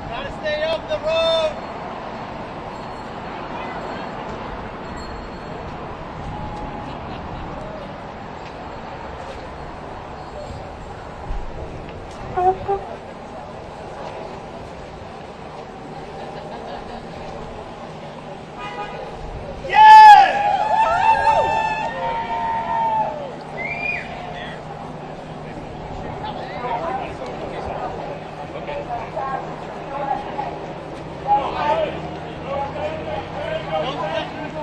Gotta stay off the road.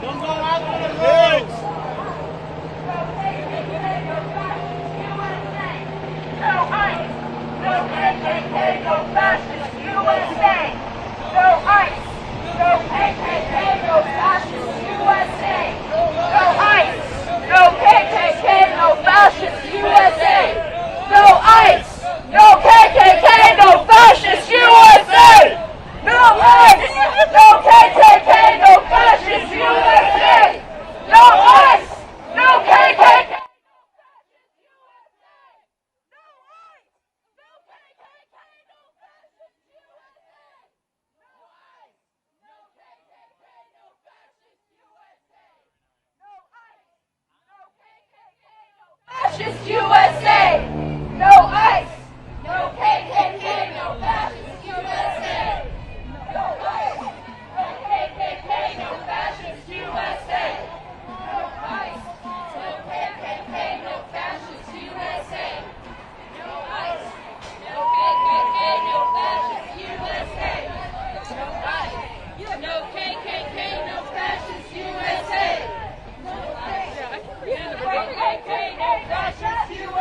Don't go out on the roads. No ICE, no KKK, no fascist USA. No ICE, no KKK, no fascist USA. No ICE, no KKK, no fascist USA. No ICE, no KKK, no fascist USA. No ICE, no KKK, no fascist USA. No ICE, no KKK. Fascist USA! No ICE! No KKK! No fascist USA! No ICE! No KKK! No fascist USA! No ICE! No KKK! No fascist USA! No ICE! No KKK! No fascist USA! No ICE! No KKK! No fascist USA! No ICE! No KKK! No fascist USA!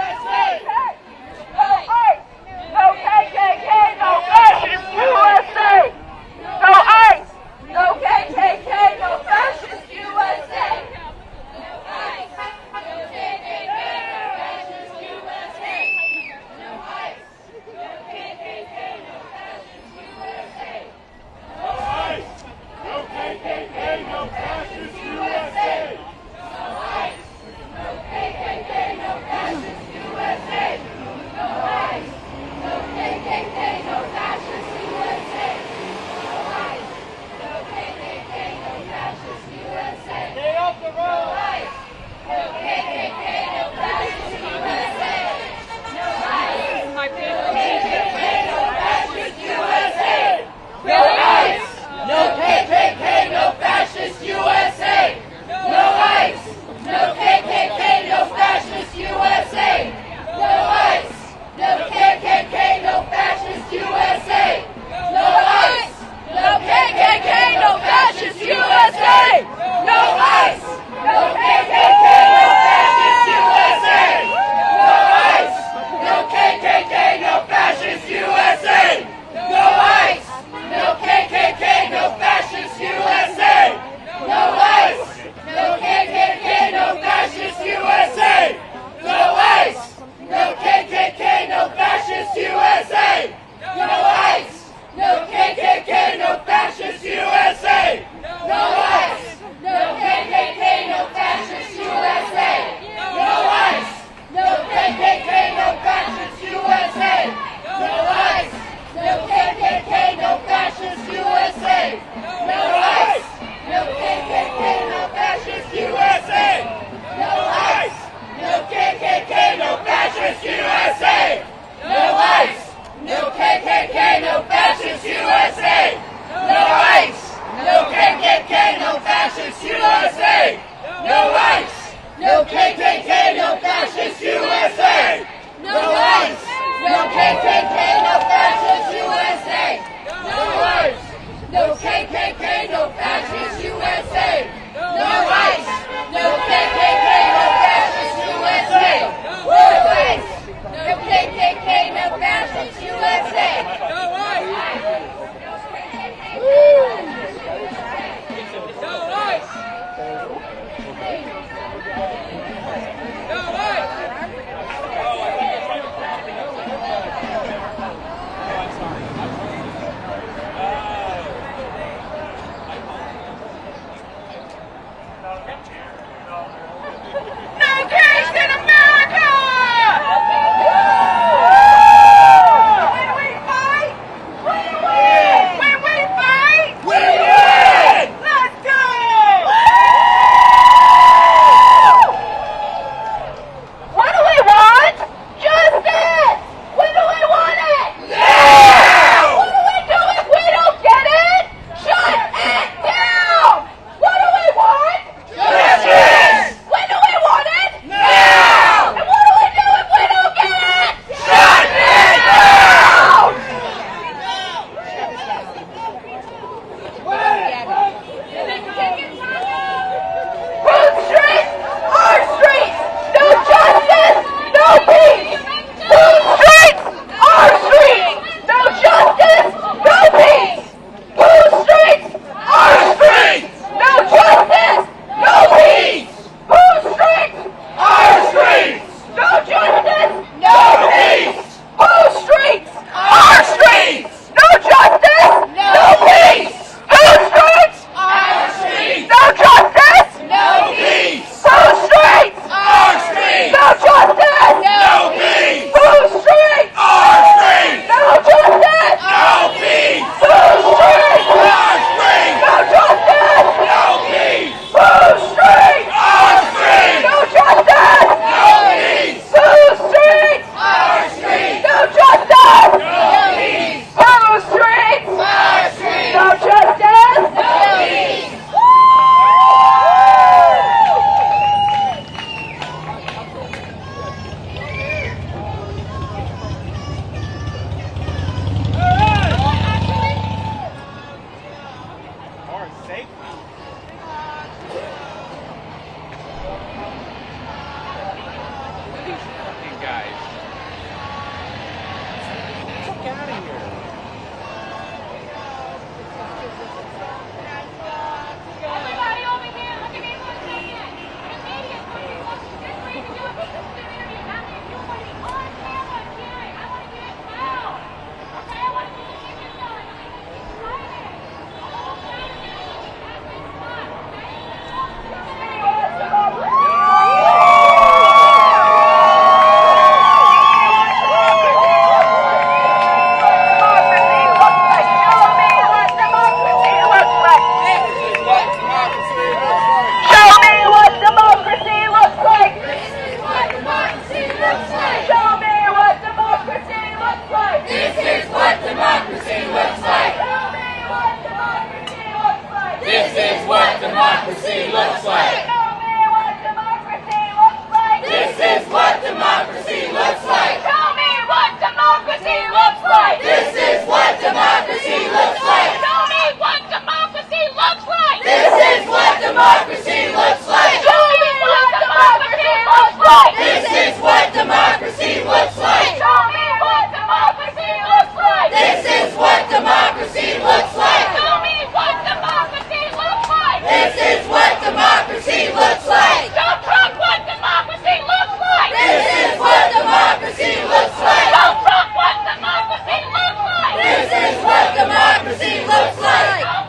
democracy looks like. Show me what democracy looks like. This is what democracy looks like. Show me what democracy looks like. This is what democracy looks like. Show me what democracy looks like. This is what democracy looks like. Show Trump what democracy looks like. This is what democracy looks like. Show Trump what democracy looks like. This is what democracy looks like.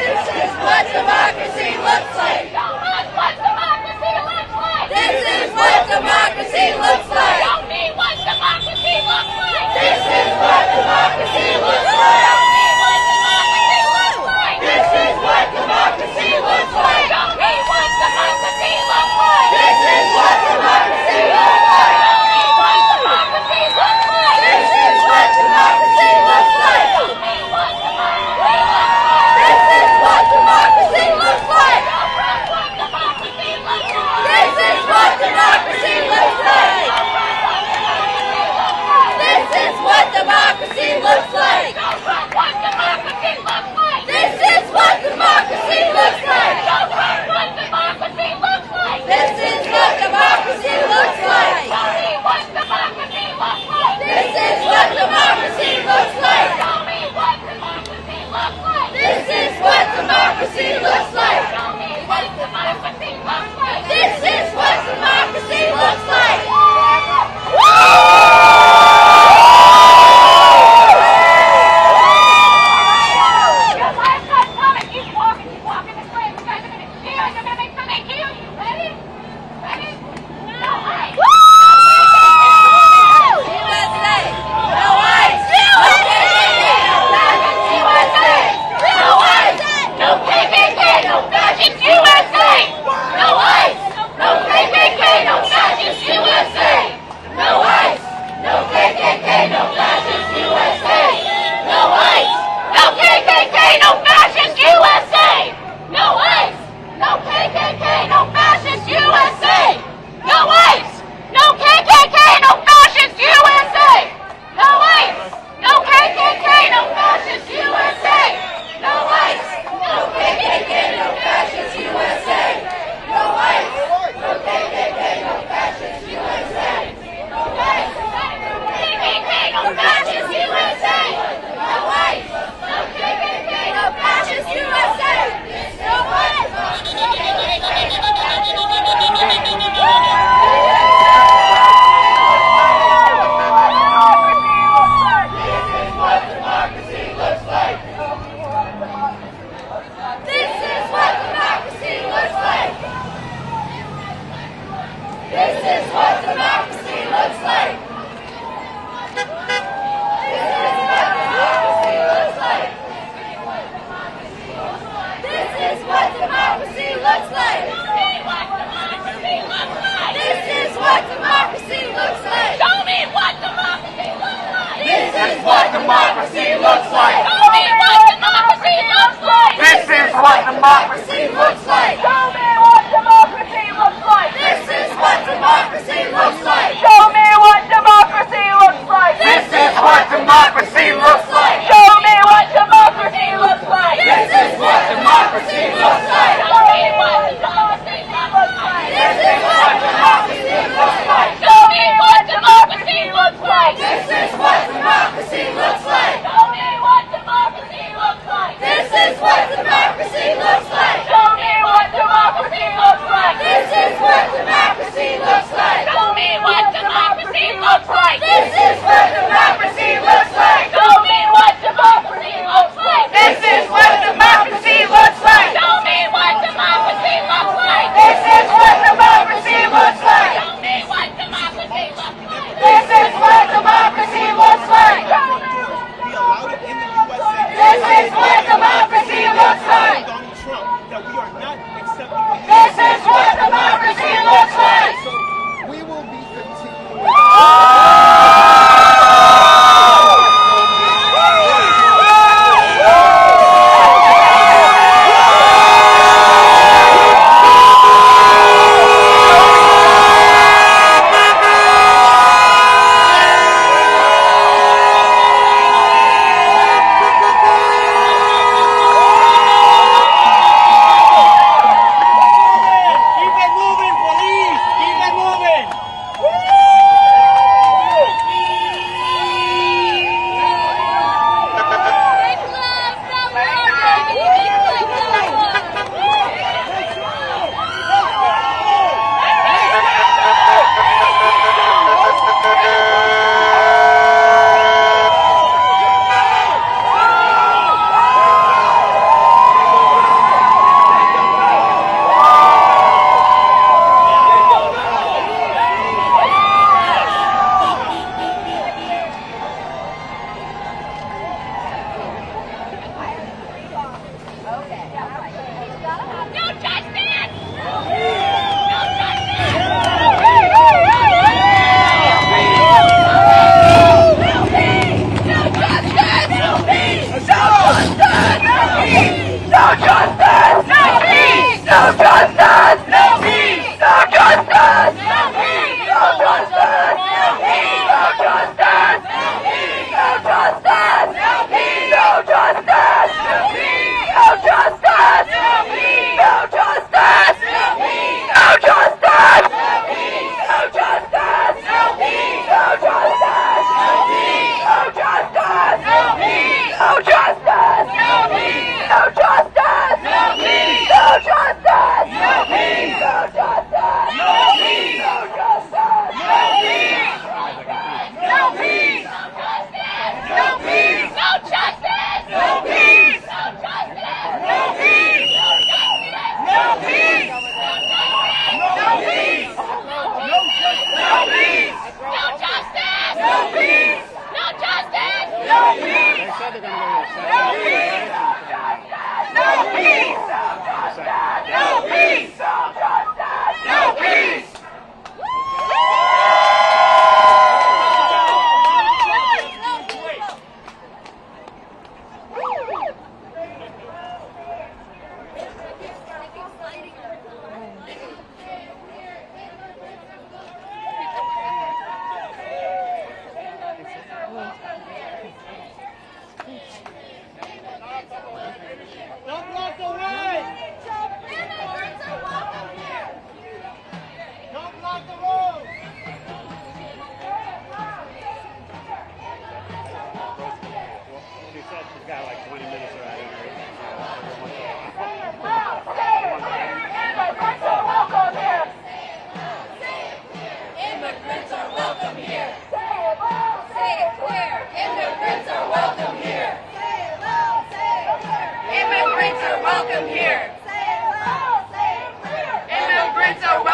This is what democracy looks like. Show us what democracy looks like. This is what democracy looks like. Show me what democracy looks like. This is what democracy looks like. Show me what democracy looks like. This is what democracy looks like. Show me what democracy looks like. This is what democracy looks like. Show me what democracy looks like. This is what democracy looks like. Show me what democracy looks like. This is what democracy looks like. This is what democracy looks like. This is what democracy looks like. This is what democracy looks like. This is what democracy looks like. This is what democracy looks like. This is what democracy looks like. This is what democracy looks like. No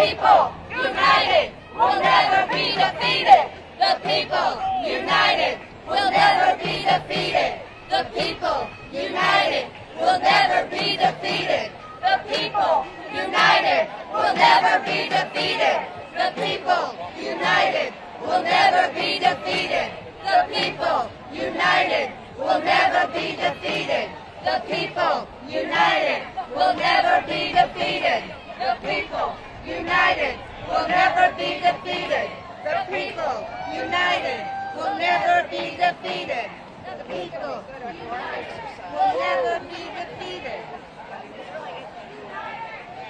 people united will never be defeated. The people united will never be defeated. The people united will never be defeated. The people united will never be defeated. The people united will never be defeated. The people united will never be defeated. The people united will never be defeated. The people united will never be defeated. The people united will never be defeated. The people united will never be defeated.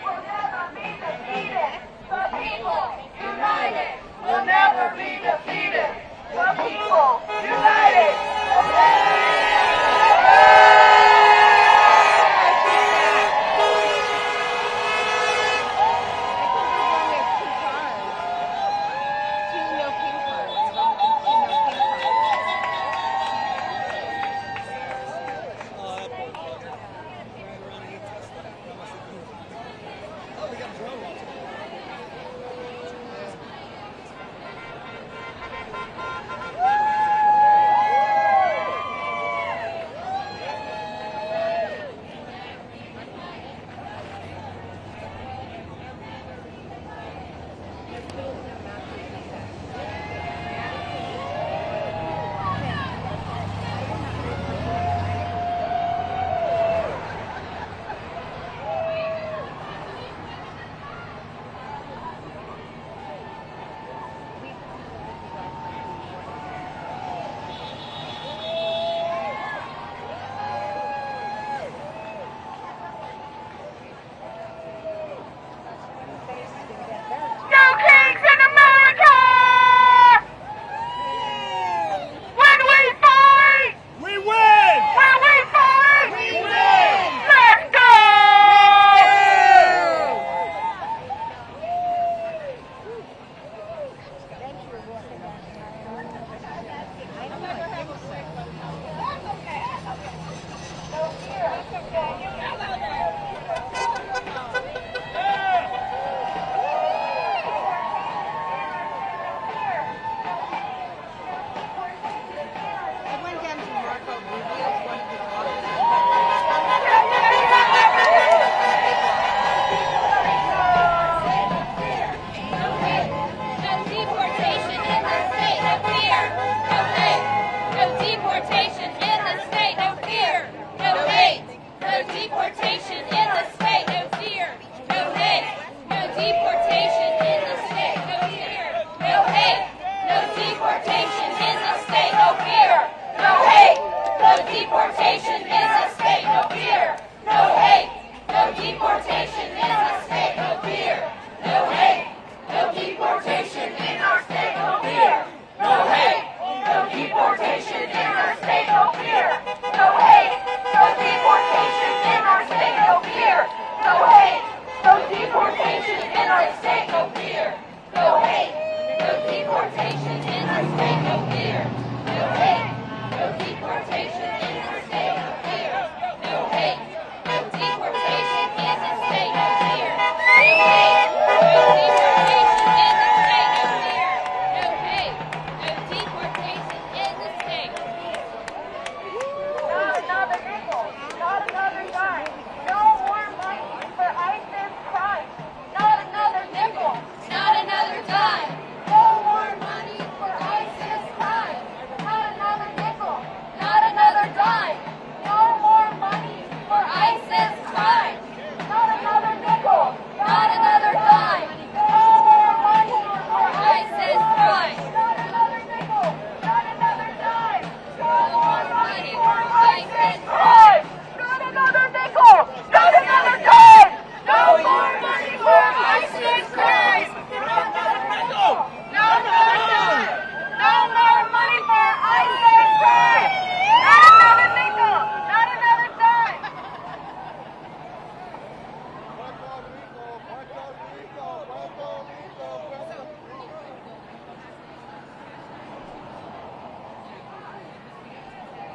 Will never be defeated. The people united will never be defeated. The people united will never be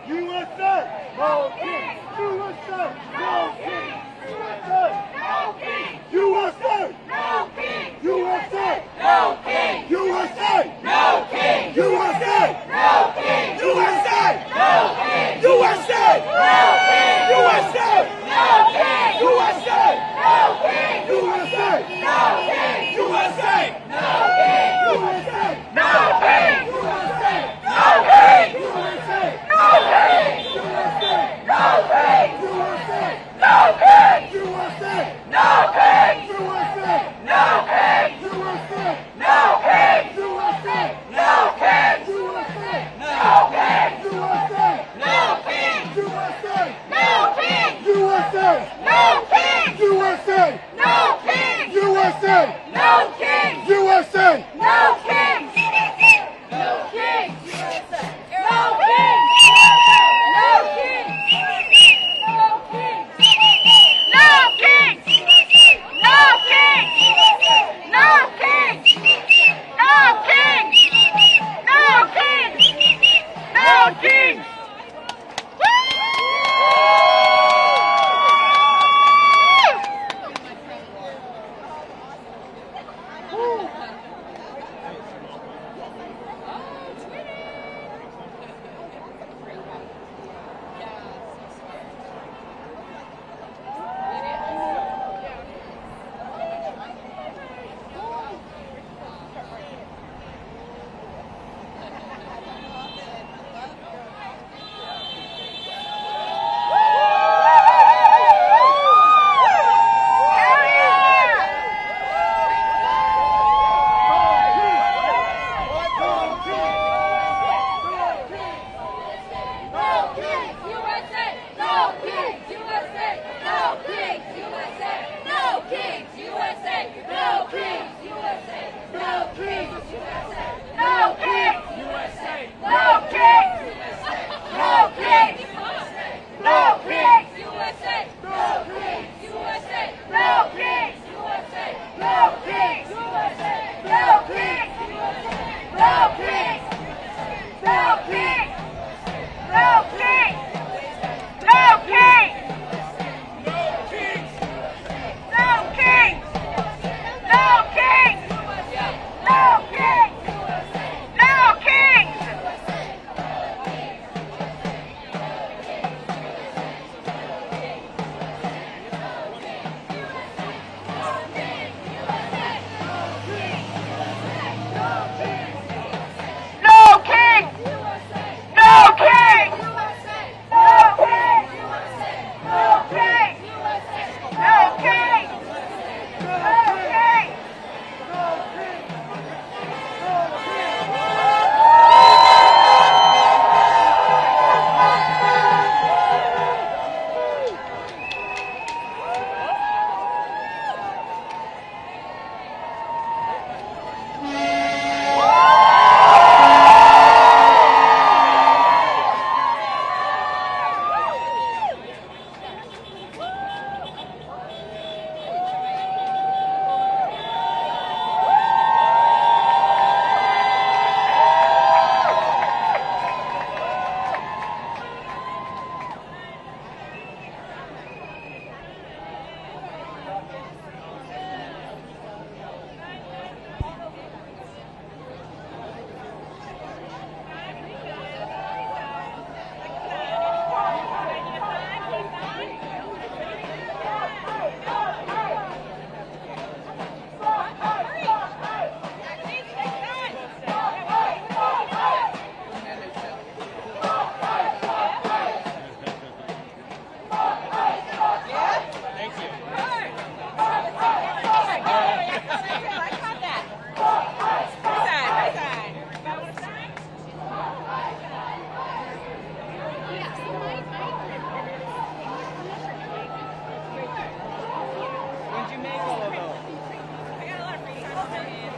USA! No king! USA! No king!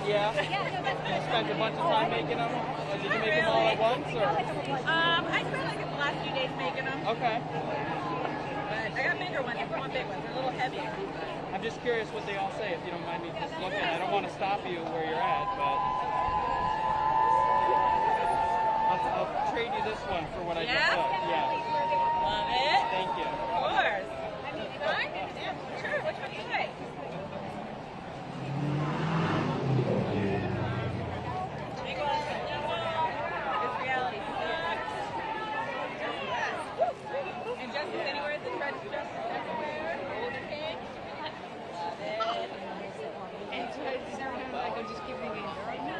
Yeah? You spent a bunch of time making them? Did you make them all at once? Or? I spent like the last few days making them. Okay. But I got bigger ones. I want big ones. They're a little heavier. I'm just curious what they all say, if you don't mind me just looking. I don't want to stop you where you're at, but I'll trade you this one for what I just took. Yeah. Love it. Thank you. Of course. Fine? Yeah, sure. Which one do you like? Big one. It's reality. And Justice Anywhere, the Tread Justice Everywhere. Golden Pink. Love it. And so it's like I'm just giving it right now.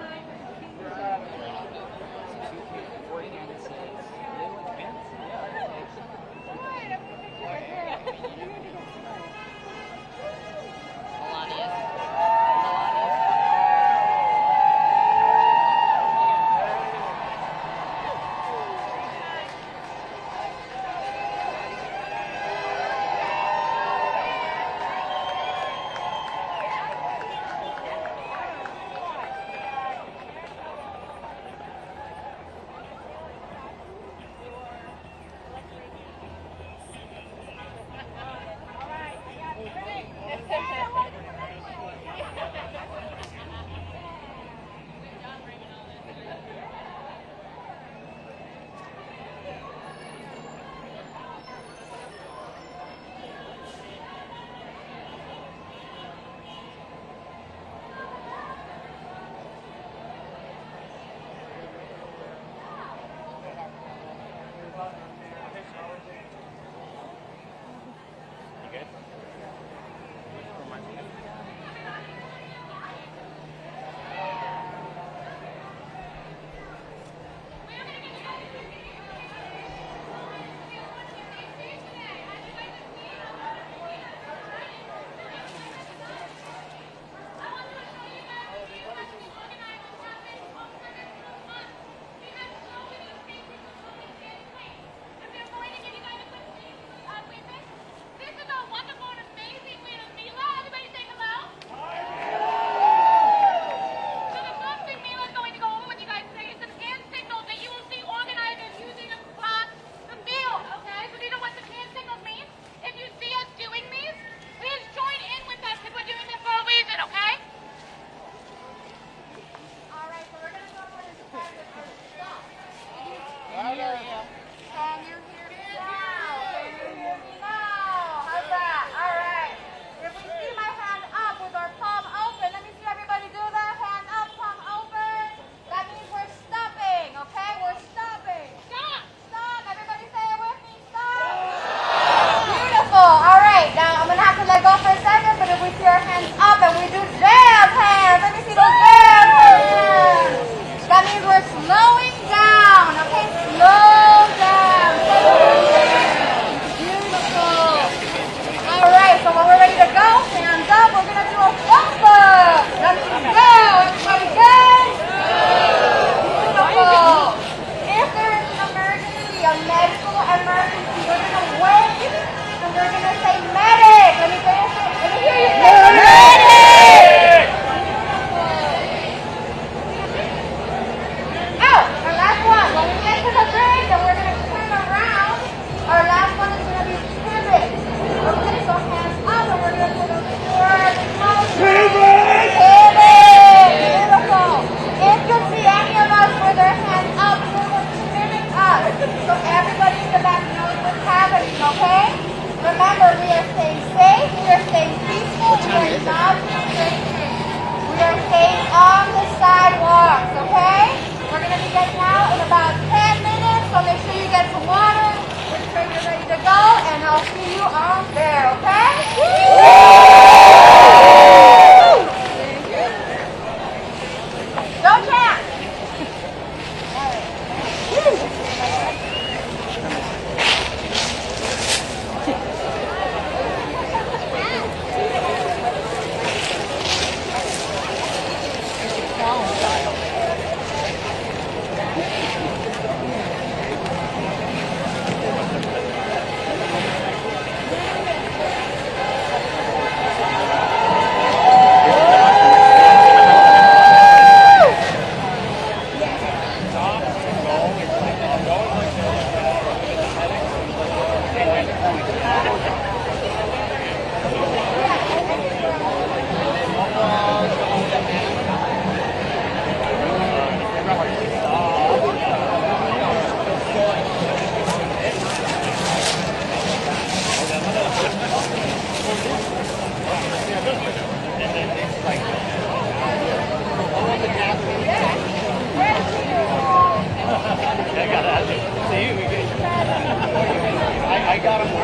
I got him more.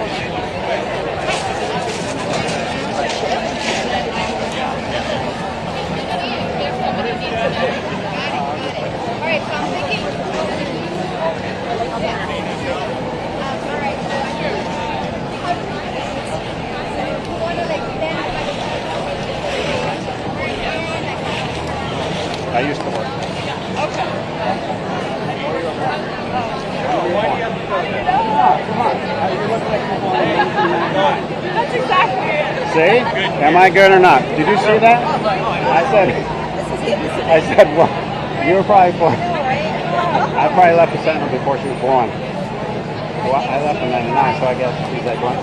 Alright, so I'm thinking. Alright, so you want to like stand I used to work. That's exactly it. See? Am I good or not? Did you see that? I said, well, you were probably born. I probably left the Sentinel before she was born. Well, I left in 99, so I guess she's like, what?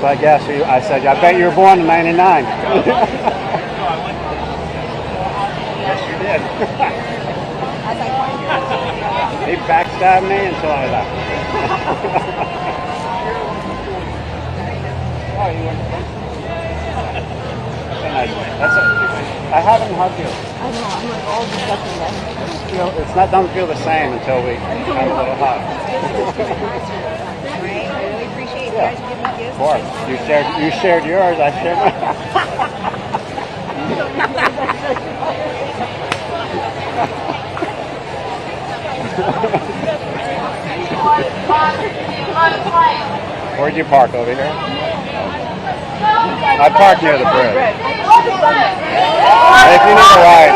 So I guess I said, I bet you were born in 99. Yes, you did. He backstabbed me until I left. Oh, you went. That's it. I haven't hugged you. I know, I'm like all disgusted now. It's not doesn't feel the same until we have a little hug. Right? I really appreciate you guys giving me gifts. Of course. You shared yours, I shared mine. Where'd you park? Over here? I parked near the bridge. If you need a ride.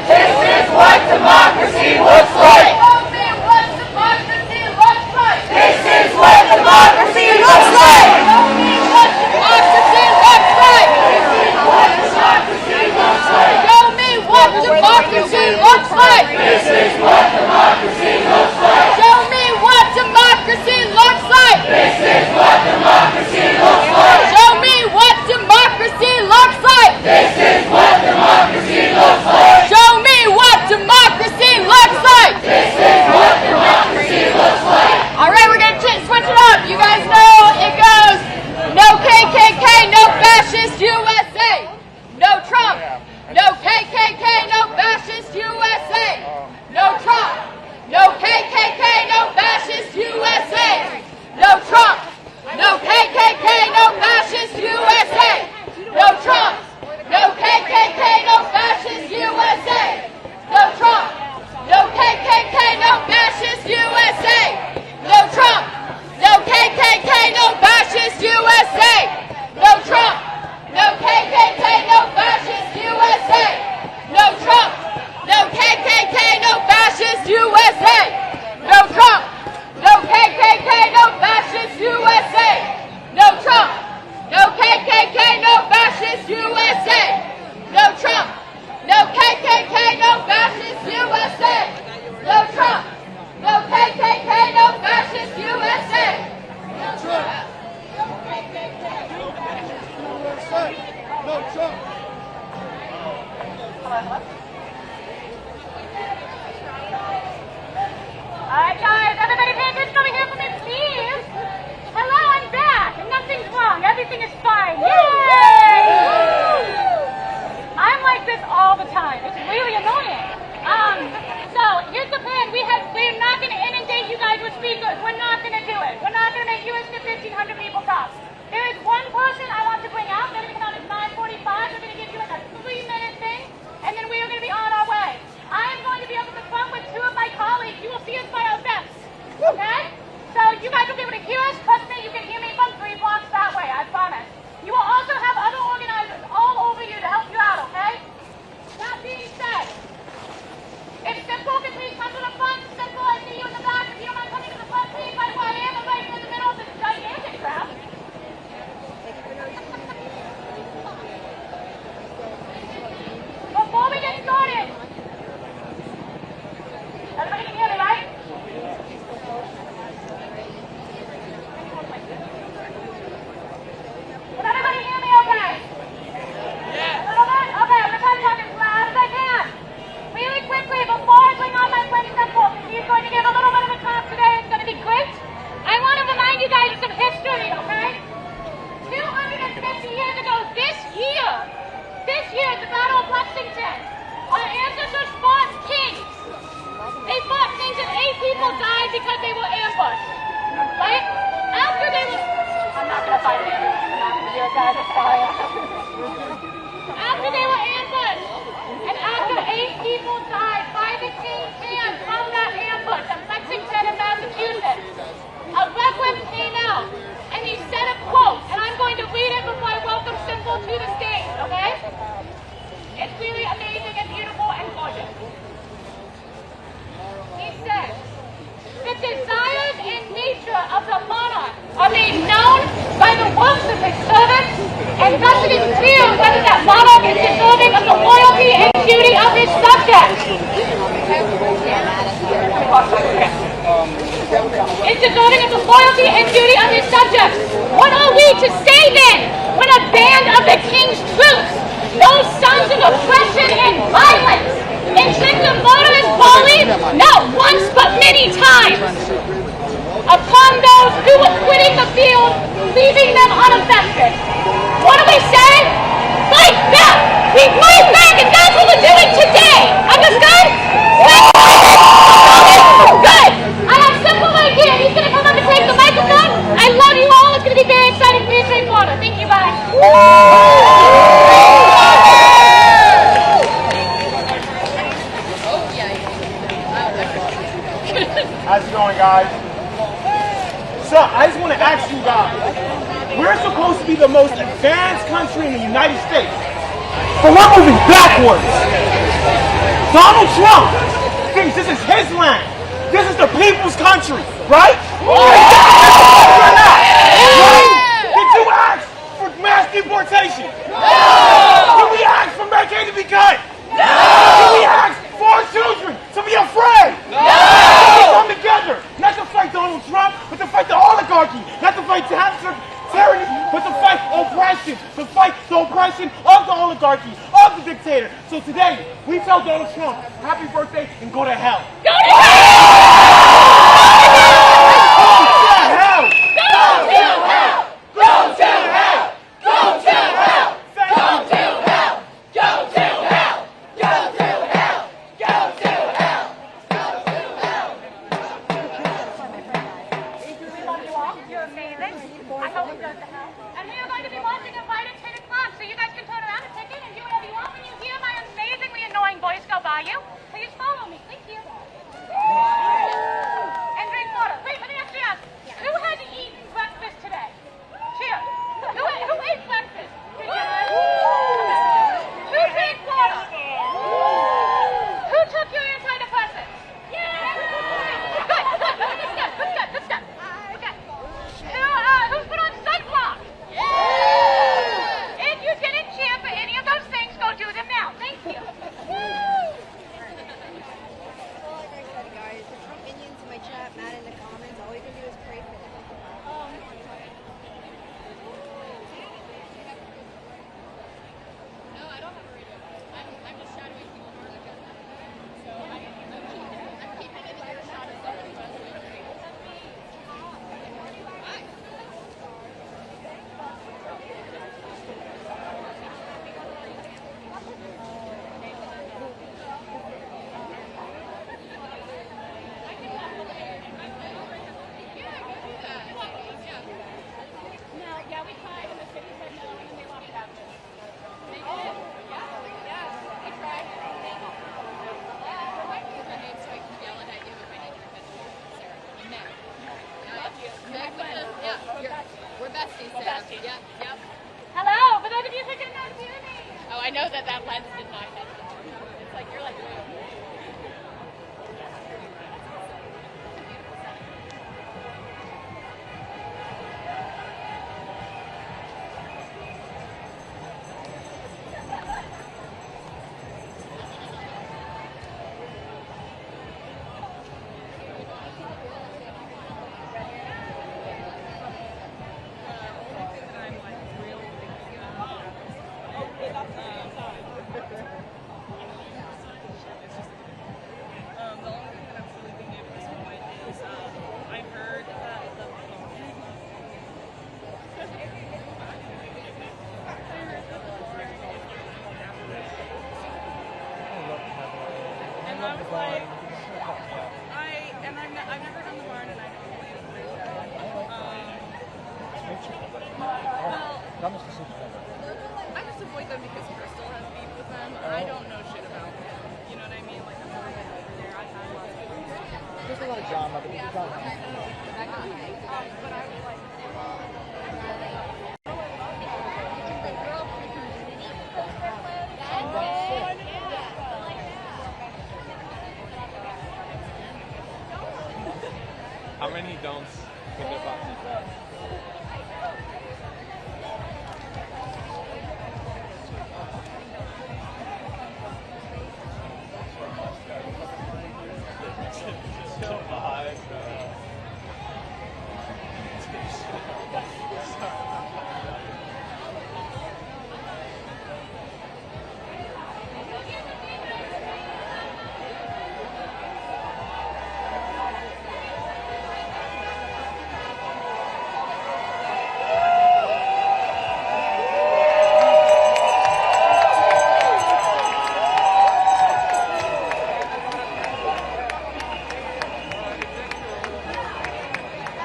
This is what democracy looks like. This is what democracy looks like. Show me what democracy looks like. This is what democracy looks like. Show me what democracy looks like. This is what democracy looks like. Show me what democracy looks like. This is what democracy looks like. Show me what democracy looks like. This is what democracy looks like. All right, we're gonna switch it up. You guys know it goes. fighting. You guys are fire. After they were ambushed, and after 8 people died by the king's hand from that ambush in Lexington and Massachusetts, a reverend came out and he said a quote, and I'm going to read it before I welcome Simple to the stage, okay? It's really amazing and beautiful and gorgeous. He said, the desires and nature of the monarch are made known by the works of his servants, and thus it is clear whether that monarch is deserving of the loyalty and duty of his subjects. Is deserving of the loyalty and duty of his subjects. What are we to say then when a band of the king's troops, those sons of oppression and violence, inflict a murderous volley, not once but many times, upon those who were quitting the field, leaving them unaffected? What do we say? Fight back! We fight back, and that's what we're doing today! Understood? Good! I have Simple right here. He's going to come up and take the microphone. I love you all. It's going to be very exciting for your drink water. Thank you, guys. How's it going, guys? So, I just want to ask you guys, we're supposed to be the most advanced country in the United States, but we're moving backwards. Donald Trump thinks this is his land. This is the people's country, right? Right? Did you ask for mass deportation? No! Did we ask for Medicaid to be cut? No! Did we ask for our children to be afraid? No! We come together, not to fight Donald Trump, but to fight the oligarchy, not to fight tyranny, but to fight oppression, to fight the oppression of the oligarchy, of the dictator. So today, we tell Donald Trump, happy birthday and go to hell. Go to hell! Hello, for those of you who didn't know me. Oh, I know that lens did not catch it. It's like you're like. I just avoid them because Crystal has beef with them. I don't know shit about them. You know what I mean? Like, I've never been over there. I've had lots of people. There's a lot of drama, but there's drama. But I was like, How many don'ts could there possibly be?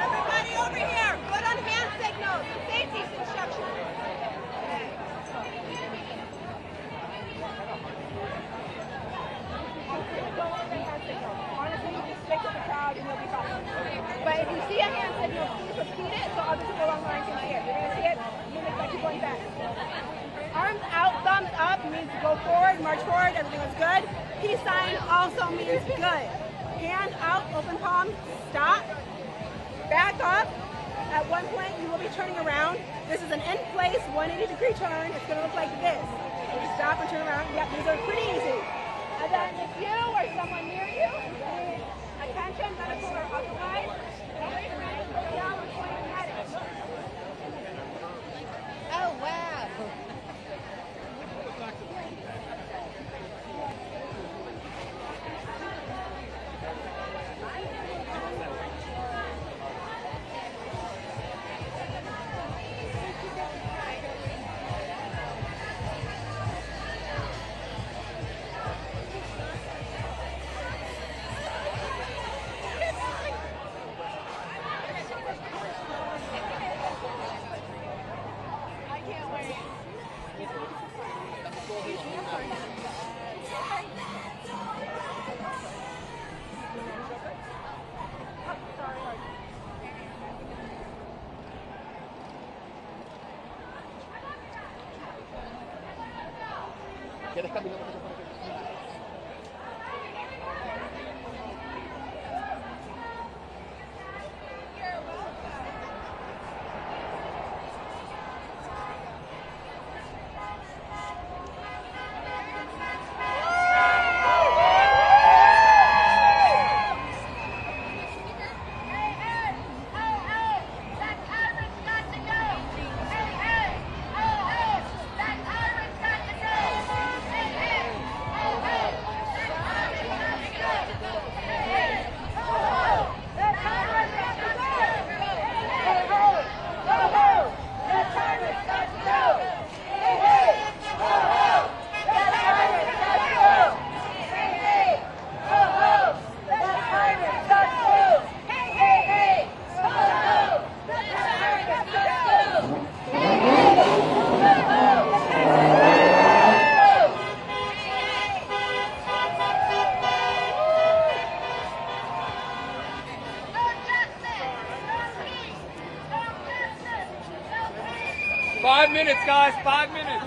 Everybody over here, good on hand signals and safety instructions. Honestly, you just stick with the crowd and you'll be fine. But if you see a hand signal, please repeat it so other people online can see it. You're going to see it, you look like you're going back. Arms out, thumbs up means go forward, march forward, everything was good. Peace sign also means good. Hand out, open palm, stop, back up. At one point, you will be turning around. This is an in place 180-degree turn. It's going to look like this. You stop and turn around. Yep, these are pretty easy. And then if you or someone near you needs attention, medical or otherwise, raise your hand and look down and point at it. Oh, wow. 5 minutes, guys. 5 minutes.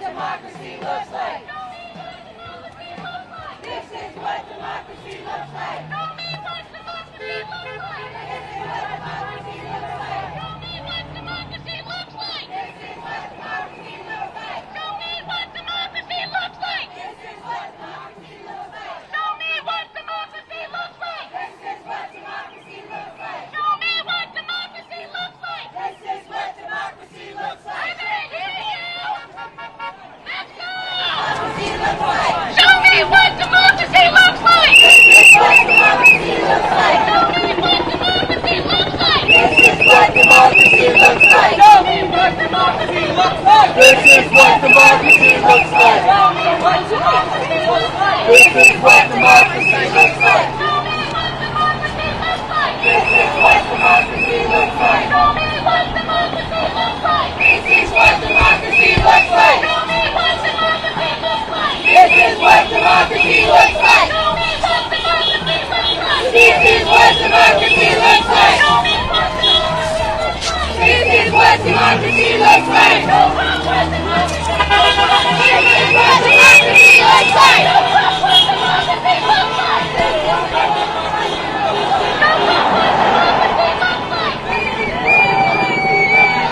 democracy looks like. This is what democracy looks like. Show me what democracy looks like. This is what democracy looks like. Show me what democracy looks like. This is what democracy looks like. Show me what democracy looks like. This is what democracy looks like. Show me what democracy looks like. This is what democracy looks like. Show me what democracy looks like. This is what democracy looks like. I didn't hear you. Let's go. Democracy looks like. Show me what democracy looks like. This is what democracy looks like. Show me what democracy looks like. This is what democracy looks like. Show me what democracy looks like. This is what democracy looks like. Show me what democracy looks like. This is what democracy looks like. Show me what democracy looks like. This is what democracy looks like. Show me what democracy looks like.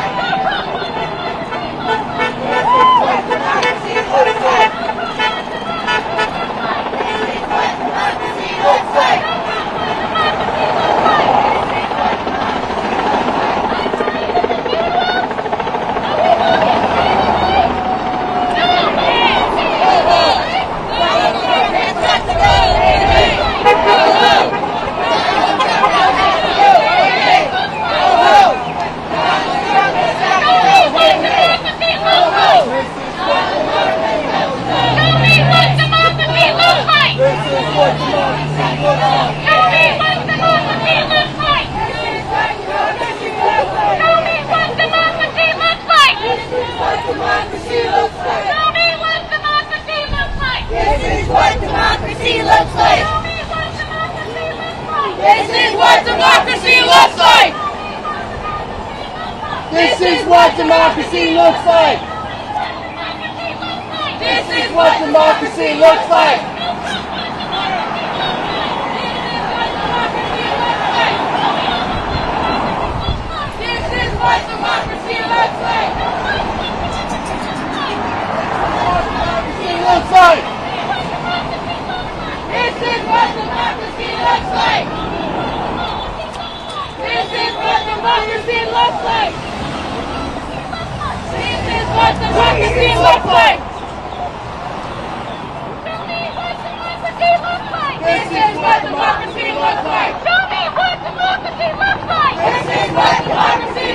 This is what democracy looks like. Show me what democracy looks like. This is what democracy looks like. Show me what democracy looks like. This is what democracy looks like. Show me what democracy looks like. This is what democracy looks like. Show me what democracy looks like. This is what democracy looks like. Show me what democracy looks like. This is what democracy looks like. This is what democracy looks like. This is what democracy looks like. This is what democracy looks like. Democracy looks like. This is what democracy looks like. This is what democracy looks like. This is what democracy looks like. Show me what democracy looks like. This is what democracy looks like.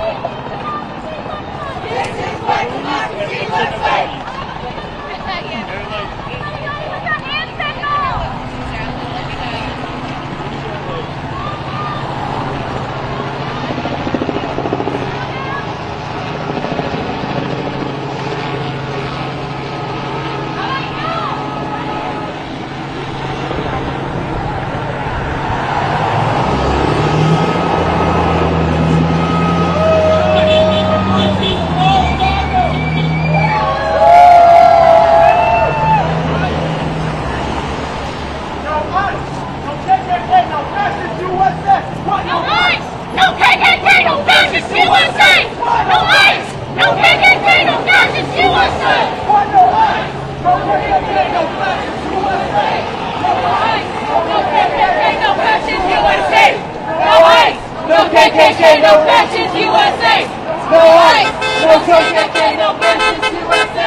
Show me what democracy looks like. This is what democracy looks like. This is what democracy looks like.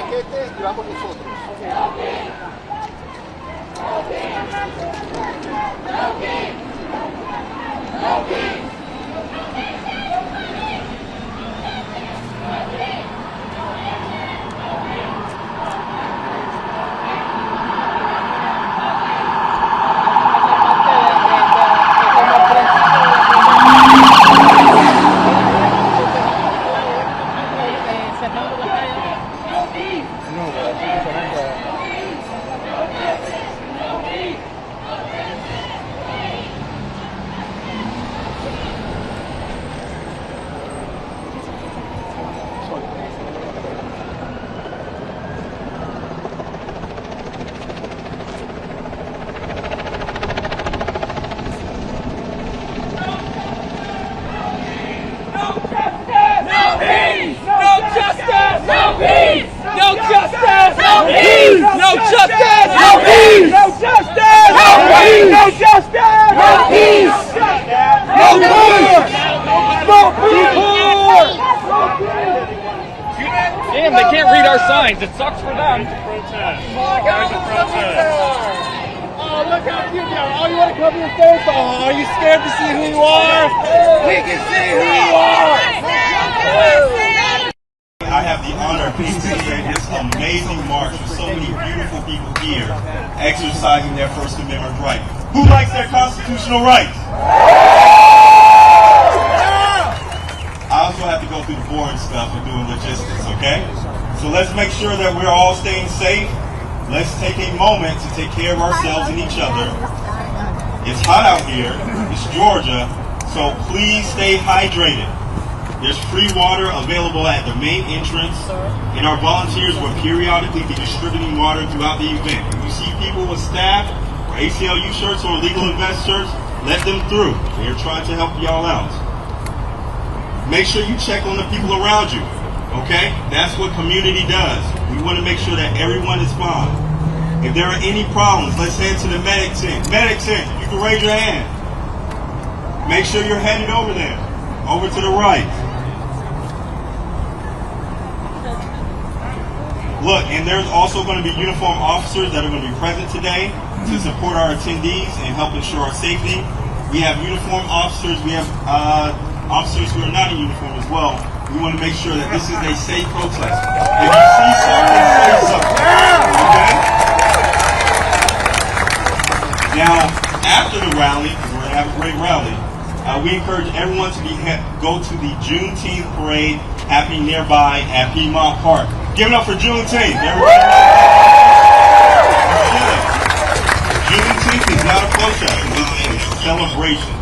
piquete y vamos nosotros. Damn, they can't read our signs. It sucks for them. Oh, look how cute you are. Oh, you want to cover your face? Oh, are you scared to see who you are? We can see who you are. I have the honor of participating in this amazing march with so many beautiful people here exercising their First Amendment right. Who likes their constitutional rights? I also have to go through the boring stuff of doing logistics, okay? So let's make sure that we're all staying safe. Let's take a moment to take care of ourselves and each other. It's hot out here. It's Georgia. So please stay hydrated. There's free water available at the main entrance, and our volunteers will periodically be distributing water throughout the event. If you see people with staff or ACLU shirts or Legal Invest shirts, let them through. They're trying to help y'all out. Make sure you check on the people around you, okay? That's what community does. We want to make sure that everyone is fine. If there are any problems, let's head to the medic tent. Medic tent, you can raise your hand. Make sure you're headed over there, over to the right. Look, and there's also going to be uniformed officers that are going to be present today to support our attendees and help ensure our safety. We have uniformed officers. We have officers who are not in uniform as well. We want to make sure that this is a safe protest. If you see something, say something. Okay? Now, after the rally, because we're going to have a great rally, we encourage everyone to go to the Juneteenth parade happening nearby at Piedmont Park. Give it up for Juneteenth, everybody. Juneteenth is not a protest, it's a celebration.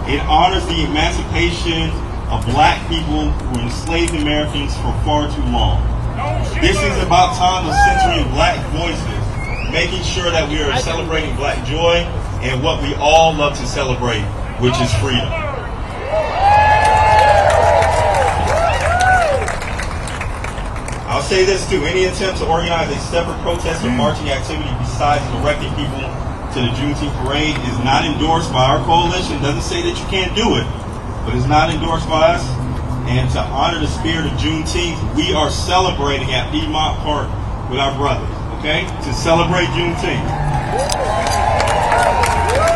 It honors the emancipation of black people who enslaved Americans for far too long. This is about time of centering black voices, making sure that we are celebrating black joy and what we all love to celebrate, which is freedom. I'll say this too, any attempt to organize a separate protest or marching activity besides directing people to the Juneteenth parade is not endorsed by our coalition. It doesn't say that you can't do it, but it's not endorsed by us. And to honor the spirit of Juneteenth, we are celebrating at Piedmont Park with our brothers, okay? To celebrate Juneteenth.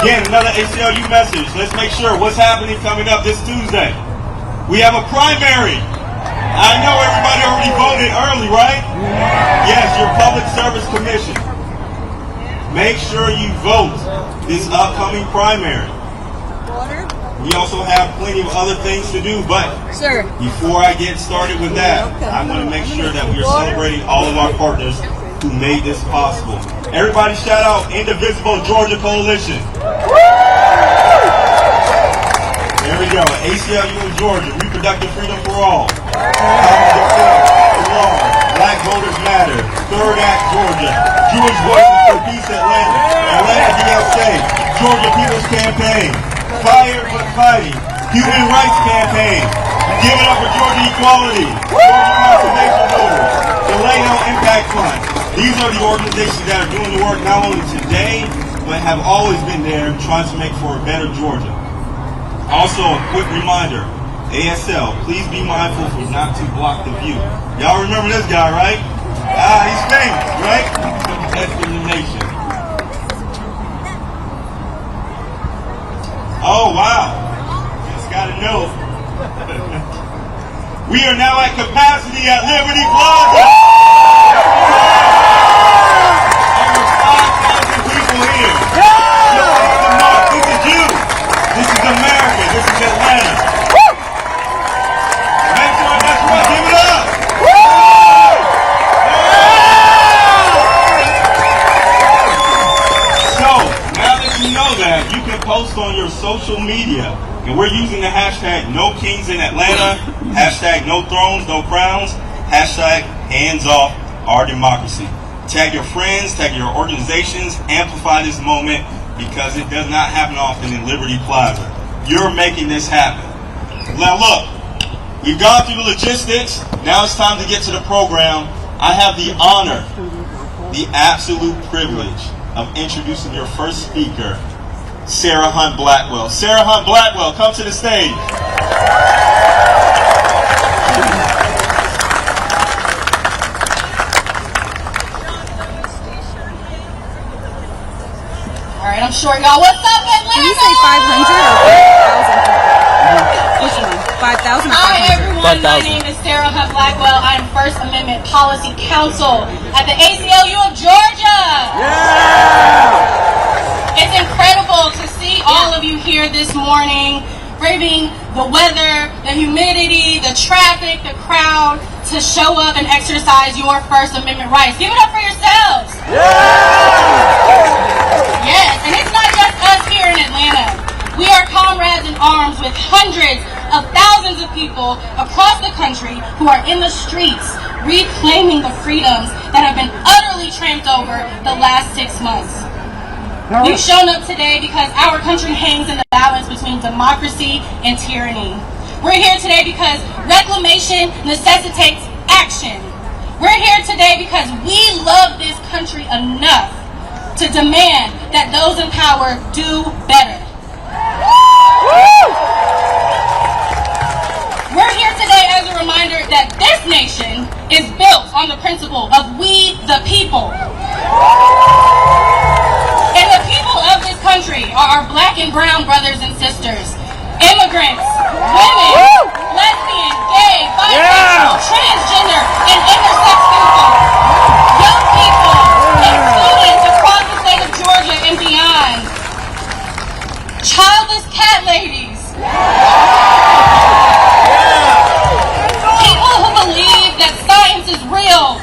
Again, another ACLU message. Let's make sure what's happening coming up this Tuesday. We have a primary. I know everybody already voted early, right? Yes, your Public Service Commission. Make sure you vote this upcoming primary. We also have plenty of other things to do, but before I get started with that, I want to make sure that we are celebrating all of our partners who made this possible. Everybody shout out Indivisible Georgia Coalition. There we go. ACLU in Georgia, reproductive freedom for all. Black Voters Matter. Third Act Georgia. Jewish Voices for Peace Atlanta. Atlanta DLK. Georgia People's Campaign. Fire for the Fighting. Human Rights Campaign. Give it up for Georgia Equality. Georgia Conservation Voters. The Delano Impact Fund. These are the organizations that are doing the work not only today, but have always been there trying to make for a better Georgia. Also, a quick reminder, ASL, please be mindful for not to block the view. Y'all remember this guy, right? He's famous, right? Best in the nation. Oh, wow. Just gotta know. We are now at capacity at Liberty Plaza. Over 5,000 people here. This is you. This is America. This is Atlanta. Make sure that's right. Give it up. So, now that you know that, you can post on your social media. And we're using the hashtag No Kings in Atlanta, hashtag No Thrones, No Crowns, hashtag Hands Off Our Democracy. Tag your friends, tag your organizations, amplify this moment because it does not happen often in Liberty Plaza. You're making this happen. Now look, we've gone through the logistics. Now it's time to get to the program. I have the honor, the absolute privilege of introducing your first speaker, Sarah Hunt Blackwell. Sarah Hunt Blackwell, come to the stage. All right, I'm short, y'all. What's up, Atlanta? Did you say 500 or 5,000? Which one? 5,000 or 500? Hi, everyone. My name is Sarah Hunt Blackwell. I'm First Amendment Policy Counsel at the ACLU of Georgia. Yeah! It's incredible to see all of you here this morning, braving the weather, the humidity, the traffic, the crowd, to show up and exercise your First Amendment rights. Give it up for yourselves. Yes, and it's not just us here in Atlanta. We are comrades in arms with hundreds of thousands of people across the country who are in the streets reclaiming the freedoms that have been utterly tramped over the last 6 months. We've shown up today because our country hangs in the balance between democracy and tyranny. We're here today because reclamation necessitates action. We're here today because we love this country enough to demand that those in power do better. We're here today as a reminder that this nation is built on the principle of we the people. And the people of this country are our black and brown brothers and sisters, immigrants, women, lesbian, gay, bisexual, transgender, and intersex people, young people, and students across the state of Georgia and beyond, childless cat ladies, people who believe that science is real,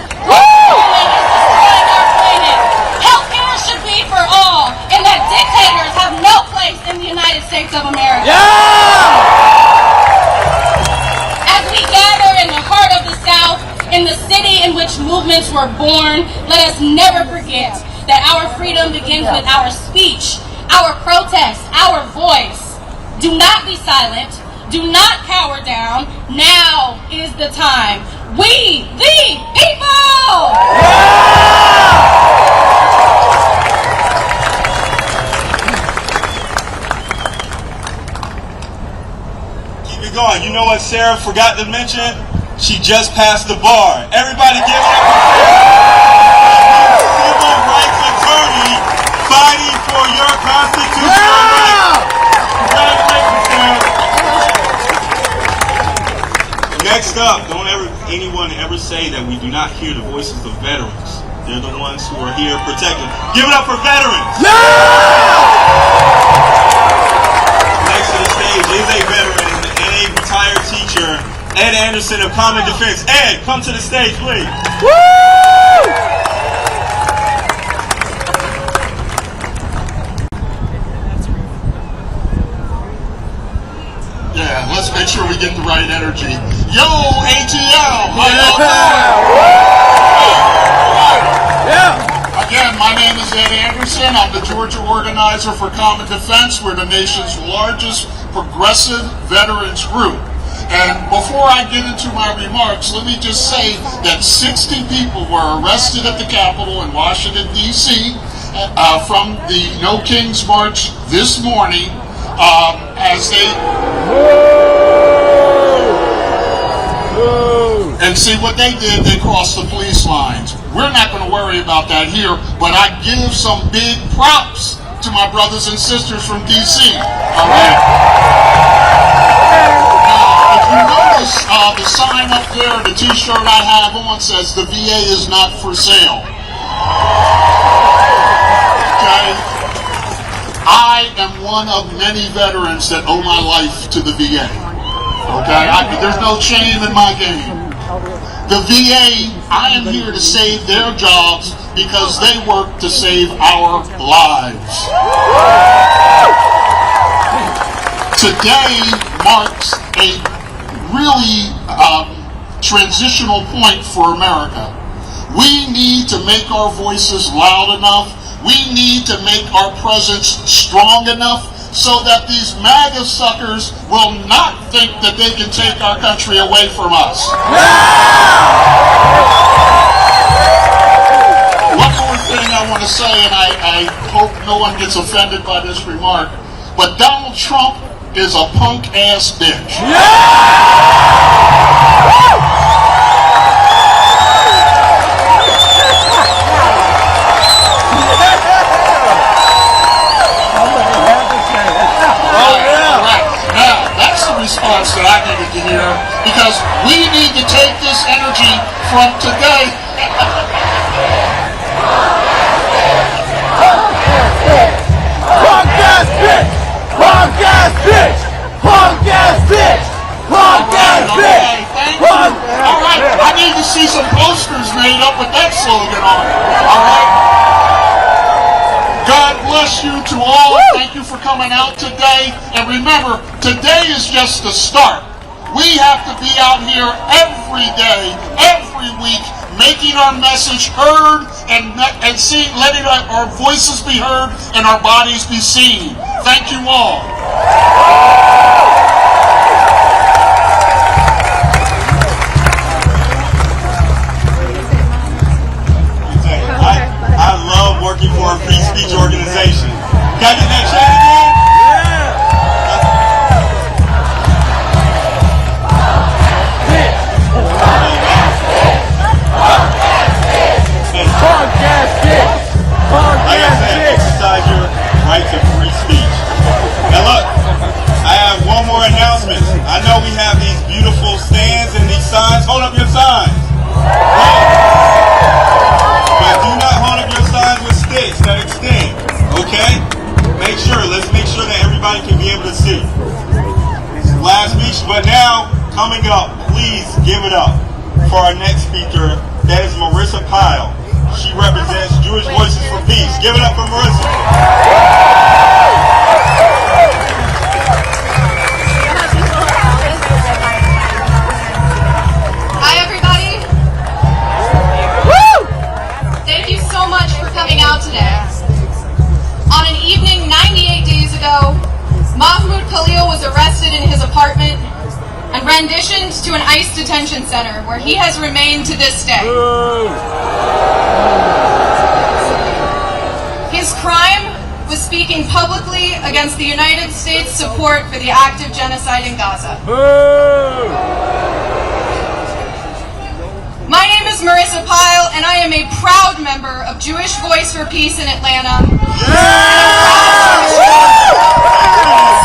should be for all, and that dictators have no place in the United States of America. As we gather in the heart of the South, in the city in which movements were born, let us never forget that our freedom begins with our speech, our protest, our voice. Do not be silent. Do not cower down. Now is the time. We the people! Going. You know what Sarah forgot to mention? She just passed the bar. Everybody give it up for Sarah. Civil rights attorney fighting for your constitutional rights. Congratulations, Sarah. Next up, don't anyone ever say that we do not hear the voices of veterans. They're the ones who are here protecting. Give it up for veterans. Next to the stage is a veteran. Retired teacher, Ed Anderson of Common Defense. Ed, come to the stage, please. Woo! Yeah, let's make sure we get the right energy. Yo, ATL! Again, my name is Ed Anderson. I'm the Georgia organizer for Common Defense. We're the nation's largest progressive veterans group. And before I get into my remarks, let me just say that 60 people were arrested at the Capitol in Washington, D.C. From the No Kings March this morning as they... And see what they did, they crossed the police lines. We're not going to worry about that here, but I give some big props to my brothers and sisters from D.C. All right? Now, if you notice, the sign up there, the t-shirt I have on says the VA is not for sale. Okay? I am one of many veterans that owe my life to the VA. Okay? There's no shame in my game. The VA, I am here to save their jobs because they work to save our lives. Today marks a really transitional point for America. We need to make our voices loud enough. We need to make our presence strong enough so that these MAGA suckers will not think that they can take our country away from us. One more thing I want to say, and I hope no one gets offended by this remark, but Donald Trump is a punk-ass bitch. Response that I needed to hear, because we need to take this energy from today. Punk ass bitch! Punk ass bitch! Punk ass bitch! Punk ass bitch! All right, I need to see some posters made up with that slogan on it. All right. God bless you to all. Thank you for coming out today. And remember, today is just the start. We have to be out here every day, every week, making our message heard and letting our voices be heard and our bodies be seen. Thank you all. I love working for a free speech organization. Can I get that chant again? Like I said, exercise your right to free speech. Now look, I have one more announcement. I know we have these beautiful stands and these signs. Hold up your signs. But do not hold up your signs with sticks that extend. Okay? Let's make sure that everybody can be able to see. Last speech, but now, coming up, please give it up for our next speaker. That is Marissa Pyle. She represents Jewish Voices for Peace. Give it up for Marissa. Hi, everybody. Woo! Thank you so much for coming out today. On an evening 98 days ago, Mahmoud Khalil was arrested in his apartment and renditioned to an ICE detention center where he has remained to this day. His crime was speaking publicly against the United States' support for the active genocide in Gaza. My name is Marissa Pyle, and I am a proud member of Jewish Voice for Peace in Atlanta.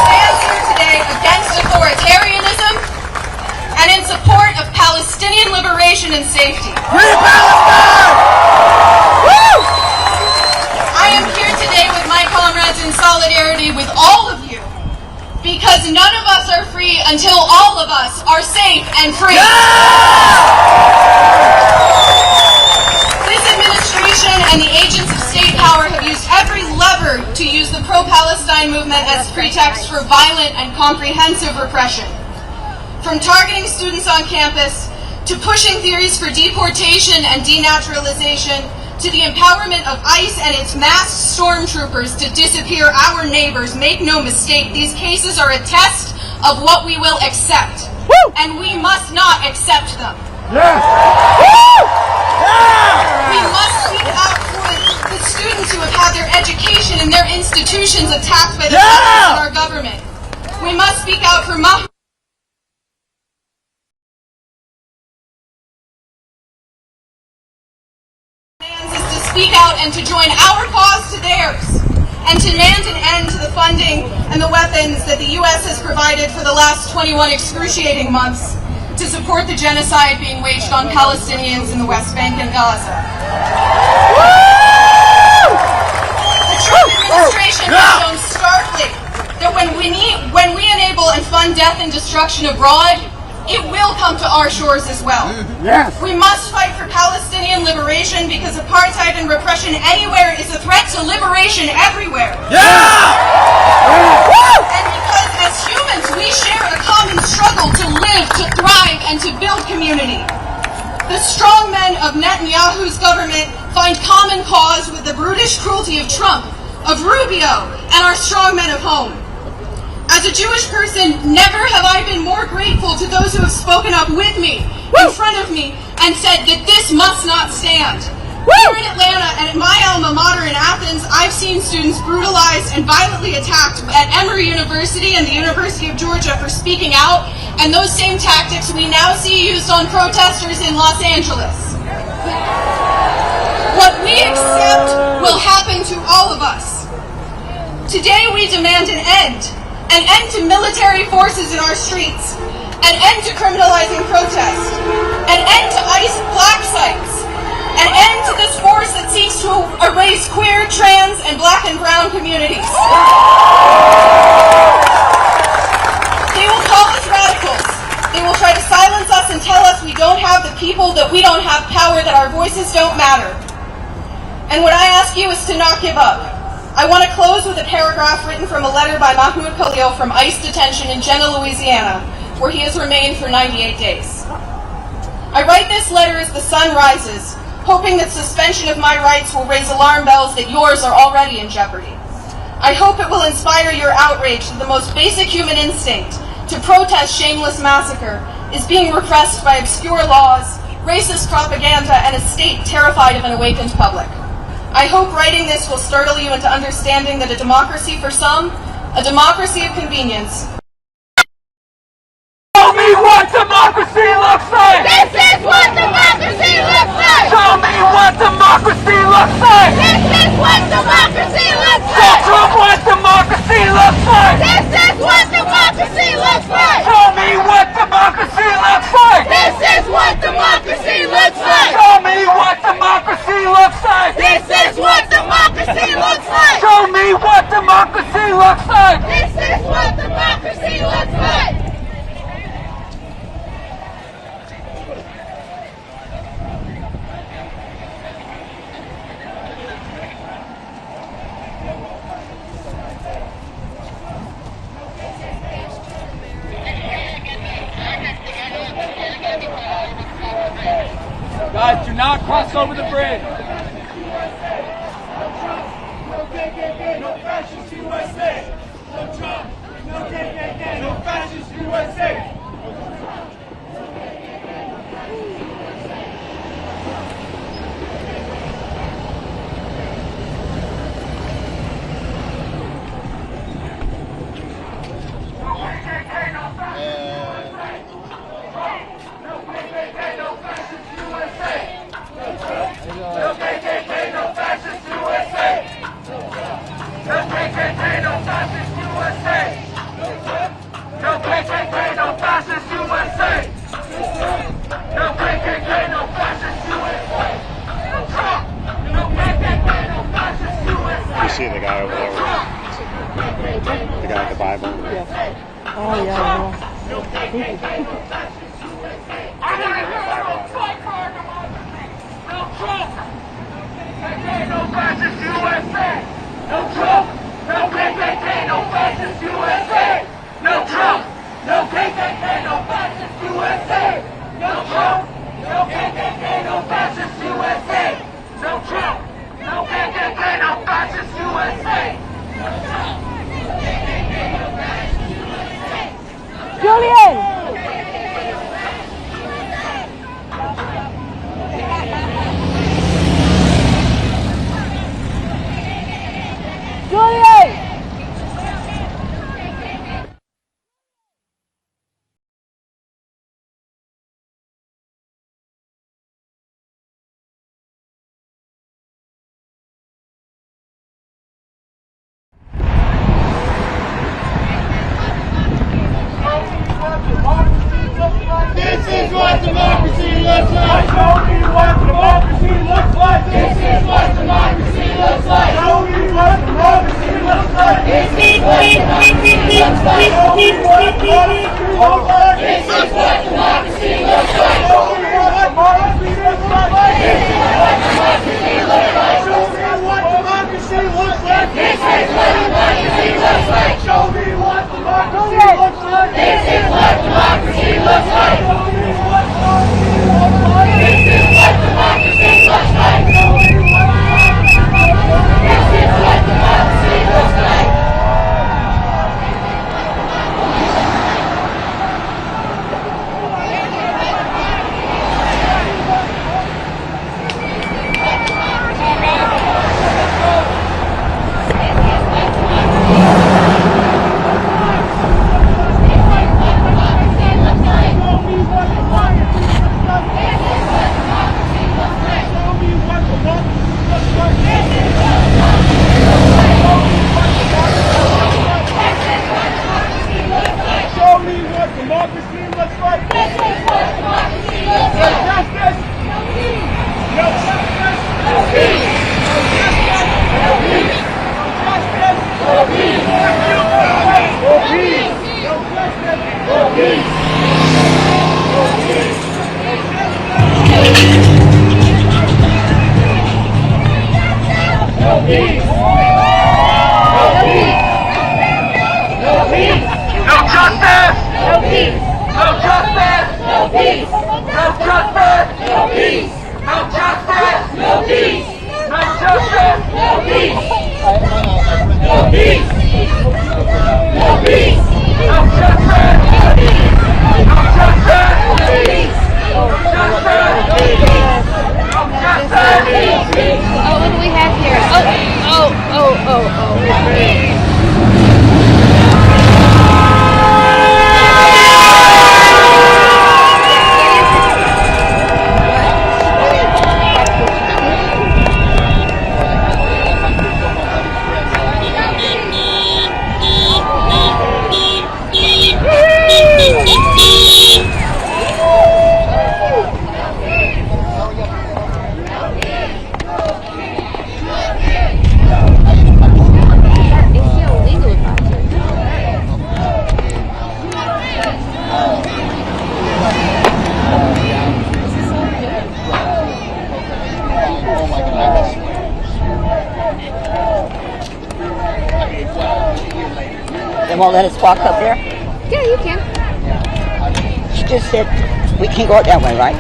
Stands here today against authoritarianism and in support of Palestinian liberation and safety. Free Palestine! Woo! I am here today with my comrades in solidarity with all of you, because none of us are free until all of us are safe and free. This administration and the agents of state power have used every lever to use the pro-Palestine movement as pretext for violent and comprehensive repression. From targeting students on campus, to pushing theories for deportation and denaturalization, to the empowerment of ICE and its masked stormtroopers to disappear our neighbors. Make no mistake, these cases are a test of what we will accept. Woo! And we must not accept them. Yes! Woo! Yeah! We must speak out for the students who have had their education and their institutions attacked by the police and our government. We must speak out for Mahmoud speak out and to join our cause to theirs, and to demand an end to the funding and the weapons that the U.S. has provided for the last 21 excruciating months to support the genocide being waged on Palestinians in the West Bank and Gaza. The Trump administration has shown starkly that when we enable and fund death and destruction abroad, it will come to our shores as well. Yes. We must fight for Palestinian liberation because apartheid and repression anywhere is a threat to liberation everywhere. And because as humans we share a common struggle to live, to thrive, and to build community. The strong men of Netanyahu's government find common cause with the brutish cruelty of Trump, of Rubio, and our strong men of home. As a Jewish person, never have I been more grateful to those who have spoken up with me, in front of me, and said that this must not stand. Here in Atlanta and at my alma mater in Athens, I've seen students brutalized and violently attacked at Emory University and the University of Georgia for speaking out, and those same tactics we now see used on protesters in Los Angeles. What we accept will happen to all of us. Today we demand an end to military forces in our streets, an end to criminalizing protest, an end to ICE black sites, an end to this force that seeks to erase queer, trans, and black and brown communities. They will call us radicals. They will try to silence us and tell us we don't have the people, that we don't have power, that our voices don't matter. And what I ask you is to not give up. I want to close with a paragraph written from a letter by Mahmoud Khalil from ICE detention in Jena, Louisiana, where he has remained for 98 days. I write this letter as the sun rises, hoping that suspension of my rights will raise alarm bells that yours are already in jeopardy. I hope it will inspire your outrage that the most basic human instinct, to protest shameless massacre, is being repressed by obscure laws, racist propaganda, and a state terrified of an awakened public. I hope writing this will startle you into understanding that a democracy for some, a democracy of convenience. Show me what democracy looks like! This is what democracy looks like! Show me what democracy looks like! This is what democracy looks Show like! Trump what democracy looks like! This is what democracy looks like! Show me what democracy looks like! This is what democracy looks like! Show me what democracy looks like! This is what democracy looks like! Show me what democracy looks like! This is what democracy looks like! Guys, do not cross over the bridge. No KKK, no fascist USA! No Trump! No KKK, no fascist USA! No KKK, no fascist USA! Oh, what do we have here? They won't let us walk up there? Yeah, you can. She just said we can go that way, right?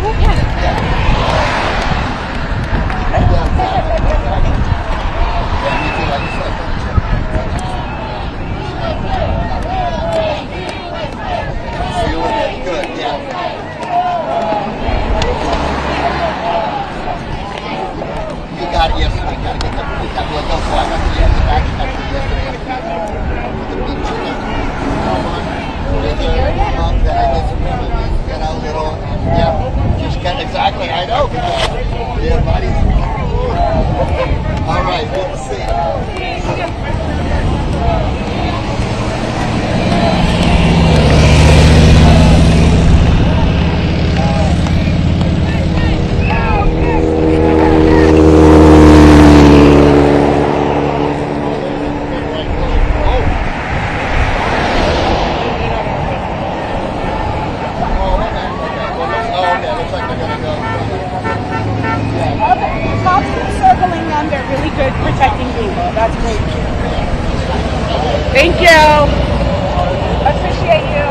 You got it yesterday. You got to get that blood done. So I got to get the back yesterday. Just get exactly. I know. Yeah, buddy. All right. Good to see you. Thank you. Appreciate you.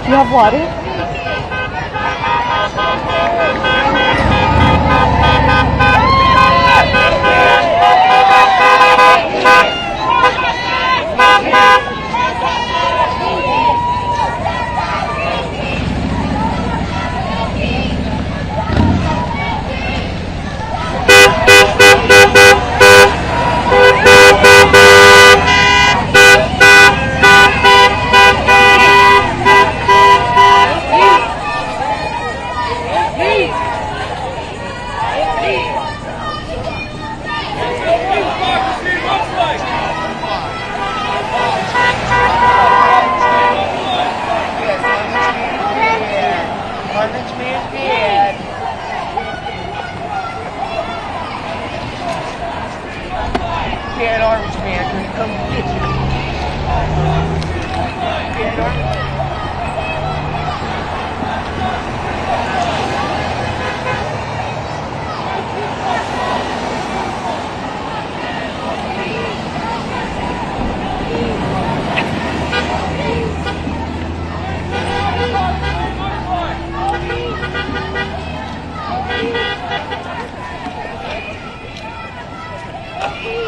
You have water? man gonna come get you.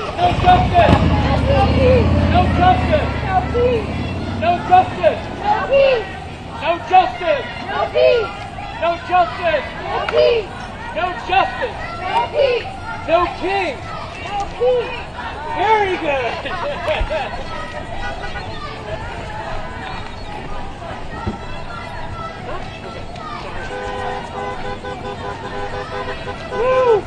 No justice! No justice! No justice! No justice! No peace! No justice! No peace! No justice! No peace! No king! No peace! Very good! Woo!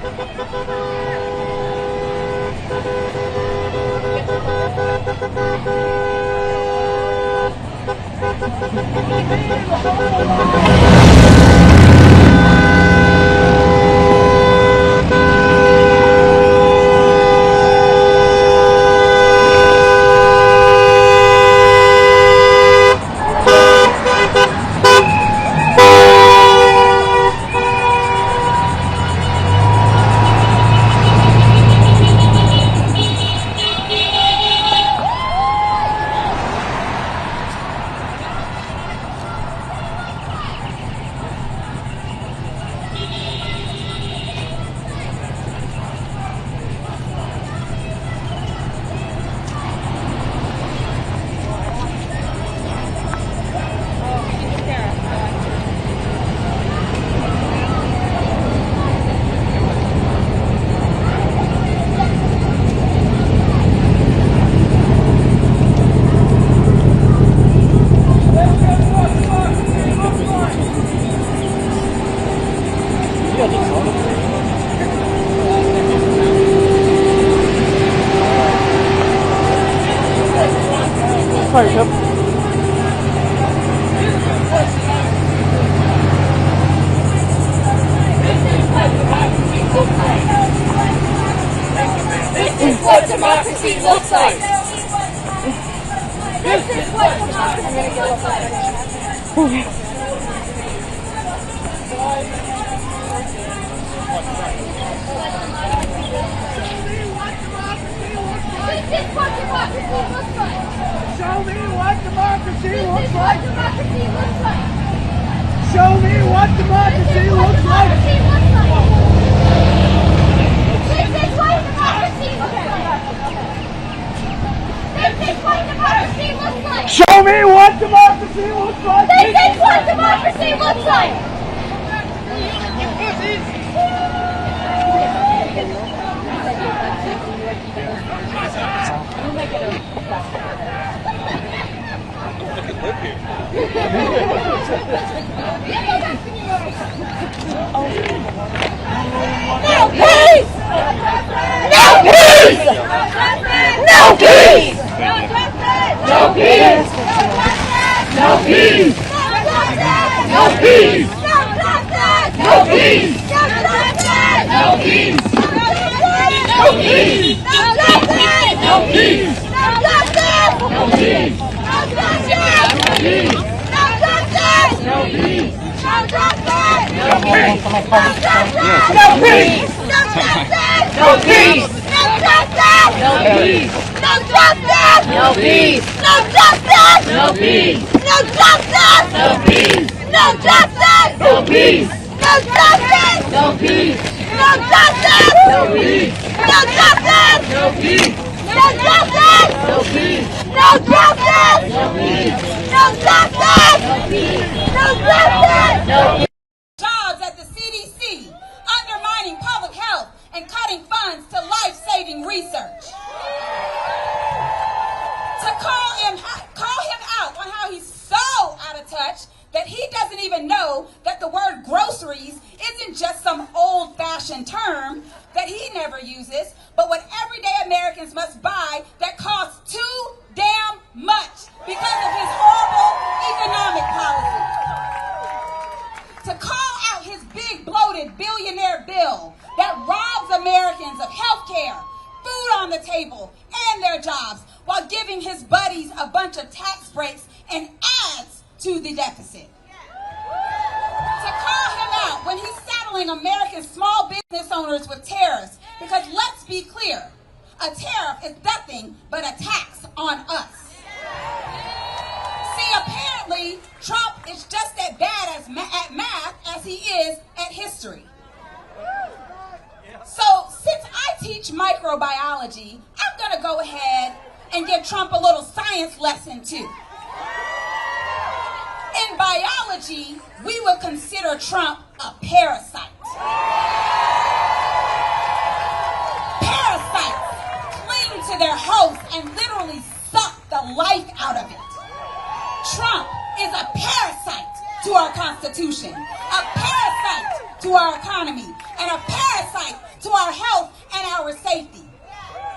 Sorry, Chip. This is what democracy looks like. This is what democracy looks like. This is what democracy looks like. Show me what democracy looks like. This is what democracy looks like. Show me what democracy looks like. This is what democracy looks like. This is what democracy looks like. Show me what democracy looks like. This is what democracy looks like. No peace! No peace! No peace! No peace! No peace! No peace! No peace! No peace! No peace! No peace! No justice! No peace! No justice! No justice! No peace! No justice! No peace! No peace! No justice! No peace! No justice! No peace! No justice! No peace! No justice! No peace! No justice! No peace! No justice! No peace! No justice! No peace! No justice! No peace! No justice! No peace! No justice! No peace! No justice! No peace! No justice! No peace! No justice! No peace! Jobs at the CDC, undermining public health and cutting funds to life-saving research. To call him out on how he's so out of touch that he doesn't even know that the word groceries isn't just some old-fashioned term that he never uses, but what everyday Americans must buy that costs too damn much because of his horrible economic policy. To call out his big bloated billionaire bill that robs Americans of health care, food food on the table and their jobs while giving his buddies a bunch of tax breaks and adds to the deficit. To call him out when he's saddling American small business owners with tariffs, because let's be clear, a tariff is nothing but a tax on us. See, apparently, Trump is just as bad at math as he is at history. So, since I teach microbiology, I'm going to go ahead and give Trump a little science lesson too. In biology, we would consider Trump a parasite. Parasites cling to their host and literally suck the life out of it. Trump is a parasite to our Constitution, a parasite to our economy, and a parasite to our health and our safety.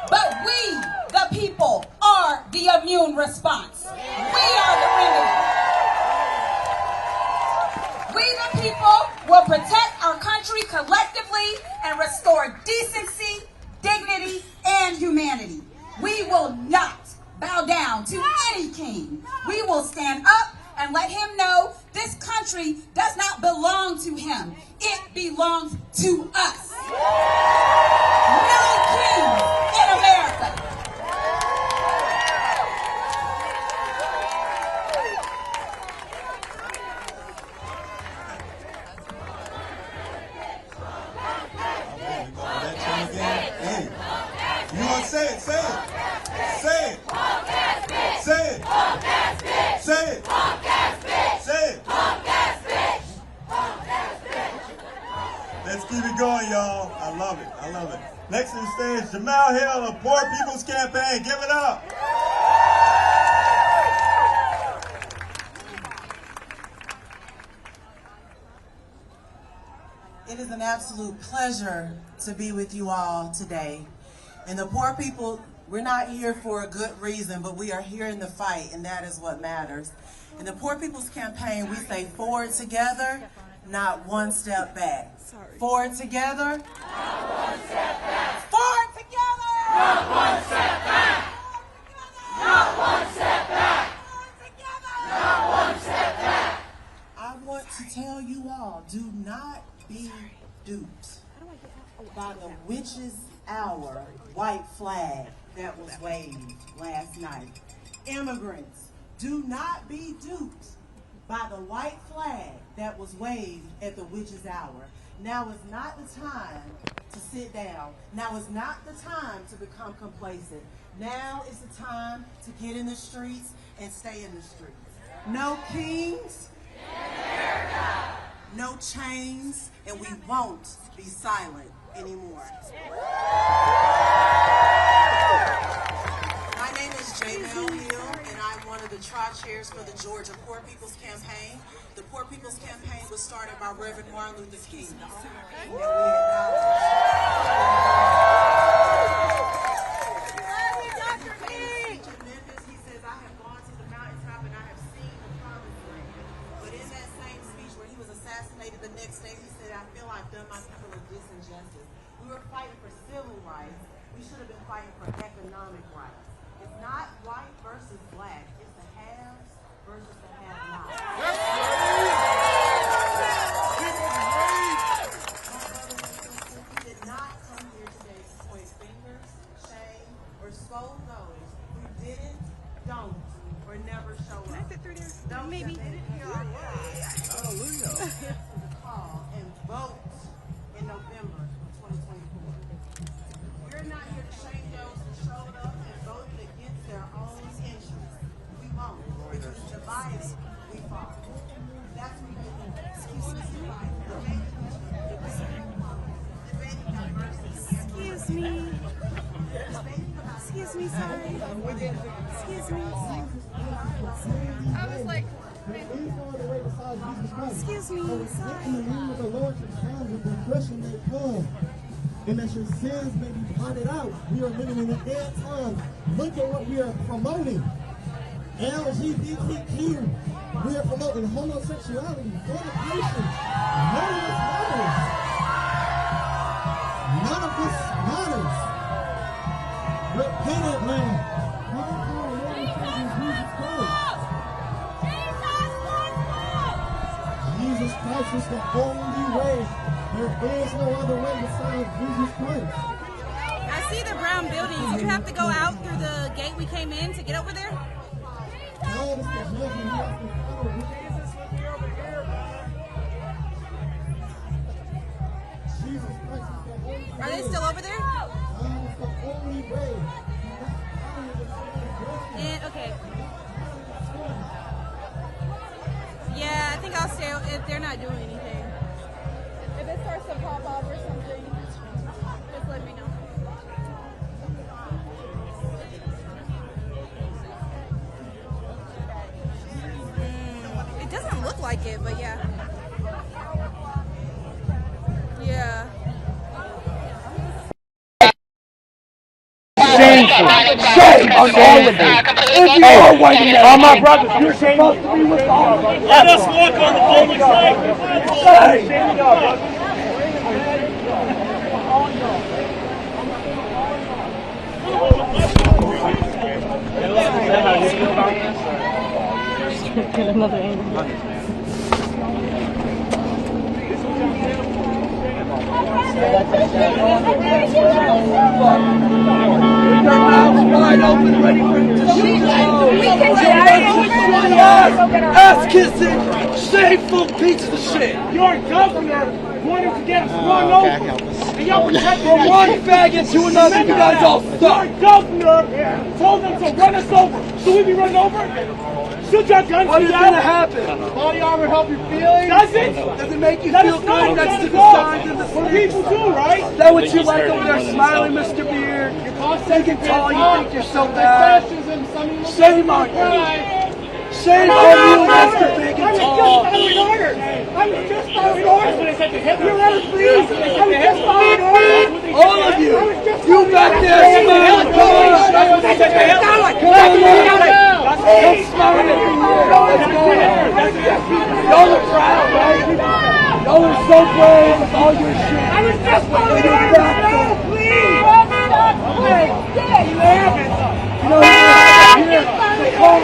But we, the people, are the immune response. We are the remedy. We, the people, will protect our country collectively and restore decency, dignity, and humanity. We will not bow down to any king. We will stand up and let him know this country does not belong to him. It belongs to us. No king in America. You want to say it? Say it. Say it. Say it. Say it. Say it. Let's keep it going, y'all. I love it. I love it. Next to the stage, Jamal Hill of Poor People's Campaign. Give it up. It is an absolute pleasure to be with you all today. And the poor people, we're not here for a good reason, but we are here in the fight, and that is what matters. In the Poor People's Campaign, we say forward together, not one step back. Forward together, not one step back. Forward together, not one step back. Not one step back. Forward together, not one step back. I want to tell you all, do not be duped by the witch's hour white flag that was waved last night. Immigrants, do not be duped by the white flag that was waved at the witch's hour. Now is not the time to sit down. Now is not the time to become complacent. Now is the time to get in the streets and stay in the streets. No kings, no chains, and we won't be silent anymore. My name is Jamel Hill, and I'm one of the tri-chairs for the Georgia Poor People's Campaign. The Poor People's Campaign was started by Reverend Martin Luther King. And we he says, I have gone to the mountaintop and I have seen the promised land. But in that same speech where he was assassinated the next day, he said, I feel I've done my people a disinjustice. We were fighting for civil rights. We should have been fighting for economic rights. It's not white versus black. It's the haves versus the have-nots. We did not come here today to point fingers, shame, or scold those who didn't, don't, or never show up. Can I sit through there? Those maybe. That didn't hear our cry. Hallelujah. To the call and vote in November 2024. We're not here to shame those who showed up and voted against their own interests. We won't, because divided we fall. That's what they do. Excuse me. Excuse me. Excuse me, sorry. Excuse me. I was like, excuse me, sorry. The Lord can come with refreshing may come, and that your sins may be blotted out. We are living in the end time. Look at what we are promoting. LGBTQ. We are promoting homosexuality, fornication. None of this matters. None of this matters. There is no other way besides Jesus Christ. I see the brown buildings. Did you have to go out through the gate we came in to get over there? God is the judgment you have to follow. Jesus Christ is the only way. Are they still over there? God is the only way. And, okay. Yeah, I think I'll stay if they're not doing anything. If it starts to pop off or something, just let me know. It doesn't look like it, but yeah. Yeah. Shameful. Shame on all of you. If you are white men, all my brothers, you're supposed to be with all of us. Let us walk on the public side. Shame. Get another angle. Wide open, ready for it to shoot. Ass kissing, shameful pieces of shit. Your governor wanted to get us run over. And y'all protected From one faggot to another, you guys all suck. Your governor told them to run us over. Should we be run over? Should your guns What be is out? gonna happen? Body armor help your feelings? Does it? Does it make you Let feel us know. good next to the Let us signs know. in the Well, streets? people do, right? Is that what you like over there smiling, Mr. Beard? You're thinking tall, you think you're so bad. Shame on you. Shame on you, Mr. Big and Tall. I was just following orders when I said to Hitler. Your Honor, please. I was just following orders. All of you. You back there smiling. Come on. Come on. Come smiling at me. Let's go. Y'all are proud, right? Y'all are so brave with all your shit. I was just following orders. Please. You know who's here? The car.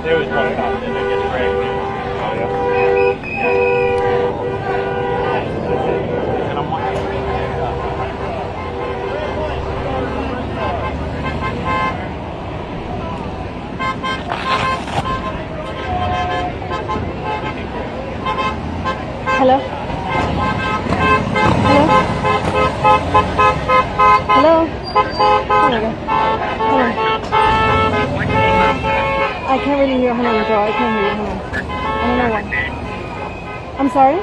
There was one cop that gets dragged in. And I'm watching. Hello? Hello? Hello? Hold on. I can't really hear. Hold on, Joe. I can't hear you. Hold on. I don't know why. I'm sorry?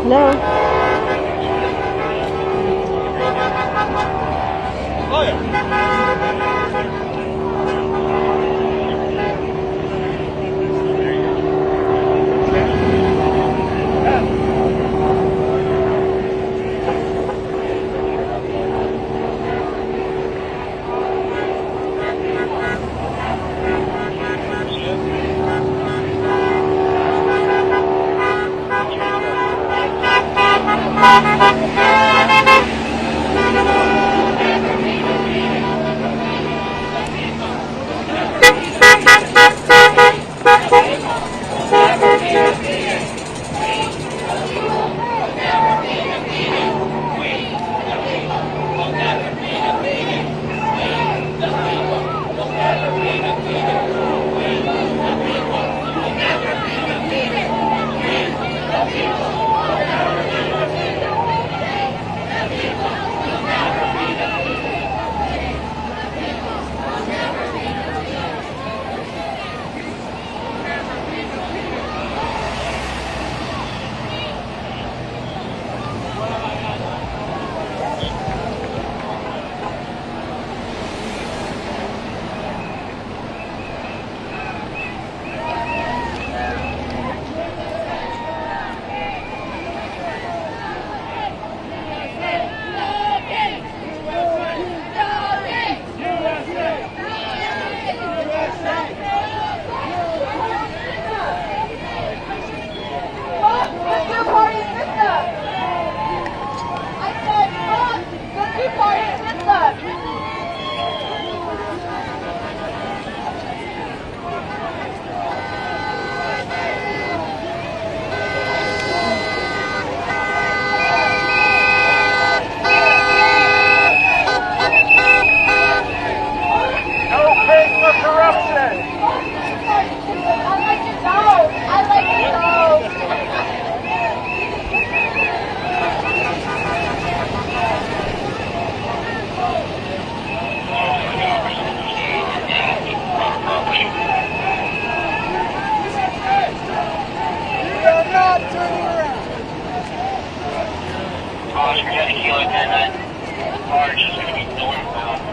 Hello? Oscar Yankee Kilo 10, March is going to be northbound.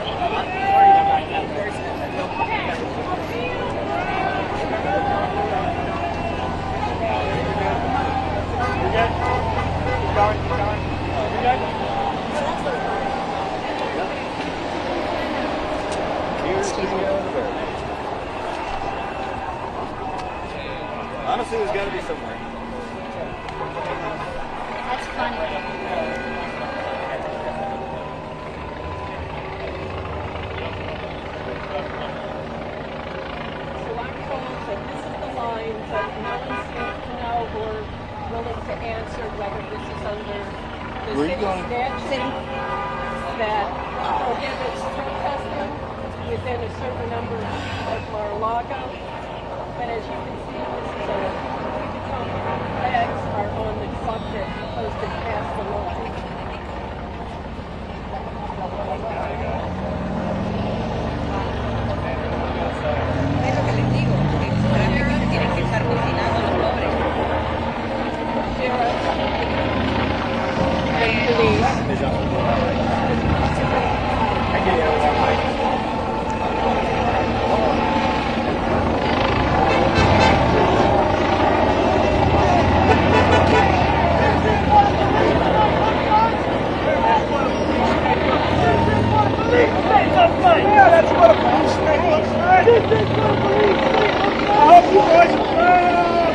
Honestly, there's got to be somewhere. That's funny. This is the line, but no one seems to know or willing to answer whether this is under the city statute that prohibits protesting within a certain number of Mar-a-Lago. But as you can see, this is a flags are on the bucket posted past the line. Es lo que les digo, tienen que estar cocinados los pobres. Yeah, that's what a police state looks like. This is what a police state looks like. I hope you boys are proud.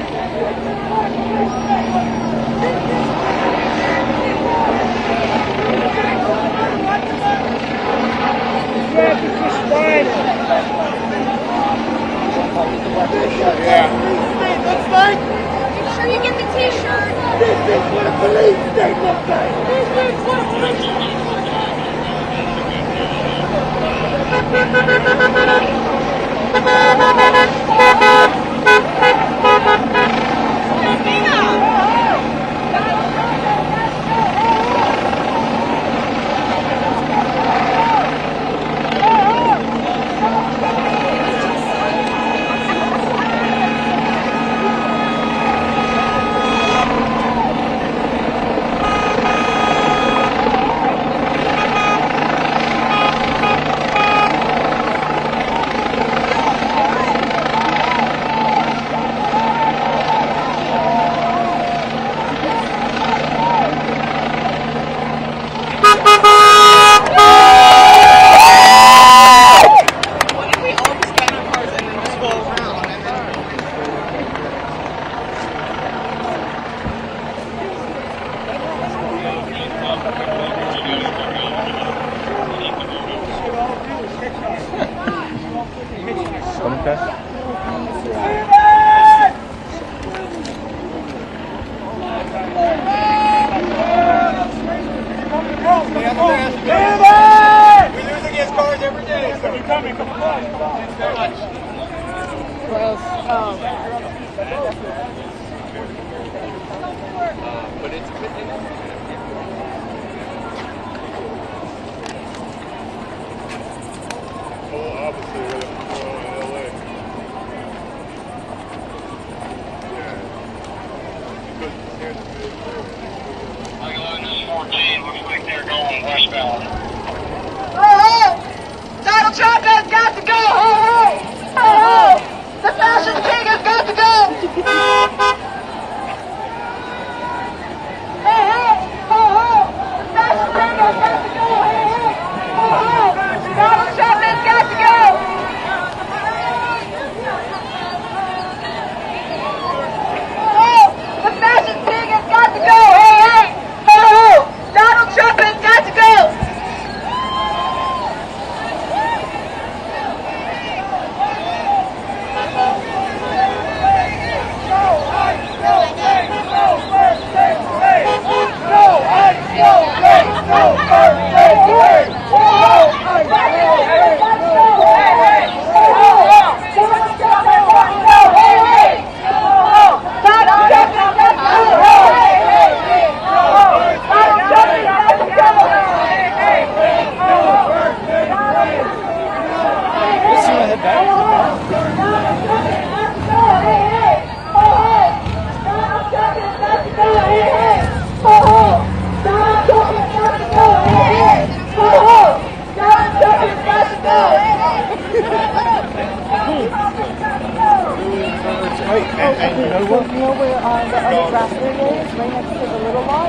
Yeah, this is fine. Yeah. Looks like. Make sure you get the t-shirt. This is what a police state looks like. This is what a police state looks like. Looks like they're going westbound. Donald Trump has got to go! The fascist king has got to go! The fascist king has got to go! Donald Trump has got to go! The fascist king has got to go! Donald Trump has got to go! know where the other grass area is, right next to the little lot?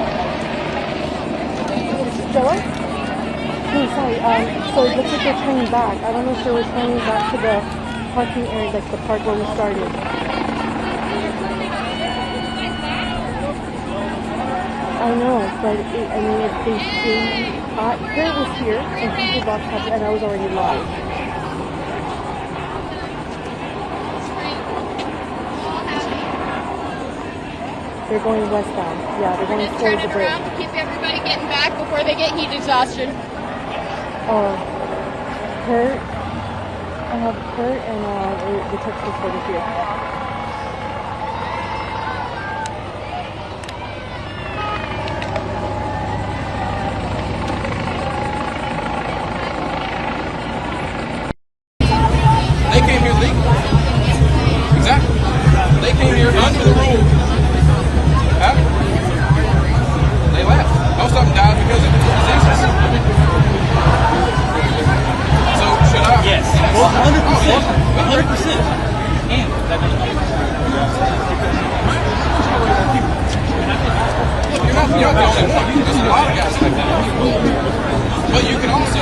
Stella? No, sorry. So it looks like they're turning back. I don't know if they're returning back to the parking area, like the park where we started. I know, but if they Kurt was here and people walked up and I was already live. They're going westbound. Yeah, they're going towards the bridge. To keep everybody getting back before they get heat exhaustion. Kurt, I have Kurt and the text reporter here. They came here legally. Exactly. They came here under the rules. Huh? They left. Most of them died because of diseases. So should I? Yes. Well, 100%. 100%. And that look, you're not the only one. There's a lot of guys like that. But you can also.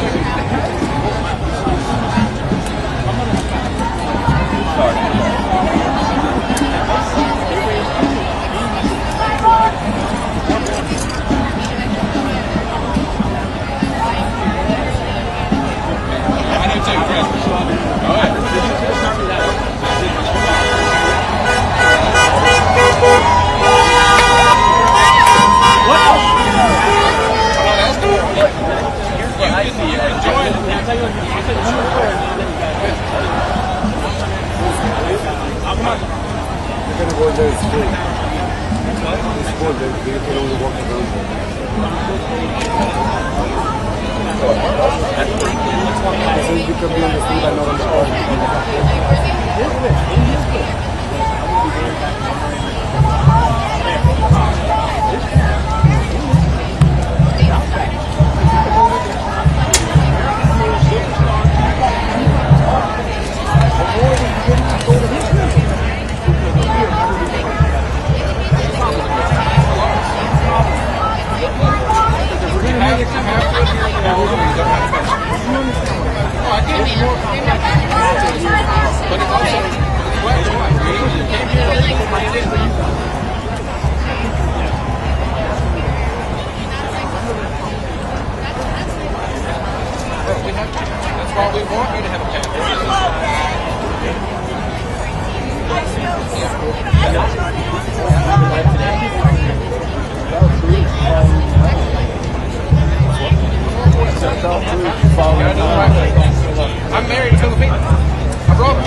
I'm married to Filipino. I brought her.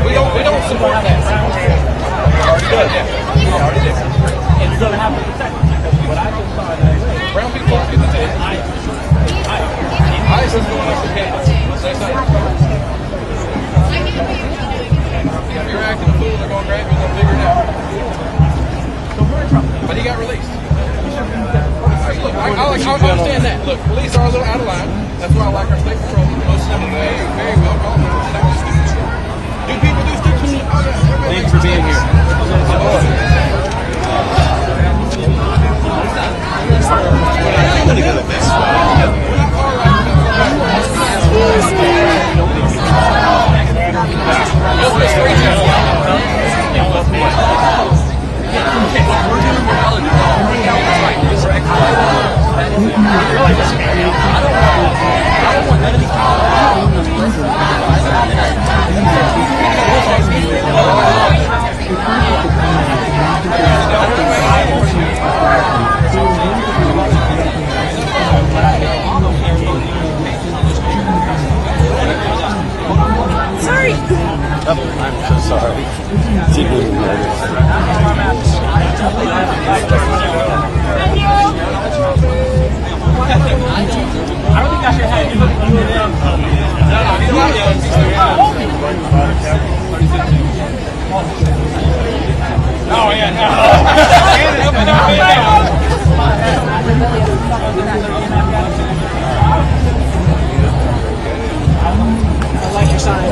We don't support that. We already did. And you're going to have to protect them because what I just saw in LA, brown people are getting the taste. ICE is going up the campus. That's not if you're acting a fool, they're going to grab you and they'll figure it out. But he got released. Look, I understand that. Look, police are a little out of line. That's why I like our state patrol. Most of them are very, very well called. Do people do stupid shit? Oh, yeah. Thanks for being here. I'm really good at this. Sorry. Oh, I'm so sorry. Deeply nervous. I don't think I should have you look at them. Oh, yeah, no. I like your sign.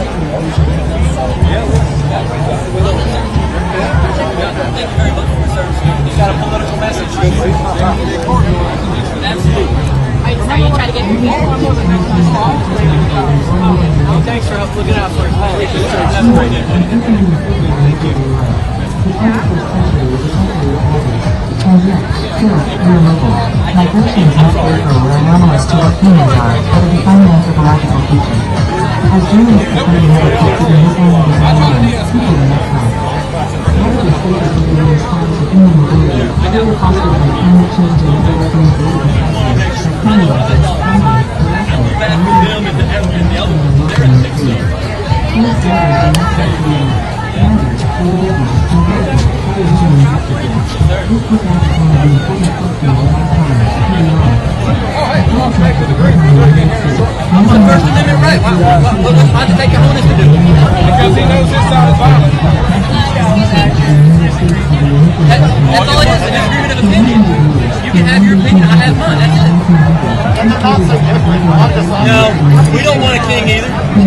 And yet, still, we are mobile. Migrations must therefore were anomalous to what humans are, but a defining anthropological feature. As journalists become another culture in his own design, people in that time. Language stages of the response to human mobility, further fostered by climate change and other recognizable disasters, like criminalizing, hunger, harassment, and living in the these matters are not sexually matters, individuals, intelligence, television and activism. This puts emphasis on the important function of our time, human life. What's the First Amendment right? Why did they come on this to do? Because he knows his side is violent. That's all it is, a disagreement of opinion. You can have your opinion, I have mine, that's it. And they're not so different. I'm just like, no, we don't want a king either. We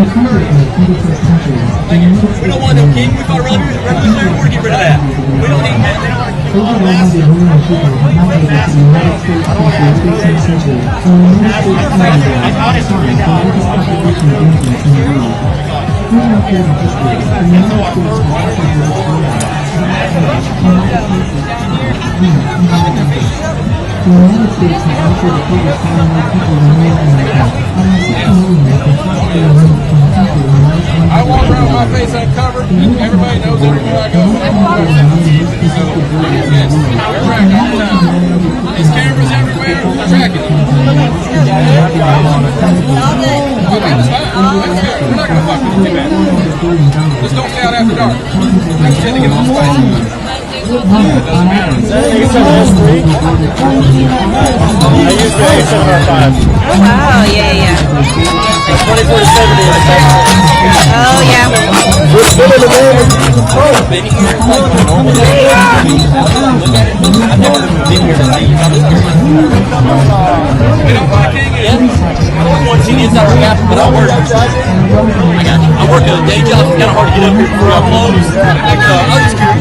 don't want no king. We fought a revolutionary war to get rid of that. We don't need that. The United States has also recorded far more people than North America. Almost 60 million have been forcibly removed from the country in the last 1 year. I walk around with my face uncovered, and everybody knows everywhere I go. We're tracking all the time. There's cameras everywhere. We're tracking. That's fine. We're not going to fuck with you too bad. Just don't stay out after dark. That's shit to get on spicy. I used to A7R5. Oh, wow, yeah. 24 to 70. Oh, yeah. We're still in the game of control. Been here like the normal day. I've never been here tonight. You know what king is? I don't want to see the inside of the gap, but I work. I work at a day job. It's kind of hard to get up here before I close. I'll just curious.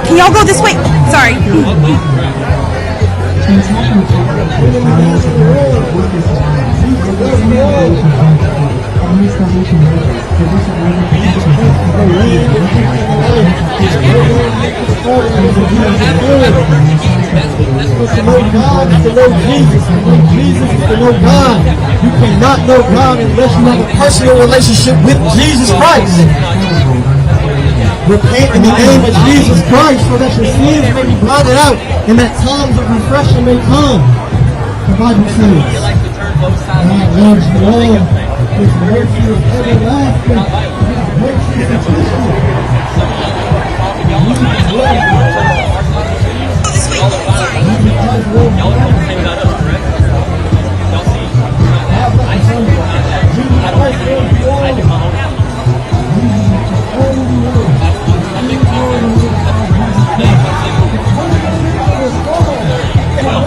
Can y'all go this way? Sorry. To know God is to know Jesus. To know Jesus is to know God. You cannot know God unless you have a personal relationship with Jesus Christ. Repent in the name of Jesus Christ so that your sins may be blotted out and that times of refreshing may come. The Bible says, God loves you all. His mercy is everlasting. His mercy is sufficient.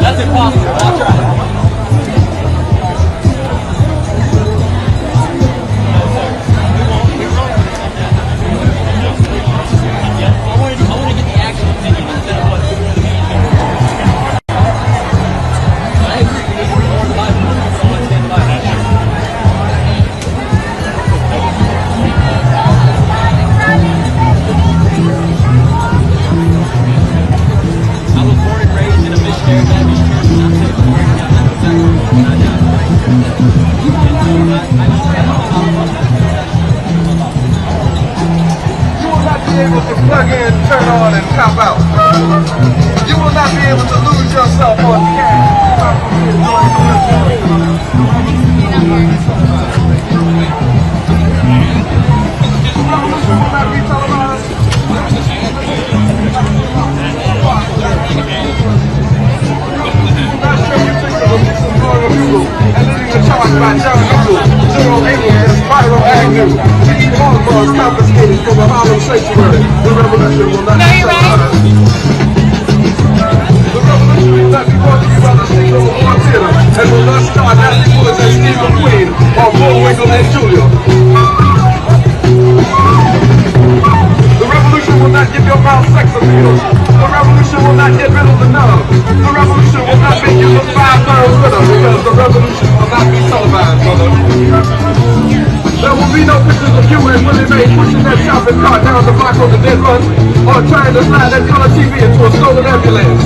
That's impossible. I'll try. I want to get the actual opinion instead of what's going to be. I agree. We need more than 5 minutes. So let's stand by that. I was born and raised in a missionary Baptist church, and I'm saying before I know exactly what I do. You will not be able to plug in, turn on, and tap out. You will not be able to lose yourself on confiscated from the Harlem sanctuary. The revolution will not be not get rid of the nub. The revolution will not make you look 5 times better because the revolution will not be televised, brother. There will be no pictures of you and Willie Mae pushing that shopping cart down the block on the dead run or trying to slide that color TV into a stolen ambulance.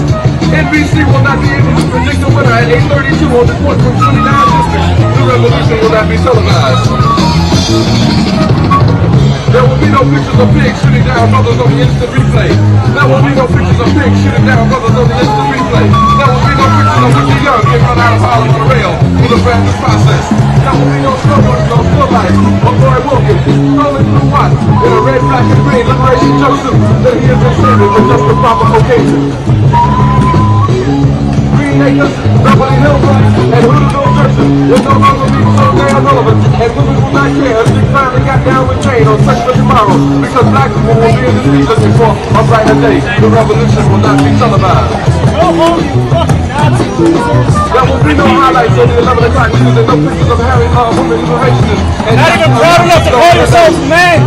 NBC will not be able to predict the winner at 8:32 on the court from 29 district. The revolution will not be televised. There will be no pictures of pigs shooting down brothers on the instant replay. There will be no pictures of pigs shooting down brothers on the instant replay. There will be no pictures of Whitney Young getting run out of Harlem on the rail with a brand new process. There will be no snowboarding on still life of Roy Wilkins strolling through what in a red, black, and green liberation jumpsuit that he has been saving for just the proper occasion. Acres, Beverly Hillbillies, and Hoodoo Churches will no longer be so damn relevant, and women will not care if they finally got down with Jane on Sex for Tomorrow, because black people will be in the streets looking for a brighter day. The revolution will not be televised. Go home, you fucking Nazi losers! There will be no highlights on the 11 o'clock news and no pictures of Harry women liberationists. Not even proud enough to call yourselves men!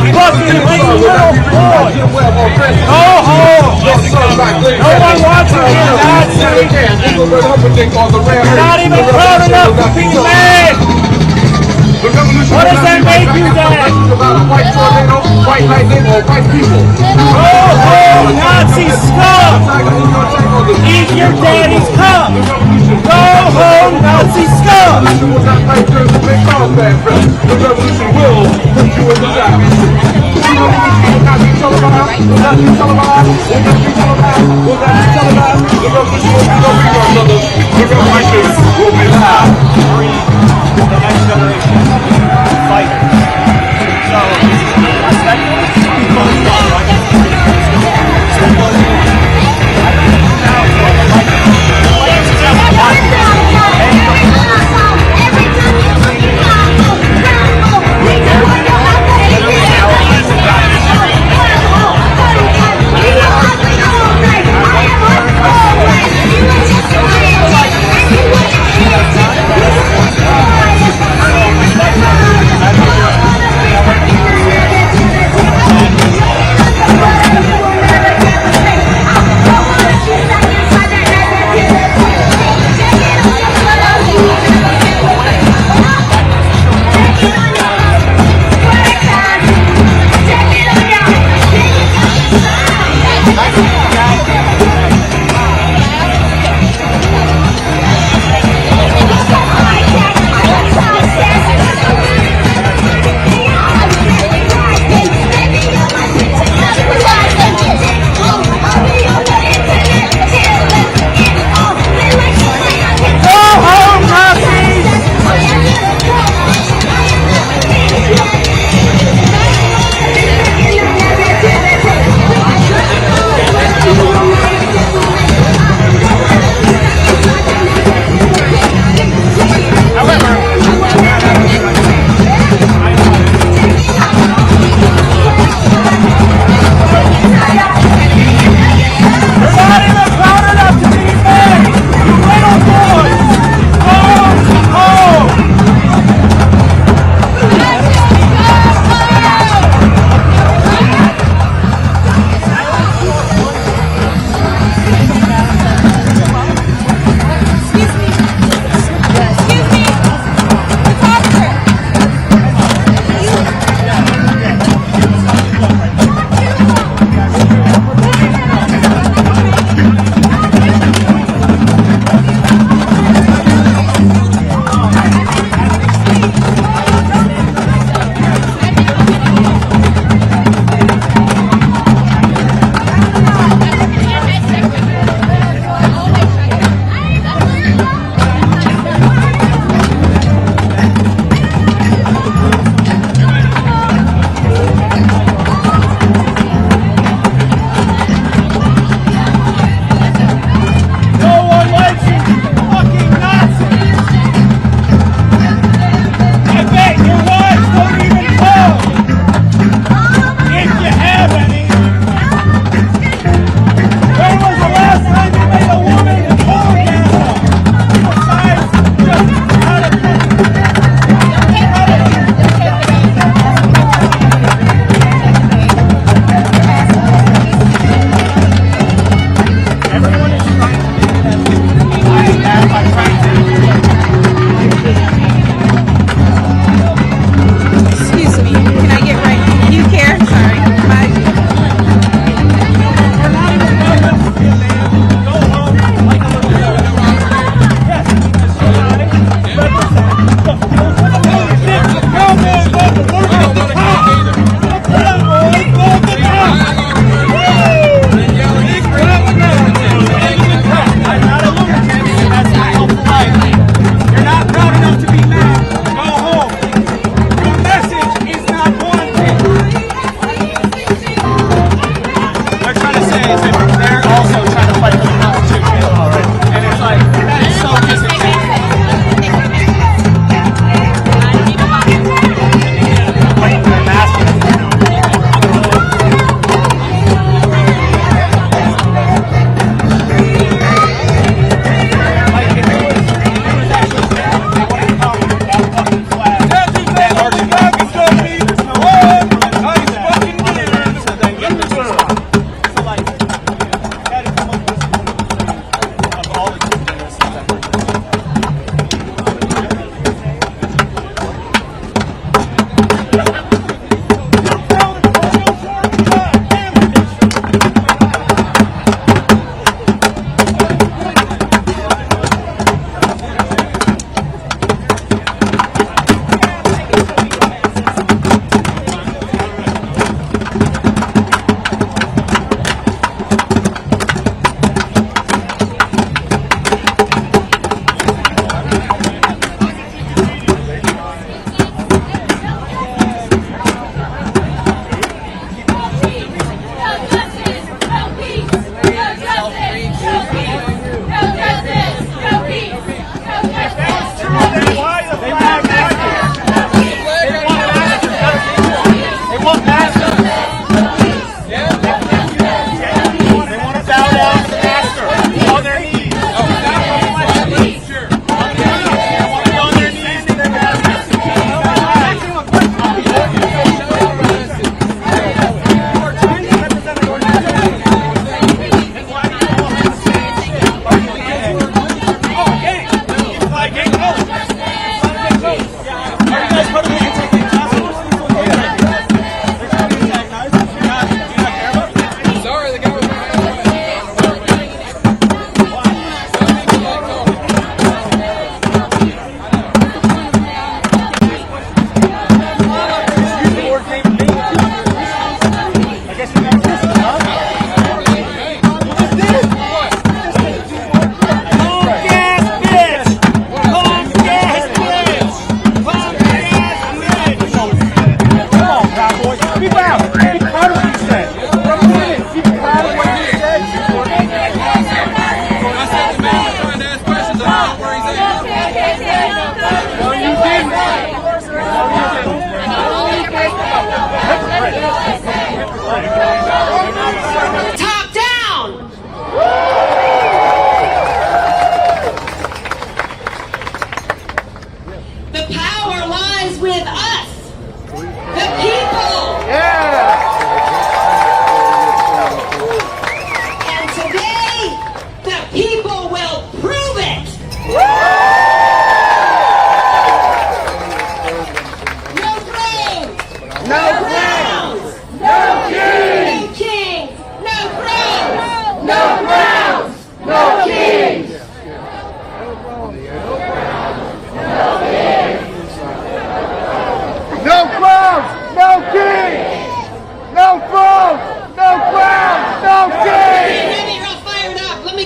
Fucking little boy! Go home! No one wants you here, Nazi! You're not even proud enough to be men! What does that make you then? White tornado, white lightning, or white people. Go home, Nazi scum! Eat your daddy's cum! Go home, Nazi scum! The revolution will put you in the back. The revolution will not be televised. Will not be televised. Will not be televised. Will not be televised. The revolution will be no rerun, brothers. The revolution will be live. The next generation fighters. So,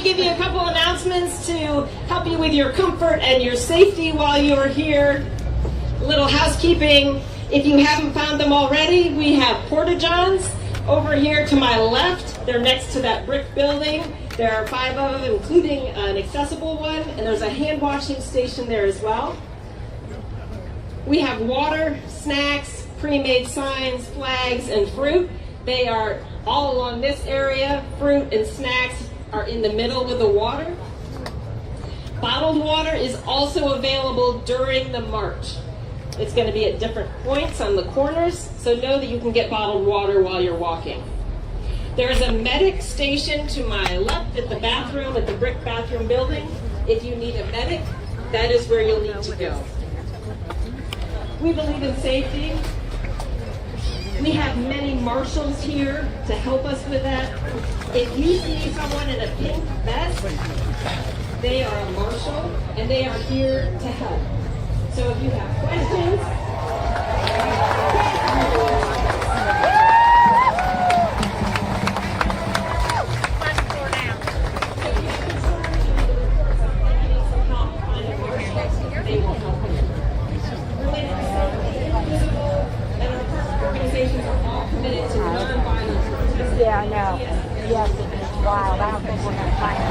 give you a couple announcements to help you with your comfort and your safety while you're here. A little housekeeping. If you haven't found them already, we have porta-johns over here to my left. They're next to that brick building. There are 5 of them, including an accessible one, and there's a hand washing station there as well. We have water, snacks, pre-made signs, flags, and fruit. They are all along this area. Fruit and snacks are in the middle with the water. Bottled water is also available during the march. It's going to be at different points on the corners, so know that you can get bottled water while you're walking. There's a medic station to my left at the bathroom, at the brick bathroom building. If you need a medic, that is where you'll need to go. We believe in safety. We have many marshals here to help us with that. If you see someone in a pink vest, they are a marshal, and they are here to help. So if you have questions, they will help you. Related to safety, visible, and our partner organizations are all committed to non-violent protesting. Yeah, I know. Yes, it's wild. I don't think we're going to find it.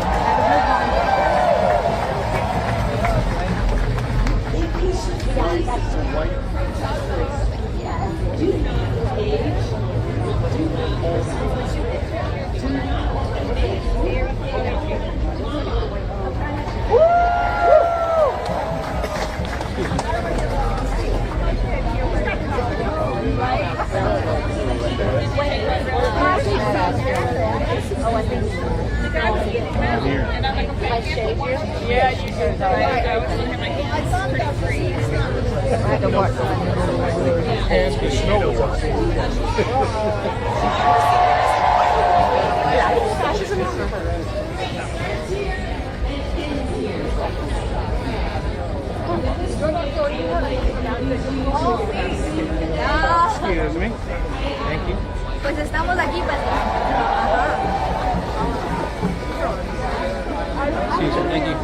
Yeah, you can. I thought that was pretty I had to watch Hands can snow. Excuse me. Thank you. Pues estamos aquí para... Caesar, thank you.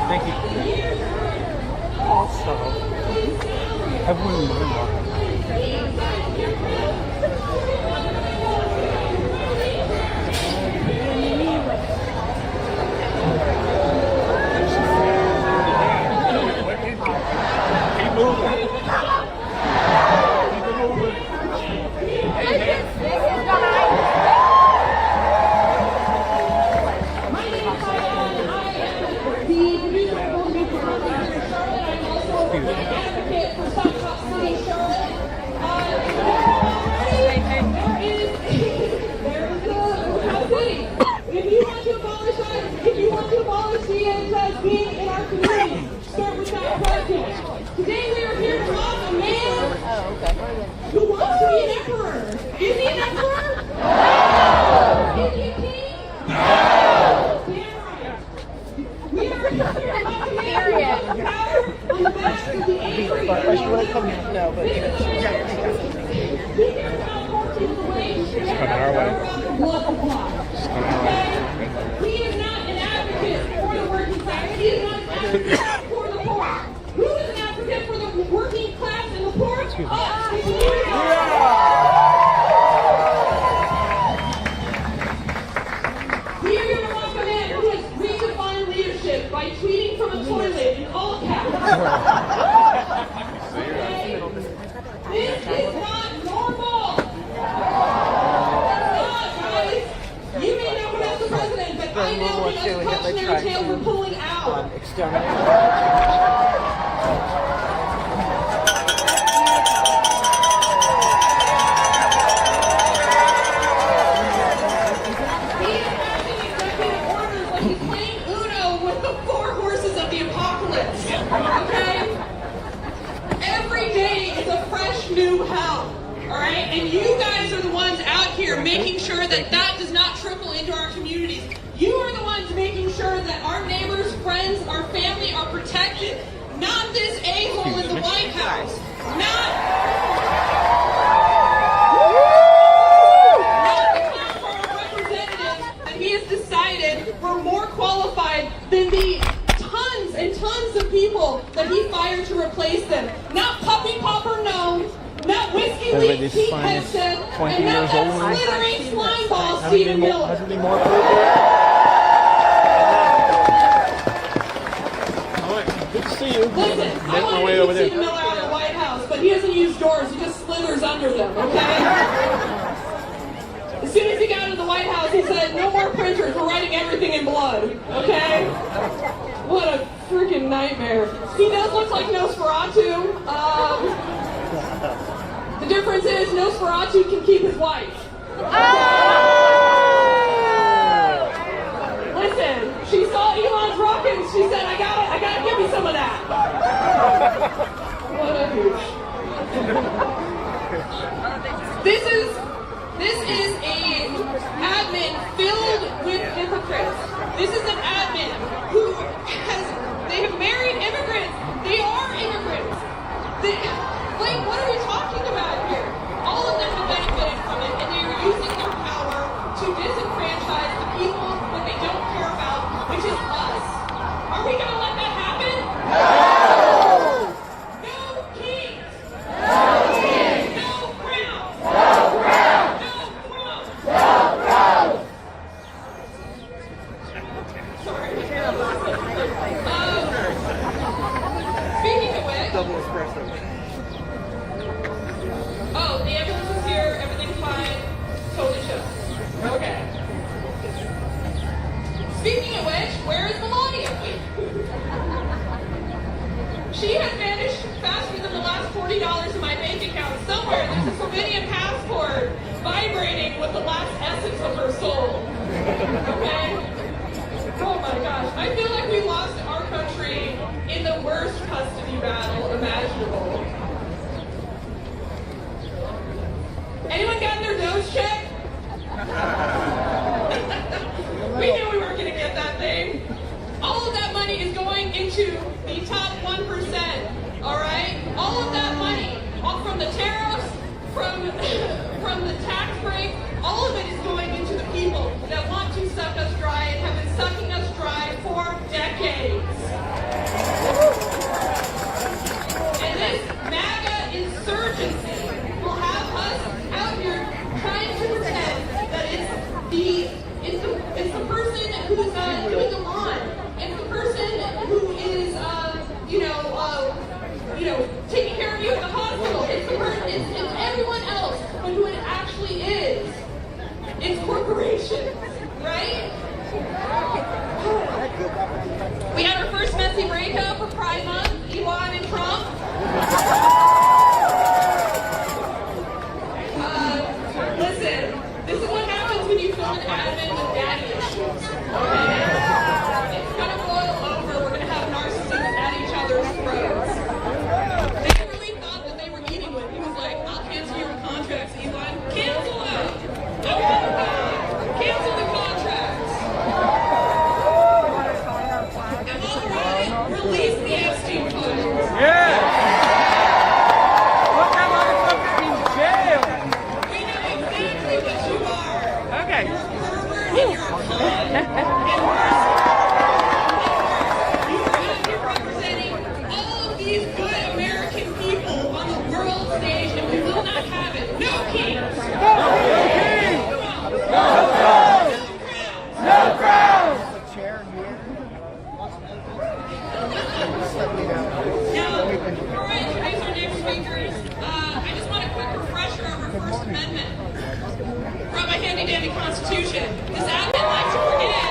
Thank you. Also, I wouldn't mind. Today we are here to honor a man who wants to be an emperor. Is he an emperor? No! Is he a king? No! Damn right. We are here to honor a man who has power on the backs of the angry. He is about fortunes away. It's coming our way. Blood supply. He is not an advocate for the working class. He is not an advocate for the poor. Who is an advocate for the working class and the poor? Us. We are going to welcome a man who has redefined leadership by tweeting from a toilet in all caps. This is not normal. Guys, you may know him as the president, but I know him as cautionary tale for pulling out. He's playing Uno with the 4 horses of the apocalypse. Okay? Every day is a fresh new hell. Alright? And you guys are the ones out are making sure that that does not trickle into our communities. You are the ones making sure that our neighbors, friends, our family are protected. Not this a-hole in the White House. Not the representatives that he has decided were more qualified than the tons and tons of people that he fired to replace them. Not puppy popper gnome, not whiskey leak Pete Hudson, and not that slithering slime ball Stephen Miller. Good to see you. Listen, I want to keep Stephen Miller out of the White House, but he doesn't use doors, he just slithers under them, okay? As soon as he got into the White House, he said, no more printers, we're writing everything in blood, okay? What a freaking nightmare. He does look like Nosferatu. The difference is Nosferatu can keep his wife. Listen, she saw Elon's rockets. She said, I gotta give me some of that. What a hooch. This is a admin filled with hypocrites. This is an admin who they have married immigrants. They are immigrants. What are we talking about here? All of them have benefited from it, and they are using their power to disenfranchise the people that they don't care about, which is us. Are we going to let that happen? No! No kings! No kings! No crowns! No crowns! No crowns! No crowns! Sorry. Speaking of which... Double espresso. Oh, the ambulance is here, everything's fine. Totally chill. Okay. Speaking of which, where is Melania? She has vanished faster than the last $40 in my bank account. Somewhere there's a Slovenian passport vibrating with the last essence of her soul. Okay? Oh my gosh. I feel like we lost our country in the worst custody battle imaginable. Anyone gotten their nose checked? We knew we weren't going to get that thing. All of that money is going into the top 1%, all right? All of that money, all from the tariffs, from the tax break, all of it is going into the people that want to suck us dry and have been sucking us dry for decades. And this MAGA insurgency will have us out here trying to pretend that it's the person who's doing the lawn, it's the person who is taking care of you at the hospital. It's everyone else, but who it actually is. It's corporations, right? We had our first messy breakup for Pride Month, Elon and Trump. Listen, this is what happens when you film an admin with daddy issues. Okay? It's gonna boil over. We're gonna have narcissists at each other's throats. They really thought that they were eating with. He was like, I'll cancel your contracts, Elon. Cancel them! Cancel the contracts! And while we're at it, release the Epstein files. Yeah! Put that motherfucker in jail! We know exactly what you are. Okay. You're a pervert and you're a con. And you're representing all of these good American people on the world stage, and we will not have it. No kings! No kings! No crowns! No crowns! Now, before I introduce our next speakers, I just want a quick refresher of our First Amendment from my handy-dandy Constitution. This admin likes to forget.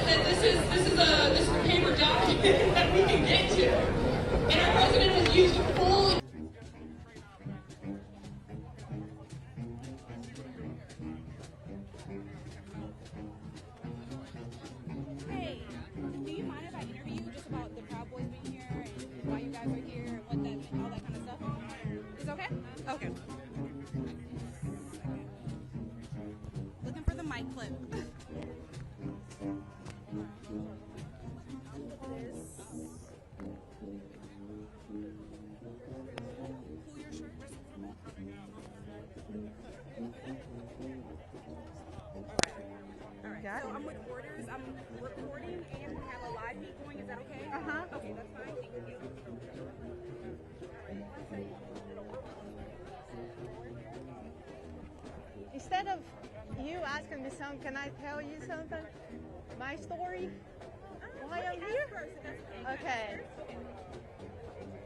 That this is a paper document that we can get to, and our president has used a full. Hey, do you mind if I interview you just about the Proud Boys being here and why you guys are here and all that kind of stuff? Is it okay? Okay. Looking for the mic clip. Pull your shirt. So I'm with Orders. I'm recording and we have a live feed going. Is that okay? Uh-huh. Okay, that's fine. Thank you. Instead of you asking me something, can I tell you something? My story? Why I'm here? Okay.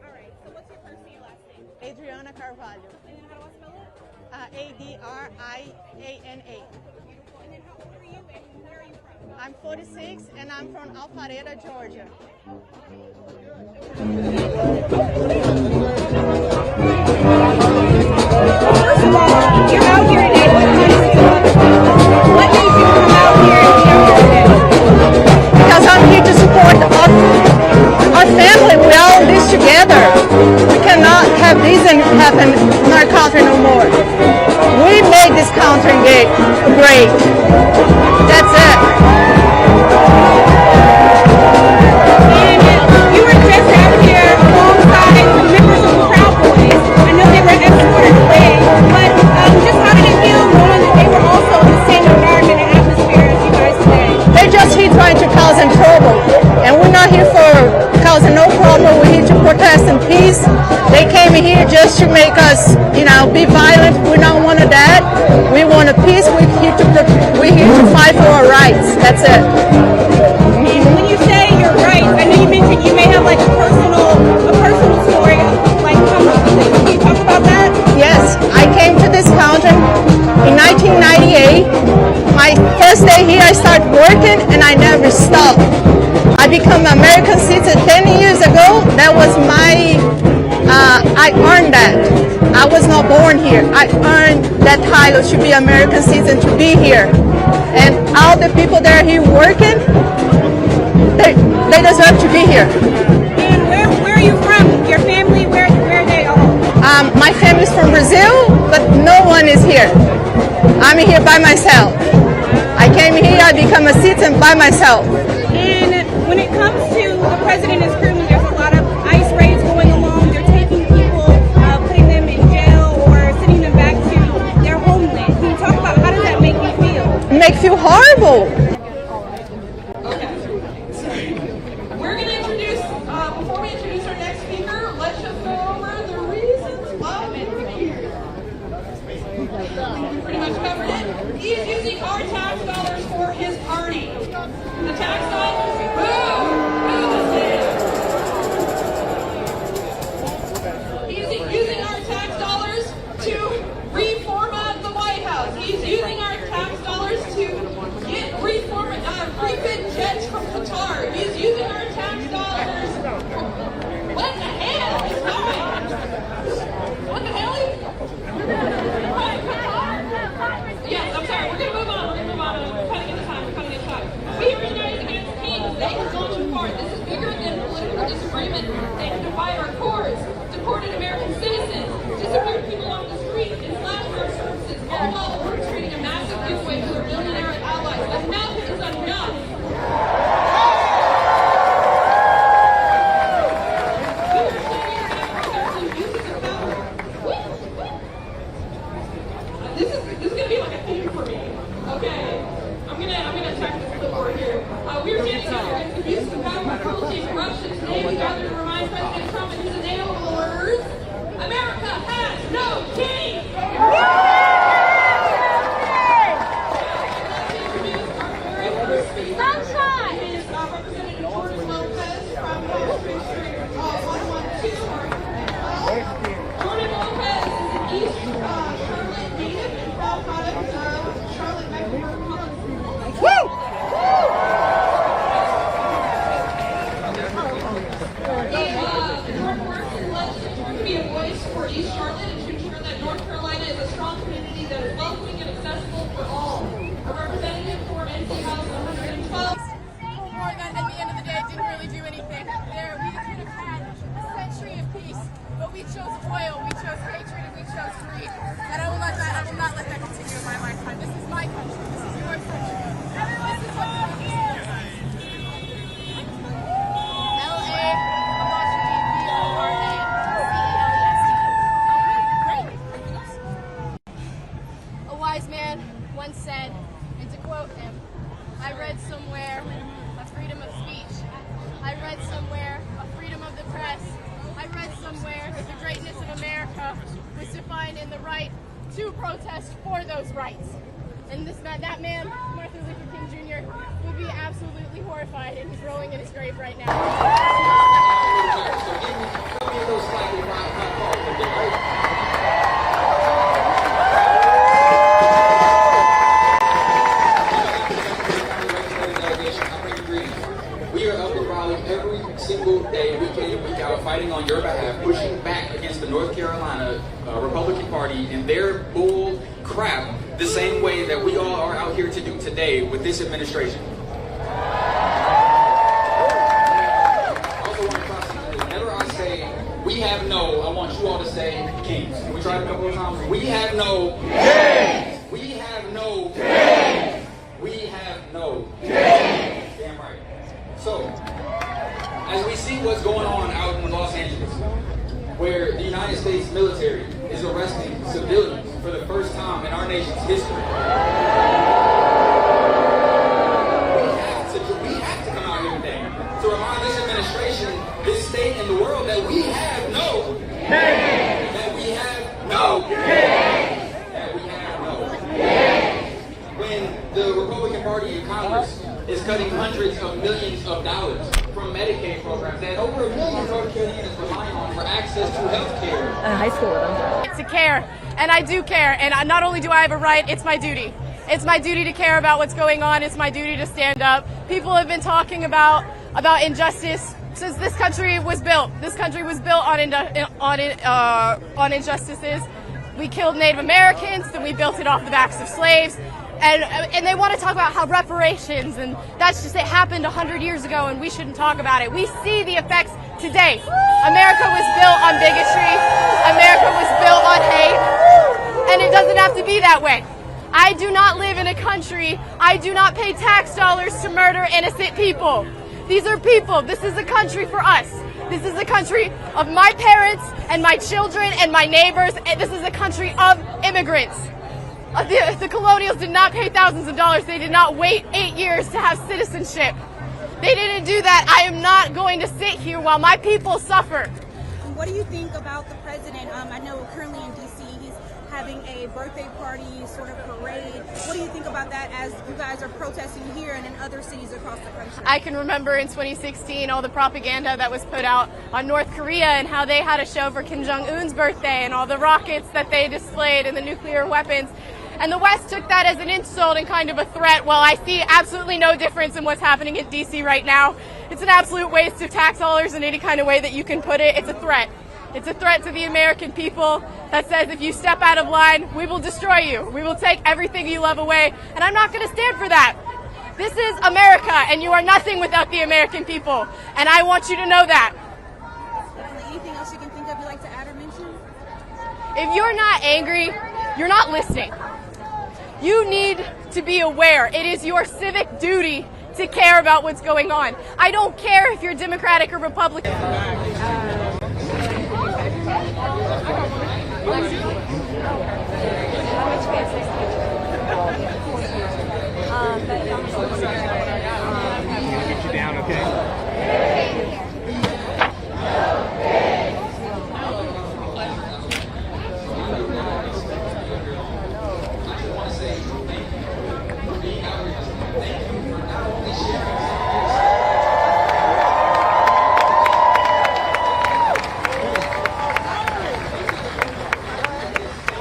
All right. So what's your first name, last name? Adriana Carvalho. And then how do I spell it? Adriana. Beautiful. And then how old are you and where are you from? I'm 46 and I'm from Alpharetta, Georgia. First of all, you're out here today. What made you come out here and be out here today? Because I'm here to support our family. We all live together. We cannot have this happen in our country no more. We made this country great. That's it. You were just out here alongside some members of the Proud Boys. I know they were escorted away, but just how did it feel knowing that they were also in the same environment and atmosphere as you guys today? They're just here trying to cause trouble, and we're not here for causing no problem. We're here to protest in peace. They came here just to make us, be violent. We don't want that. We want a peace. We're here to fight for our rights. That's it. And when you say your rights, I know you mentioned you may have like a personal story of like coming up with it. Can you talk about that? Yes, I came to this country in 1998. My first day here, I started working and I never stopped. I became an American citizen 10 years ago. That was I earned that. I was not born here. I earned that title to be American citizen, to be here. And all the people that are here working, they deserve to be here. And where are you from? Your family, where are they all? My family's from Brazil, but no one is here. I'm here by myself. I came here, I become a citizen by myself. And when it comes to the president and his crew, there's a lot of ICE raids going along. They're taking people, putting them in jail or sending them back to their homeland. Can you talk about how does that make you feel? It makes me feel horrible. We're going to introduce, before we introduce our next speaker, let's just go over the reasons why we're here. We pretty much covered it. He is using our tax dollars for his party. The tax dollars, boo this. He's using our tax dollars to reformat the White House. He's using our tax dollars to get refit jets from Qatar. He's using our tax dollars. What the hell? What the hell? Yes, I'm sorry. We're going to move on. We're cutting into time. We are united against kings. They have gone too far. This is bigger than political disagreement. They have divided our courts, deported American citizens, disappeared people off the streets, and slashed our services, all while orchestrating a massive giveaway to their billionaire allies. Enough is enough. This is going to be like a theme for me. Okay, I'm gonna attack this clipboard here. We are standing together against abuse of power, cruelty, and corruption. Today we gather to remind President Trump and his enablers, America has no king. Sunshine. Is Representative Jordan Lopez from District 112. Jordan Lopez is an East Charlotte native and proud product of Charlotte Mecklenburg. To be a voice for East Charlotte and to ensure that North Carolina is a strong community that is welcoming and accessible for all. A representative for NC House 112. More than at the end of the day didn't really do anything. We could have had a century of peace, but we chose oil, we chose hatred, and we chose to read. And I will not let that continue in my lifetime. This is my country. This is your country. This is what's going on. L.A. A wise man once said, and to quote him, I read somewhere a freedom of speech. I read somewhere a freedom of the press. I read somewhere that the greatness of America was defined in the right to protest for those rights. And that man, Martin Luther King Jr., would be absolutely horrified, and he's rolling in his grave right now. We are up in Raleigh every single day, week in and week out, fighting on your behalf, pushing back against the North Carolina Republican Party and their bull crap, the same way that we all are out here to do today with this administration. Also want to cross something. Whenever I say we have no, I want you all to say kings. Can we try it a couple of times? We have no kings. We have no kings. We have no kings. Damn right. So, as we see what's going on out in Los Angeles, where the United States military is arresting civilians for the first time in our nation's history, we have to come out here today to remind this administration, this state, and the world that we have no king. That we have no king. That we have no king. When the Republican Party in Congress is cutting hundreds of millions of dollars from Medicaid programs that over 1 million North Carolinians rely on for access to health care. High school with them. To care, and I do care, and not only do I have a right, it's my duty. It's my duty to care about what's going on. It's my duty to stand up. People have been talking about injustice since this country was built. This country was built on injustices. We killed Native Americans, then we built it off the backs of slaves. And they want to talk about how reparations, and that's just, it happened 100 years ago and we shouldn't talk about it. We see the effects today. America was built on bigotry. America was built on hate. And it doesn't have to be that way. I do not live in a country, I do not pay tax dollars to murder innocent people. These are people. This is a country for us. This is a country of my parents and my children and my neighbors, and this is a country of immigrants. The colonials did not pay thousands of dollars. They did not wait 8 years to have citizenship. They didn't do that. I am not going to sit here while my people suffer. What do you think about the president? I know currently in D.C. he's having a birthday party sort of parade. What do you think about that as you guys are protesting here and in other cities across the country? I can remember in 2016 all the propaganda that was put out on North Korea and how they had a show for Kim Jong-un's birthday and all the rockets that they displayed and the nuclear weapons. And the West took that as an insult and kind of a threat. Well, I see absolutely no difference in what's happening in D.C. right now. It's an absolute waste of tax dollars in any kind of way that you can put it. It's a threat. It's a threat to the American people that says if you step out of line, we will destroy you. We will take everything you love away. And I'm not going to stand for that. This is America, and you are nothing without the American people. And I want you to know that. Anything else you can think of you'd like to add or mention? If you're not angry, you're not listening. You need to be aware. It is your civic duty to care about what's going on. I don't care if you're Democratic or Republican. Get you down, okay?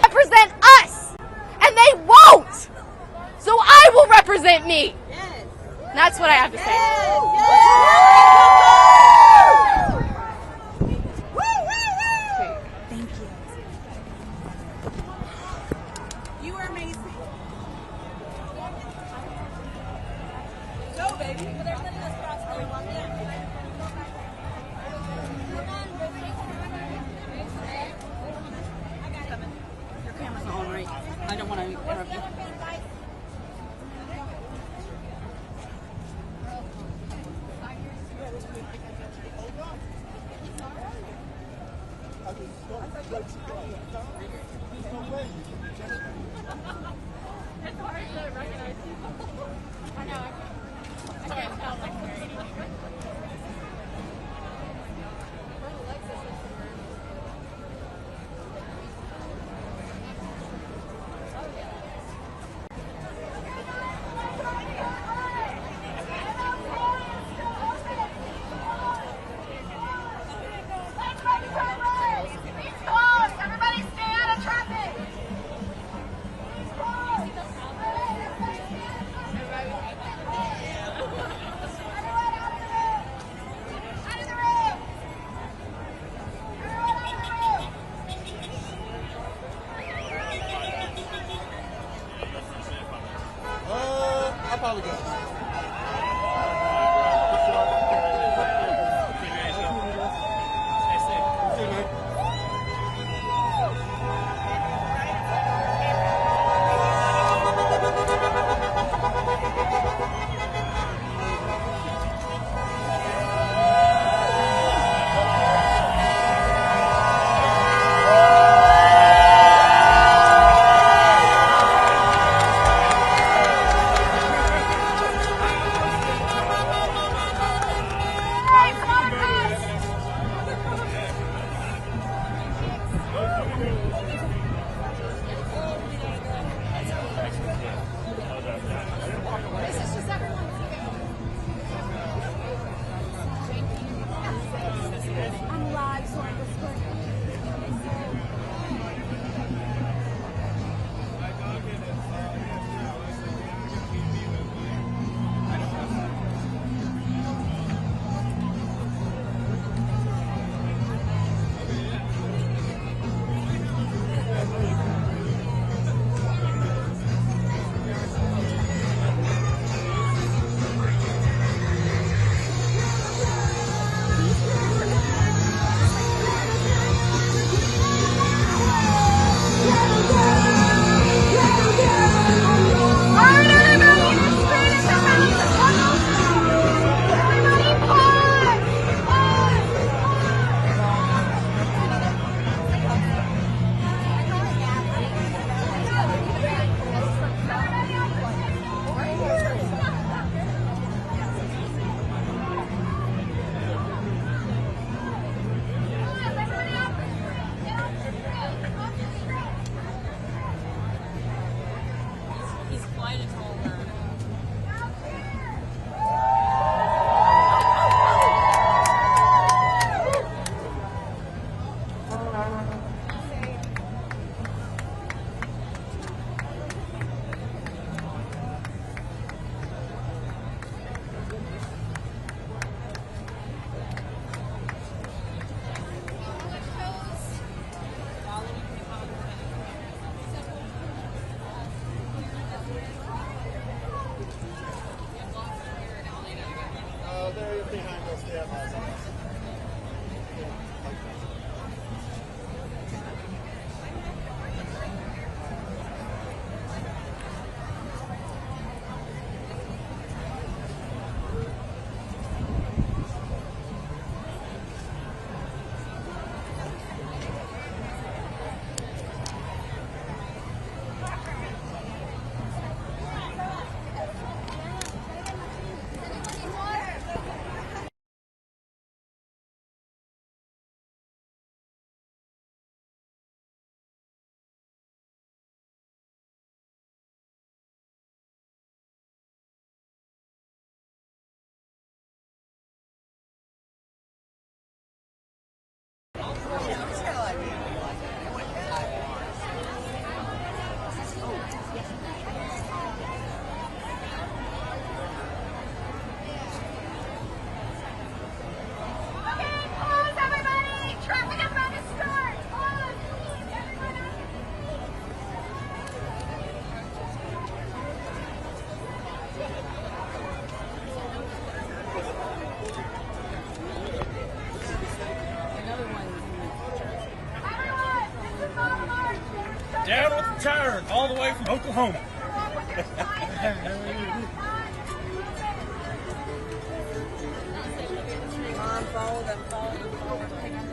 Represent us, and they won't. So I will represent me. Yes. That's what I have to say. Thank you. You are amazing. Go, baby. Well, there's nothing else across there. Walk in. I got it. I don't want to interrupt you. It's hard to recognize people. I know. I can't tell like where anyone. Everybody stay out of traffic! I'll probably go. Down with the tyrant, all the way from Oklahoma. Mom, follow them, follow them, follow them.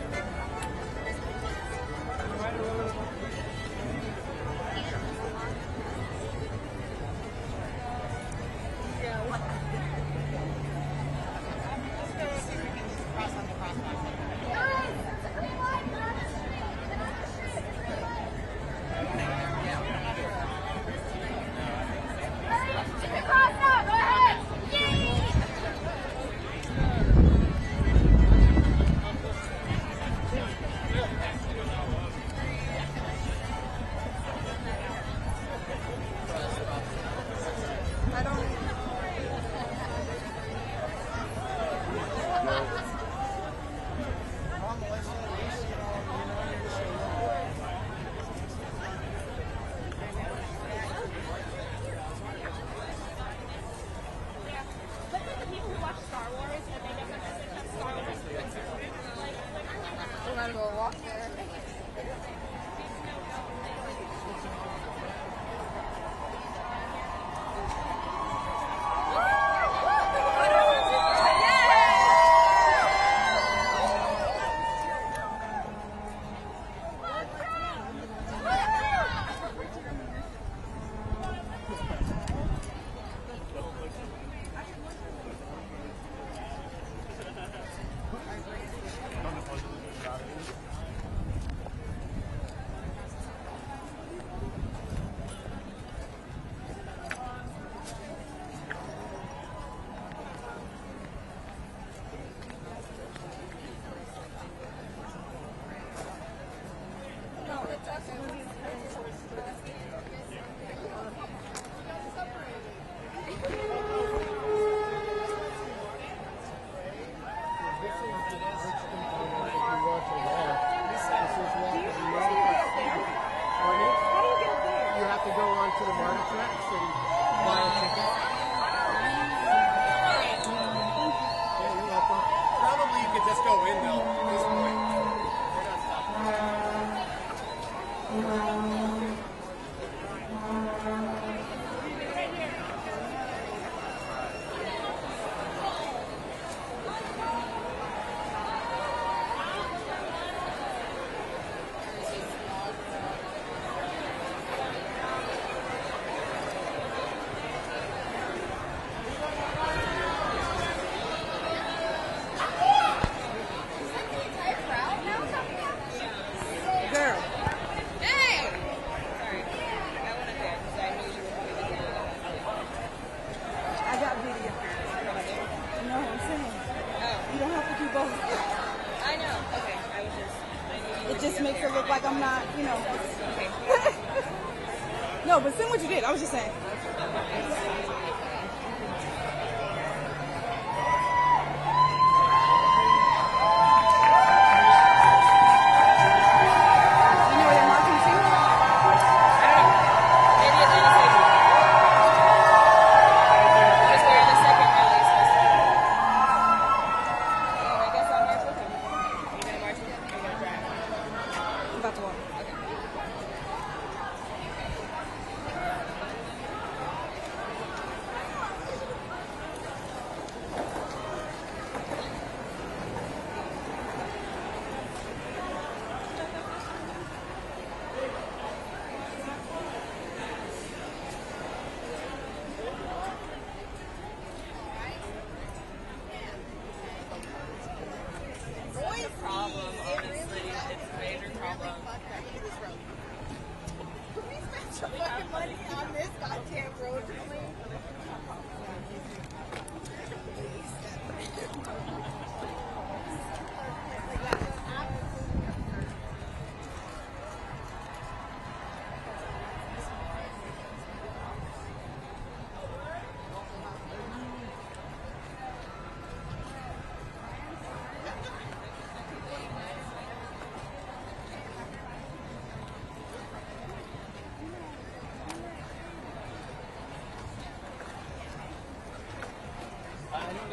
No, but send what you did. I was just saying.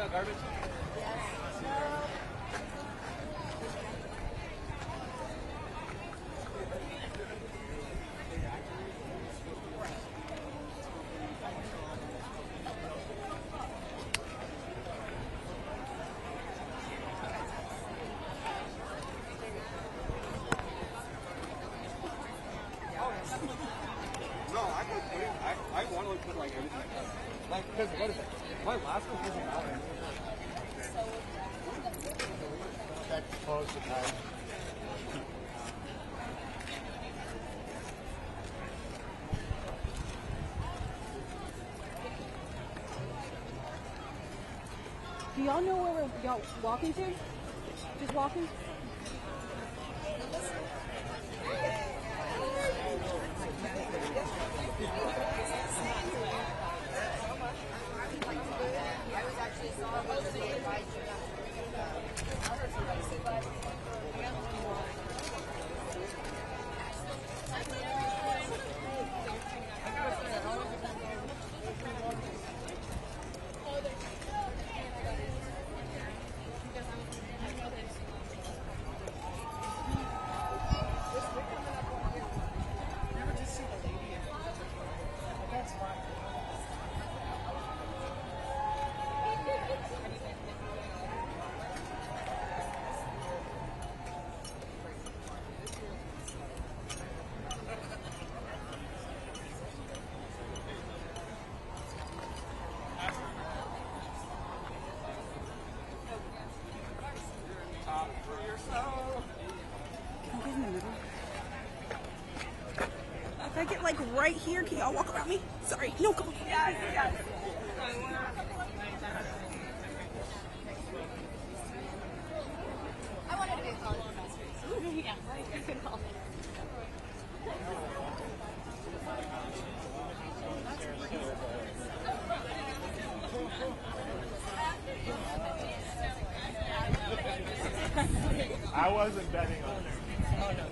Garbage? I want to put like everything. Like, because what is it? My last one doesn't matter. That's close to time. Do y'all know where y'all walking to? Just walking? I was actually supposed to invite you. I heard somebody say that. That's fine. Top for yourself. Can I get in the middle? If I get like right here, can y'all walk around me? Sorry. No, come on. Yes. I wanted to be a college professor. Yeah, good call. I wasn't betting on it. Oh, no.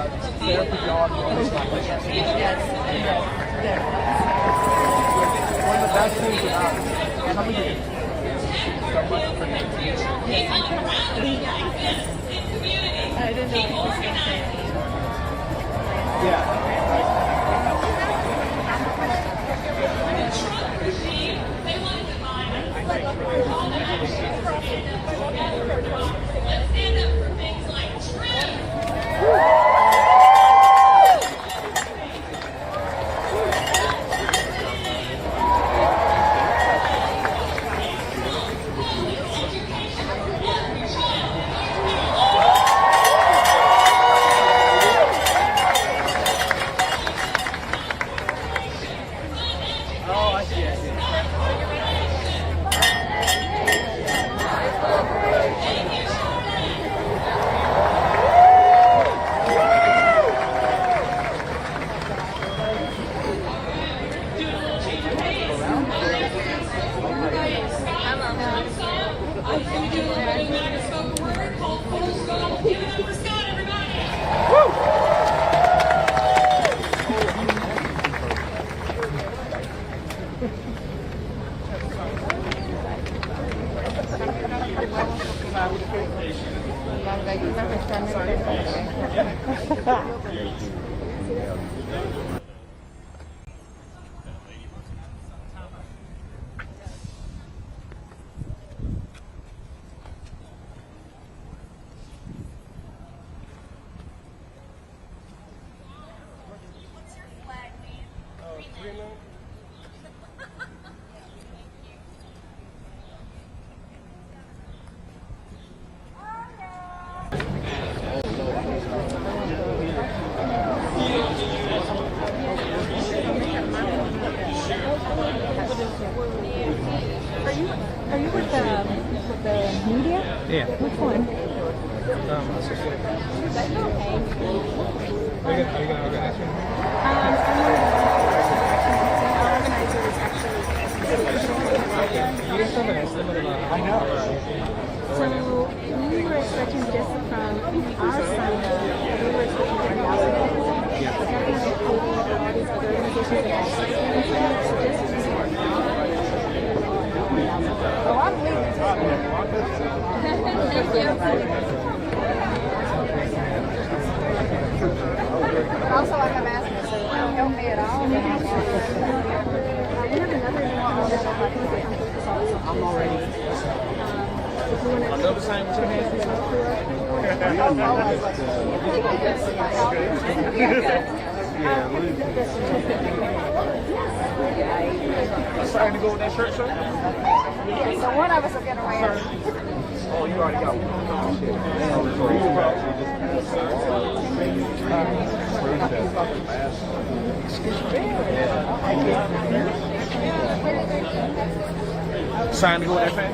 Sarah put the audio on. One of the best things about it. How many so much for me. I didn't know people were saying. Yeah. Are you with the media? Yeah. Which one? That's okay. Are you gonna organize it? I know. So we were expecting this from our side. We were expecting from our side. But then we were including all these other organizations that are so this is oh, I'm leaving. Thank you. Also, I have asthma, so if you don't help me at all, then I'll we have another I'm already. I'll double sign with your hands. I'm starting to go with that shirt, sir? Yeah, so one of us will get away. Oh, you already got one. Trying to go with that thing?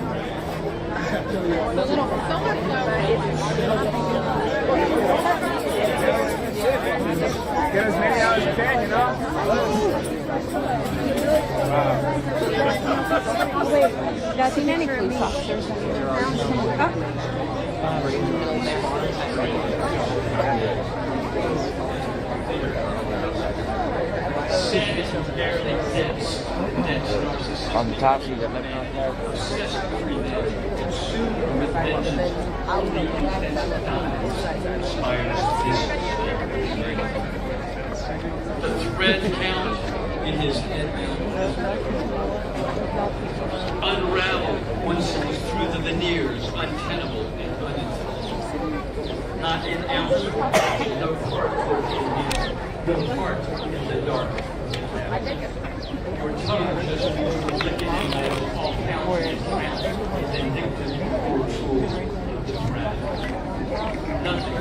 Get as many out as you can, you know? Wait, that's in any police officers. On the top, you got nothing on there. The thread count in his head unraveled once it was through the veneers, untenable and unintelligible. Not an ounce, no particle in him, no heart in the dark. Your tongue just licking all counts and rants, vindictive, cruel, nothing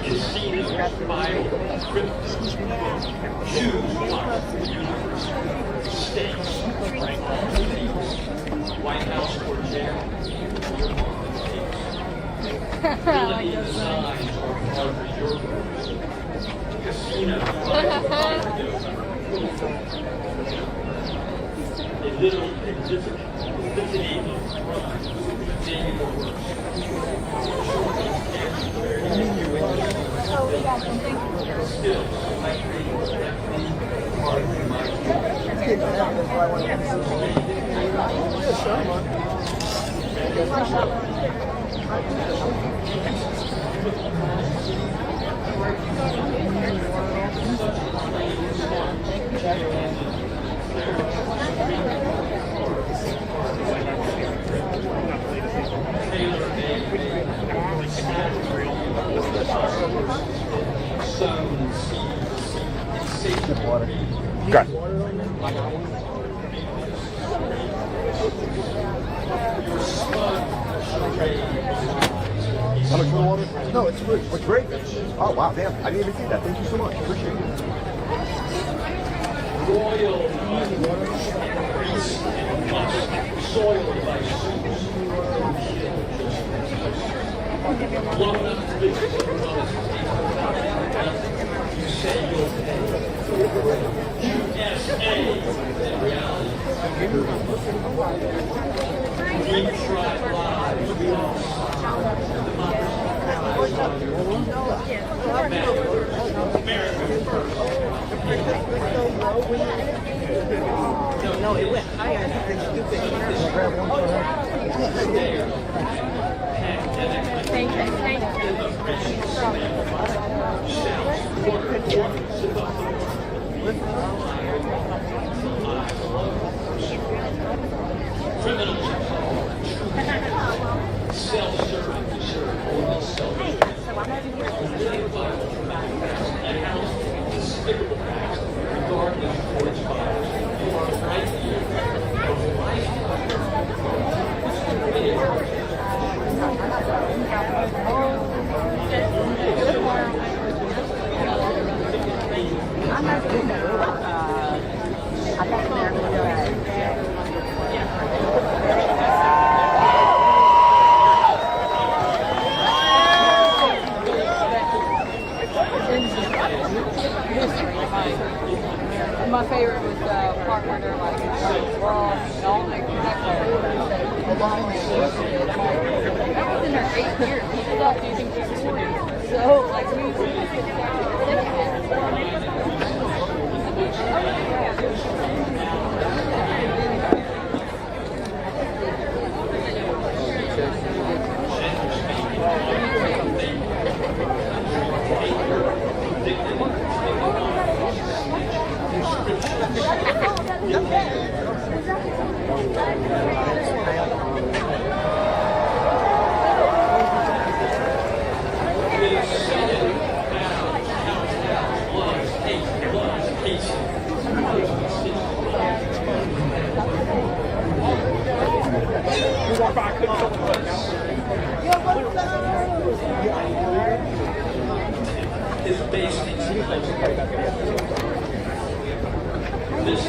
is seen as Bible, crypto, Jews, universe, states, White House or jail, ability designs or part of your casino, a little litany of crimes, being worse. How much for the water? No, it's free. It's great. Oh, wow, damn. I didn't even see that. Thank you so much. Appreciate it. Royal priest and must soiled by suits. Long enough to live with your brothers. You say you'll pay. USA in reality. We try lives. We lost. No, it went higher. Thank Self-serving to serve only self-serving. That house is despicable, regardless of what it's about. You are right here. Your I'm not going to I think they're going to My favorite was the part where they're like, well, don't make that was in her 8 years. People thought, do you think she's 40? So, like, is based this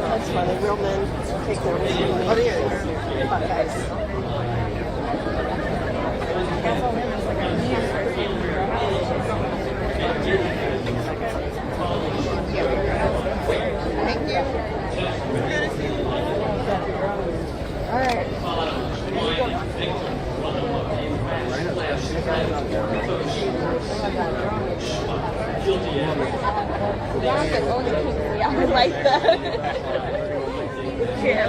That's funny. Real men take their responsibility. Oh, yeah. Guys. Thank you. All right. I would like that. Yeah.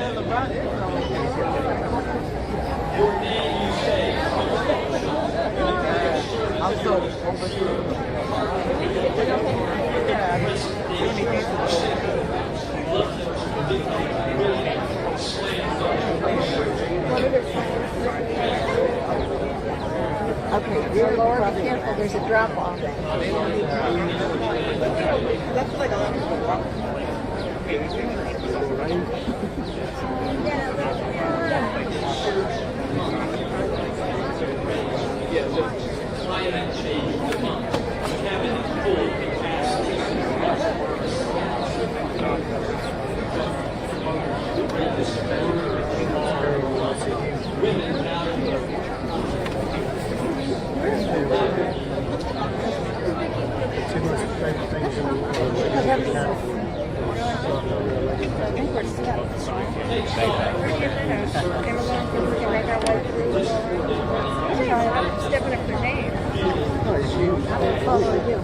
I'm sorry. Okay, so Laura, be careful, there's a drop off. that's like a lot of people walk. Climate change month. Cabinet full capacity. Women now. Stepping up their name. I will follow you.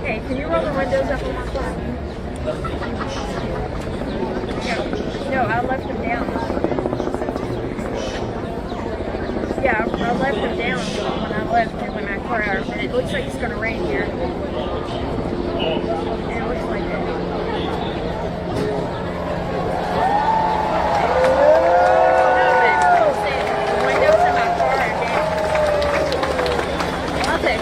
Hey, can you roll the windows up on my car? No, I left them down. Yeah, I left them down when I left and when I car out. And it looks like it's going to rain here. And it looks like that. The windows in my car are down. I'll take it.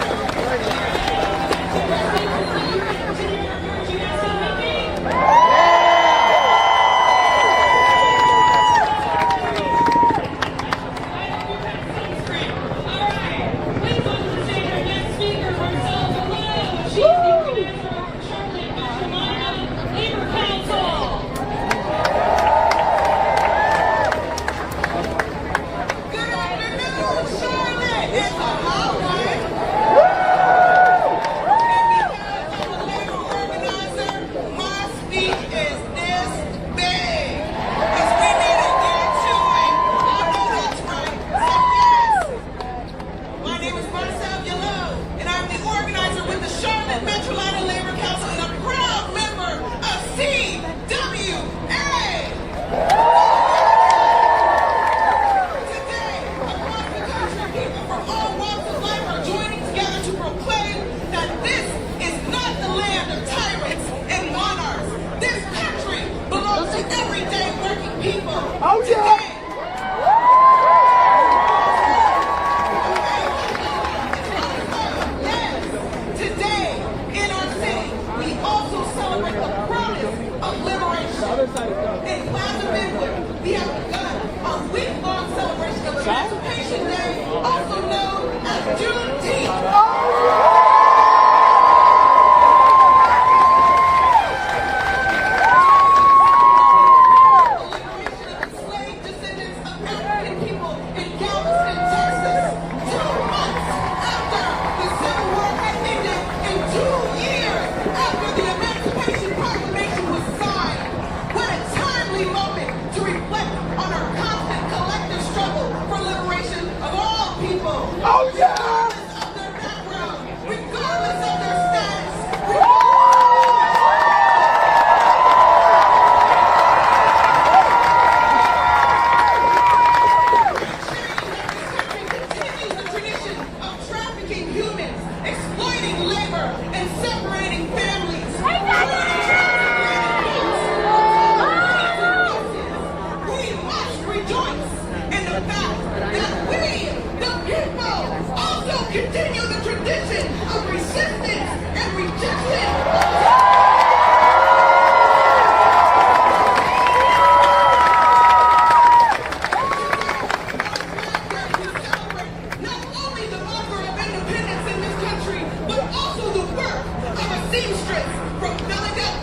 From Philadelphia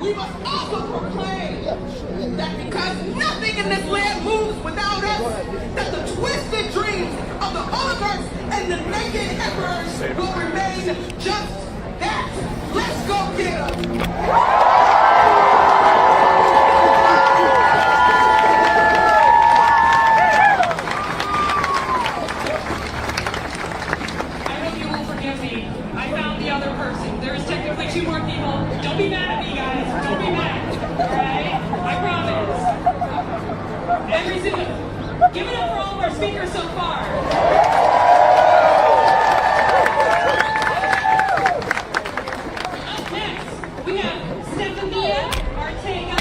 we must also proclaim that because nothing in this land moves without us, that the twisted dreams of the oligarchs and the naked emperors will remain just that. Let's go get them! Two more people. Don't be mad at me, guys. Don't be mad. Alright? I promise. Every single. Give it up for all of our speakers so far. Up next, we have Stephania Ortega.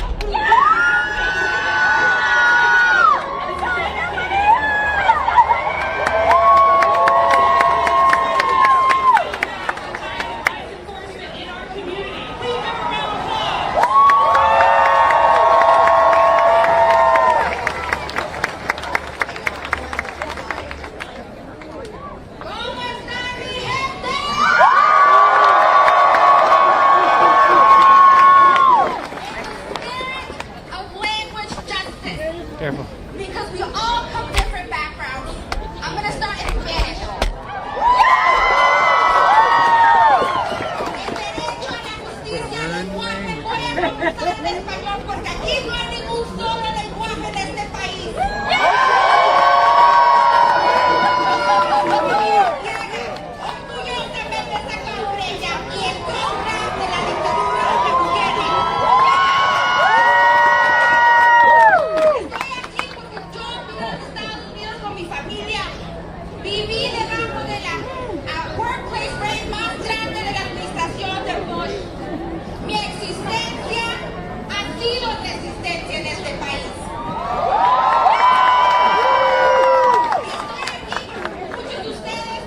Careful. Because we all come from different backgrounds. I'm going to start in Spanish. El derecho a la justicia y el lenguaje voy a comenzar en español porque aquí no hay ningún solo lenguaje en este país. Orgullosamente saco estrella y en contra de la dictadura que tiene. Con mi familia, viví debajo de la workplace rate más grande de la administración de Bush. Mi existencia ha sido resistencia en este país. Estoy aquí con muchos de ustedes,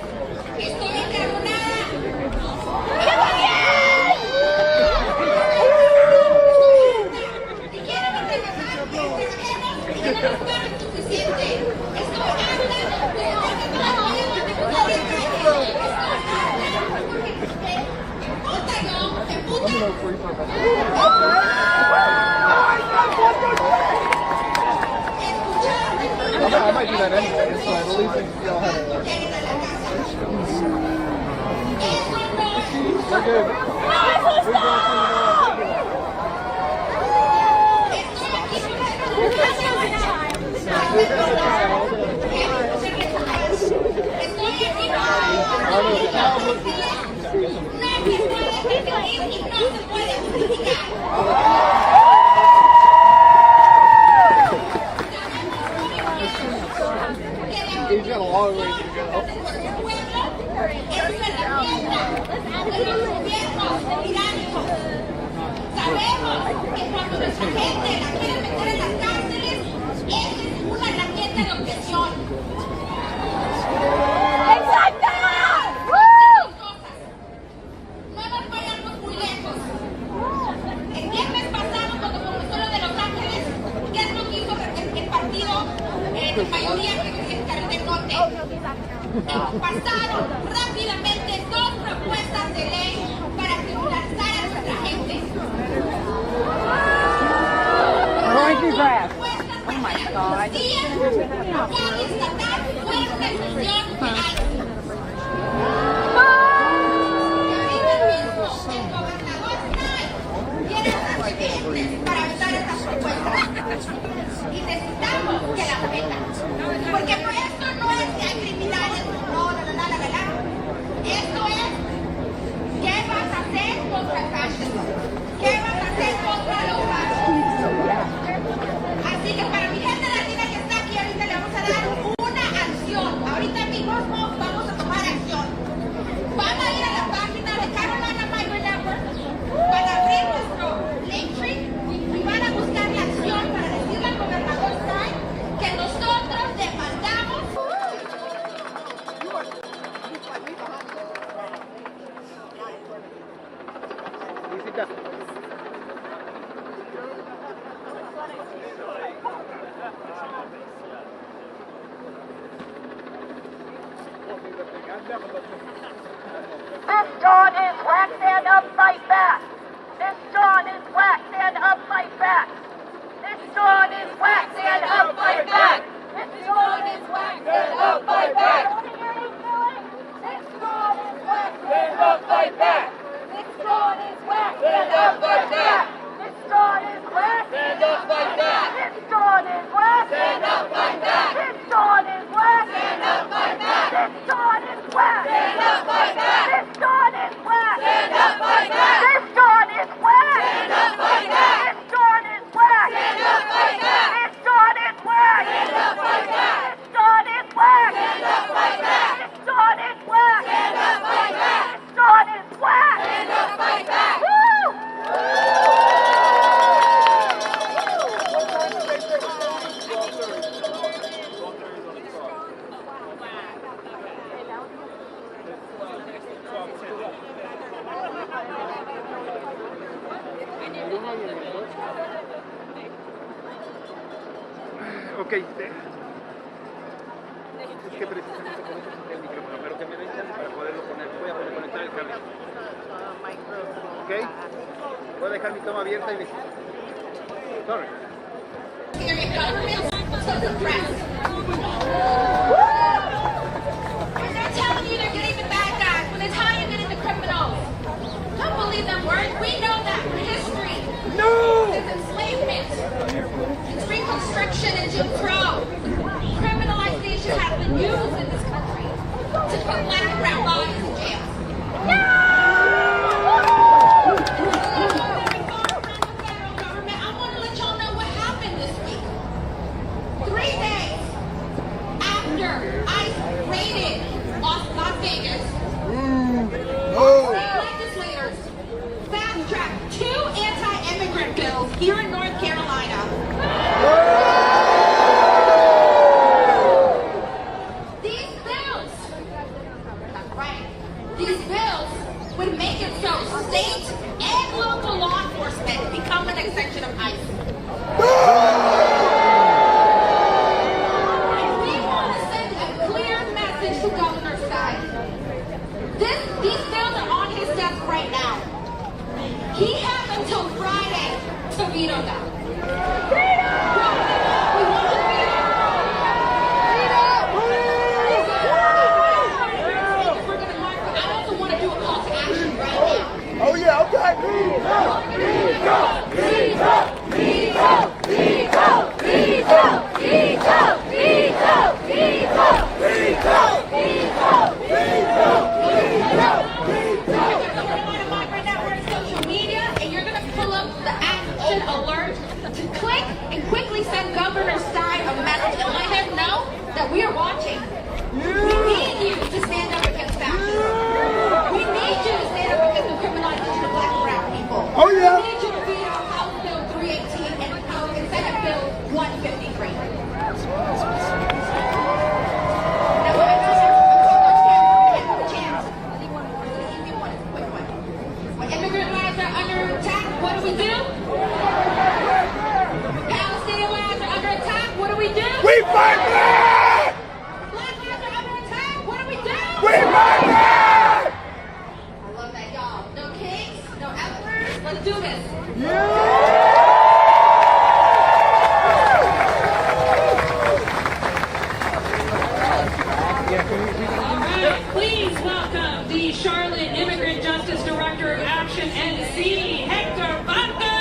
estoy encargonada. Y quiero que trabajemos y que no nos paguen suficiente. Estoy harta de I might do that anyway, so at least y'all have it. We're good. He's got a long way to go. Sabemos que cuando nuestra gente la quiere meter en las cárceles, es una herramienta de opresión. ¡Exacto! No nos vayamos muy lejos. El viernes pasado, cuando comenzó lo de Los Ángeles, ¿qué es lo que hizo el partido de mayoría que es Carlos del Norte? Pasaron rápidamente dos propuestas de ley para criminalizar a nuestra gente. Growing through grass. Oh my God. Para evitar estas propuestas. Y necesitamos que las metan. Porque esto no es que hay criminales, no. Esto es, ¿qué vas a hacer contra el fascismo? ¿Qué vas a hacer contra los fascistas? Así que para mi gente latina que está aquí, ahorita le vamos a dar una acción. Ahorita mismo vamos a tomar acción. Van a ir a la página de Carolina Migrant Network, van a abrir nuestro Linktree y van a buscar la acción para decirle al gobernador Stein que nosotros demandamos. This John is whack, stand up, fight back. This John is whack. Ok, es que precisamente con eso quité el micrófono, pero que me den chance para poderlo poner. Voy a conectar el cable. Ok, voy a dejar mi toma abierta y listo. Sorry. When they're telling you they're getting the bad guys, when they tell you you're getting the criminals, don't believe them words. We know that from history. No! It's enslavement. It's reconstruction and Jim Crow. Criminalization has been used in this country to put black and brown bodies in jail. No! I want to let y'all know what happened this week. 3 days after ICE raided Las Vegas, state legislators fast-tracked 2 anti-immigrant bills here in North Carolina. These bills, that's right, these bills would make it so state and local law enforcement become an extension of ICE. These bills are on his desk right now. He has until Friday to veto them. We want to veto. I also want to do a call to action right now. Oh yeah, okay. Governor Stein a message and let him know that we are watching. We need you to stand up against fascism. We need you to stand up against the criminalization of black and brown people. Oh yeah. We need you to veto House Bill 318 and Senate Bill 153. When immigrant lives are under attack, what do we do? We fight back! Black lives are under attack. What do we do? We fight back! I love that, y'all. No kings, no emperors. Let's do this. All right, please welcome the Charlotte Immigrant Justice Director of Action NC, Hector Vaca.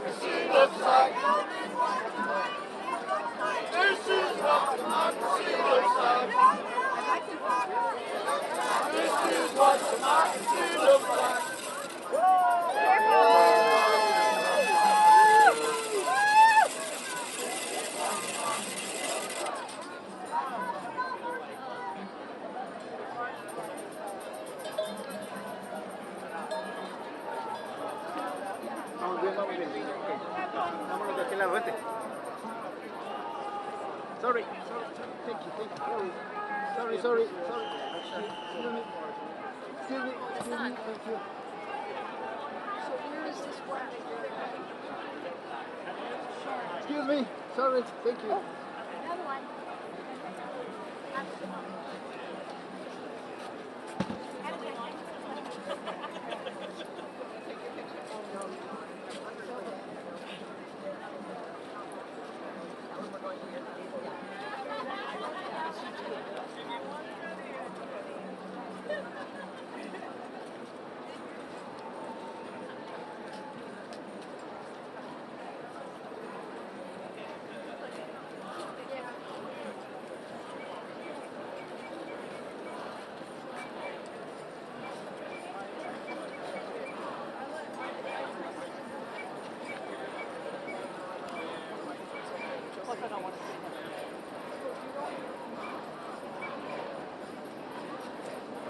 democracy looks like. This is what democracy looks like. This is what democracy looks like. Vamos bien, vamos bien. Ok. Vámonos de aquel lado, vete. Sorry, sorry, thank you, sorry. Excuse me. Excuse me, thank you. So where is this one that you're Excuse me, sorry, thank you. Another one.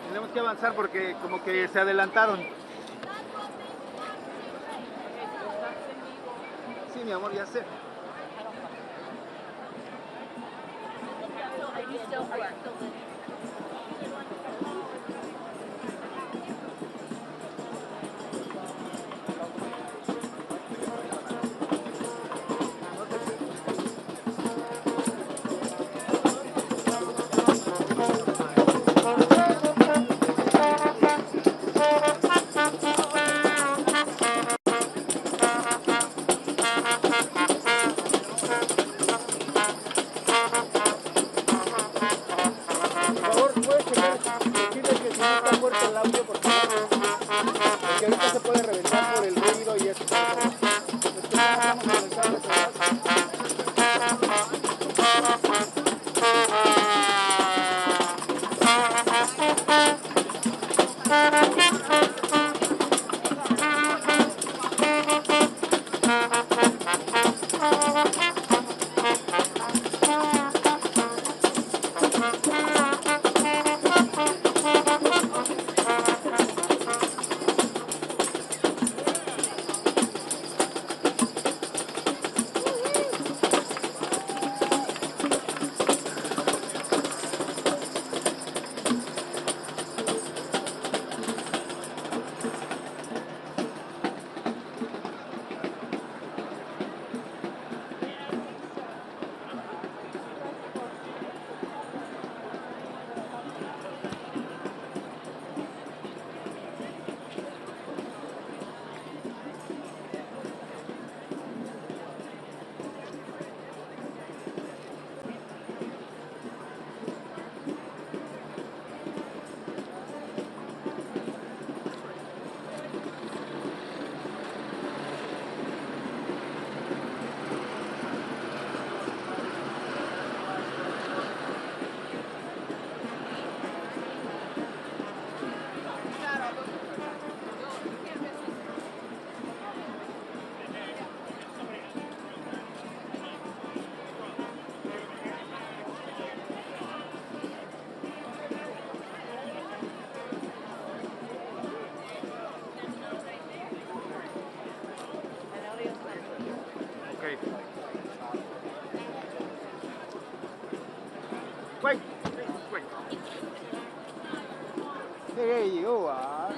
Tenemos que avanzar porque como que se adelantaron. Sí, mi amor, ya sé. Wait. There you are.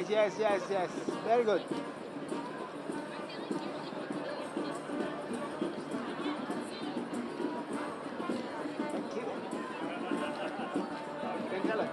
Yes. Very good. Thank you. Tranquila.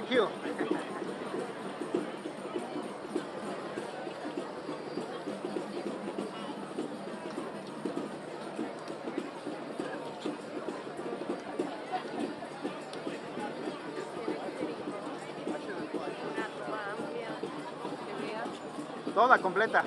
Thank you. Toda completa.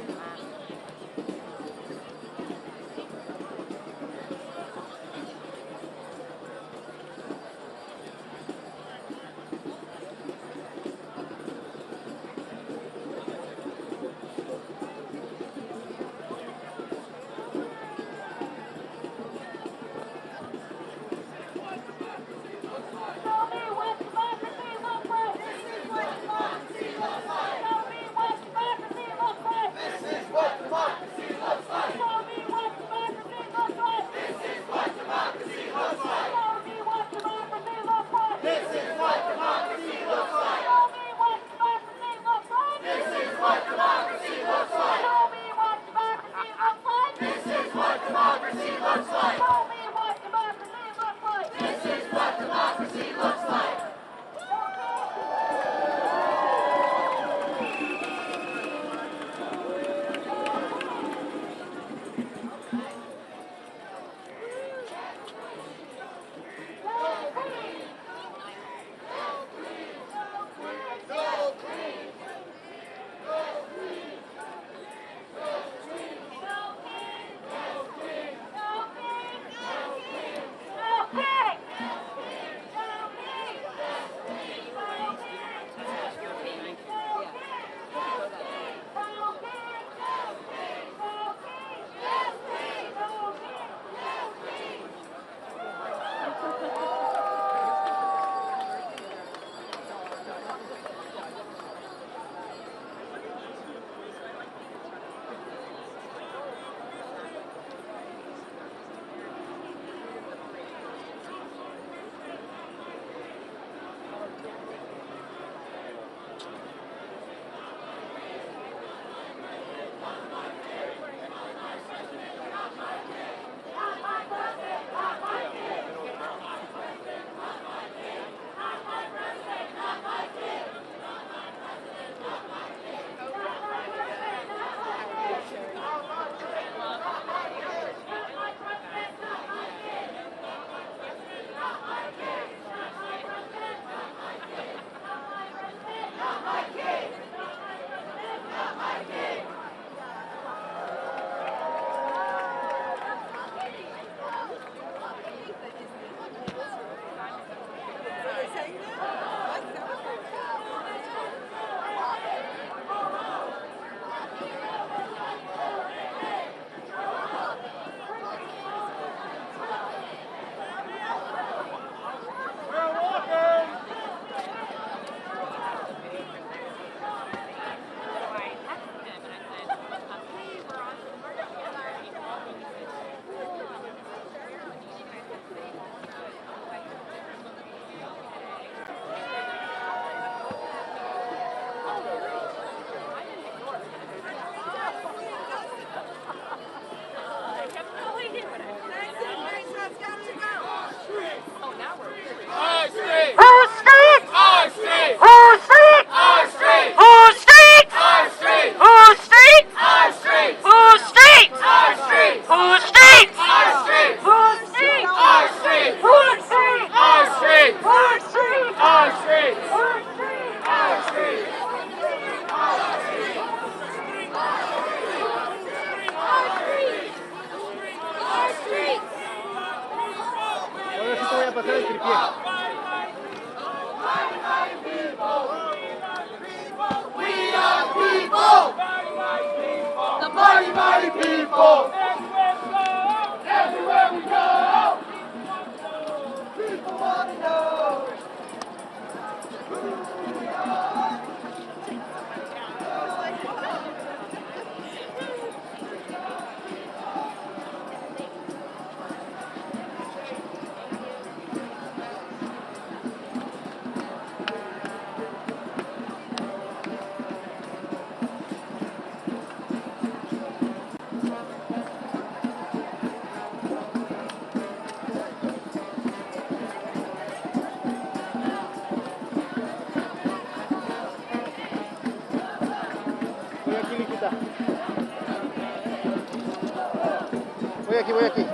aquí, voy aquí.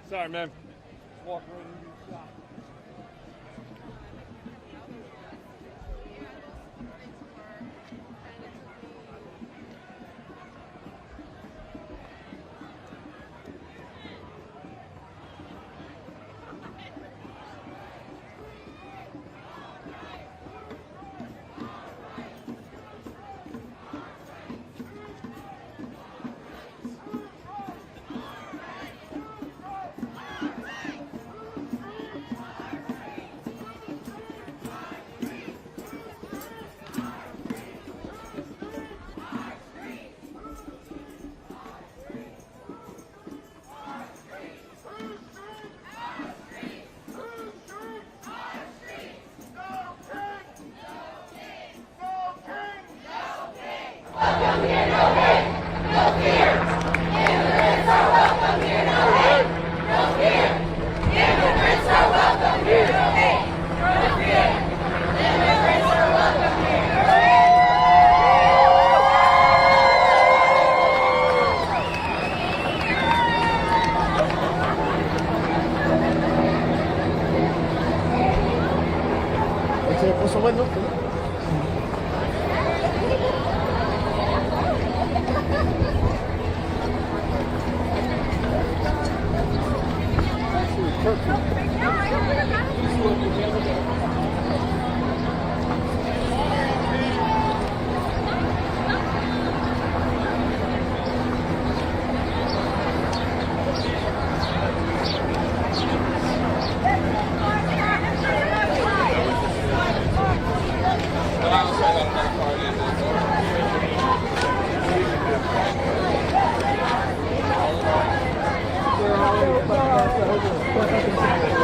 Sorry, man. Just walk right into your shop. puso bueno. We're all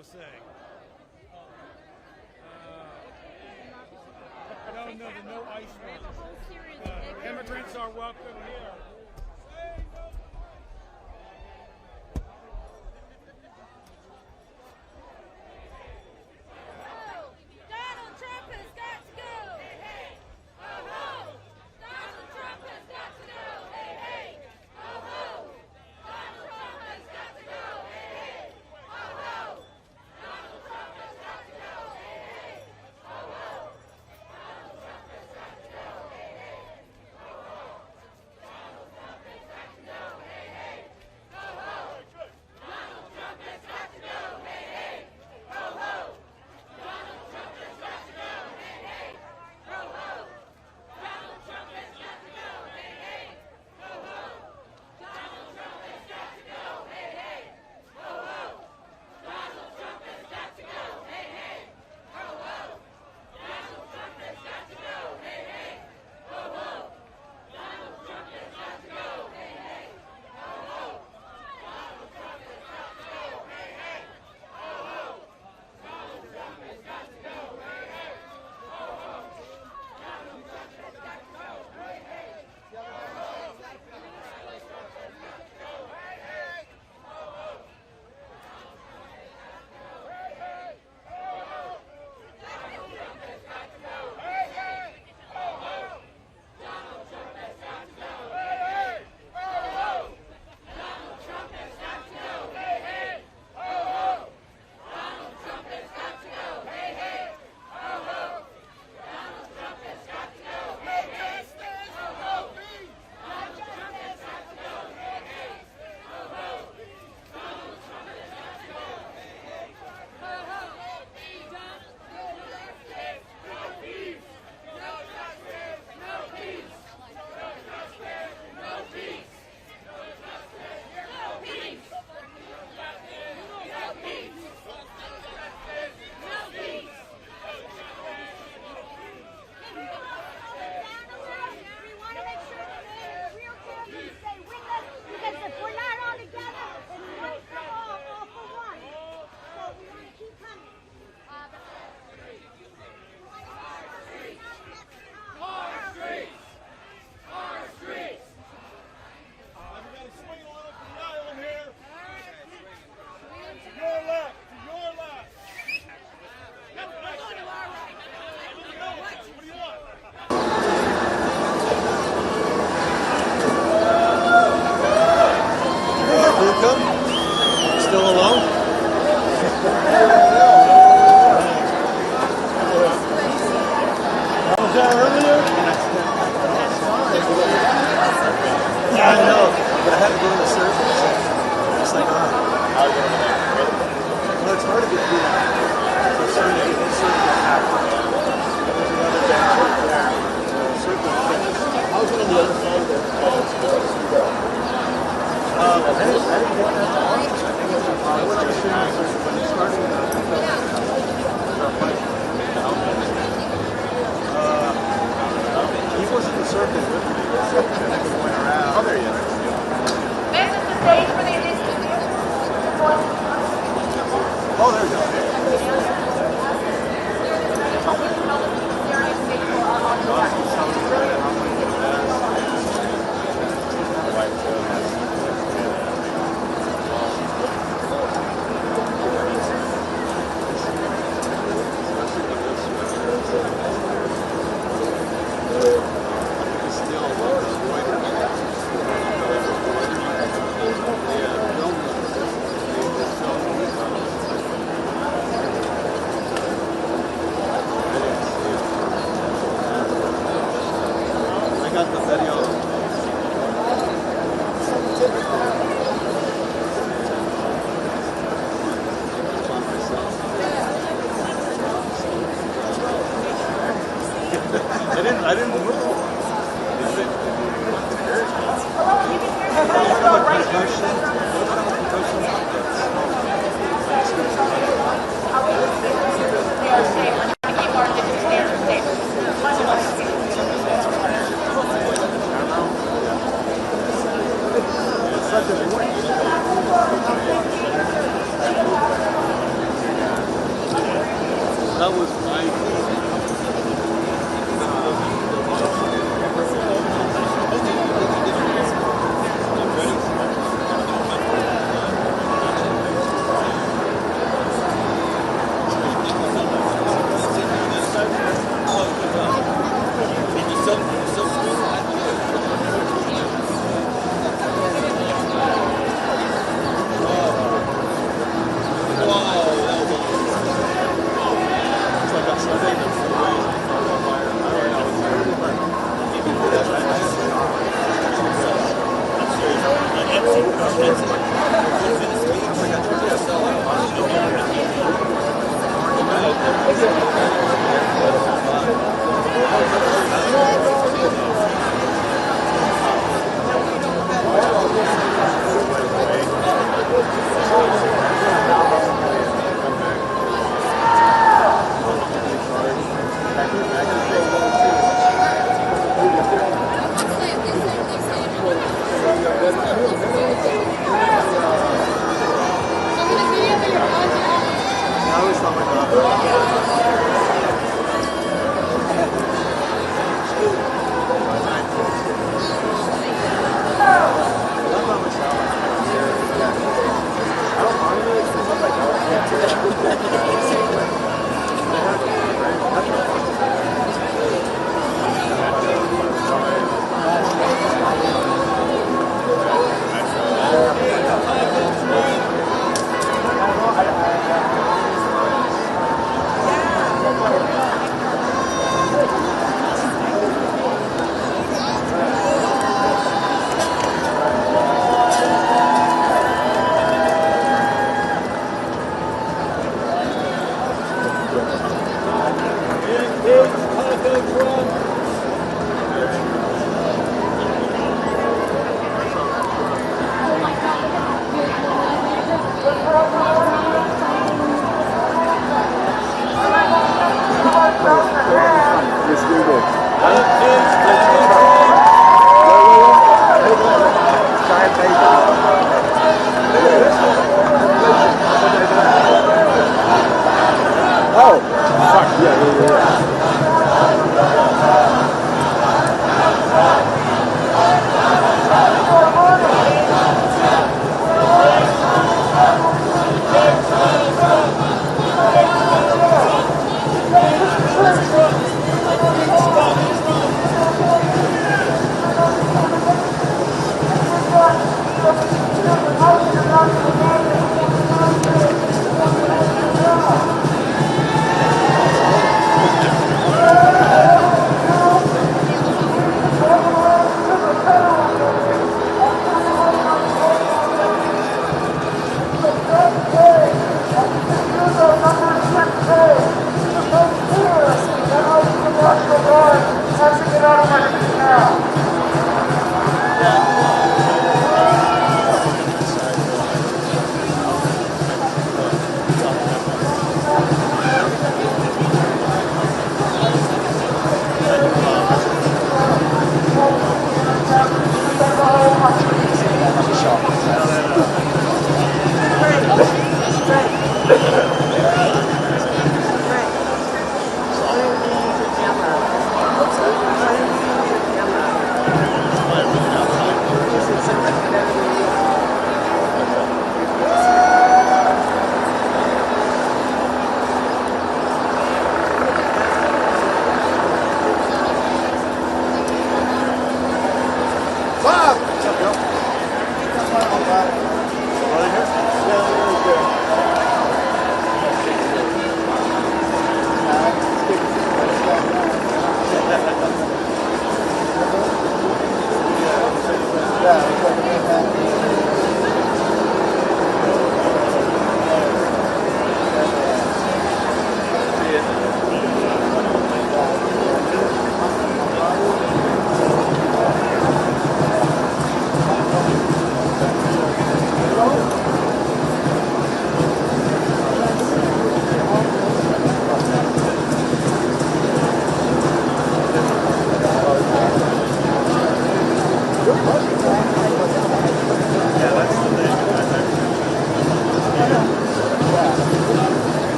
will say. No ice immigrants are welcome here. Donald Trump has got to go. Hey, hey. Ho, ho. Donald Trump has got to go. Hey, hey. Ho, ho. Donald Trump has got to go. Hey, hey. Ho, ho. Donald Trump has got to go. Hey, hey. Ho, ho. Donald Trump has got to go. Hey, hey. Ho, ho. Donald Trump has got to go. Hey, hey. Ho, ho. Donald Trump has got to go. Hey, hey. Ho, ho. Donald Trump has got to go. Hey, hey. Ho, ho. Donald Trump has got to go. Hey, hey. Ho, ho. Donald Trump has got to go. Hey, hey. Ho, ho. Donald Trump has got to go. Hey, hey. Ho, ho. Donald Trump has got to go. Hey, hey. Ho, ho. Donald Trump has got to go. Hey, hey. Ho, ho. Donald Trump has got to go. Hey, hey. Ho, ho. Donald Trump has got to go. Hey, hey. Ho, ho. Donald Trump has got to go. Hey, hey. Ho, ho. We want to make sure that the real champions stay with us, because if we're not all together, then one for all for one. So we want to keep coming. Our streets! Our streets! We got to swing on up the island here. To your left. To your left. We're going to our right. What do you want? Still alone? How was that earlier? Yeah, I know, but I had to go to the surface. It's like, well, it's hard to get through that. It's hard to get happy. There's another bench right there. I was on the other side there. I didn't get that far. I think it's when I was when it started, he was in the circle with me. And then we went around. Oh, there he is. This is the stage for the initiative. Oh, there we go. I didn't move.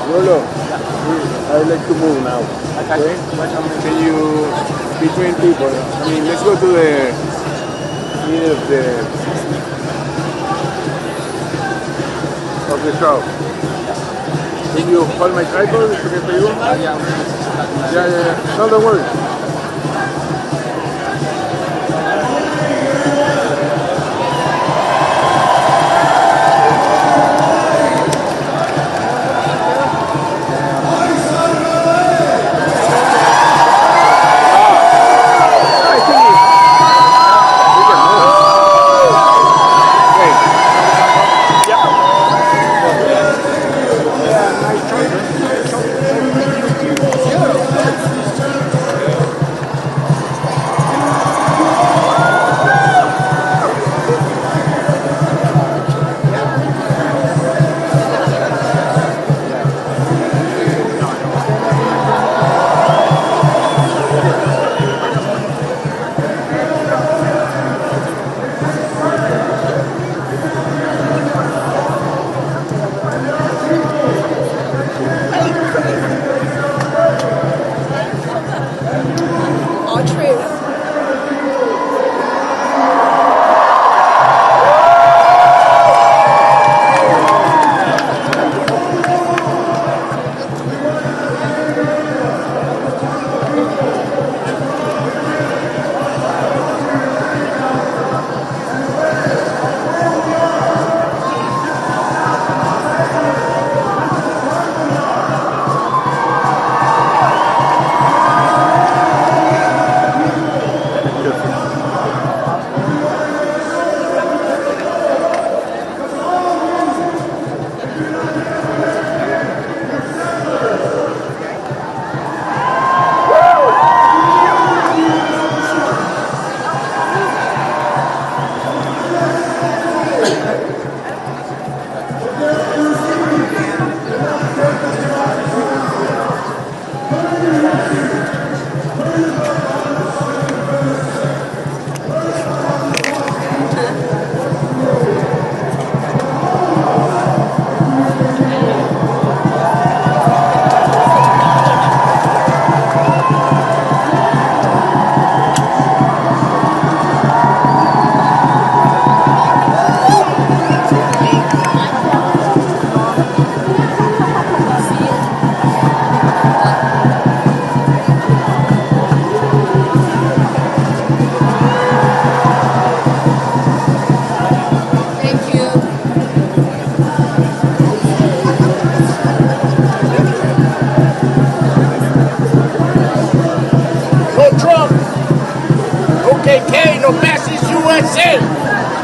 Rolo, I'd like to move now. Okay? Can you, between people, I mean, let's go to the middle of the crowd. Can you hold my tripod? Is it okay for you? Yeah. No, don't worry.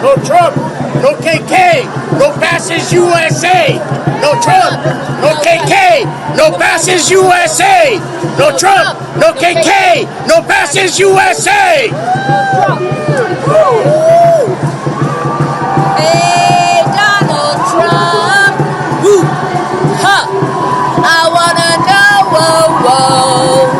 No Trump, no KK, no fascist USA. No Trump, no KK, no fascist USA. No Trump, no KK, no fascist USA. Hey, Donald Trump. Woo. Huh. I wanna know, whoa, whoa.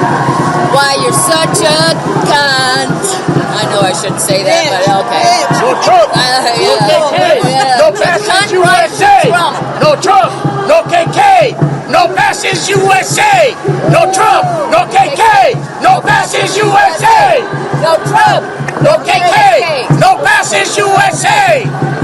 Richard can't. I know I shouldn't say that, but okay. No Trump, no KK, no fascist USA. No Trump, no KK, no fascist USA. No Trump, no KK, no fascist USA. No Trump, no KK, no fascist USA.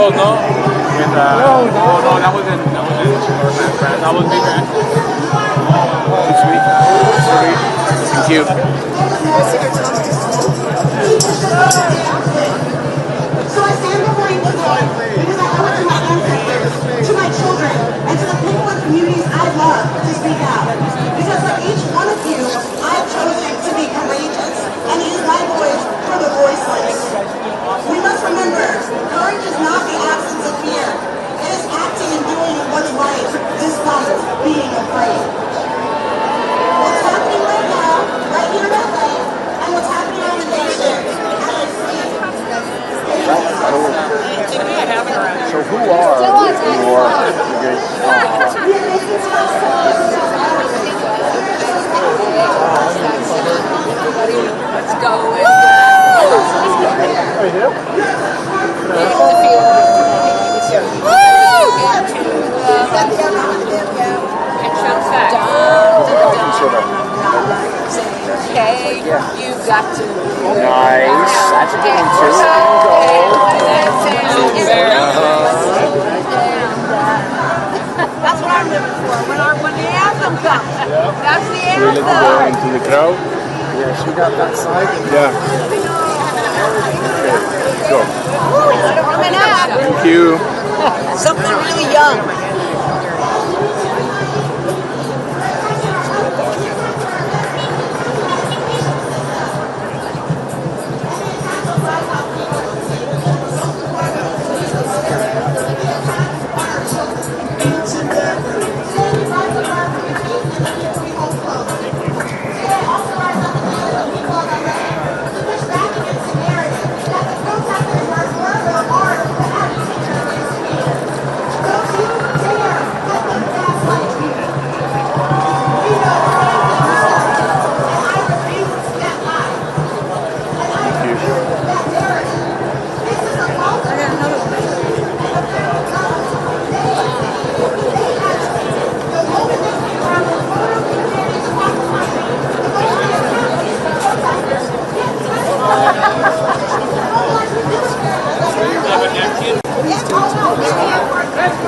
Rose, no? With, oh no, that was in France. That was big, man. Sweet. Thank you. So I stand before you today because I owe it to my ancestors, to my children, and to the people and communities I love to speak out. Because like each one of you, I've chosen to be courageous and use my voice for the voiceless. We must remember, courage is not the absence of fear. It is acting and doing what's right despite being afraid. What's happening right now, right here in LA, and what's happening on the nation, So who are Let's go with okay, you've got to. Nice. That's a good one too. That's what I'm living for. When the anthem comes, that's the Really anthem. go into the crowd. Yes, we got that side. Yeah. Okay, go. Coming up. Thank you. Something really young.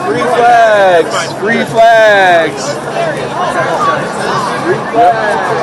Free flags! Free flags! Free flags!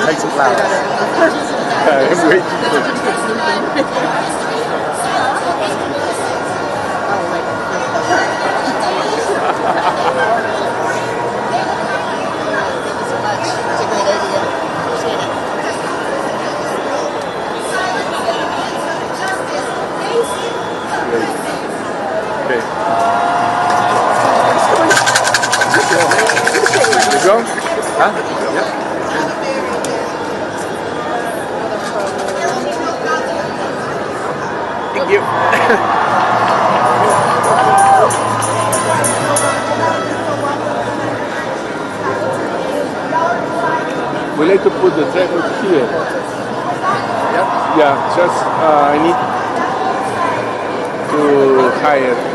Take some flowers. We need to put the tripod here. Yeah. Yeah, just I need to hire.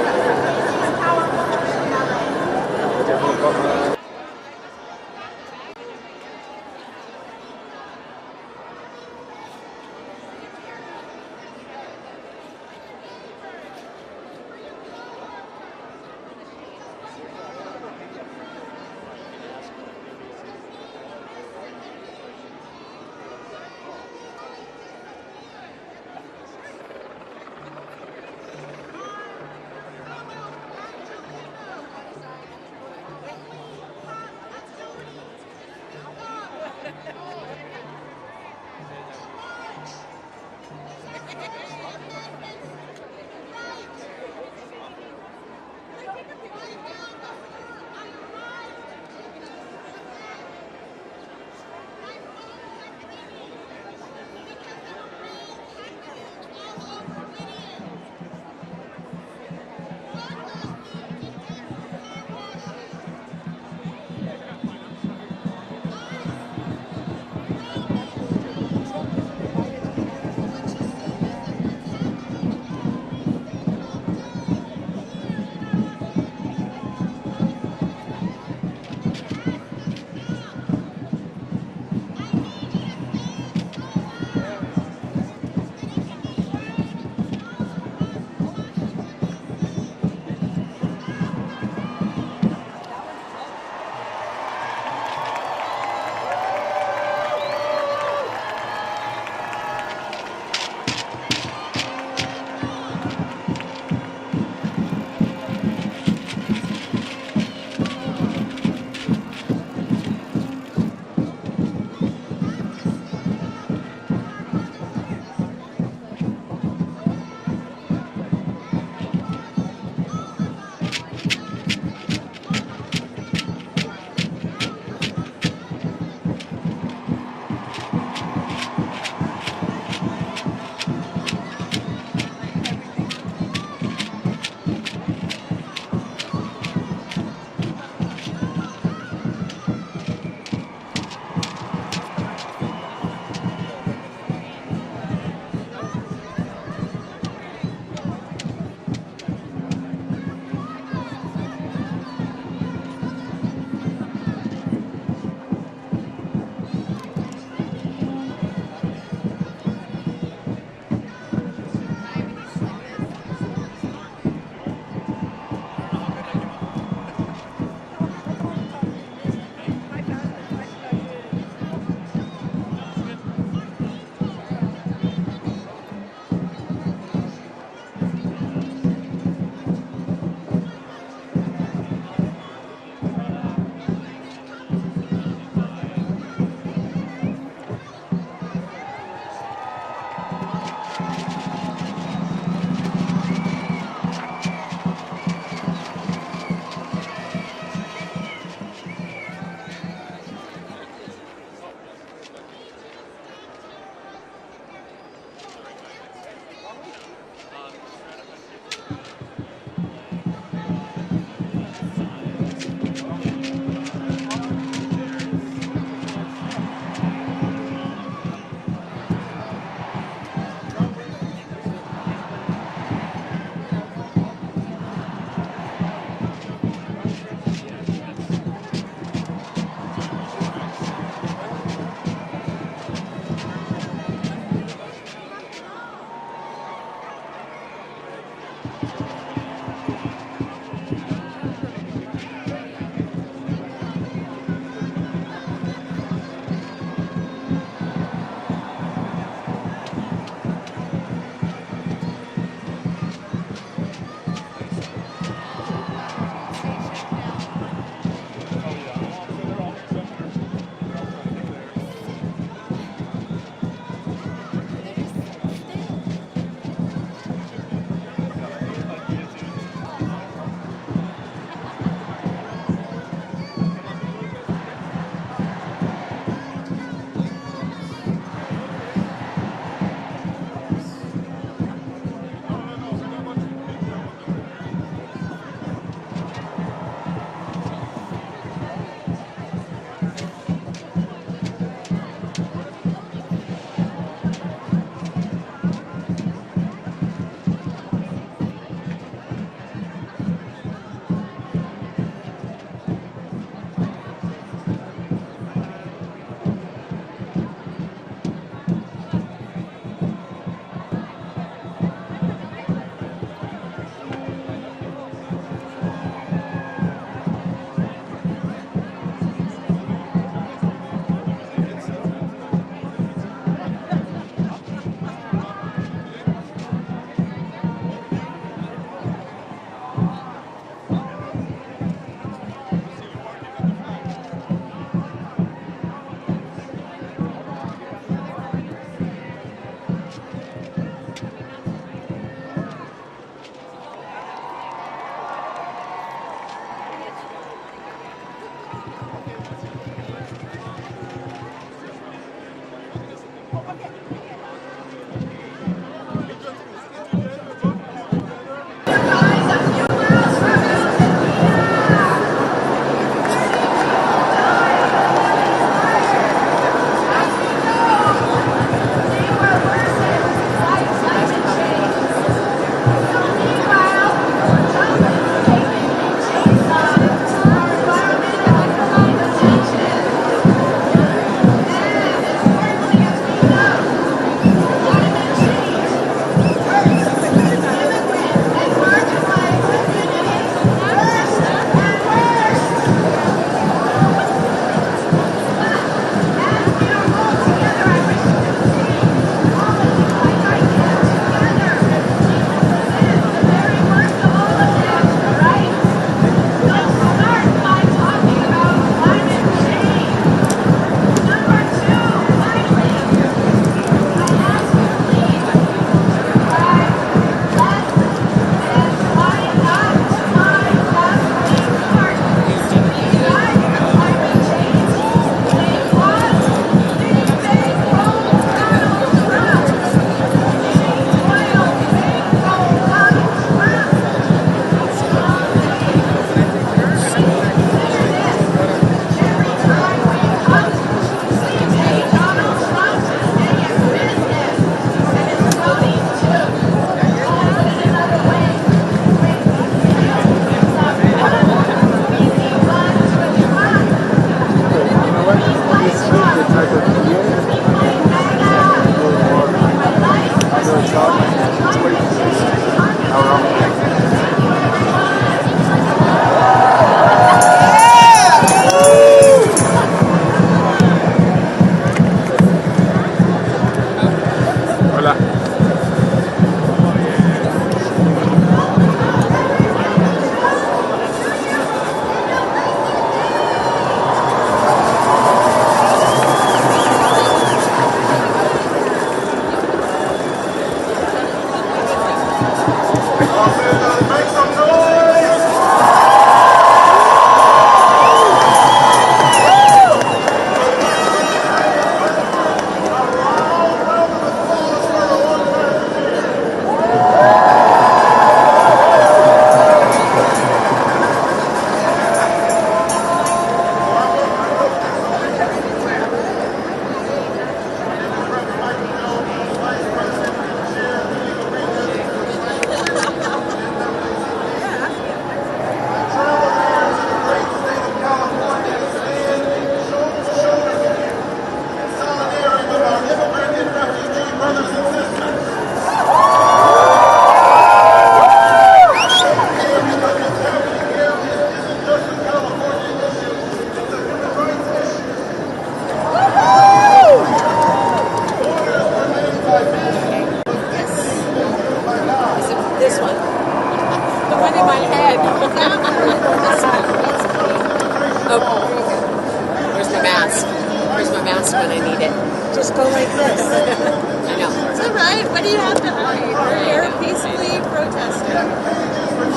this when I need it. Just go like this. I know. It's all right. What do you have to hide? We're here peacefully protesting.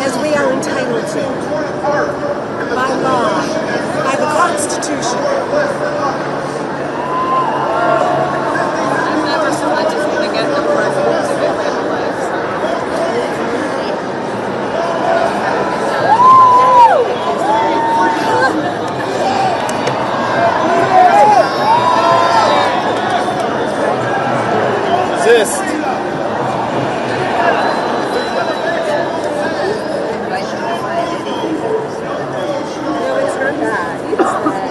As we are entitled to. By law. By the Constitution. I'm never so much as going to get the president to get rid of legs. Resist. No, it's not that. It's that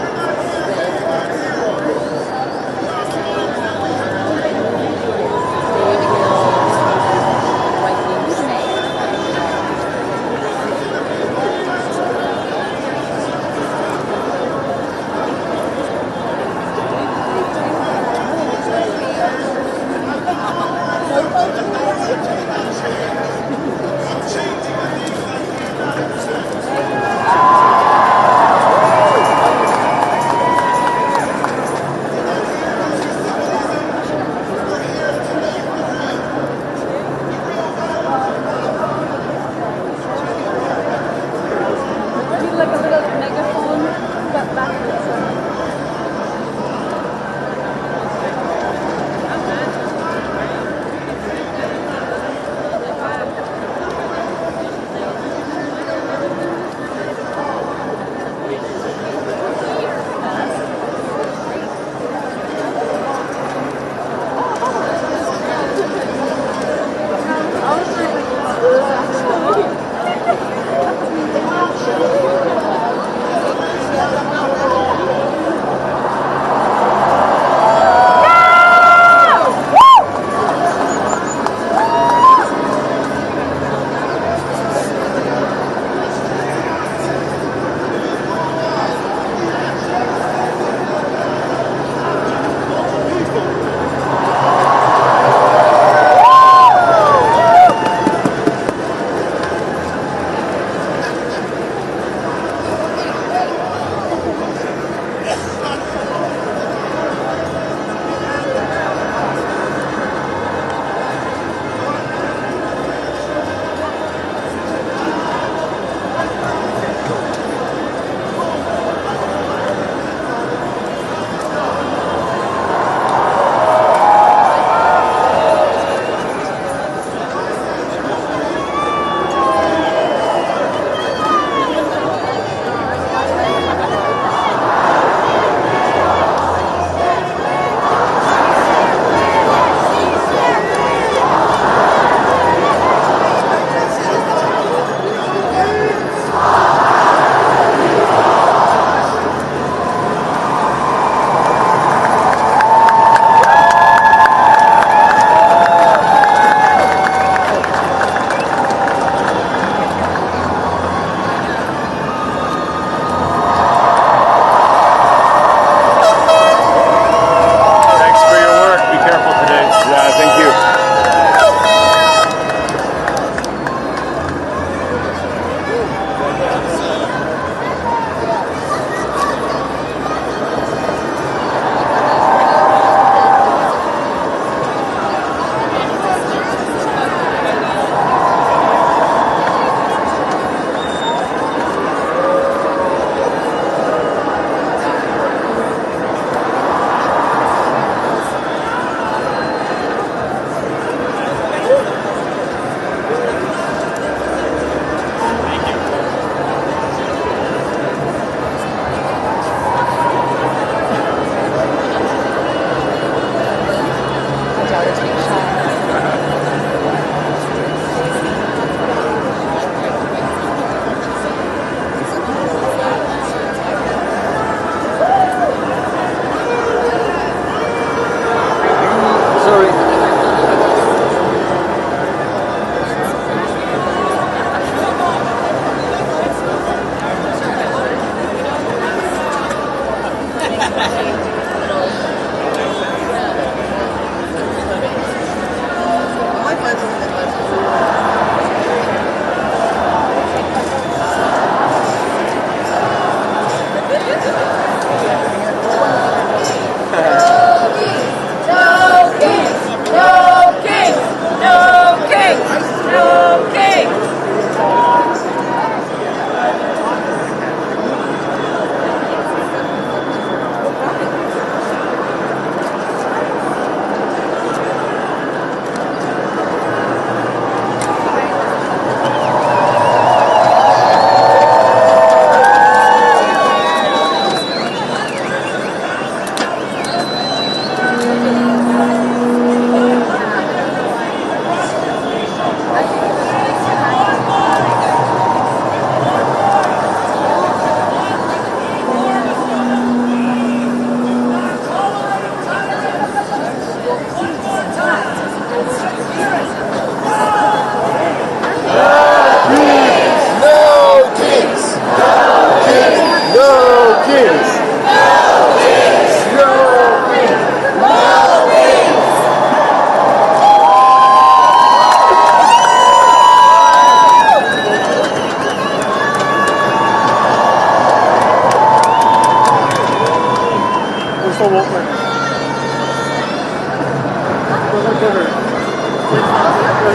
look at her.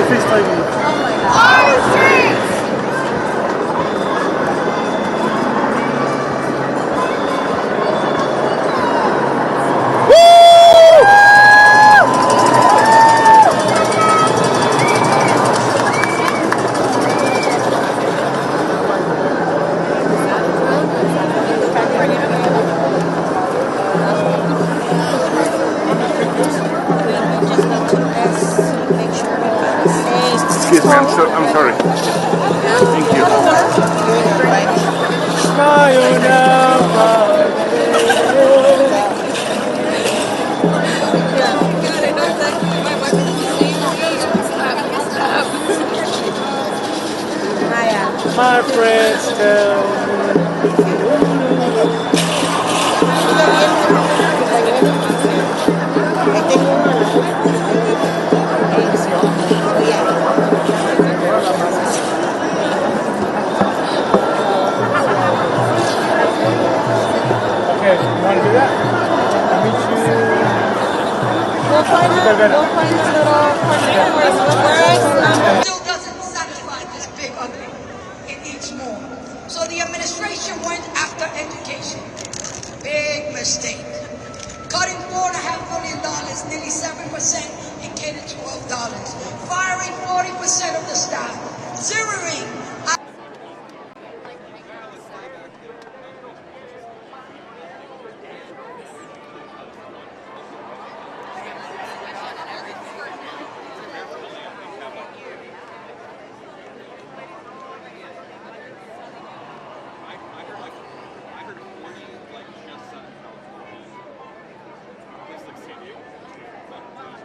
FaceTime me. On the streets! Excuse me, I'm sorry. Thank you. My friends tell Okay, you want to do that? I'll meet you. We'll find this little Still doesn't satisfy this big ugly. It needs more. So the administration went after education. Big mistake. Cutting $4.5 billion, nearly 7% in K-12 dollars. Firing 40% of the staff. Zeroing.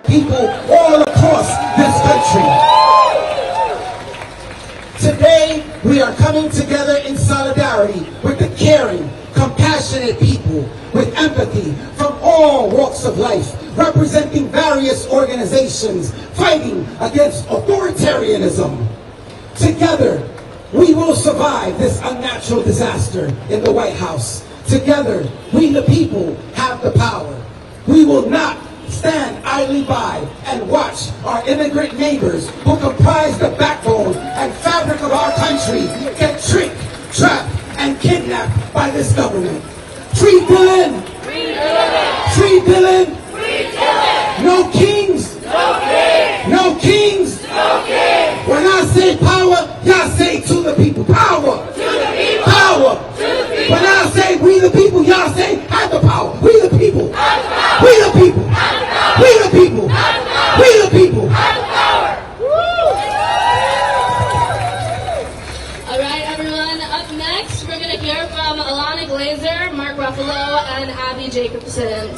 People all across this country. Today, we are coming together in solidarity with the caring, compassionate people with empathy from all walks of life, representing various organizations fighting against authoritarianism. Together, we will survive this unnatural disaster in the White House. Together, we the people have the power. We will not stand idly by and watch our immigrant neighbors who comprise the backbone and fabric of our country get tricked, trapped, and kidnapped by this government. Free Dylan! Free Dylan! Free Dylan! Free Dylan! No kings! No kings! No kings! No kings! When I say power, y'all say to the people. Power! To the people! Power! To the people! When I say we the people, y'all say have the power. We the people! Have the power! We the people! Have the power! We the people! Have the power! We the people! Have the power! All right, everyone. Up next, we're going to hear from Alana Glazer, Mark Ruffalo, and Abby Jacobson.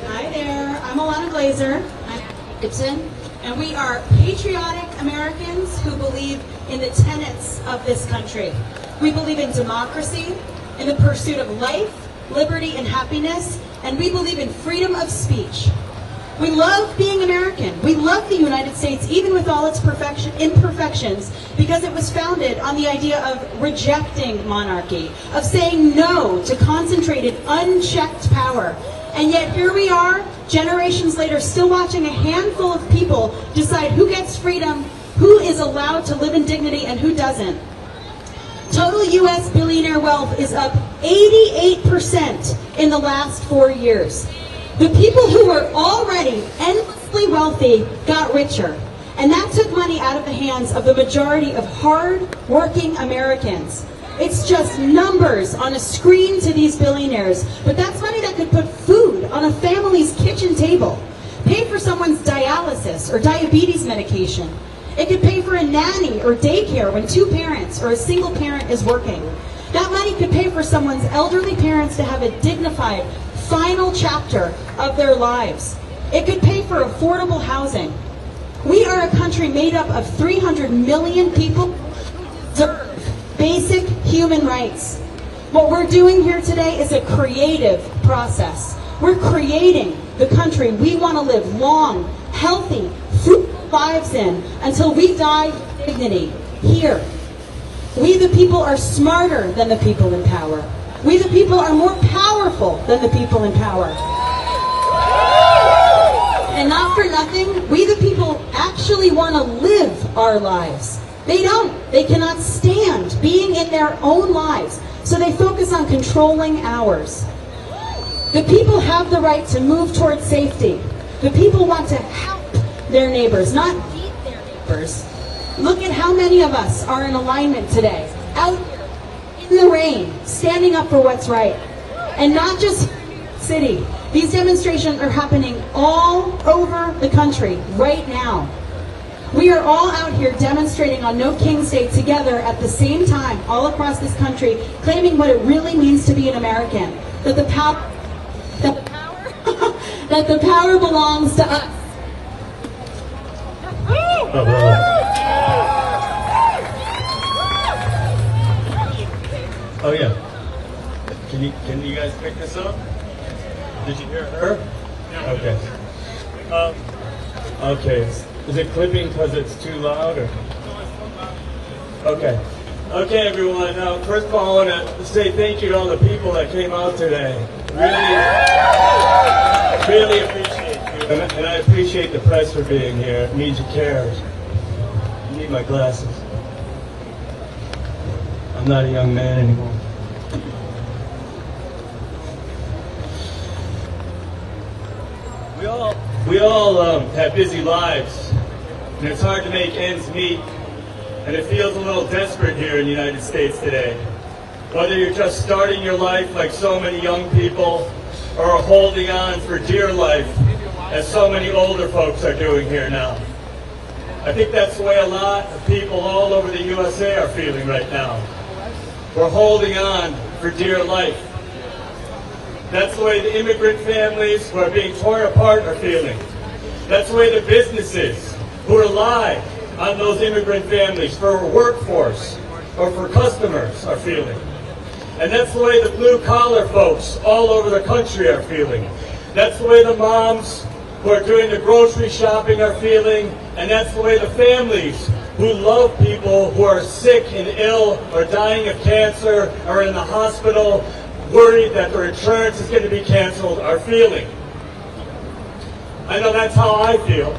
Hi there, I'm Alana Glazer. I'm Jacobson, and we are patriotic Americans who believe in the tenets of this country. We believe in democracy, in the pursuit of life, liberty, and happiness, and we believe in freedom of speech. We love being American. We love the United States, even with all its imperfections, because it was founded on the idea of rejecting monarchy, of saying no to concentrated, unchecked power. And yet here we are, generations later, still watching a handful of people decide who gets freedom, who is allowed to live in dignity, and who doesn't. Total U.S. billionaire wealth is up 88% in the last 4 years. The people who were already endlessly wealthy got richer, and that took money out of the hands of the majority of hard-working Americans. It's just numbers on a screen to these billionaires, but that's money that could put food on a family's kitchen table, pay for someone's dialysis or diabetes medication. It could pay for a nanny or daycare when two parents or a single parent is working. That money could pay for someone's elderly parents to have a dignified final chapter of their lives. It could pay for affordable housing. We are a country made up of 300 million people who deserve basic human rights. What we're doing here today is a creative process. We're creating the country we want to live long, healthy, fruitful lives in until we die with dignity here. We the people are smarter than the people in power. We the people are more powerful than the people in power. And not for nothing, we the people actually want to live our lives. They don't. They cannot stand being in their own lives. So they focus on controlling ours. The people have the right to move towards safety. The people want to help their neighbors, not beat their neighbors. Look at how many of us are in alignment today, out in the rain, standing up for what's right. And not just city. These demonstrations are happening all over the country right now. We are all out here demonstrating on No King's Day together at the same time, all across this country, claiming what it really means to be an American. That the power that the power belongs to us. Oh yeah. Can you guys pick this up? Did you hear her? Okay. Okay. Is it clipping because it's too loud? Or? Okay. Okay, everyone. First of all, I want to say thank you to all the people that came out today. Really appreciate you. And I appreciate the press for being here. It means you care. I need my glasses. I'm not a young man anymore. We all have busy lives, and it's hard to make ends meet, and it feels a little desperate here in the United States today. Whether you're just starting your life like so many young people, or holding on for dear life, as so many older folks are doing here now. I think that's the way a lot of people all over the USA are feeling right now. We're holding on for dear life. That's the way the immigrant families who are being torn apart are feeling. That's the way the businesses who rely on those immigrant families for a workforce or for customers are feeling. And that's the way the blue-collar folks all over the country are feeling. That's the way the moms who are doing the grocery shopping are feeling. And that's the way the families who love people who are sick and ill or dying of cancer or in the hospital, worried that their insurance is going to be canceled, are feeling. I know that's how I feel.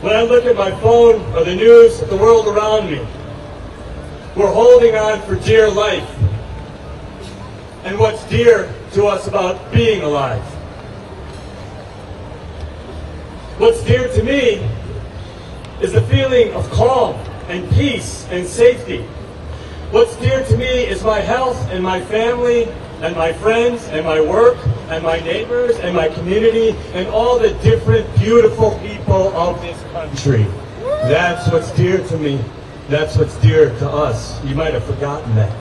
When I look at my phone or the news of the world around me, we're holding on for dear life and what's dear to us about being alive. What's dear to me is the feeling of calm and peace and safety. What's dear to me is my health and my family and my friends and my work and my neighbors and my community and all the different beautiful people of this country. That's what's dear to me. That's what's dear to us. You might have forgotten that.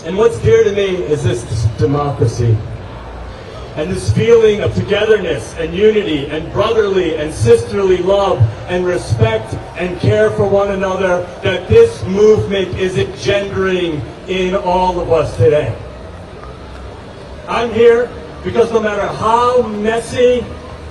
And what's dear to me is this democracy. And this feeling of togetherness and unity and brotherly and sisterly love and respect and care for one another that this movement is engendering in all of us today. I'm here because no matter how messy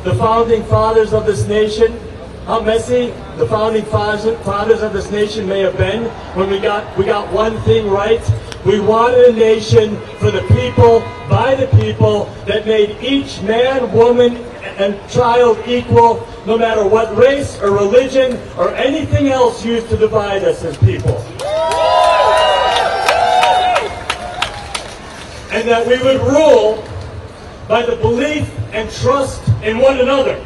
the founding fathers of this nation, how messy the founding fathers of this nation may have been, when we got one thing right. We wanted a nation for the people, by the people, that made each man, woman, and child equal, no matter what race or religion or anything else used to divide us as people. And that we would rule by the belief and trust in one another.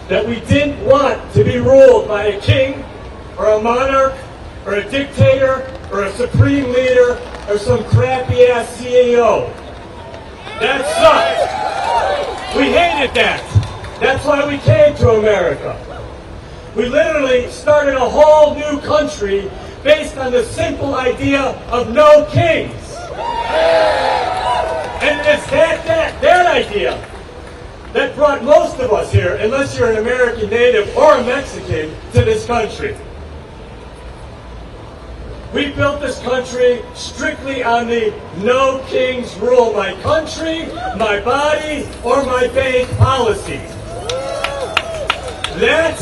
That we didn't want to be ruled by a king or a monarch or a dictator or a supreme leader or some crappy-ass CEO. That sucked. We hated that. That's why we came to America. We literally started a whole new country based on the simple idea of no kings. And it's that idea that brought most of us here, unless you're an American native or a Mexican, to this country. We built this country strictly on the no kings rule my country, my body, or my bank policy. That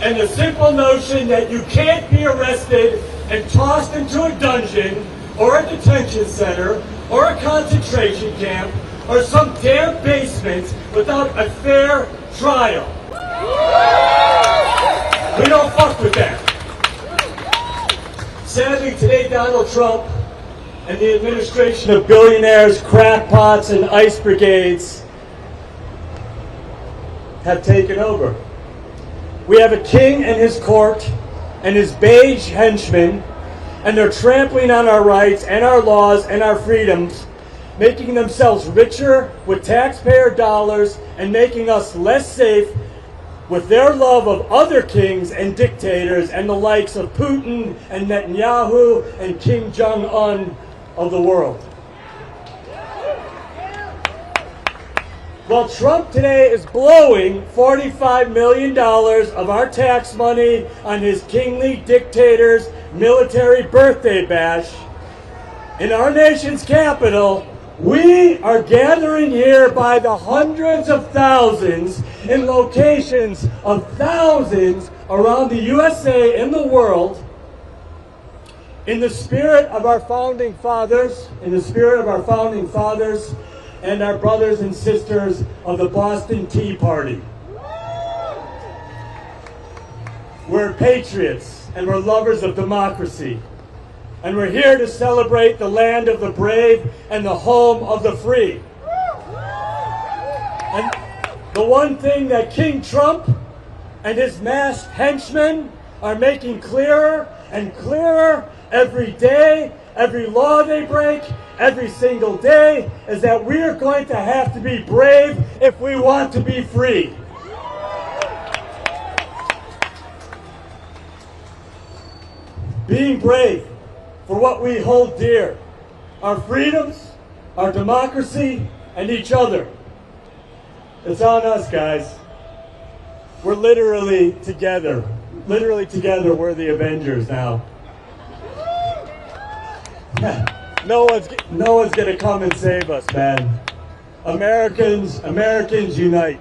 and the simple notion that you can't be arrested and tossed into a dungeon or a detention center or a concentration camp or some damn basement without a fair trial. We don't fuck with that. Sadly, today Donald Trump and the administration of billionaires, crackpots, and ice brigades have taken over. We have a king and his court and his beige henchmen, and they're trampling on our rights and our laws and our freedoms, making themselves richer with taxpayer dollars and making us less safe with their love of other kings and dictators and the likes of Putin and Netanyahu and Kim Jong-un of the world. Well, Trump today is blowing $45 million of our tax money on his kingly dictator's military birthday bash. In our nation's capital, we are gathering here by the hundreds of thousands in locations of thousands around the USA and the world in the spirit of our founding fathers, and our brothers and sisters of the Boston Tea Party. We're patriots and we're lovers of democracy. And we're here to celebrate the land of the brave and the home of the free. And the one thing that King Trump and his masked henchmen are making clearer and clearer every day, every law they break, every single day, is that we are going to have to be brave if we want to be free. Being brave for what we hold dear, our freedoms, our democracy, and each other. It's on us, guys. We're literally together. Literally together, we're the Avengers now. No one's gonna come and save us, man. Americans unite.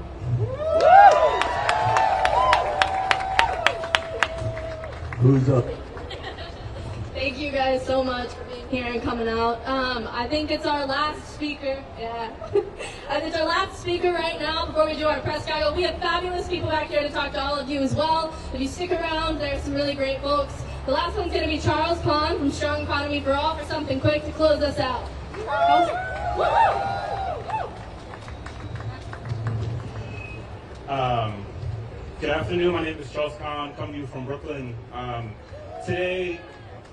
Who's up? Thank you guys so much for being here and coming out. I think it's our last speaker. Yeah. I think it's our last speaker right now before we do our press gaggle. We have fabulous people back here to talk to all of you as well. If you stick around, there's some really great folks. The last one's going to be Charles Pond from Strong Economy for All for something quick to close us out. Charles? Good afternoon. My name is Charles Pond, coming to you from Brooklyn. Today,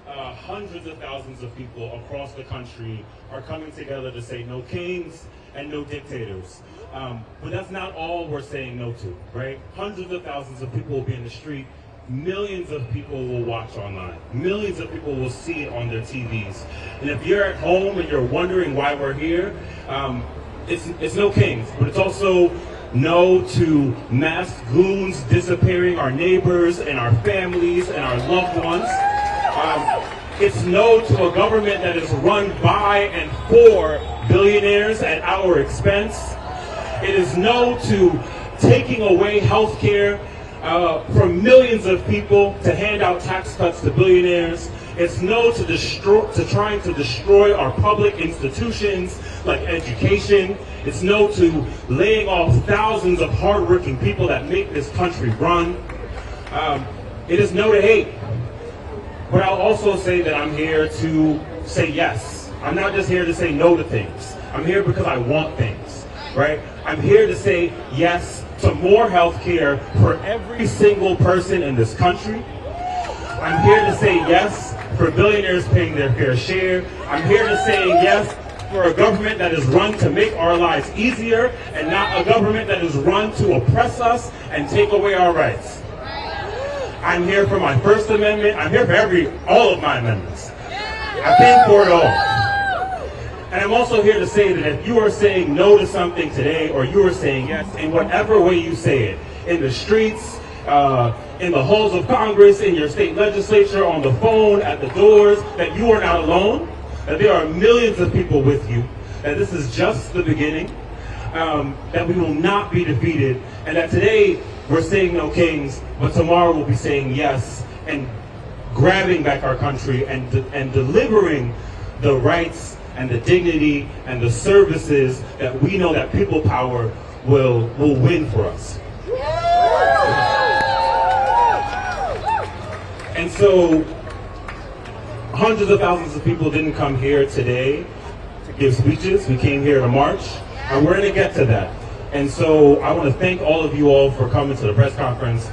hundreds of thousands of people across the country are coming together to say no kings and no dictators. But that's not all we're saying no to, right? Hundreds of thousands of people will be in the street. Millions of people will watch online. Millions of people will see it on their TVs. And if you're at home and you're wondering why we're here, it's no kings, but it's also no to mass goons disappearing our neighbors and our families and our loved ones. It's no to a government that is run by and for billionaires at our expense. It is no to taking away health care from millions of people to hand out tax cuts to billionaires. It's no to trying to destroy our public institutions like education. It's no to laying off thousands of hardworking people that make this country run. It is no to hate. But I'll also say that I'm here to say yes. I'm not just here to say no to things. I'm here because I want things, right? I'm here to say yes to more health care for every single person in this country. I'm here to say yes for billionaires paying their fair share. I'm here to say yes for a government that is run to make our lives easier and not a government that is run to oppress us and take away our rights. I'm here for my First Amendment. I'm here for all of my amendments. I paid for it all. And I'm also here to say that if you are saying no to something today, or you are saying yes in whatever way you say it, in the streets, in the halls of Congress, in your state legislature, on the phone, at the doors, that you are not alone, that there are millions of people with you, that this is just the beginning, that we will not be defeated, and that today we're saying no kings, but tomorrow we'll be saying yes and grabbing back our country and delivering the rights and the dignity and the services that we know that people power will win for us. And so hundreds of thousands of people didn't come here today to give speeches. We came here to march, and we're going to get to that. And so I want to thank all of you all for coming to the press conference.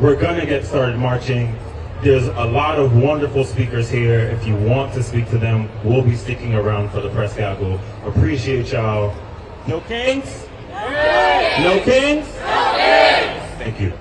We're going to get started marching. There's a lot of wonderful speakers here. If you want to speak to them, we'll be sticking around for the press gaggle. Appreciate y'all. No kings? No kings? No kings! Thank you.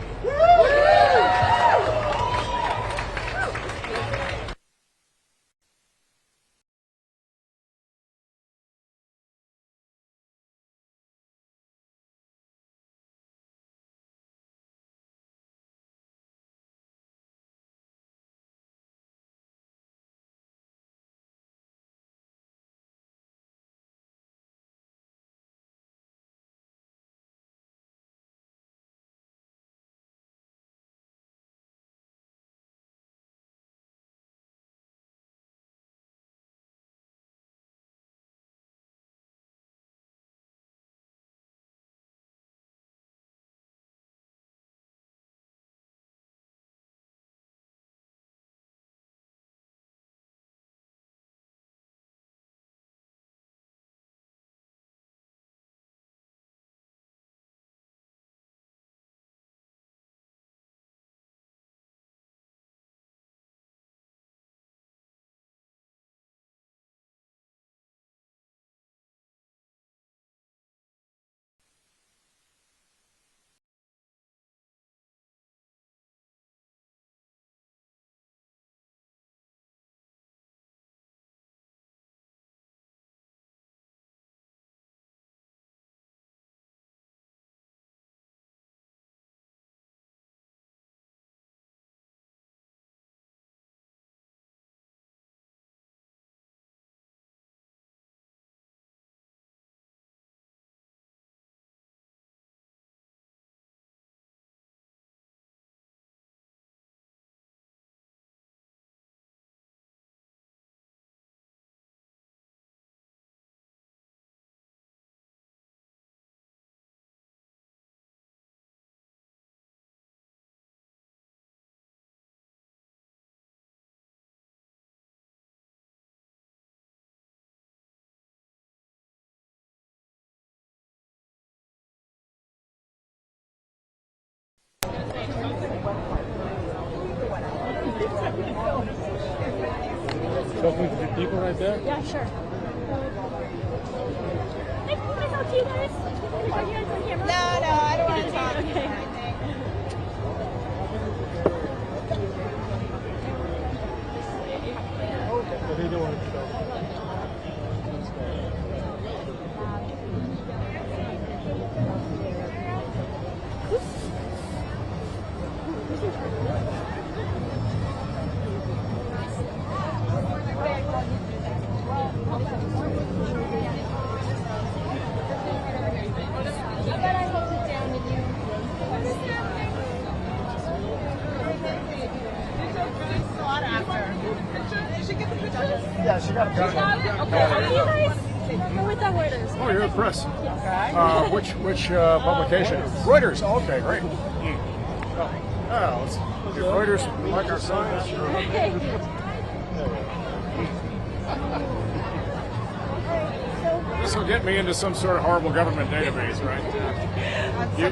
Talking to the people right there? Yeah, sure. Can I talk to you guys? Are you guys on camera? No, I don't want to talk. Okay. What are you doing? Yeah, she got a picture. Okay, are you guys? We're with the Reuters. Oh, you're the press. Yes. Which publication? Reuters. Oh, okay, great. Let's get Reuters like our science. Okay. This will get me into some sort of horrible government database, right?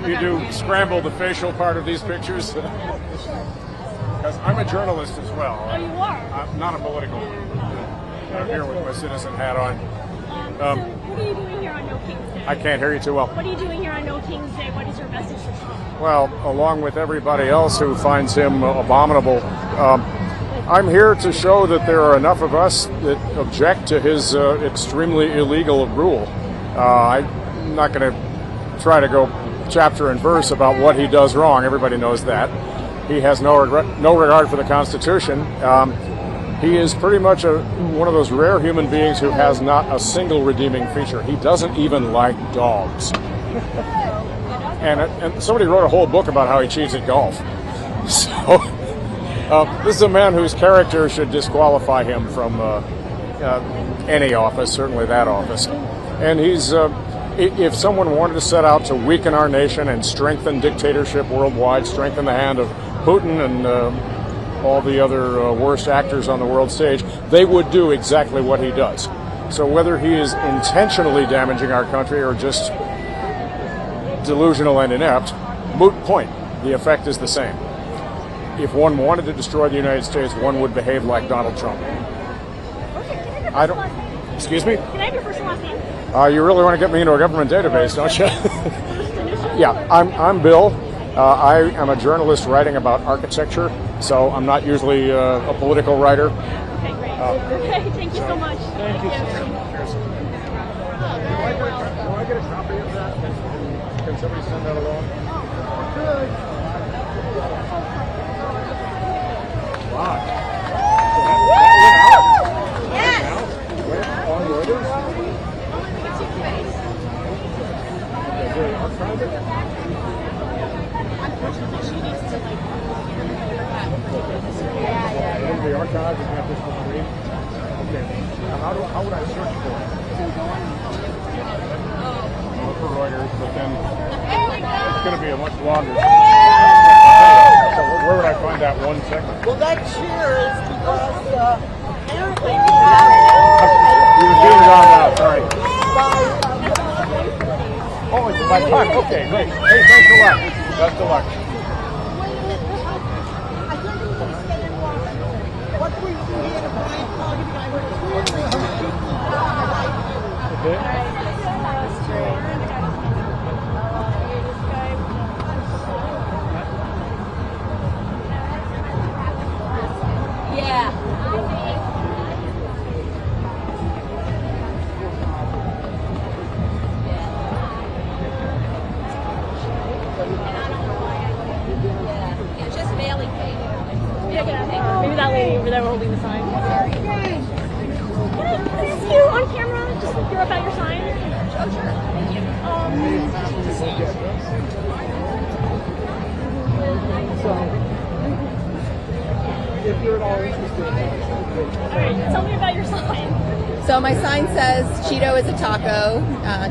You do scramble the facial part of these pictures? Because I'm a journalist as well. Oh, you are? I'm not a political one. I'm here with my citizen hat on. So what are you doing here on No King's Day? I can't hear you too well. What are you doing here on No King's Day? What is your message to Trump? Well, along with everybody else who finds him abominable, I'm here to show that there are enough of us that object to his extremely illegal rule. I'm not going to try to go chapter and verse about what he does wrong. Everybody knows that. He has no regard for the Constitution. He is pretty much one of those rare human beings who has not a single redeeming feature. He doesn't even like dogs. And somebody wrote a whole book about how he cheats at golf. So this is a man whose character should disqualify him from any office, certainly that office. And he's, if someone wanted to set out to weaken our nation and strengthen dictatorship worldwide, strengthen the hand of Putin and all the other worst actors on the world stage, they would do exactly what he does. So whether he is intentionally damaging our country or just delusional and inept, moot point. The effect is the same. If one wanted to destroy the United States, one would behave like Donald Trump. I don't. Excuse me? Can I have your first and last name? You really want to get me into a government database, don't you? Yeah, I'm Bill. I am a journalist writing about architecture, so I'm not usually a political writer. Okay, great. Okay, thank you so much. Thank you. Cheers. Do I get a copy of that? Can somebody send that along? Good. Wow. Yes. On Reuters? Okay, good. Archive it? Unfortunately, she needs to like It'll be archived. You can have this for free. Okay. Now how would I search for it? Look for Reuters, but then it's going to be a much longer. So where would I find that 1 second? Well, that cheer is because apparently You were doing it on now, sorry. Oh, it's my time. Okay, great. Hey, thanks a lot. Best of luck. Yeah. it's just mailing pay. Yeah, maybe that lady over there holding the sign. Can I see you on camera? Just hear about your sign? Oh, sure. Thank you. If you're at all interested. Alright, tell me about your sign. So my sign says Cheeto is a taco.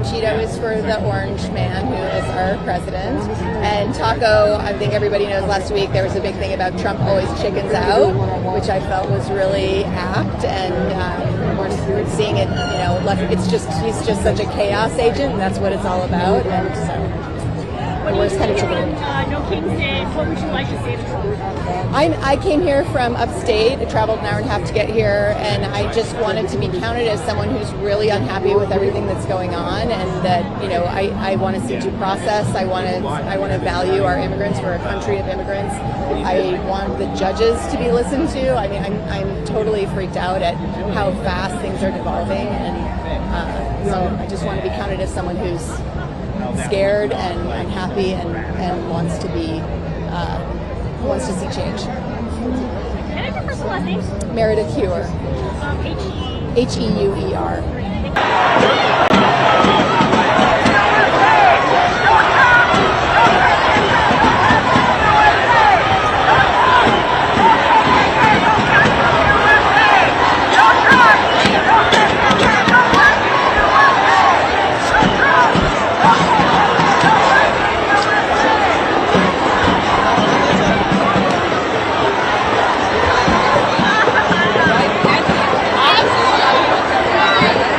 Cheeto is for the orange man who is our president. And taco, I think everybody knows last week there was a big thing about Trump always chickens out, which I felt was really apt. And we're seeing it, you know, he's just such a chaos agent, and that's what it's all about. And so When you came in No King's Day, what would you like to say to Trump? I came here from upstate. I traveled an hour and a half to get here, and I just wanted to be counted as someone who's really unhappy with everything that's going on, and that, you know, I want to see due process. I want to value our immigrants. We're a country of immigrants. I want the judges to be listened to. I mean, I'm totally freaked out at how fast things are devolving, and so I just want to be counted as someone who's scared and unhappy and wants to see change. Can I have your first and last name? Meredith Heuer. Heuer.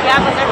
Yeah, but they're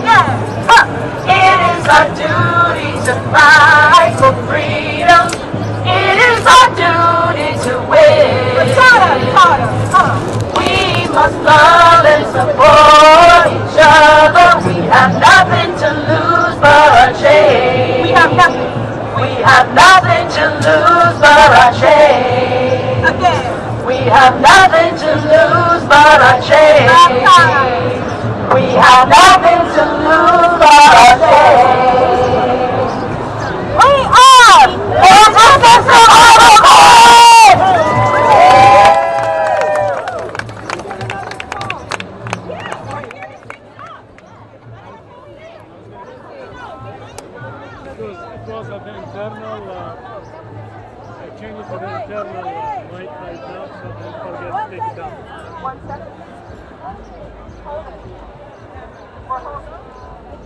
It is our duty to fight for freedom. It is our duty to win. We must love and support each other. We have nothing to lose but our change. We have nothing. We have nothing to lose but our change. We have nothing to lose but our change. We have nothing to lose but our change. We are the It was an internal, I changed it to the internal mic right now, so don't forget to take it down. 1 second. Hold it. We're holding.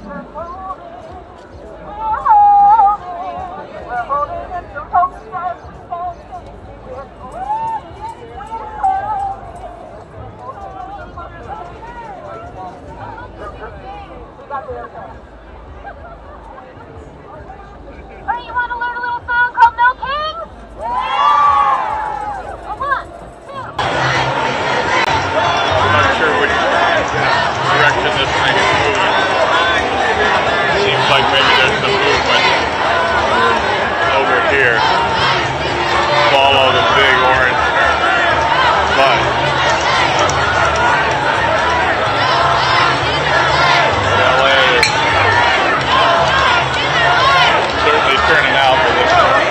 We're holding. We're holding it to hope that we can see. We're holding. We got the airplane. Oh, you want to learn a little song called No Kings? Yeah! 1, 2. I'm not sure which direction this thing is moving. Seems like maybe there's some movement over here. Follow the big orange button. LA is certainly turning out for this one.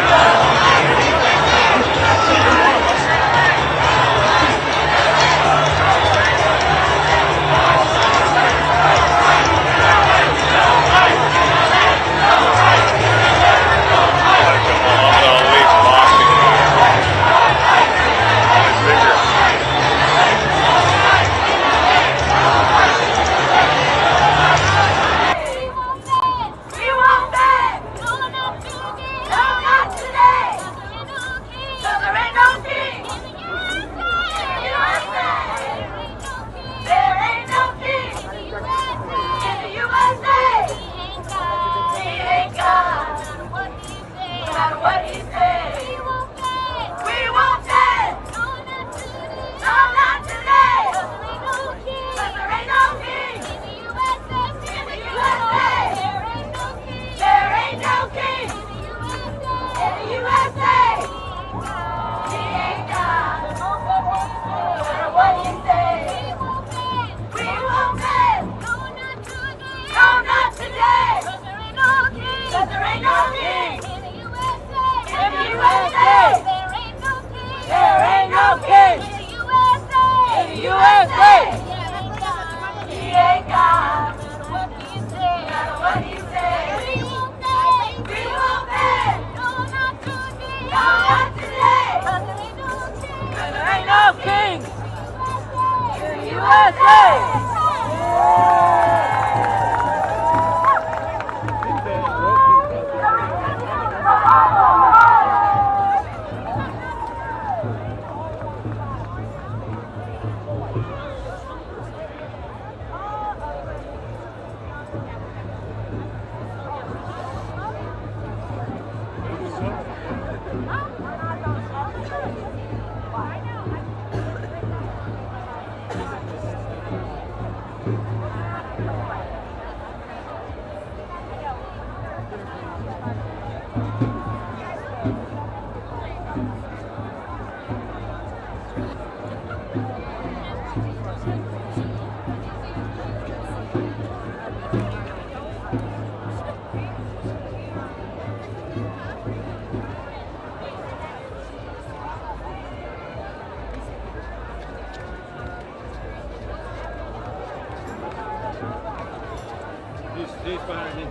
He's behind me.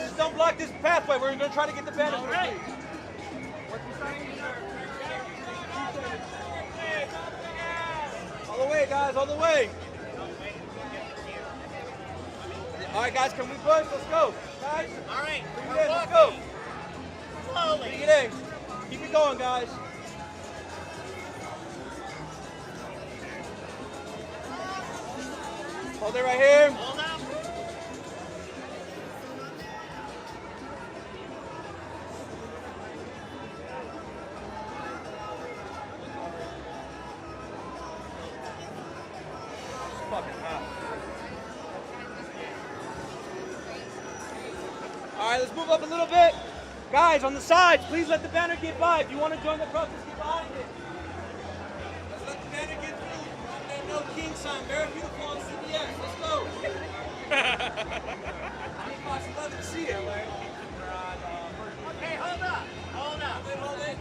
guys, just don't block this pathway. We're going to try to get the banner through, please. All the way, guys, all the way. All right, guys, can we push? Let's go. Guys, all right, let's go. Slowly. Bring it in. Keep it going, guys. Hold it right here. Hold up. All right, let's move up a little bit. Guys, on the sides, please let the banner get by. If you want to join the protest, get behind it. Let's let the banner get through. That no king sign, very beautiful on CBS. Let's go. I'd love to see it. Okay, hold up. Hold up. Hold it.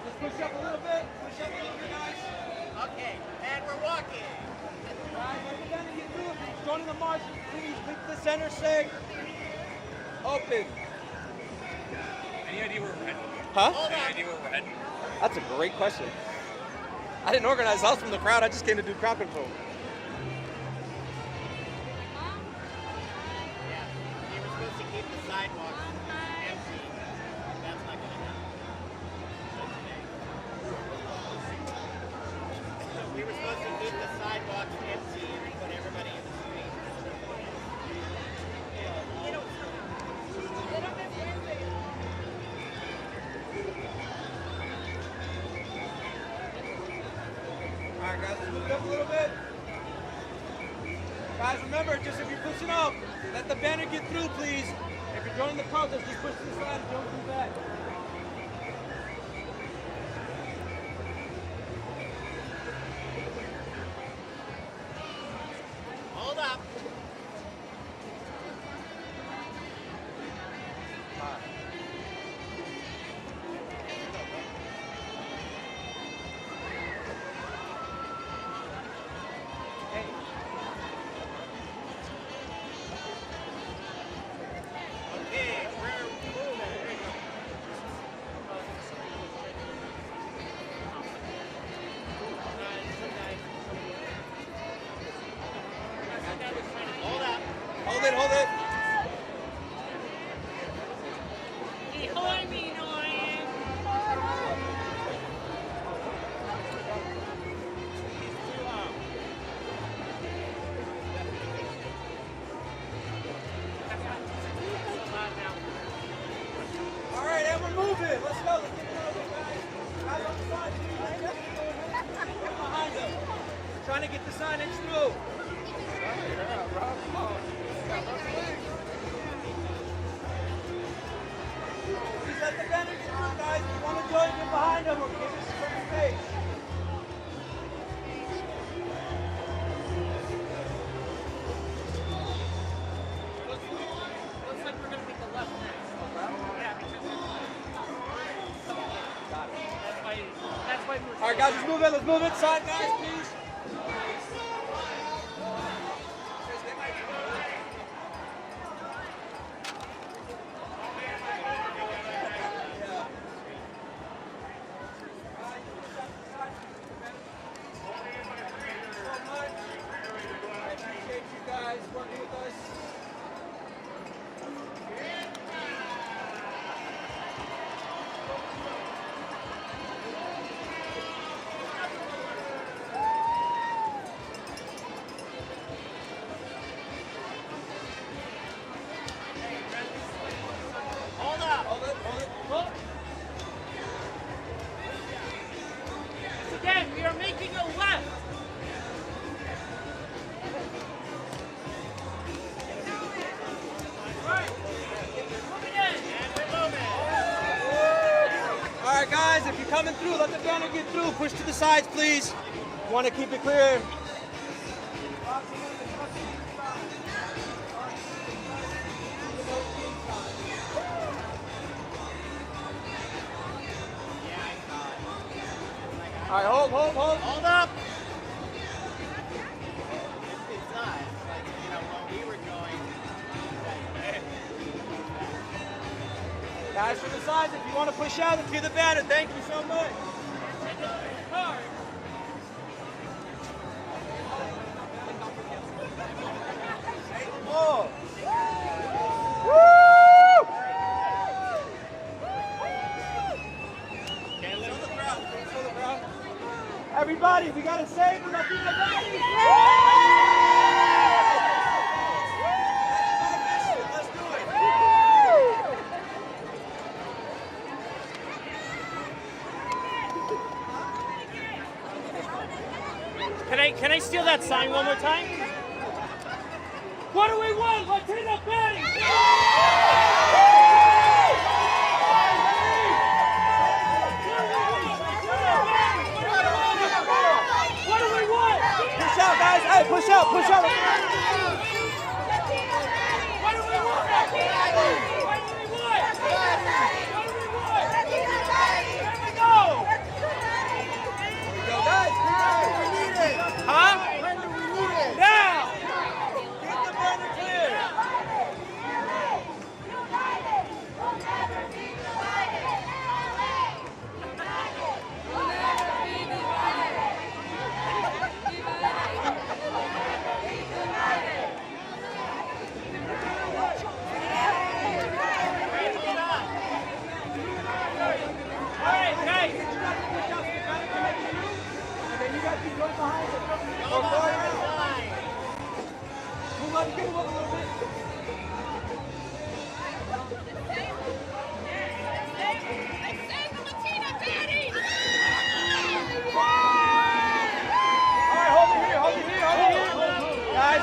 Just push up a little bit. Push up a little bit, guys. Okay, and we're walking. Guys, let the banner get through. Joining the march, please pick the center say open. Any idea where we're heading? Huh? Any idea where we're heading? That's a great question. I didn't organize. I was from the crowd. I just came to do crowd control. You were supposed to keep the sidewalks empty. That's not going to happen. We were supposed to keep the sidewalks empty and put everybody in the street. Alright guys, let's move it up a little bit. Guys, remember, just if you're pushing up, let the banner get through, please. If you're joining the protest, just push to the side and don't come back. Hold up. Okay, we're moving. Hold up. Hold it, hold it. Behind me, Noyan. Alright, and we're moving. Let's go. Let's get moving, guys. Guys on the side. Get behind them. Trying to get the signage through. Please let the banner get through, guys. If you want to join, get behind them or give us some space. Looks like we're going to make the left next. Yeah, because that's why we were. All right, guys, let's move it. Let's move it. Side, guys, please. Appreciate you guys working with us. coming through. Let the banner get through. Push to the sides, please. Want to keep it clear. All right, hold. Hold up. It's not. Like, you know, when we were going, Guys from the sides, if you want to push out and see the banner, thank you so much. Oh. Everybody, we gotta save the Latino bodies! Let's do it! Can I steal that sign one more time? What do we want? Latino bodies! What do we want? Push out, guys. Hey, push out. What do we want? Here we go, guys. We need it. Huh? When do we need it? Now. Get the banner clear.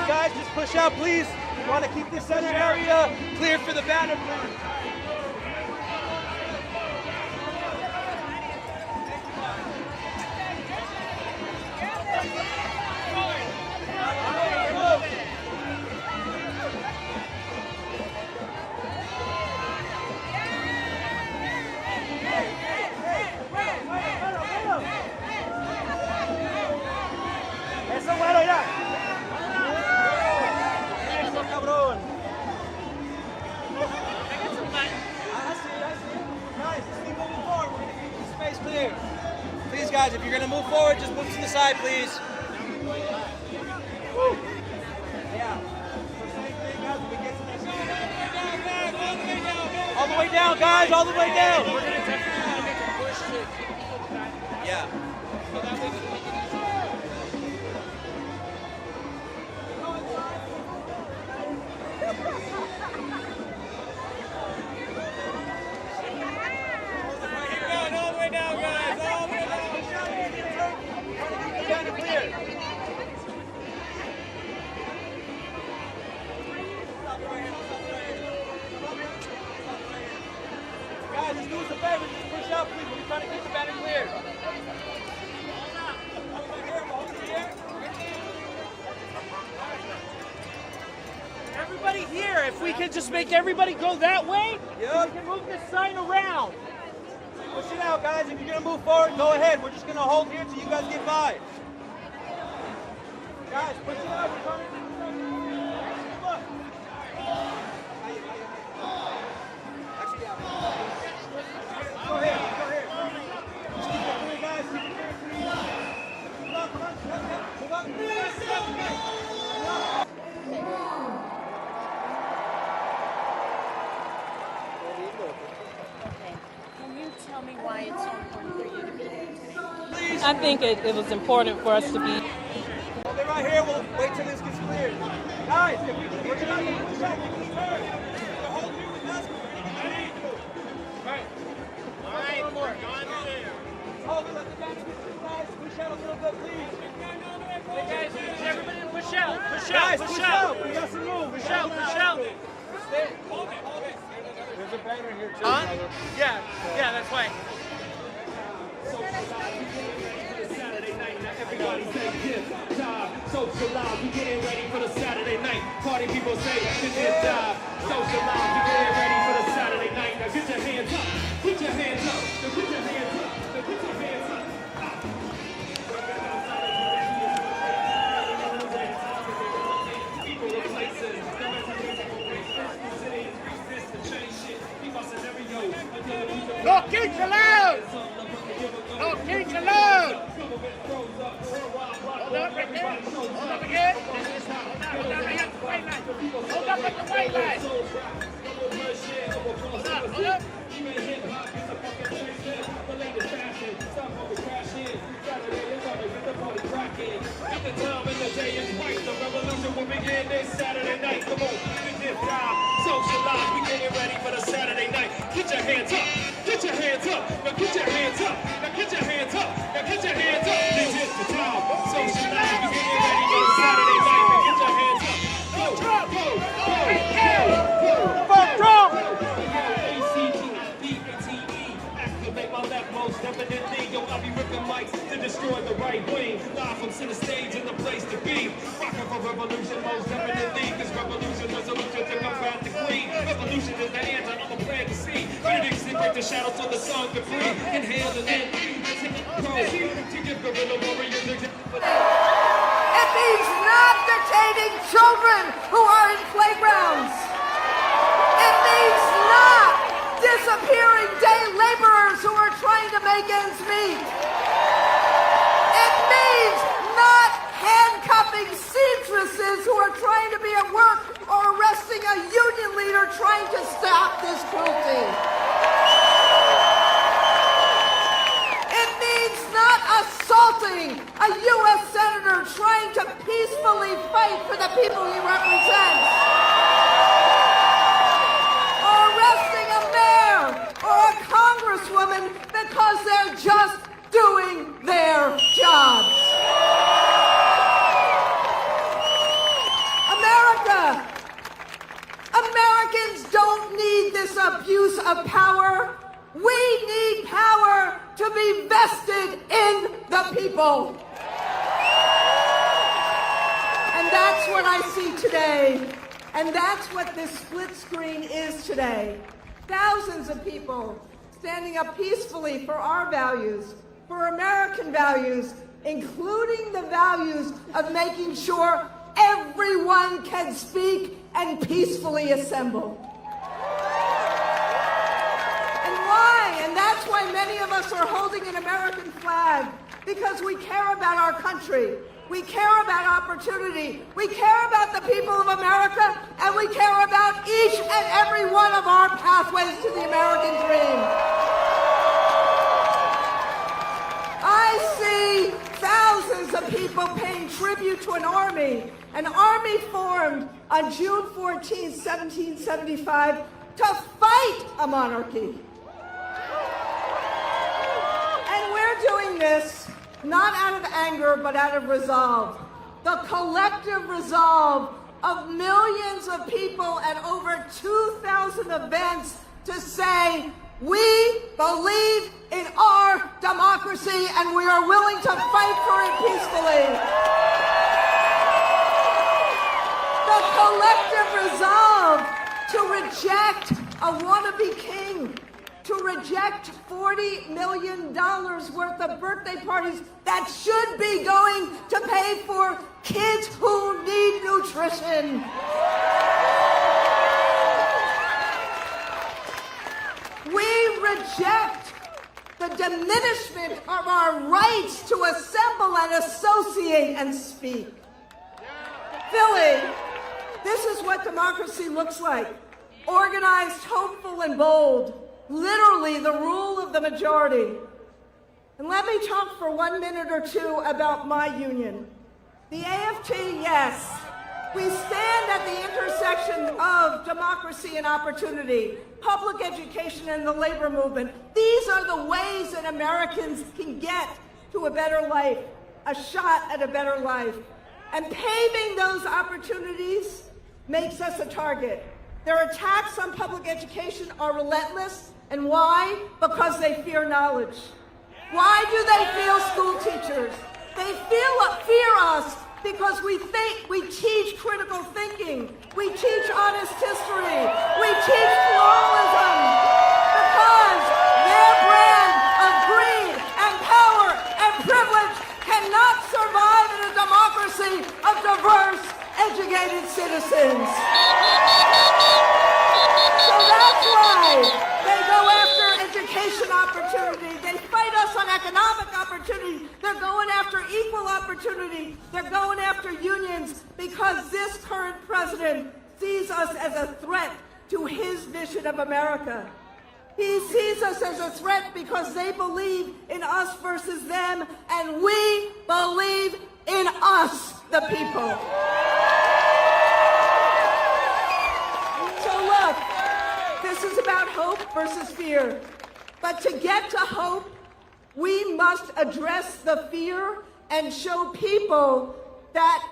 Guys, just push out, please. We want to keep this center area clear for the banner, please. Eso bueno ya. Eso cabrón. I see. Guys, just keep moving forward. We're gonna keep the space clear. Please, guys, if you're gonna move forward, just move to the side, please. Woo. Yeah. Same thing, guys. When we get to this. All the way down, guys. All the way down. We're gonna definitely make a push to keep people back. Yeah. So that way we can. Guys, just do us a favor, just push out, please. We're trying to keep the banner clear. Everybody here, if we could just make everybody go that way, so we can move this sign around. Push it out, guys. If you're going to move forward, go ahead. We're just going to hold here till you guys get by. Guys, push it out. We're trying to keep the look. Go ahead. Just keep it clear, guys. Keep it clear. Move up. Can you tell me why it's so important for you to be here today? I think it was important for us to be. Hold it right here. We'll wait till this gets clear. Guys, if we're going to push out, we can turn. Hold here with us. Right. All right. One more. Hold it. Let the guys get through, guys. Push out a little bit, please. Hey guys, everybody push out. Guys, push out. We got some room. Push out. Stay. Hold it. There's a banner here too. Huh? Yeah, that's right. Everybody say this time, socialize. We getting ready for the Saturday night. Party people say this time, socialize. We getting ready for the Saturday night. Now get your hands up. Put your hands up. Now put your hands up. Now put your hands up. People of places. No kids allowed! No kids allowed! Hold up right there. Hold up again. Hold up at the white line. Hold up at the white line. Hold up, hold up. The time and the day is right. The revolution will begin this Saturday night. Come on, get this time. Socialize. We getting ready for the Saturday night. Get your hands up. Get your hands up. Now get your hands up. Now get your hands up. Now get your hands up. This is the time. Socialize. We getting ready for the Saturday night. Now get your hands up. Go, Trump. Go, go, go. Fuck Trump. Activate my left most definitely. Yo, I'll be ripping mics to destroy the right wing. Live from center stage in the place to be. Rocking for revolution most definitely. Cause revolution is a solution to combat the queen. Revolution is the answer. I'm a plan to see. Critics they break the shadow so the sun can free. Inhale and then to give guerrilla warriors. It means not detaining children who are in playgrounds. It means not disappearing day laborers who are trying to make ends meet. It means not handcuffing seamstresses who are trying to be at work or arresting a union leader trying to stop this cruelty. It means not assaulting a U.S. senator trying to peacefully fight for the people he represents. Or arresting a mayor or a congresswoman because they're just doing their jobs. Americans don't need this abuse of power. We need power to be vested in the people. And that's what I see today. And that's what this split screen is today. Thousands of people standing up peacefully for our values, for American values, including the values of making sure everyone can speak and peacefully assemble. And why? And that's why many of us are holding an American flag, because we care about our country. We care about opportunity. We care about the people of America, and we care about each and every one of our pathways to the American dream. I see thousands of people paying tribute to an army formed on June 14, 1775, to fight a monarchy. And we're doing this not out of anger, but out of resolve. The collective resolve of millions of people at over 2,000 events to say, we believe in our democracy and we are willing to fight for it peacefully. The collective resolve to reject a wannabe king, to reject $40 million worth of birthday parties that should be going to pay for kids who need nutrition. We reject the diminishment of our rights to assemble and associate and speak. Philly, this is what democracy looks like. Organized, hopeful, and bold. Literally the rule of the majority. And let me talk for 1 minute or two about my union. The AFT, yes. We stand at the intersection of democracy and opportunity, public education and the labor movement. These are the ways that Americans can get to a better life, a shot at a better life. And paving those opportunities makes us a target. Their attacks on public education are relentless. And why? Because they fear knowledge. Why do they fear school teachers? They fear us because we teach critical thinking. We teach honest history. We teach pluralism. Because their brand of greed and power and privilege cannot survive in a democracy of diverse, educated citizens. So that's why they go after education opportunity. They fight us on economic opportunity. They're going after equal opportunity. They're going after unions because this current president sees us as a threat to his vision of America. He sees us as a threat because they believe in us versus them, and we believe in us, the people. So look, this is about hope versus fear. But to get to hope, we must address the fear and show people that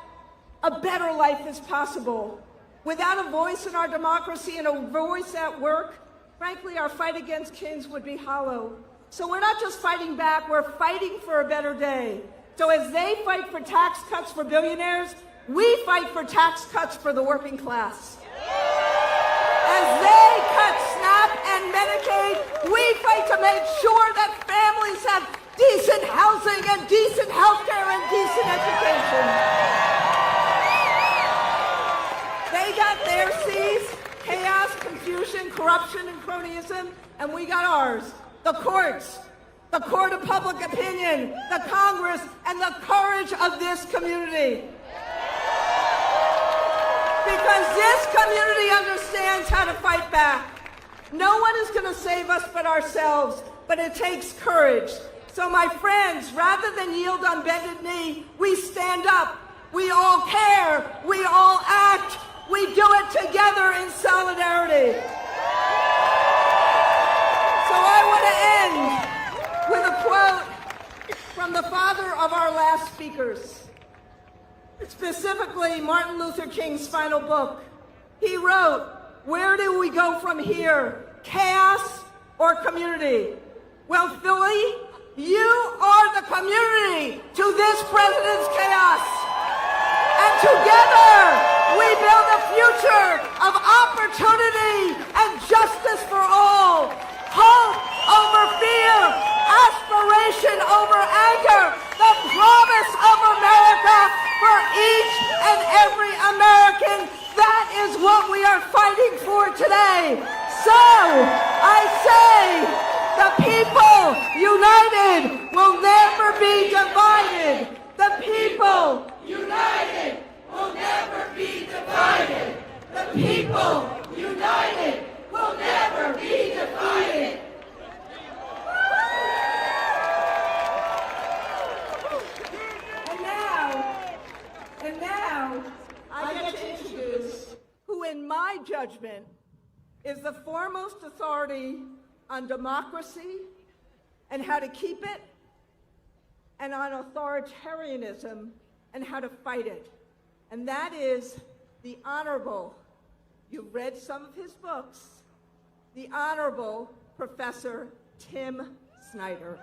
a better life is possible. Without a voice in our democracy and a voice at work, frankly, our fight against kings would be hollow. So we're not just fighting back, we're fighting for a better day. So as they fight for tax cuts for billionaires, we fight for tax cuts for the working class. As they cut SNAP and Medicaid, we fight to make sure that families have decent housing and decent health care and decent education. They got their C's, chaos, confusion, corruption, and cronyism, and we got ours. The courts, the court of public opinion, the Congress, and the courage of this community. Because this community understands how to fight back. No one is going to save us but ourselves, but it takes courage. So my friends, rather than yield on bended knee, we stand up. We all care. We all act. We do it together in solidarity. So I want to end with a quote from the father of our last speakers. Specifically, Martin Luther King's final book. He wrote, "Where do we go from here? Chaos or community?" Well, Philly, you are the community to this president's chaos. And together, we build a future of opportunity and justice for all. Hope over fear, aspiration over anger, the promise of America for each and every American. That is what we are fighting for today. So, I say, the people united will never be divided. The people united will never be divided. The people united will never be divided. And now, I get to introduce who, in my judgment, is the foremost authority on democracy and how to keep it, and on authoritarianism and how to fight it. And that is the Honorable, you've read some of his books, the Honorable Professor Tim Snyder.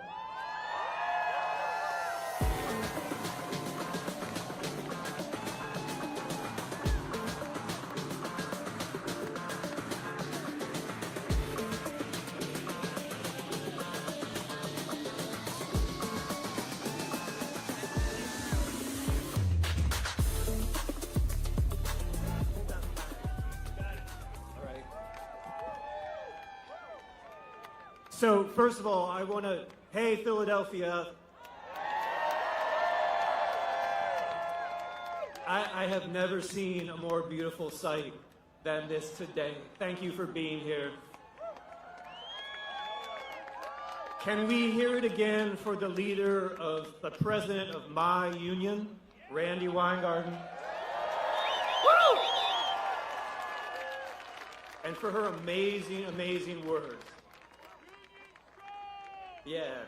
So, first of all, I want to, hey, Philadelphia. I have never seen a more beautiful sight than this today. Thank you for being here. Can we hear it again for the leader of the president of my union, Randy Weingarten? Woo! And for her amazing, amazing words. Yeah.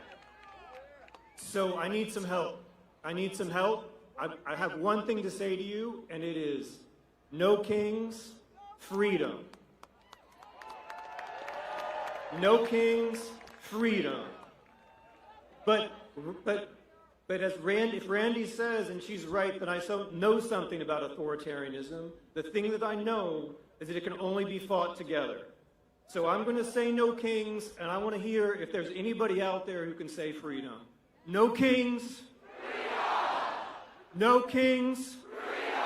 So I need some help. I need some help. I have one thing to say to you, and it is no kings, freedom. No kings, freedom. But But if Randy says, and she's right, that I know something about authoritarianism, the thing that I know is that it can only be fought together. So I'm going to say no kings, and I want to hear if there's anybody out there who can say freedom. No kings. Freedom. No kings. Freedom.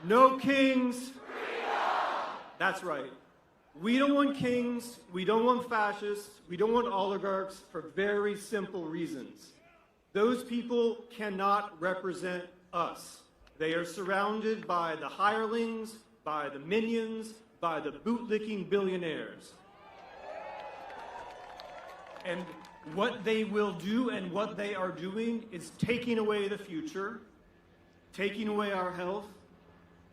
No kings. Freedom. That's right. We don't want kings. We don't want fascists. We don't want oligarchs for very simple reasons. Those people cannot represent us. They are surrounded by the hirelings, by the minions, by the bootlicking billionaires. And what they will do and what they are doing is taking away the future, taking away our health,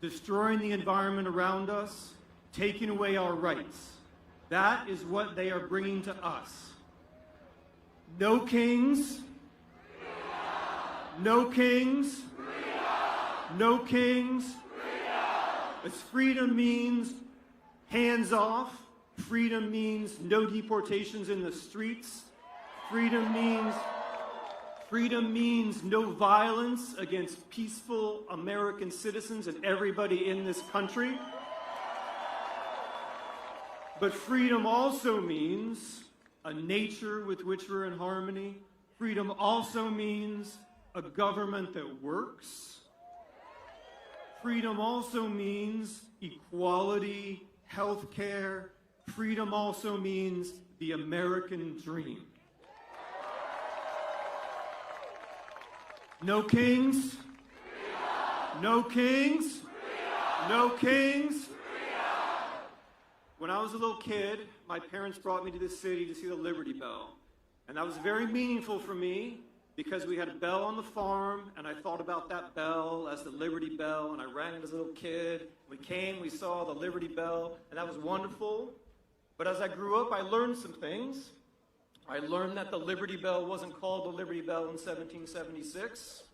destroying the environment around us, taking away our rights. That is what they are bringing to us. No kings. No kings. No kings. As freedom means hands off. Freedom means no deportations in the streets. Freedom means no violence against peaceful American citizens and everybody in this country. But freedom also means a nature with which we're in harmony. Freedom also means a government that works. Freedom also means equality, health care. Freedom also means the American dream. No kings. Freedom. No kings. Freedom. No kings. Freedom. When I was a little kid, my parents brought me to this city to see the Liberty Bell. And that was very meaningful for me because we had a bell on the farm, and I thought about that bell as the Liberty Bell, and I ran it as a little kid. We saw the Liberty Bell, and that was wonderful. But as I grew up, I learned some things. I learned that the Liberty Bell wasn't called the Liberty Bell in 1776.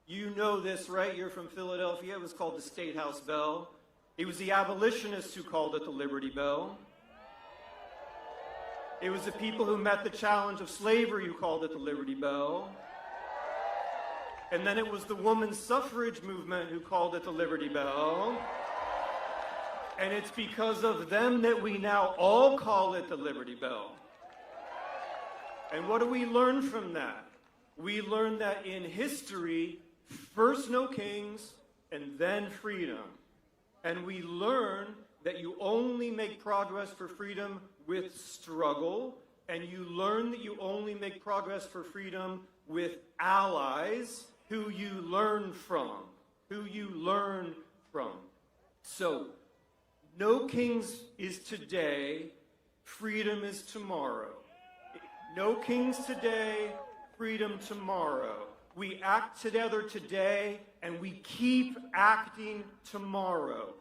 You know this, right? You're from Philadelphia. It was called the State House Bell. It was the abolitionists who called it the Liberty Bell. It was the people who met the challenge of slavery who called it the Liberty Bell. And then it was the women's suffrage movement who called it the Liberty Bell. And it's because of them that we now all call it the Liberty Bell. And what do we learn from that? We learn that in history, first no kings, and then freedom. And we learn that you only make progress for freedom with struggle, and you learn that you only make progress for freedom with allies who you learn from. So, no kings is today, freedom is tomorrow. No kings today, freedom tomorrow. We act together today, and we keep acting tomorrow.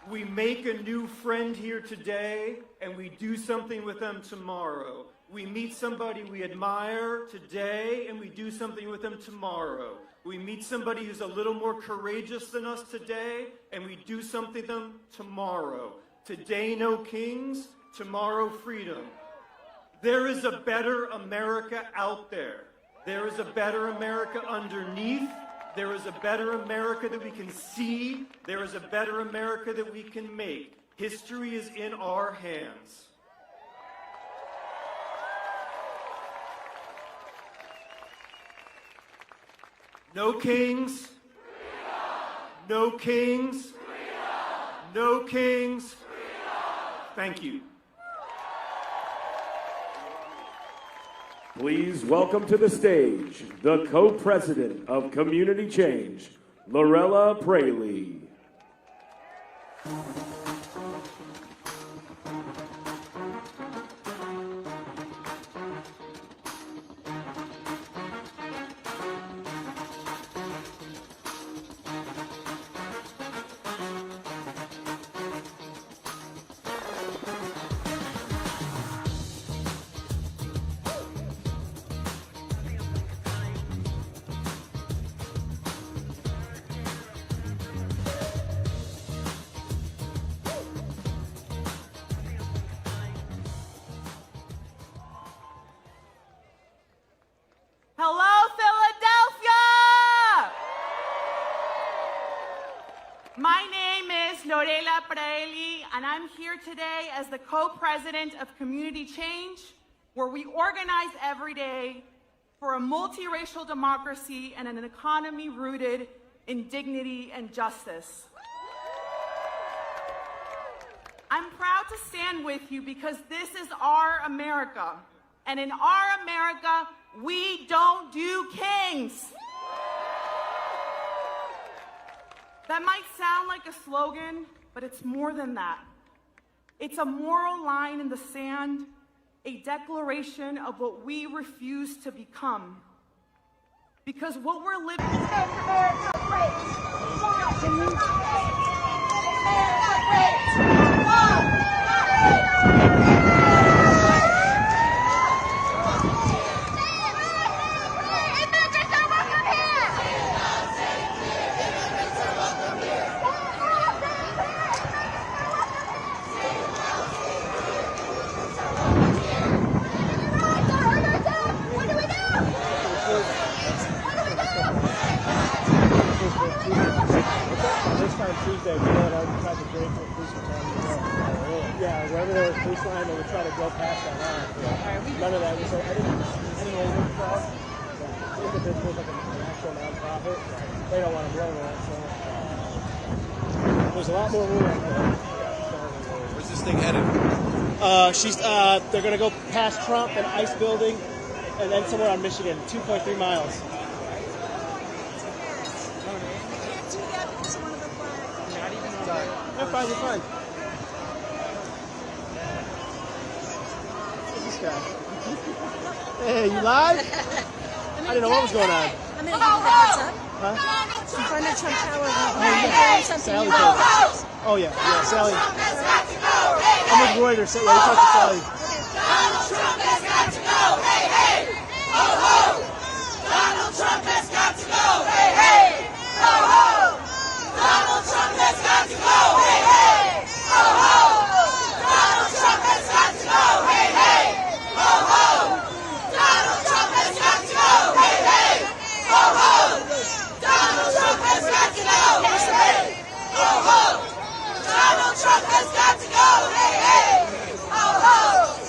We make a new friend here today, and we do something with them tomorrow. We meet somebody we admire today, and we do something with them tomorrow. We meet somebody who's a little more courageous than us today, and we do something with them tomorrow. Today, no kings. Tomorrow, freedom. There is a better America out there. There is a better America underneath. There is a better America that we can see. There is a better America that we can make. History is in our hands. No kings. Freedom. No kings. Freedom. No kings. Freedom. Thank you. Please welcome to the stage the co-president of Community Change, Lorella Praley. My name is Lorela Praeli, and I'm here today as the co-president of Community Change, where we organize every day for a multiracial democracy and an economy rooted in dignity and justice. I'm proud to stand with you because this is our America. And in our America, we don't do kings. That might sound like a slogan, but it's more than that. It's a moral line in the sand, a declaration of what we refuse to become. Because what we're living Tuesday, we had all tried to break the police battalion. Yeah, wherever there was police line, they would try to go past that line. None of that. We said, I didn't know what it was. Individuals like an actual nonprofit, they don't want to blow that. So there's a lot more room. Where's this thing headed? They're gonna go past Trump and ICE building, and then somewhere on Michigan, 2.3 miles. They're fine, they're fine. Who's this guy? Hey, you live? I didn't know what was going on. I'm in Huh? In front of Trump Tower. Sally. Oh, yeah, Sally. I'm with Reuters. Yeah, you talk to Sally. Donald Trump has got to go. Hey, hey. Ho, ho. Donald Trump has got to go. Hey, hey. Ho, ho. Donald Trump has got to go. Hey, hey. Ho, ho. Donald Trump has got to go. Hey, hey. Ho, ho. Donald Trump has got to go. Hey, hey. Ho, ho. Donald Trump has got to go. Hey, hey. Ho, ho. Donald Trump has got to go. Hey, hey. Ho, ho.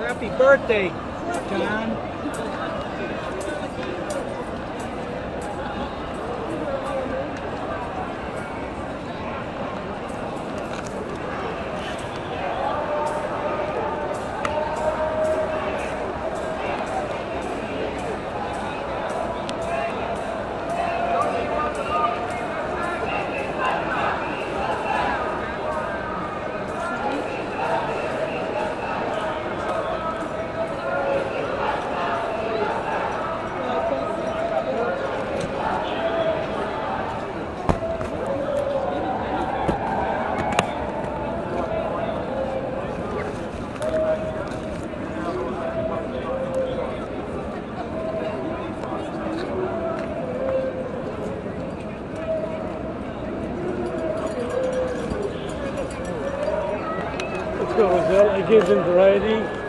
Happy birthday, John. Let's go, Roselle. It gives them variety.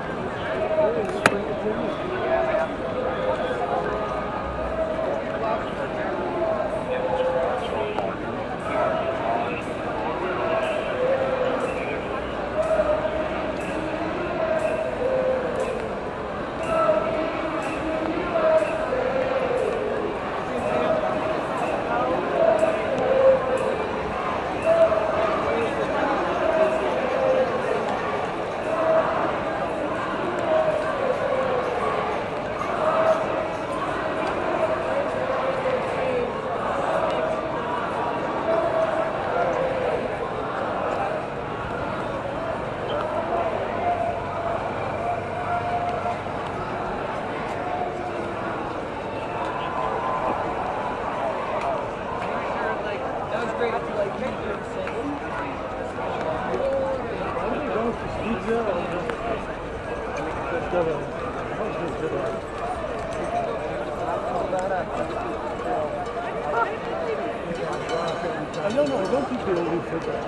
I don't think they only said that.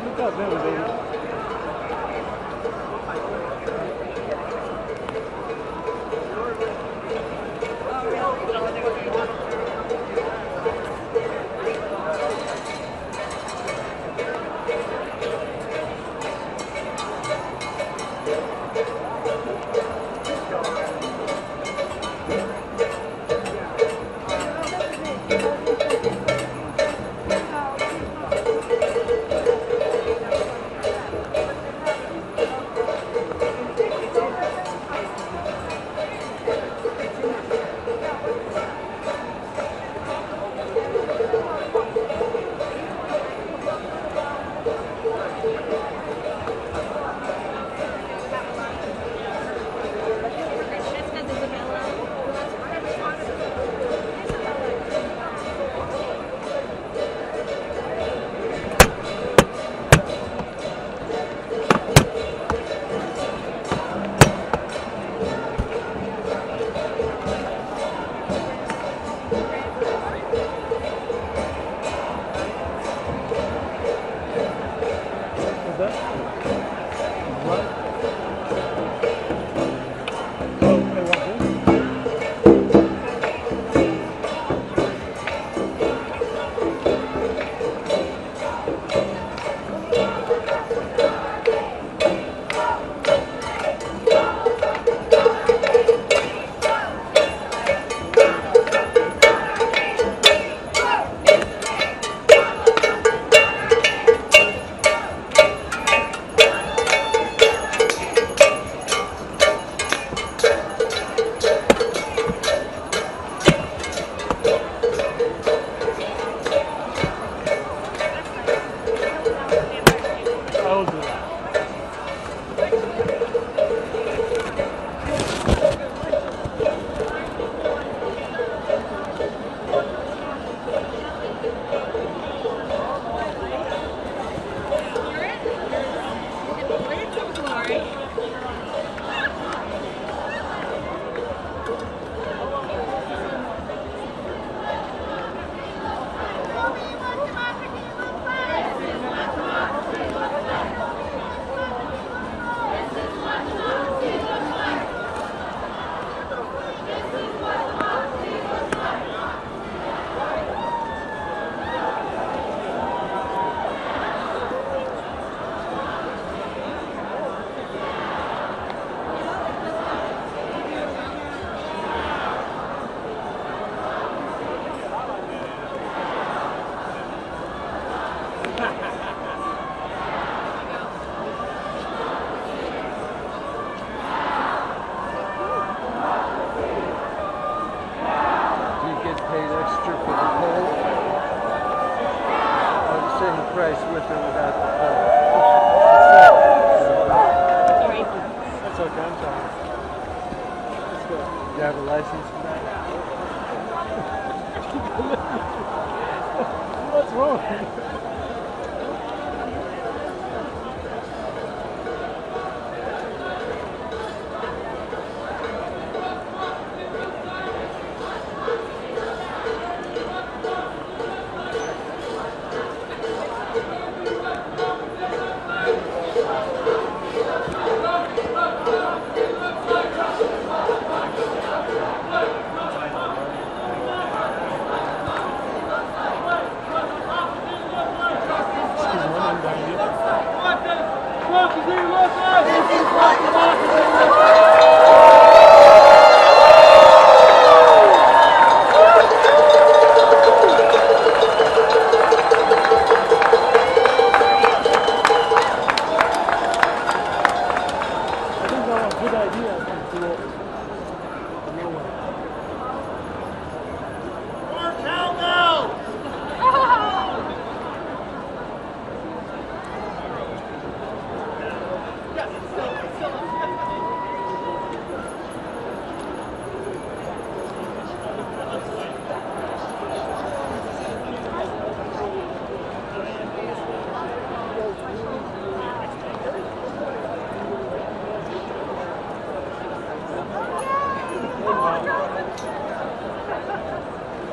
Look at them, baby. You have a license for that? What's wrong?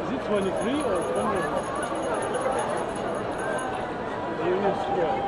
Is it 23 or 20? Union Square.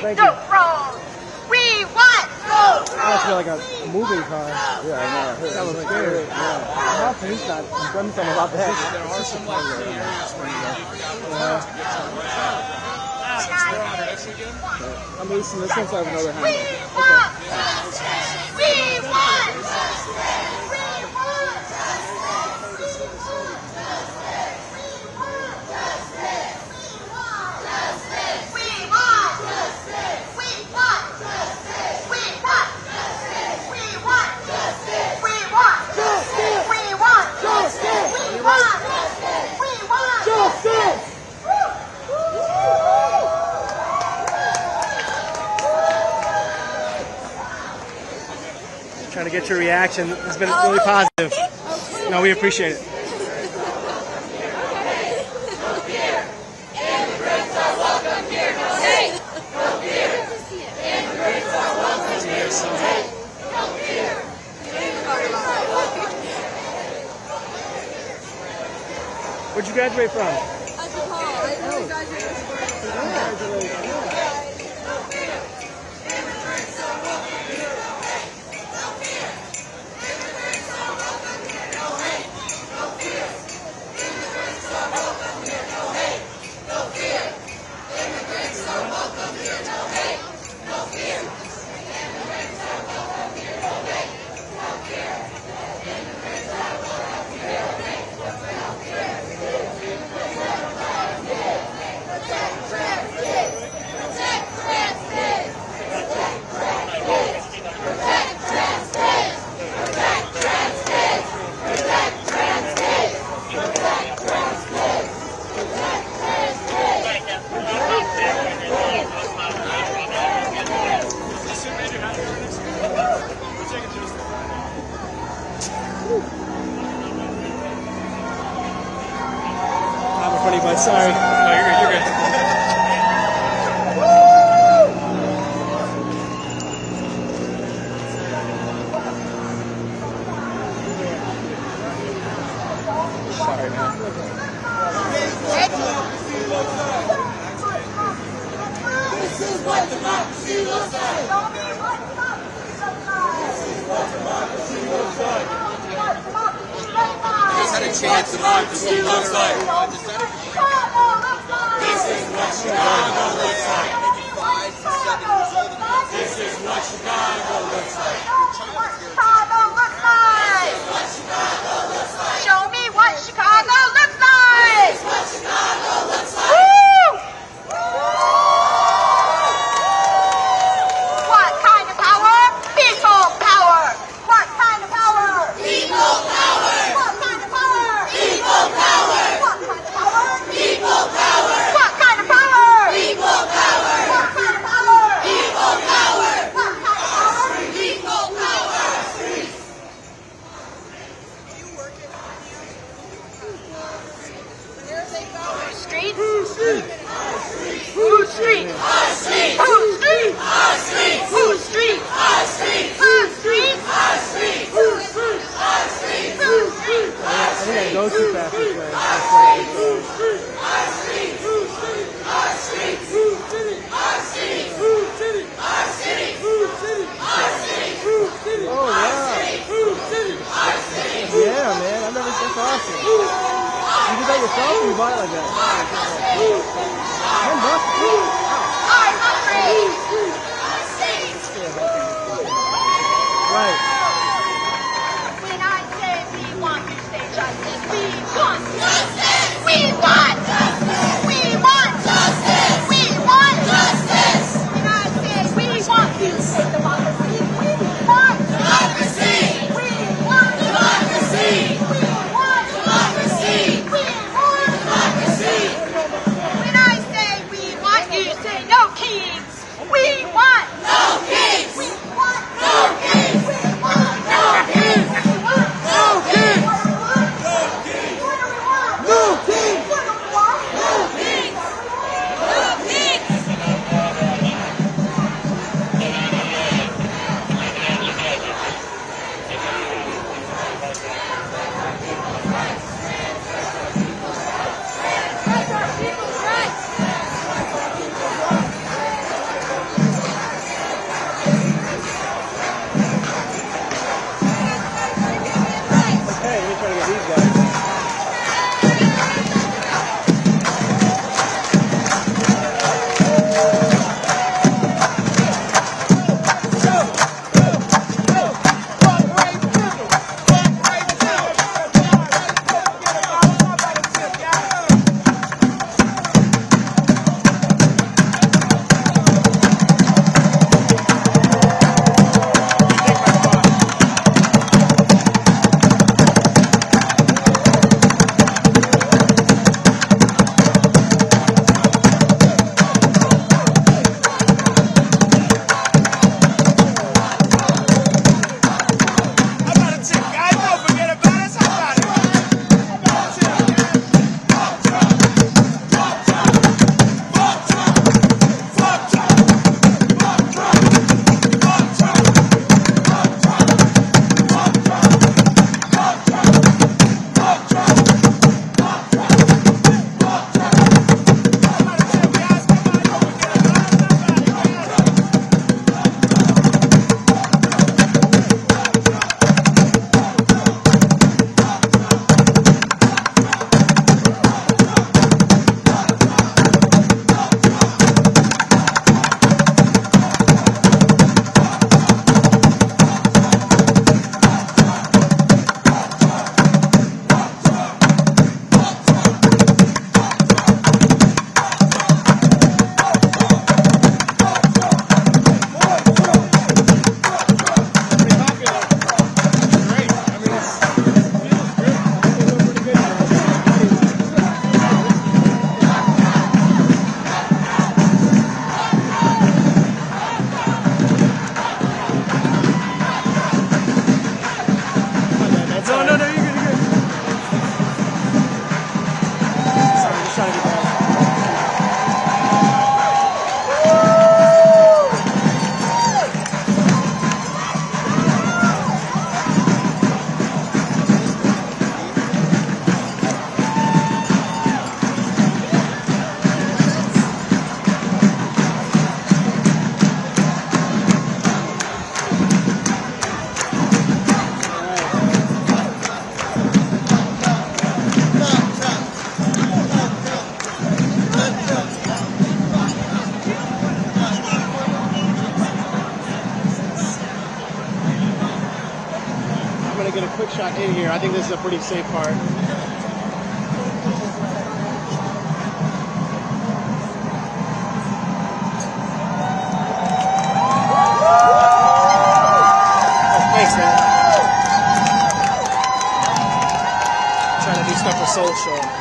Thank you. We want no I feel like a moving car. Yeah, I know. That was scary. Yeah. Nothing's not done something about that. There are some key areas where you I'm listening. This one's have another hand. We want justice. We want justice. Trying to get your reaction. It's been really positive. No, we appreciate it. Where'd you graduate from? Not a funny bite, sorry. No, you're good. You're good. Sorry, man. This is what democracy looks like. Show me what democracy looks like. Just had a chance democracy looks like. This is what Chicago looks like. Maybe 5 to 7 years old enough. This is what Chicago looks like. Show me what Chicago looks like. This is what Chicago looks like. What kind of power? People power. What kind of power? People power. What kind of power? People power. What kind of power? People power. What kind of power? People power. What kind of power? People power. What kind of power? People power. Streets? Whose street? Whose street? Our street. Whose street? Our street. Whose street? Our street. Whose street? Our street. Whose street? Our street. Whose street? I think I go too fast this way. Our street. Our street. Whose street? Our street. Whose city? Our street. Whose city? Our street. Whose city? Our street. Whose city? Oh, wow. Whose city? Our street. Yeah, man. I've never seen that awesome. You did that yourself or you bought it like that? $10? I'm hungry. Right. When I say we want to say justice, we want justice. We want justice. We want justice. We want justice. When I say we want to say democracy, we want democracy. We want democracy. We want democracy. We want democracy. When I say we want you to say no kings, we want no kings. We want no kings. We get a quick shot in here. I think this is a pretty safe part. Thanks, man. Trying to do stuff for Soul Show.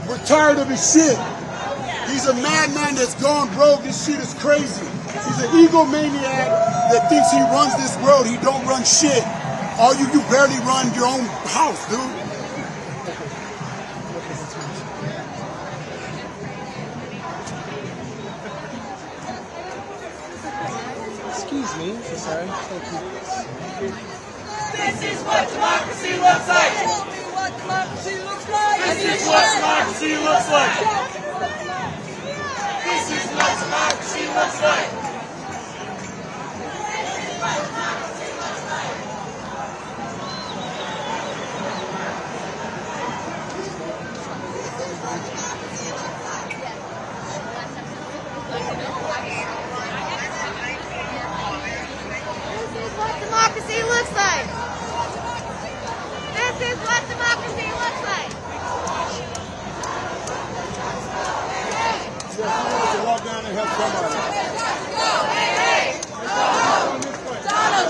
We're tired of his shit. He's a madman that's gone rogue. This shit is crazy. He's an egomaniac that thinks he runs this world. He don't run shit. All you barely run your own house, dude. Excuse me. Sorry. Thank you. This is what democracy looks like. Tell me what democracy looks like. This is what democracy looks like. This is what democracy looks like. Democracy looks like. This is what democracy looks like. Walk down and help somebody. Hey, hey. Donald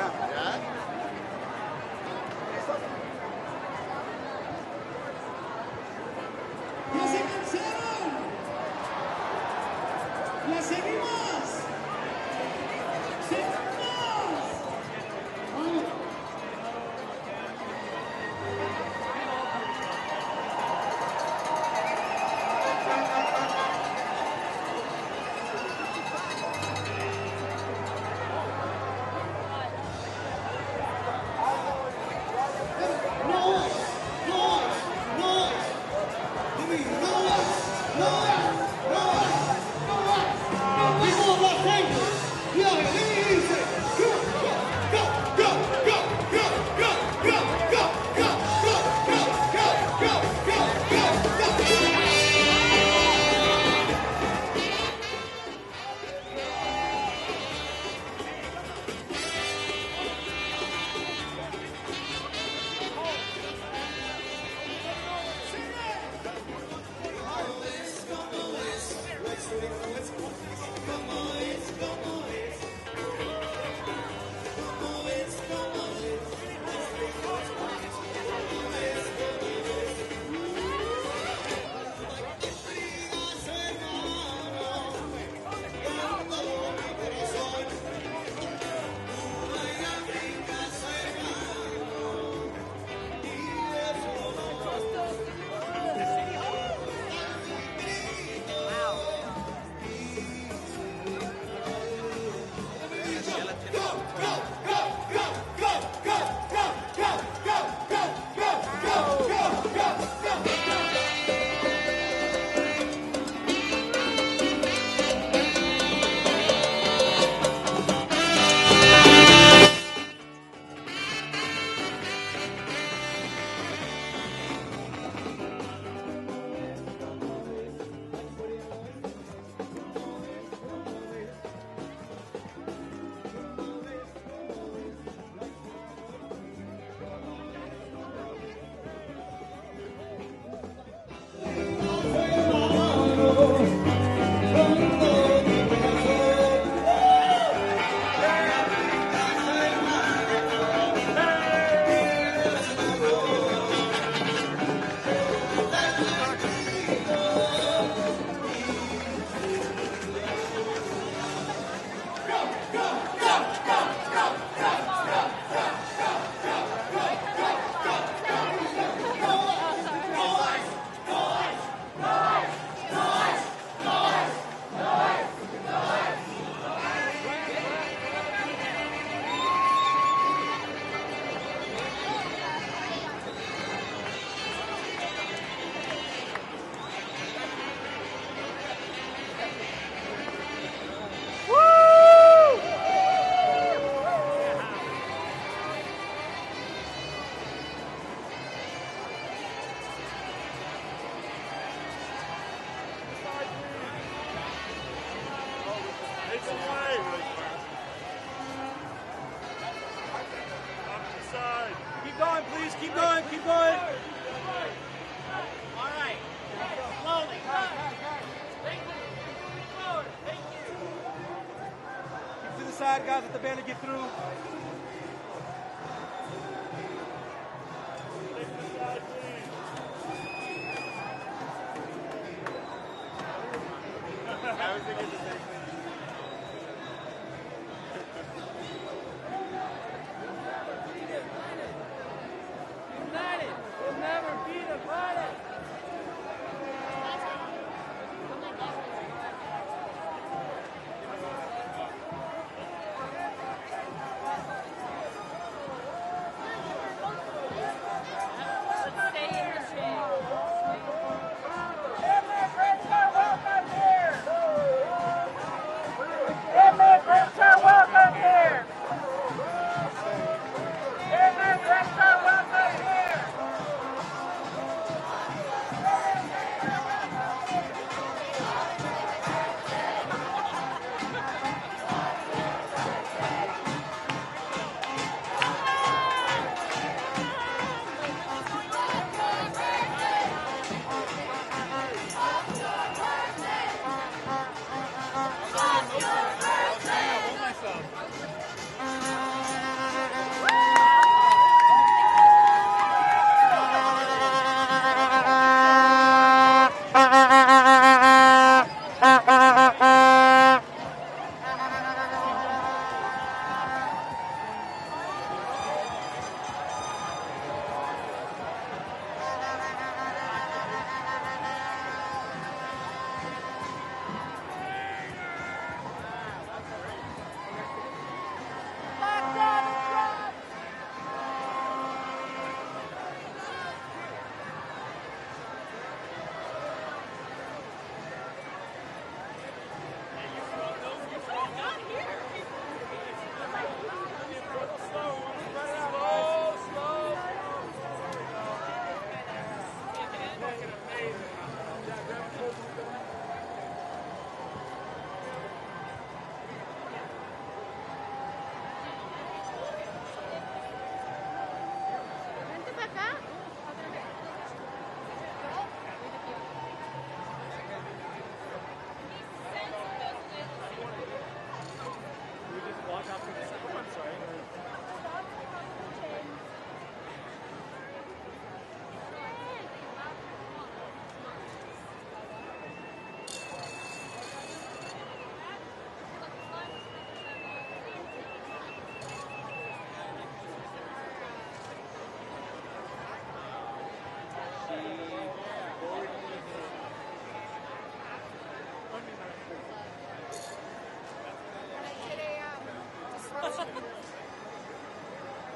¡Ya se cansaron! ¡Ya seguimos! ¡Seguimos! ¡Vamos! Keep going, please. Keep going. Keep going. All right. Slowly. Keep to the side, guys. Let the banner get through. I was thinking the same thing. United will never be divided. Immigrants are welcome here.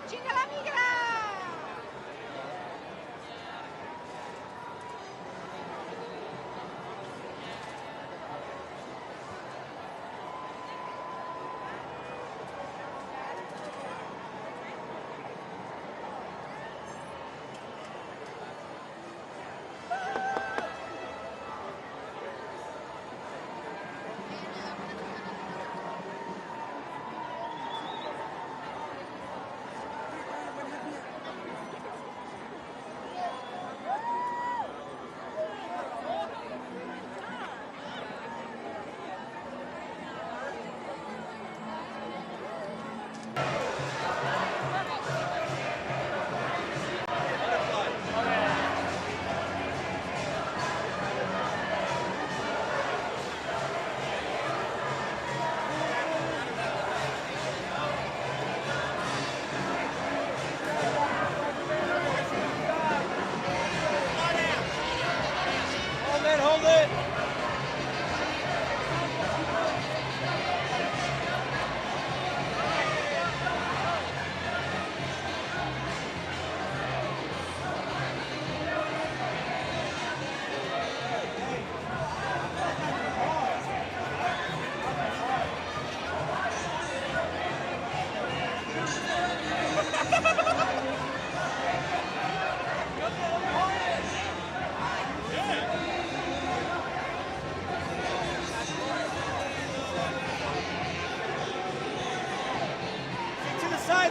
¡Chinga la migra!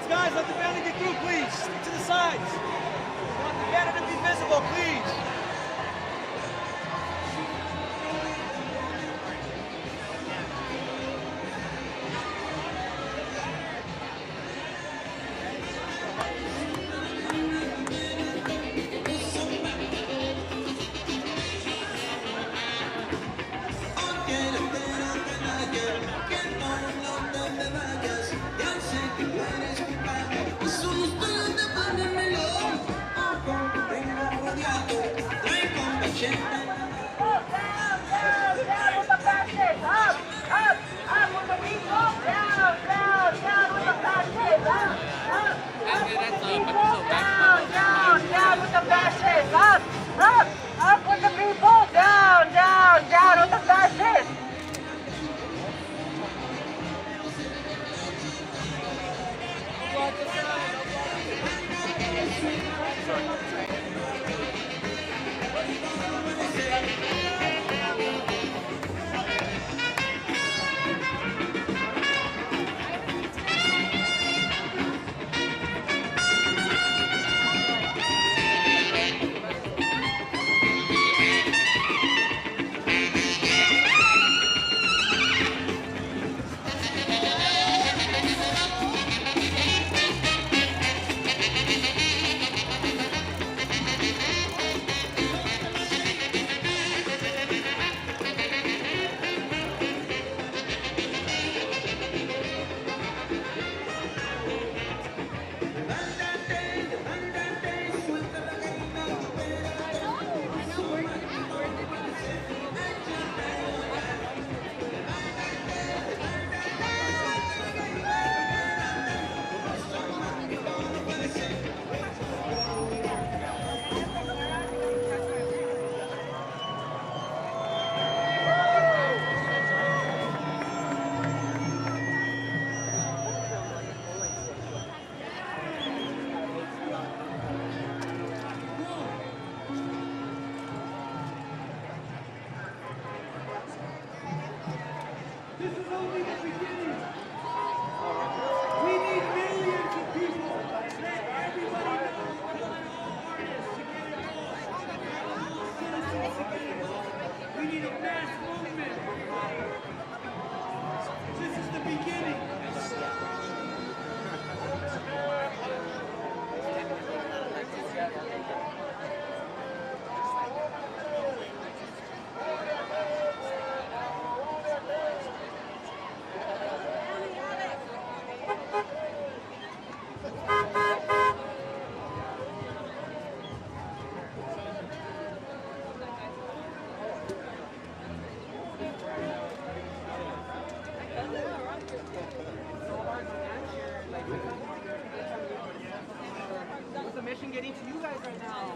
Guys, let the banner get through, please. Stick to the sides. We want the banner to be visible, please. getting to you guys right now.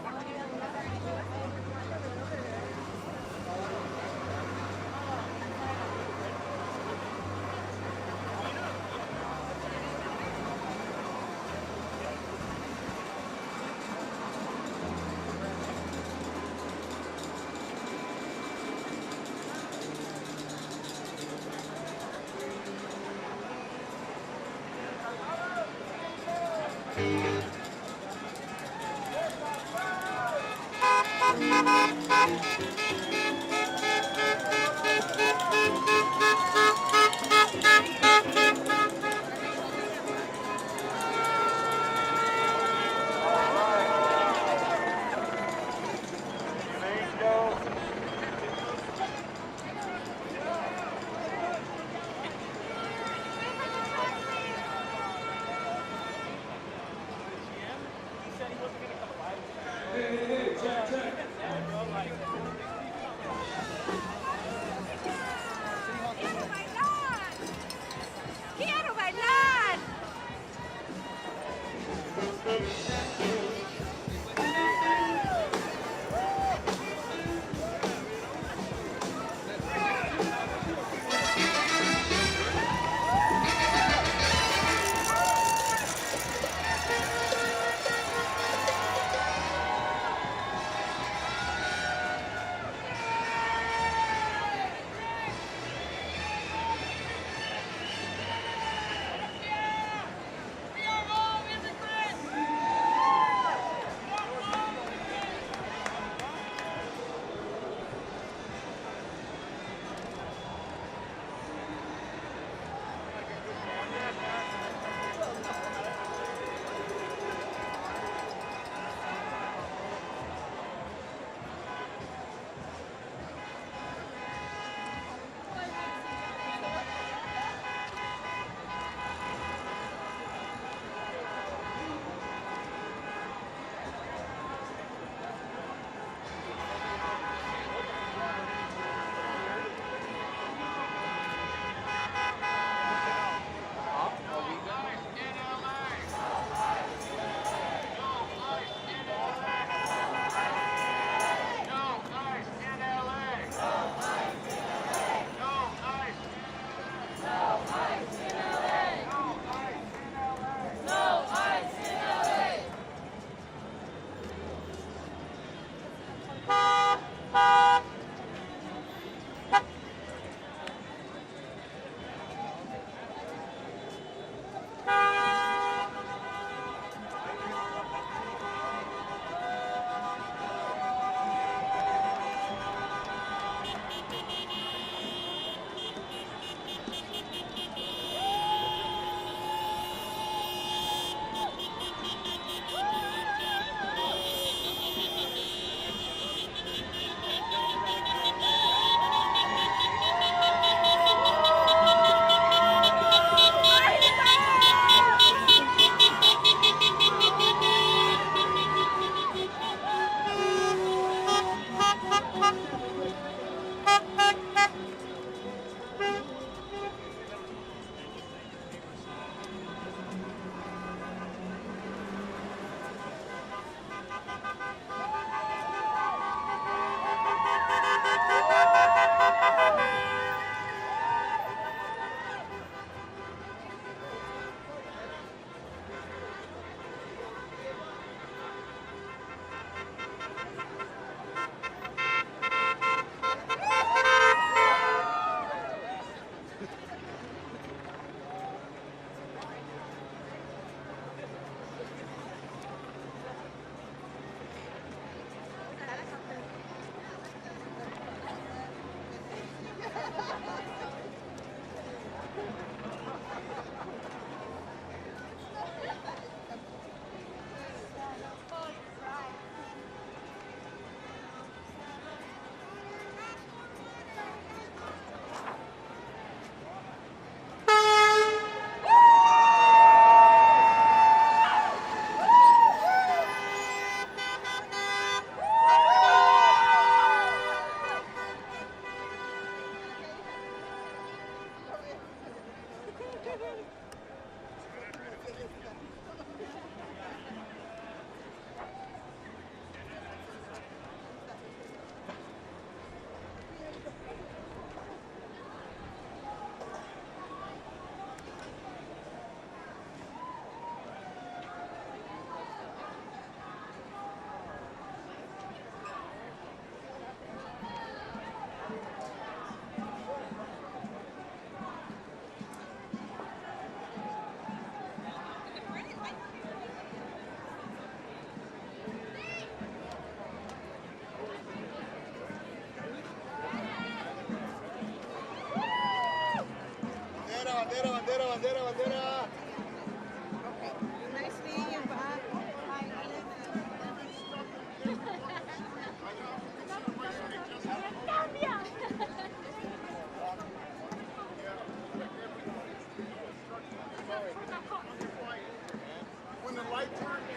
¡Quiero bailar! Bandera, bandera, bandera, bandera. Nice meeting you, Bob. When the light turns.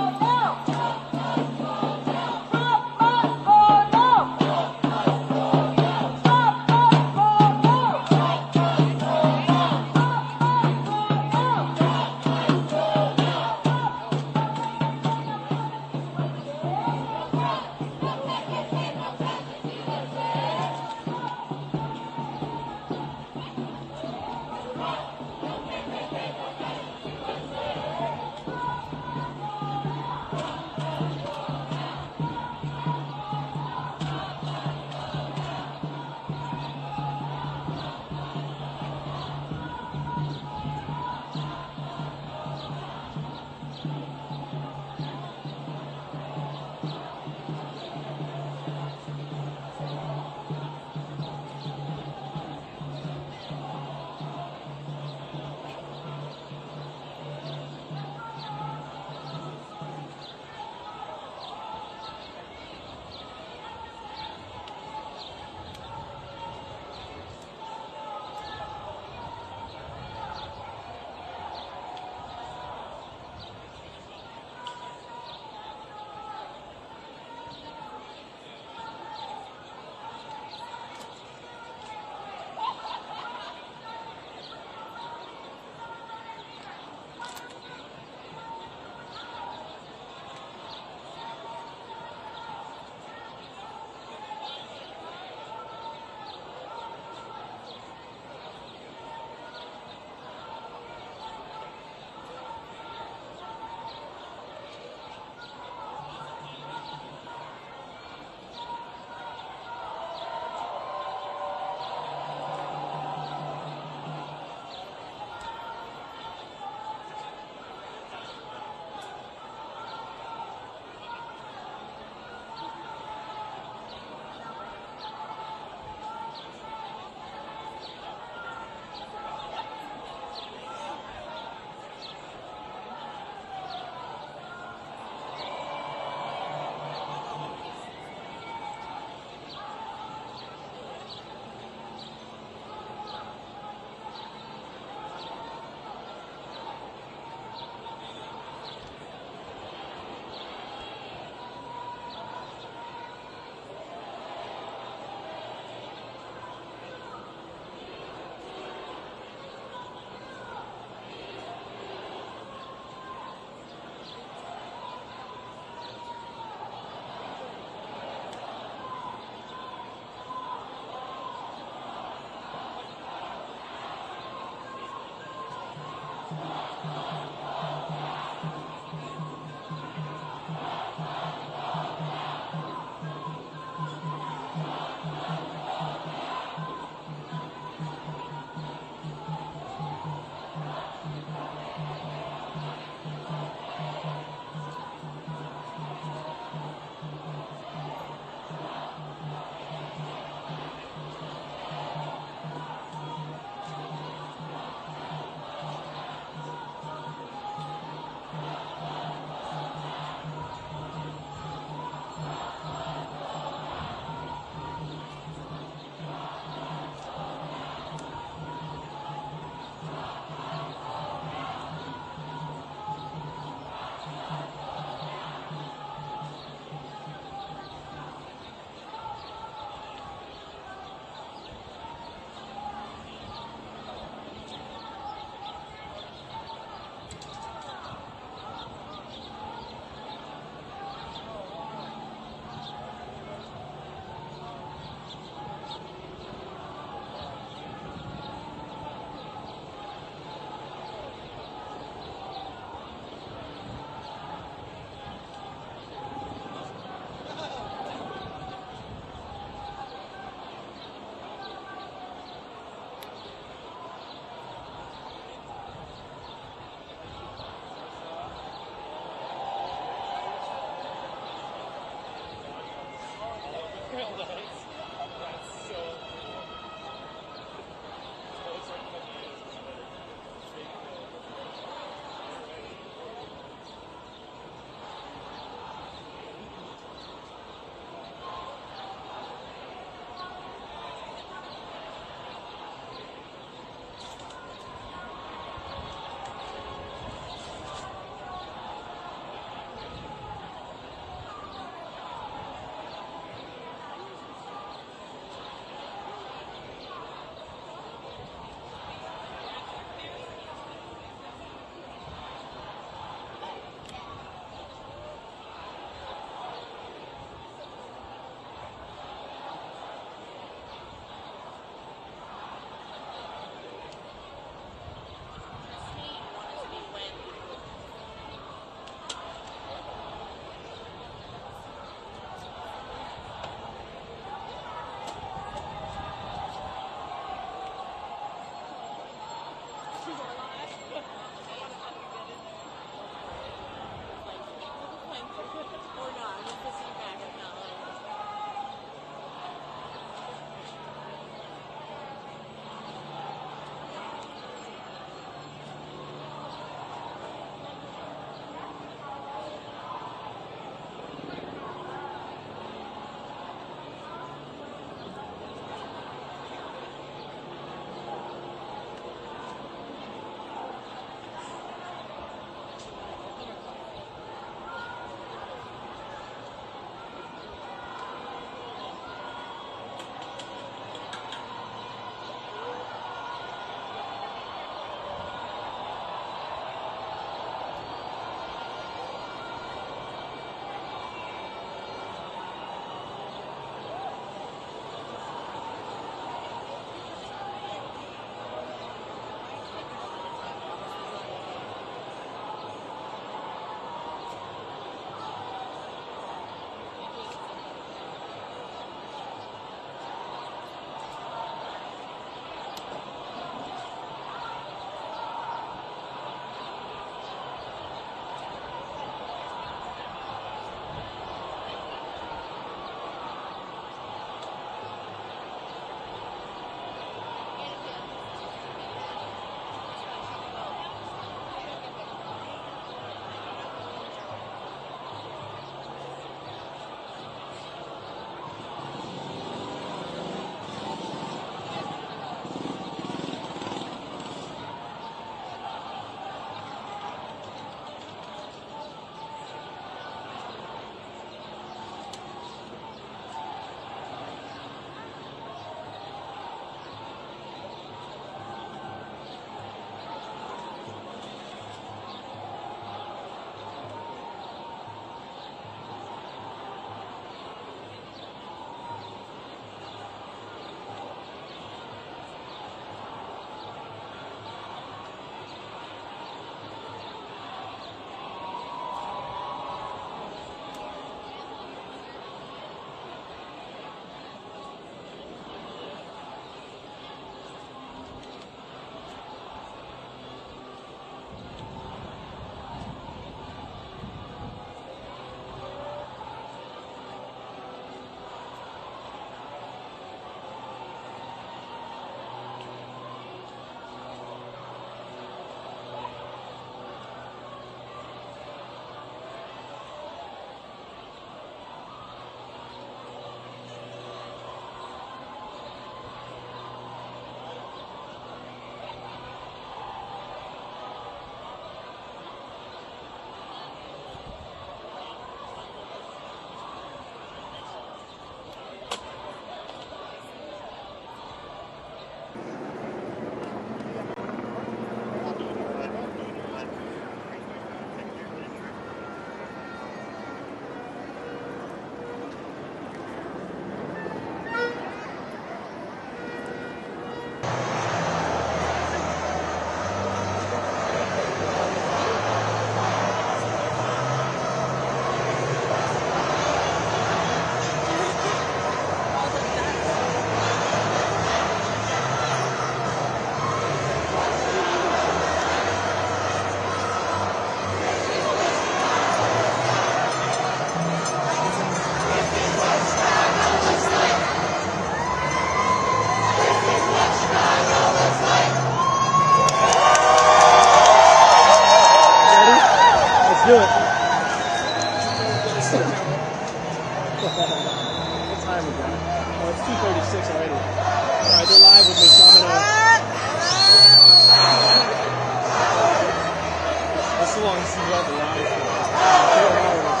That's the longest he's ever live for. 4 hours.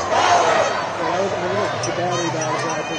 The battery died after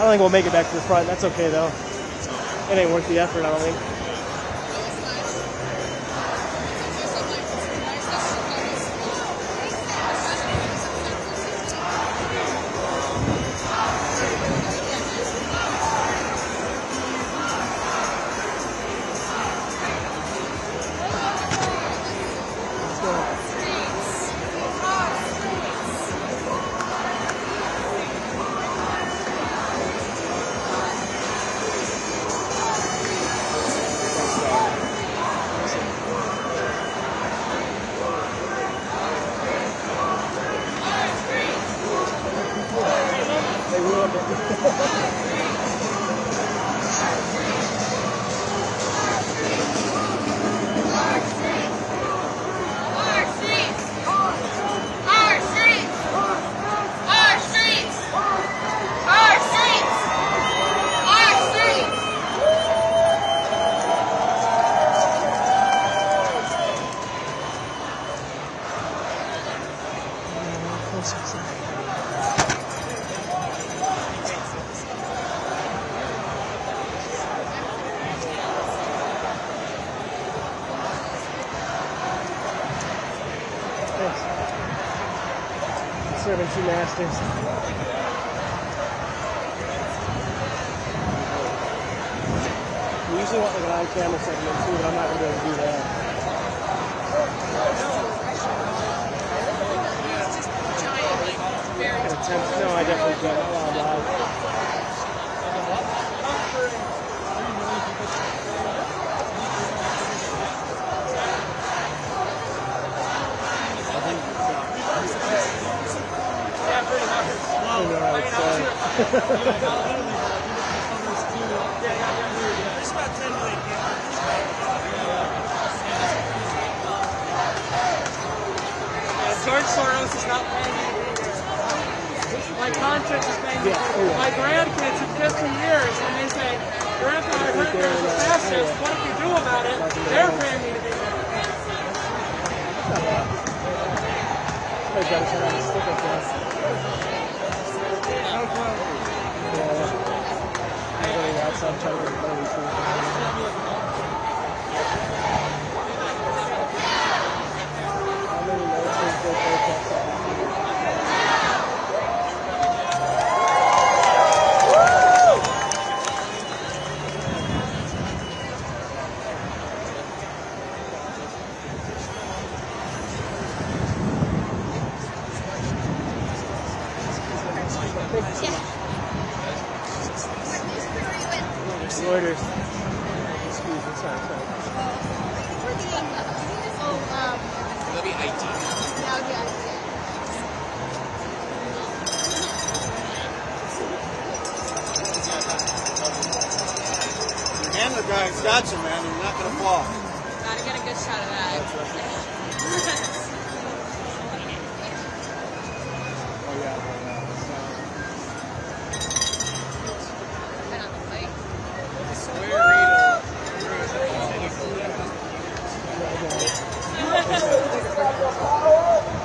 don't think we'll make it back to the front. That's okay, though. It ain't worth the effort, I don't think. Serving two masters. We usually want like an on-camera segment too, but I'm not going to be able to do that. No, I definitely can't. I'm live. George Soros is not paying me to be here. My conscience is paying me. My grandkids in 50 years, and they say, Grandpa, I heard there's a fascist. What do you do about it? They're paying me to be here. I got to try to stick with this. I'm going outside trying to get a better retreat. How many military go protests? Reuters. Excuse me, sorry. That'll be IT. Your handler guy's got you, man. You're not going to fall. Gotta get a good shot of that.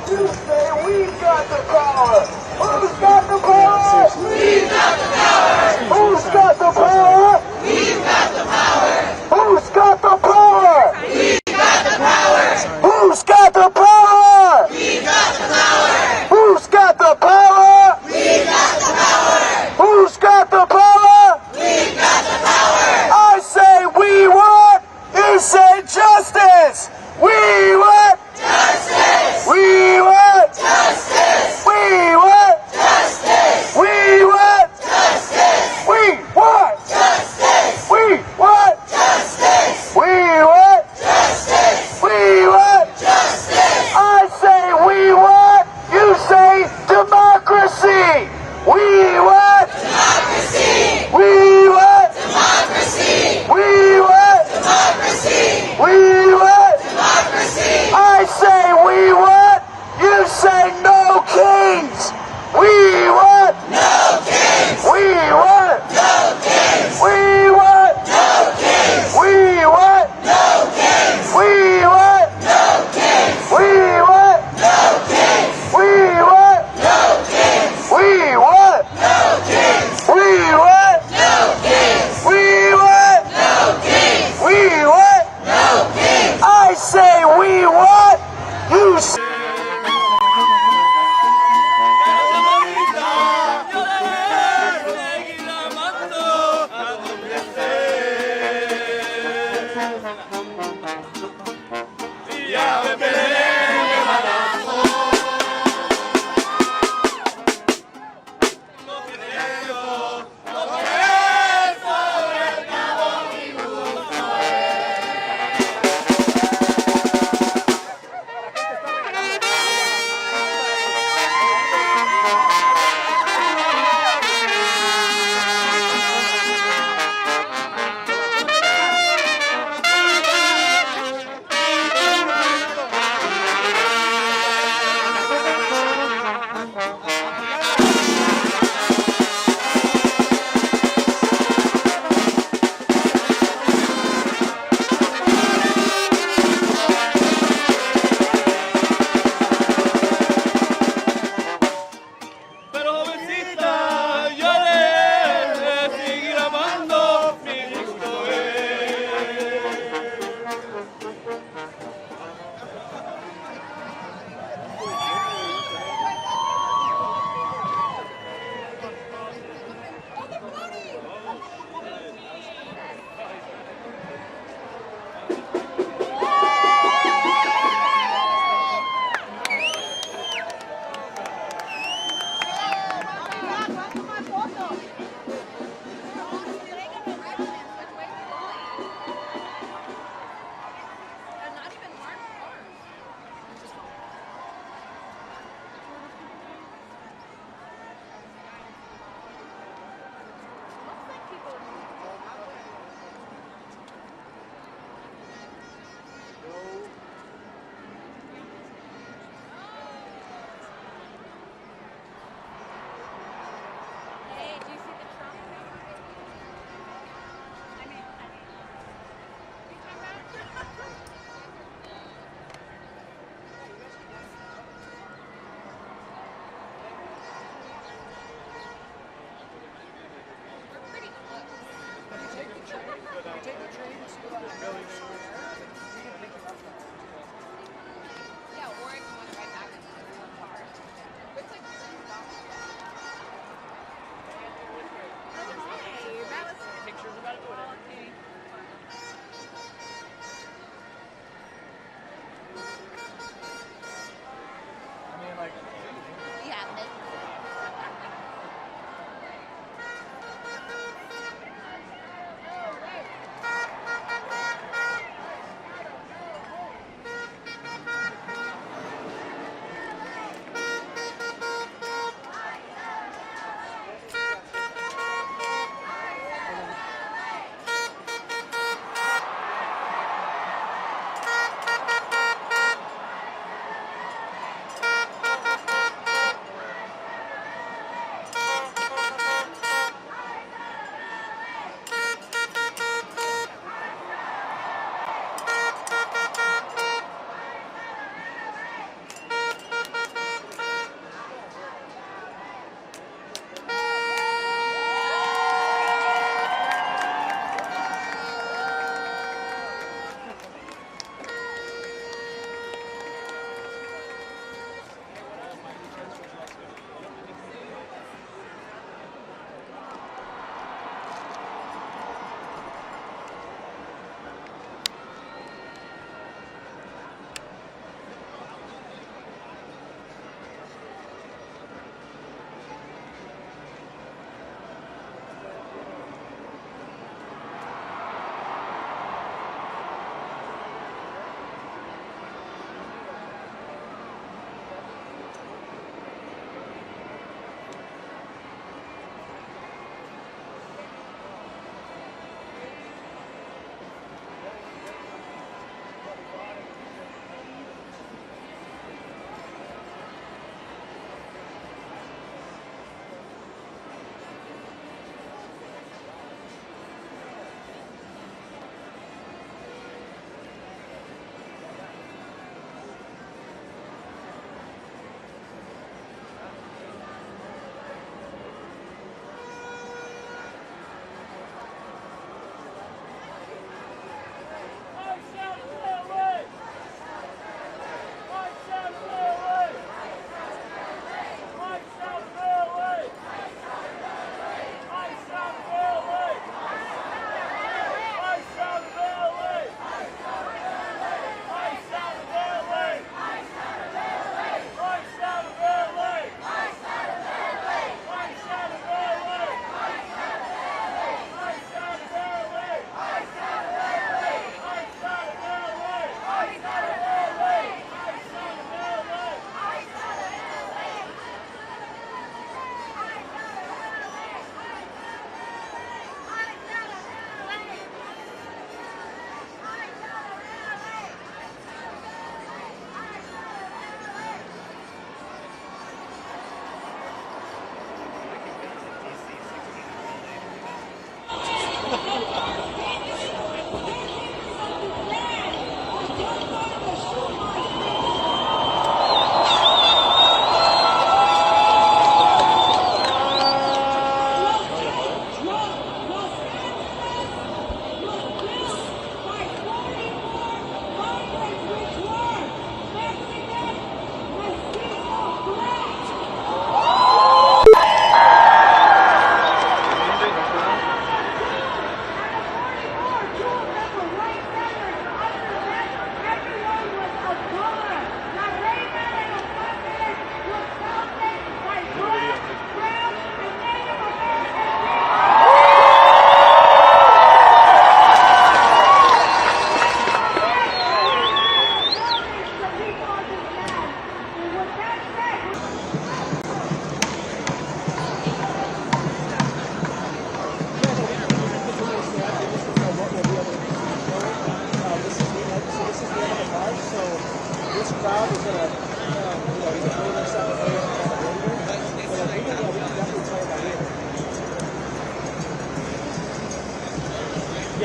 You say we've got the power. Who's got the power? We've got the power. Who's got the power? We've got the power. Who's got the power? We've got the power. Who's got the power? We've got the power. Who's got the power? We've got the power. Who's got the power? We've got the power. I say we want. You say justice. We want justice. We want justice. We want justice. We want justice. We want justice. We want justice. We want justice. We want justice. I say we want. You say democracy. We want democracy. We want democracy. We want democracy. We want democracy. I say we want. You say no kings. We want no kings. We want no kings. We want no kings. We want no kings. We want no kings. We want no kings. We want no kings. We want no kings. We want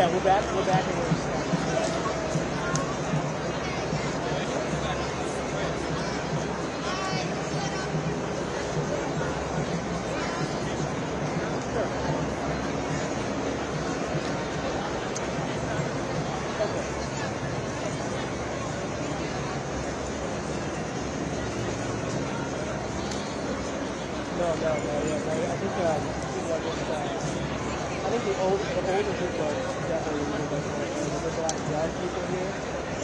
Yeah, we're back. We're back in where we started. I think the older people are definitely really good. There's a lot of young people here,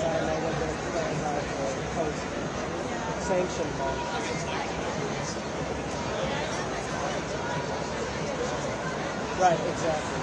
and I know that they're playing out for post-sanction laws. Right, exactly.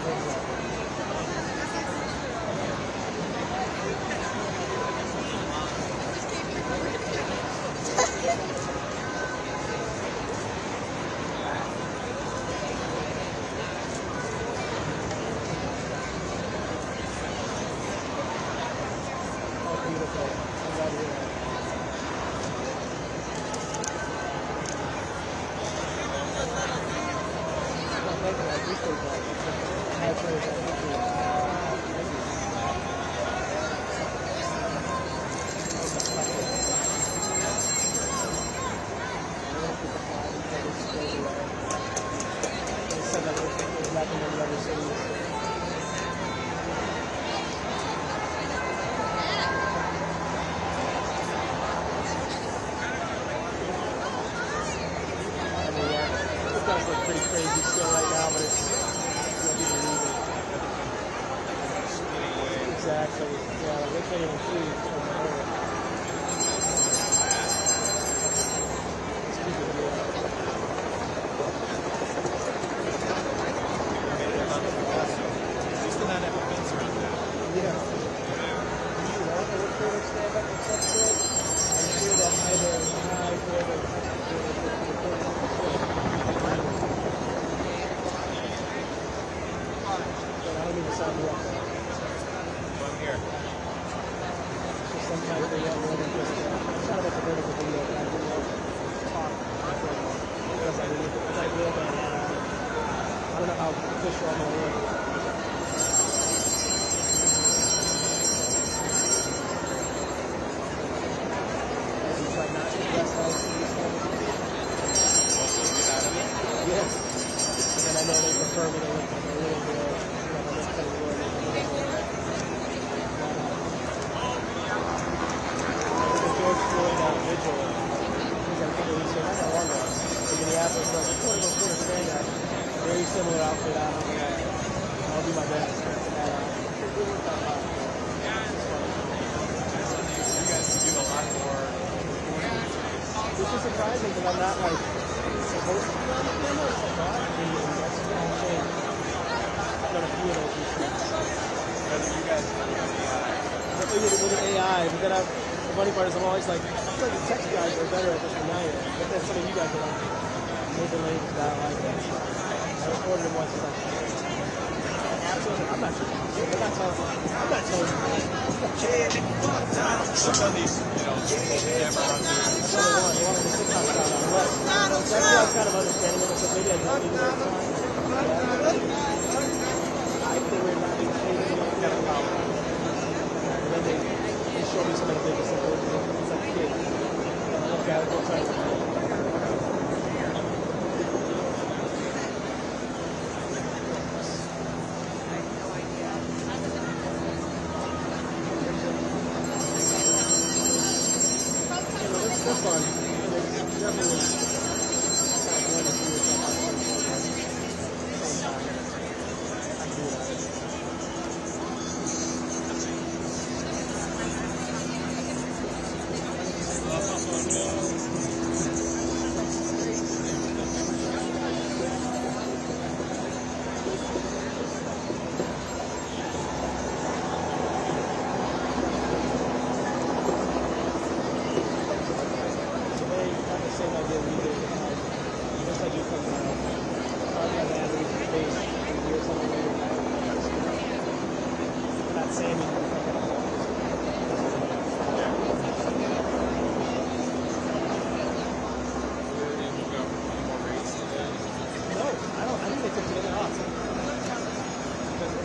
Pretty crazy still right now, but it's exactly. Yeah, they can't even see from the earth. Used to not have a fence around that. Yeah. You know, if they stand up and such good, I'm sure that either I or sign you up. I'm here. Sometimes they want more than just it's kind of like a vertical video, but I really like to talk because I live and I don't know how official I'm going to live. As you try not to dress like yeah. And then I know they prefer me to look like a little girl. Vigil, because I think he's not that long ago. In Minneapolis, like, I'm going to go for a stand-up. Very similar outfit on. I'll do my best. You guys do a lot more recording. Which is surprising because I'm not like supposed to be on the camera. It's like, wow, that's going to change. I've done a few of those recently. You guys with an AI, but then the funny part is I'm always like, I feel like the tech guys are better at this than I am. But then some of you guys are like, moving lanes down like that. So I recorded it once and I'm not sure. I'm not telling you. Some of these, never run through. That's what they want the TikTok style on the left. That's why I was kind of understanding it, so maybe I don't need it all the time. I think we're not being paid any power. And then they show me some of the biggest things. It's like a kid. Look at it, go try it. They're fun. It's definitely kind of going to see yourself on the same time. I can do that.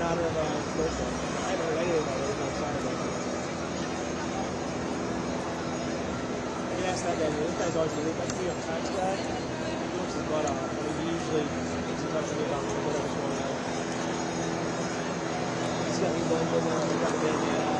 honor of his birthday. I haven't heard anything about it. It's on Saturday. You ask that guy. This guy's always really like a tax guy. He works his butt off. I mean, he usually gets in touch with me about whatever's going on. He's got me going with him. He's got the baby.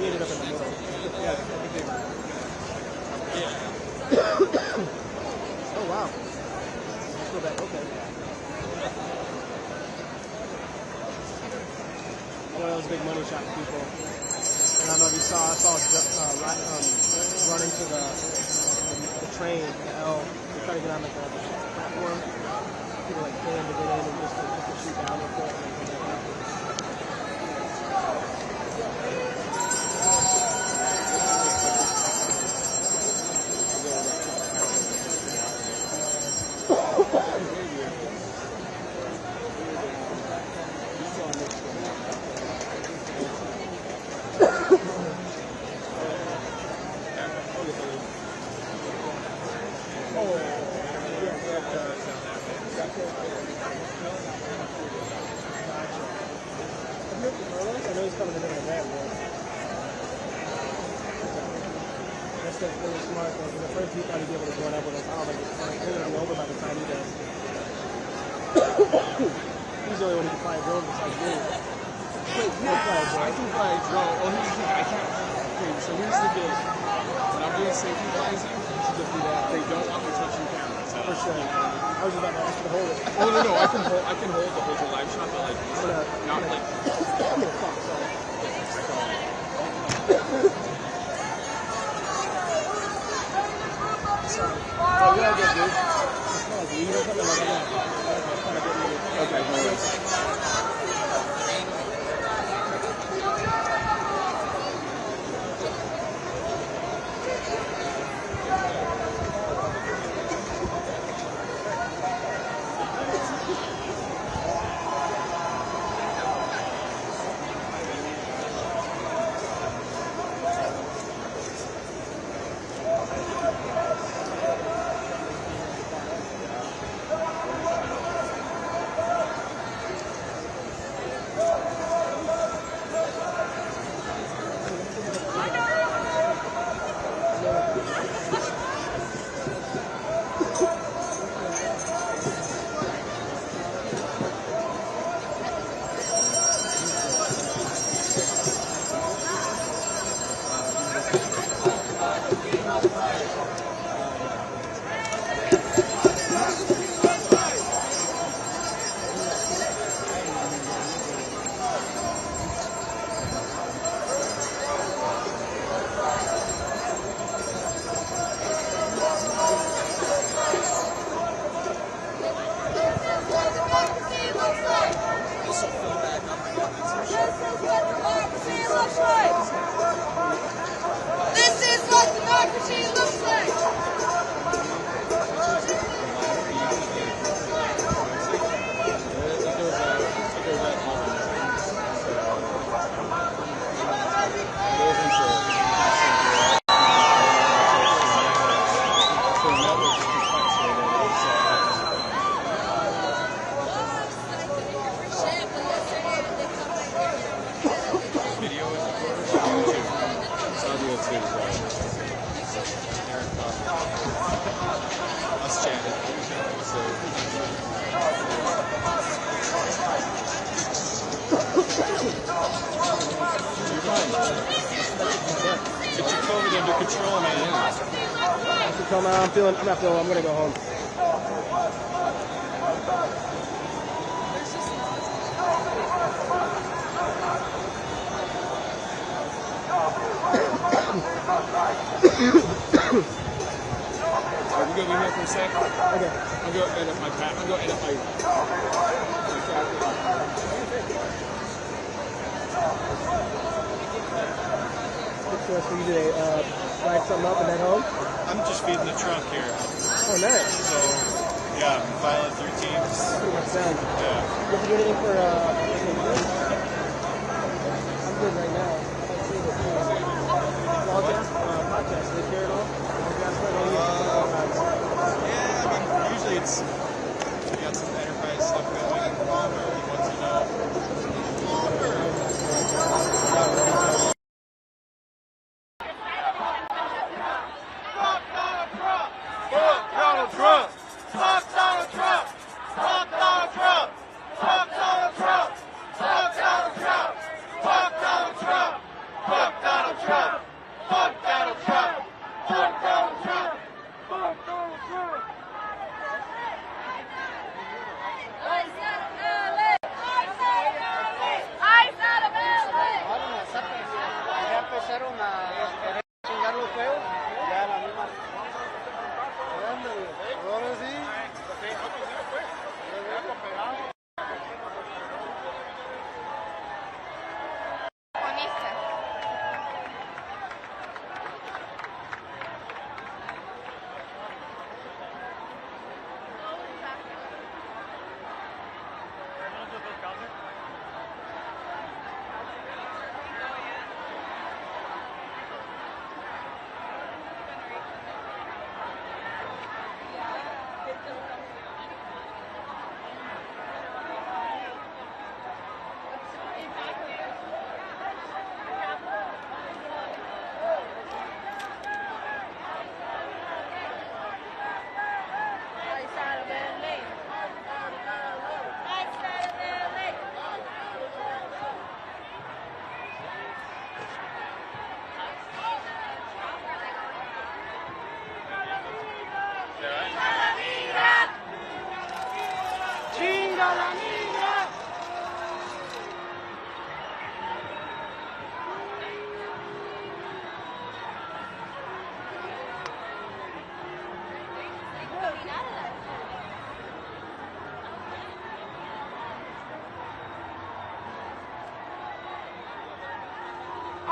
He ended up in the middle. Yeah, I think they were. Yeah. Oh, wow. Let's go back. Okay. One of those big money shot people. And I don't know if you saw, I saw run into the train, the L. They're trying to get on the platform. People like paying to get in and just to shoot down with it. I know he's coming in a van, bro. That's really smart, though. The first he thought he'd be able to join up with us. I don't think it's fine. They're going to be over by the time he does. He's the only one who can fly a drone besides me. Wait, I can fly a drone. Oh, here's the thing. I can't. Okay, so here's the deal. When I'm doing safety flies, you should just do that. They don't want me touching cameras. For sure. I was about to ask you to hold it. Oh, no. I can hold the whole live shot, but like, not like. I'm gonna fuck, sorry. Oh, you're all good, dude. It's not like weed or something like that. Okay, no worries. Us chanting. Get your COVID under control, man. I'm not feeling, I'm gonna go home. Alright, we're gonna be here for a sec. Okay. I'll go edit my pack. I'll go edit my. What's the rest for you today? Light something up and head home? I'm just feeding the trunk here. Oh, nice. So, yeah, I'm filing through teams. Pretty much done. Yeah. You have to do anything for, I'm good right now. Podcast, do they care at all? Yeah, I mean, usually it's, you got some enterprise stuff going on, or he wants to know.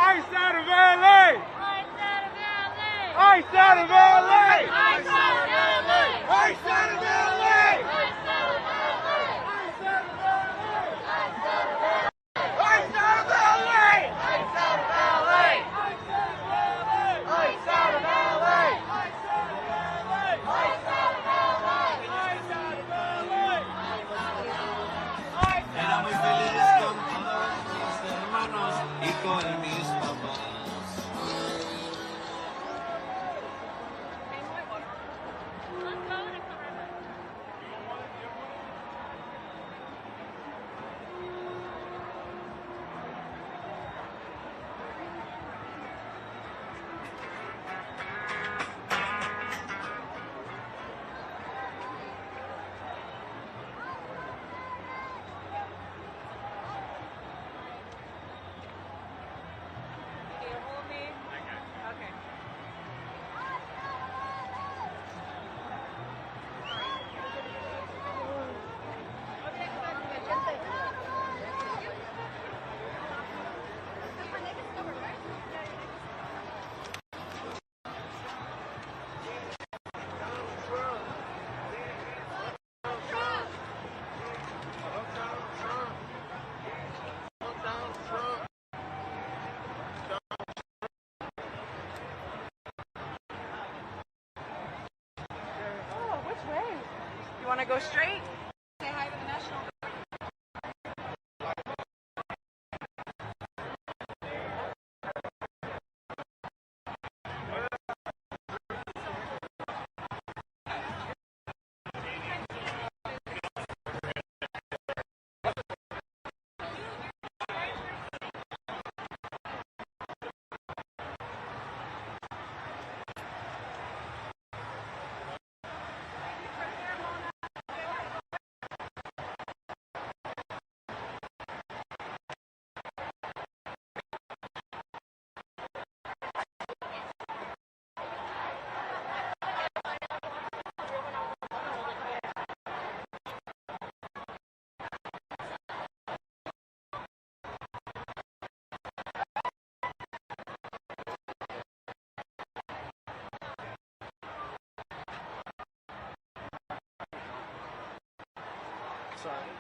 Ice out of LA! Ice out of LA! Ice out of LA! Ice out of LA! Ice out of LA! Ice out of LA! Ice out of LA! Ice out of LA! Ice out of LA! Era muy feliz con todos mis hermanos y con mis papás. Want to go straight? Say hi to the National Sorry.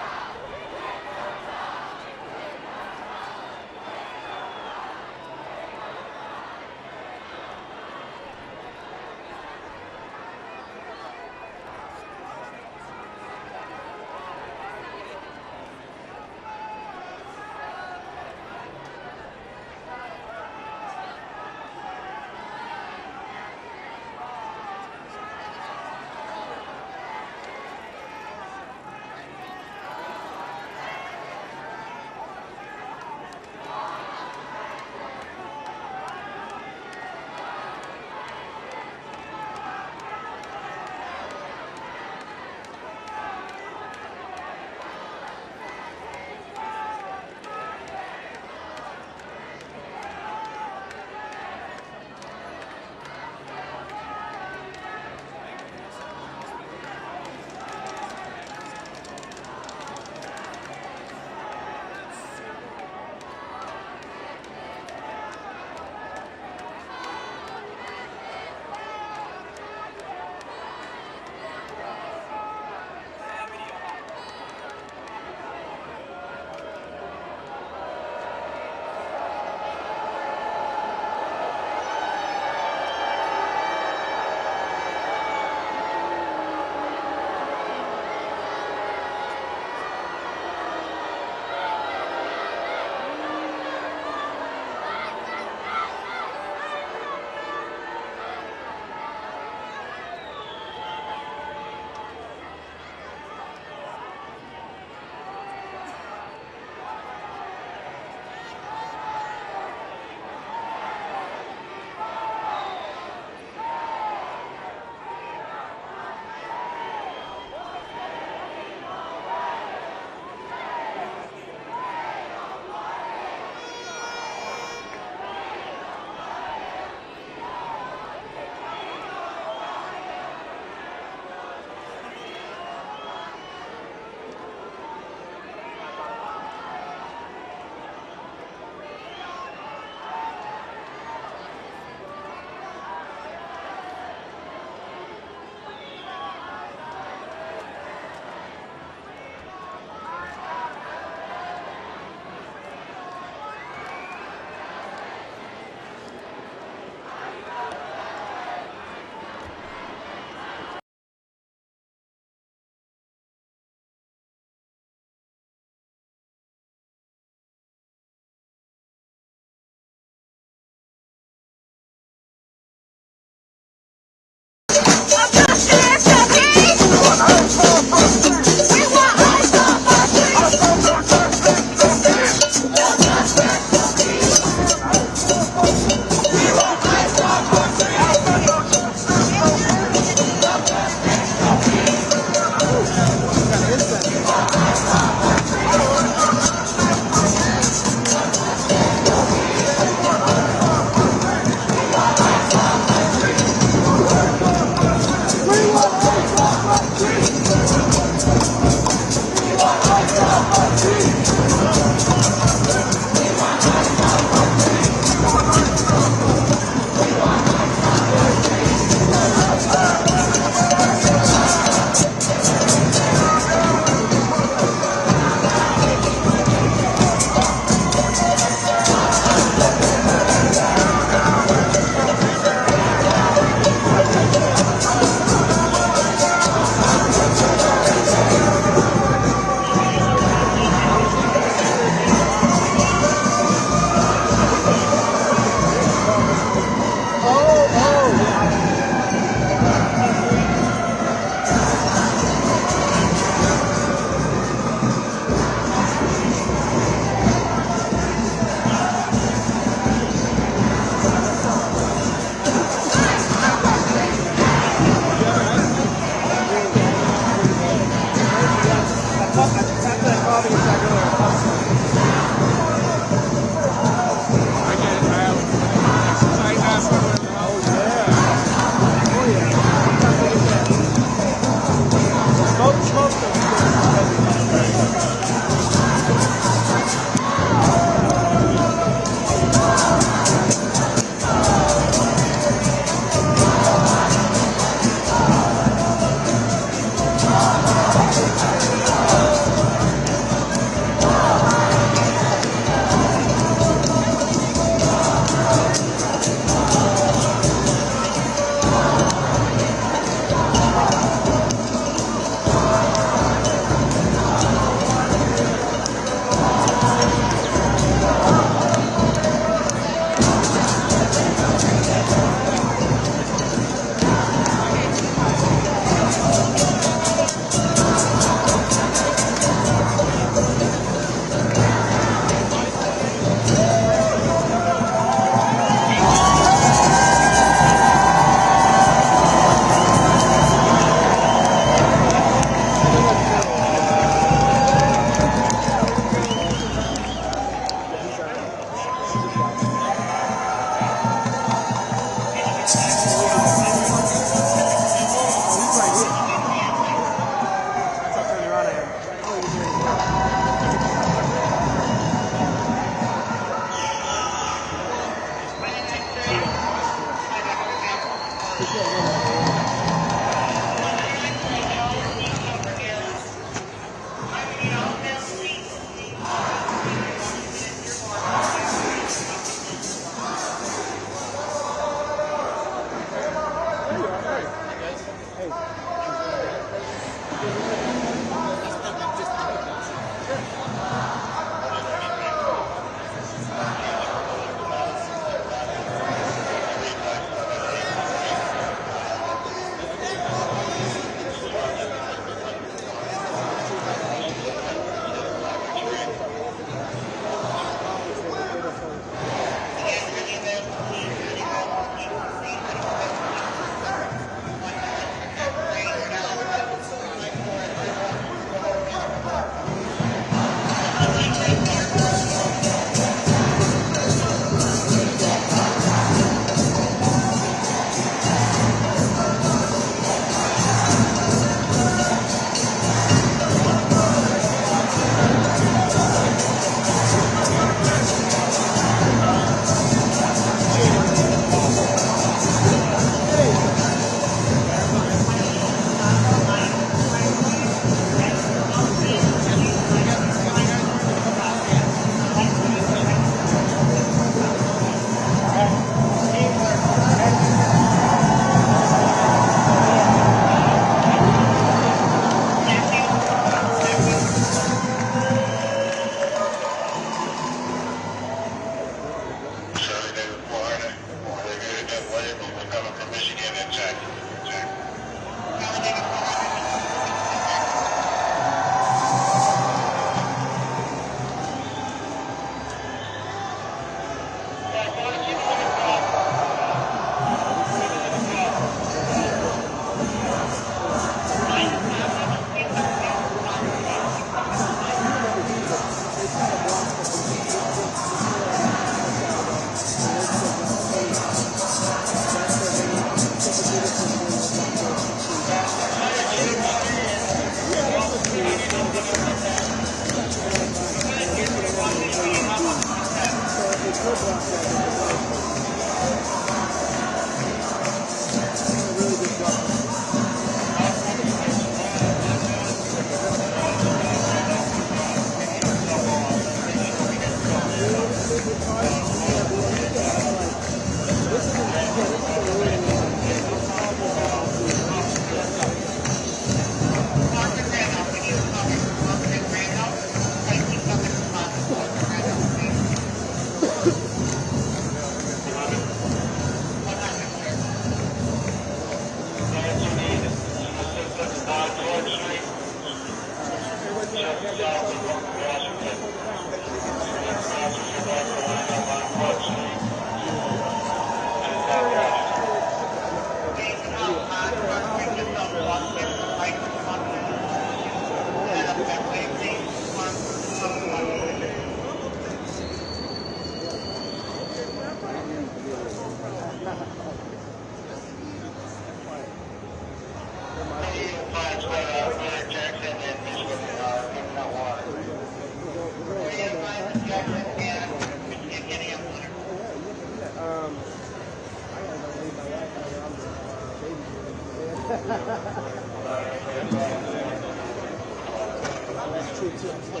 That's true too. I'm still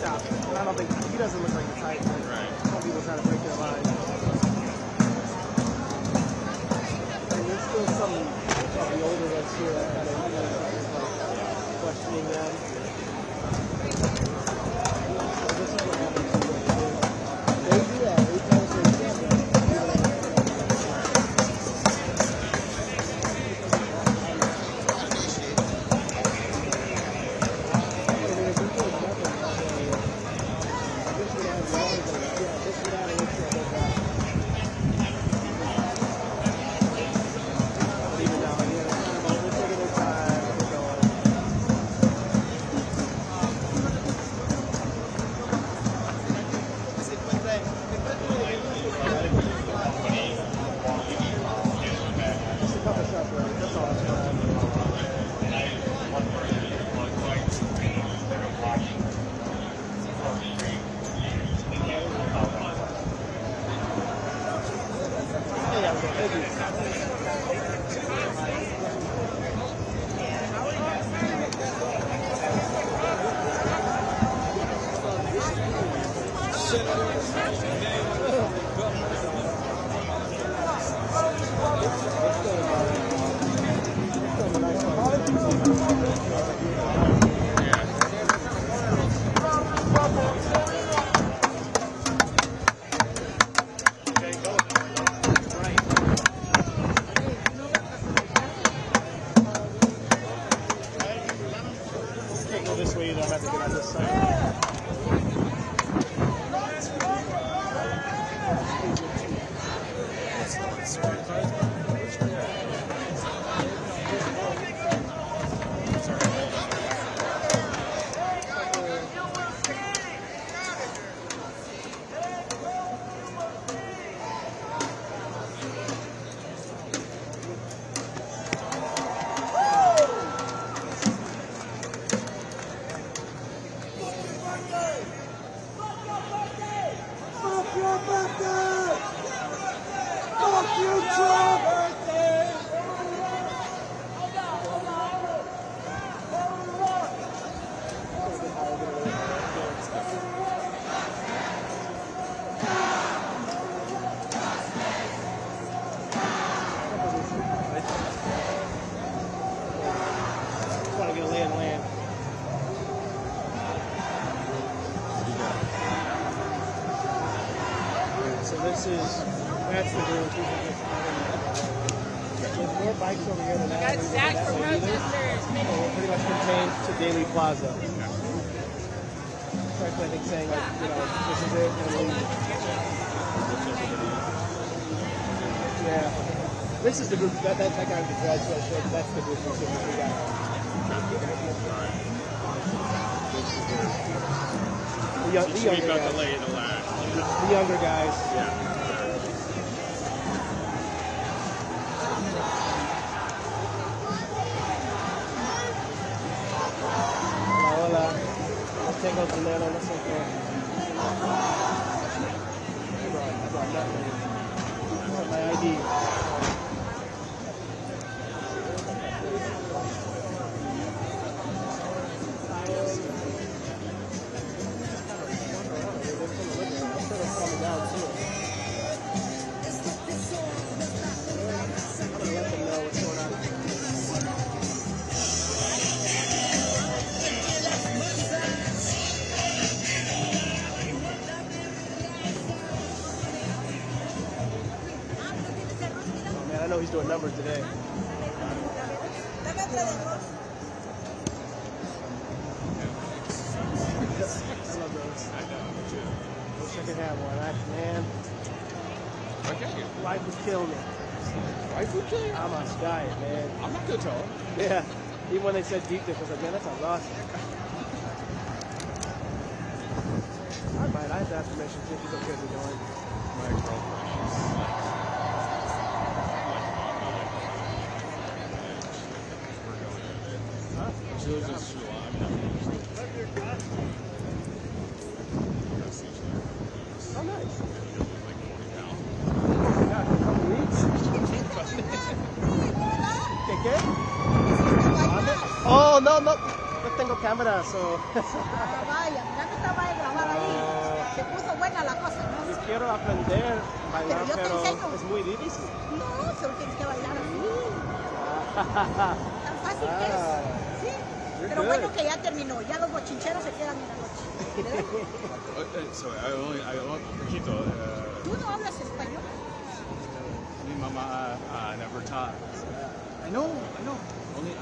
stop. And I don't think he doesn't look like the type. Right. Some people try to break their line. And there's still some of the older ones here that kind of questioning them. This is what happens. They do that. They tell us they can't do that. That's the girl. There's more bikes over here than that. We're pretty much contained to Daily Plaza. Correctly, I think saying like, you know, this is it, and leave. Yeah. This is the group that guy with the dreads. That's the group we got. The younger guys. The younger guys. Yeah. Tengo el dinero, no sé qué. My ID. I know he's doing numbers today. I love those. I know, me too. Wish I could have one. Man, Why can't you? life would kill me. Life would kill you? I'm on diet, man. I'm not gonna tell him. Yeah. Even when they said deep dish, I was like, man, that sounds awesome. I might. I have to ask permission to see if she's okay with going. My girlfriend, she's like we're going. Huh? She lives in Sula. I'm not Oh, nice. like 40 pounds. Yeah, a couple weeks. ¿Qué? Oh, no. No tengo cámara, so. Vaya, ya no estaba de grabar ahí. Se puso buena la cosa, ¿no? Yo quiero aprender a bailar, Pero yo te pero enseño. es muy difícil. No, solo tienes que bailar así. Tan fácil que es. Sí. Pero good. bueno que ya terminó. Ya los bochincheros se quedan en la noche. So I only poquito. ¿Tú no hablas español? Mi mamá never taught. I know. Only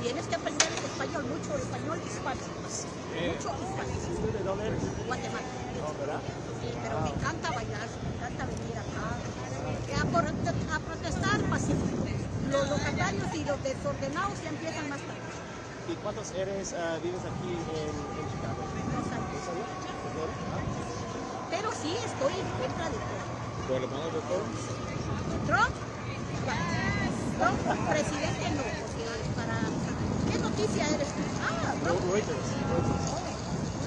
Tienes que aprender español, mucho español hispano. Mucho hispano. ¿De dónde eres? Guatemala. Oh, ¿verdad? Sí, pero me encanta bailar, me encanta venir acá. A protestar pacífico. Los locatarios y los desordenados ya empiezan más tarde. ¿Y cuántos vives aquí en Chicago? 2 años. Pero sí, estoy en contra de todo. Guatemala de todo. Trump, presidente no, porque para... ¿Qué noticia eres tú? Ah, Trump. Reuters.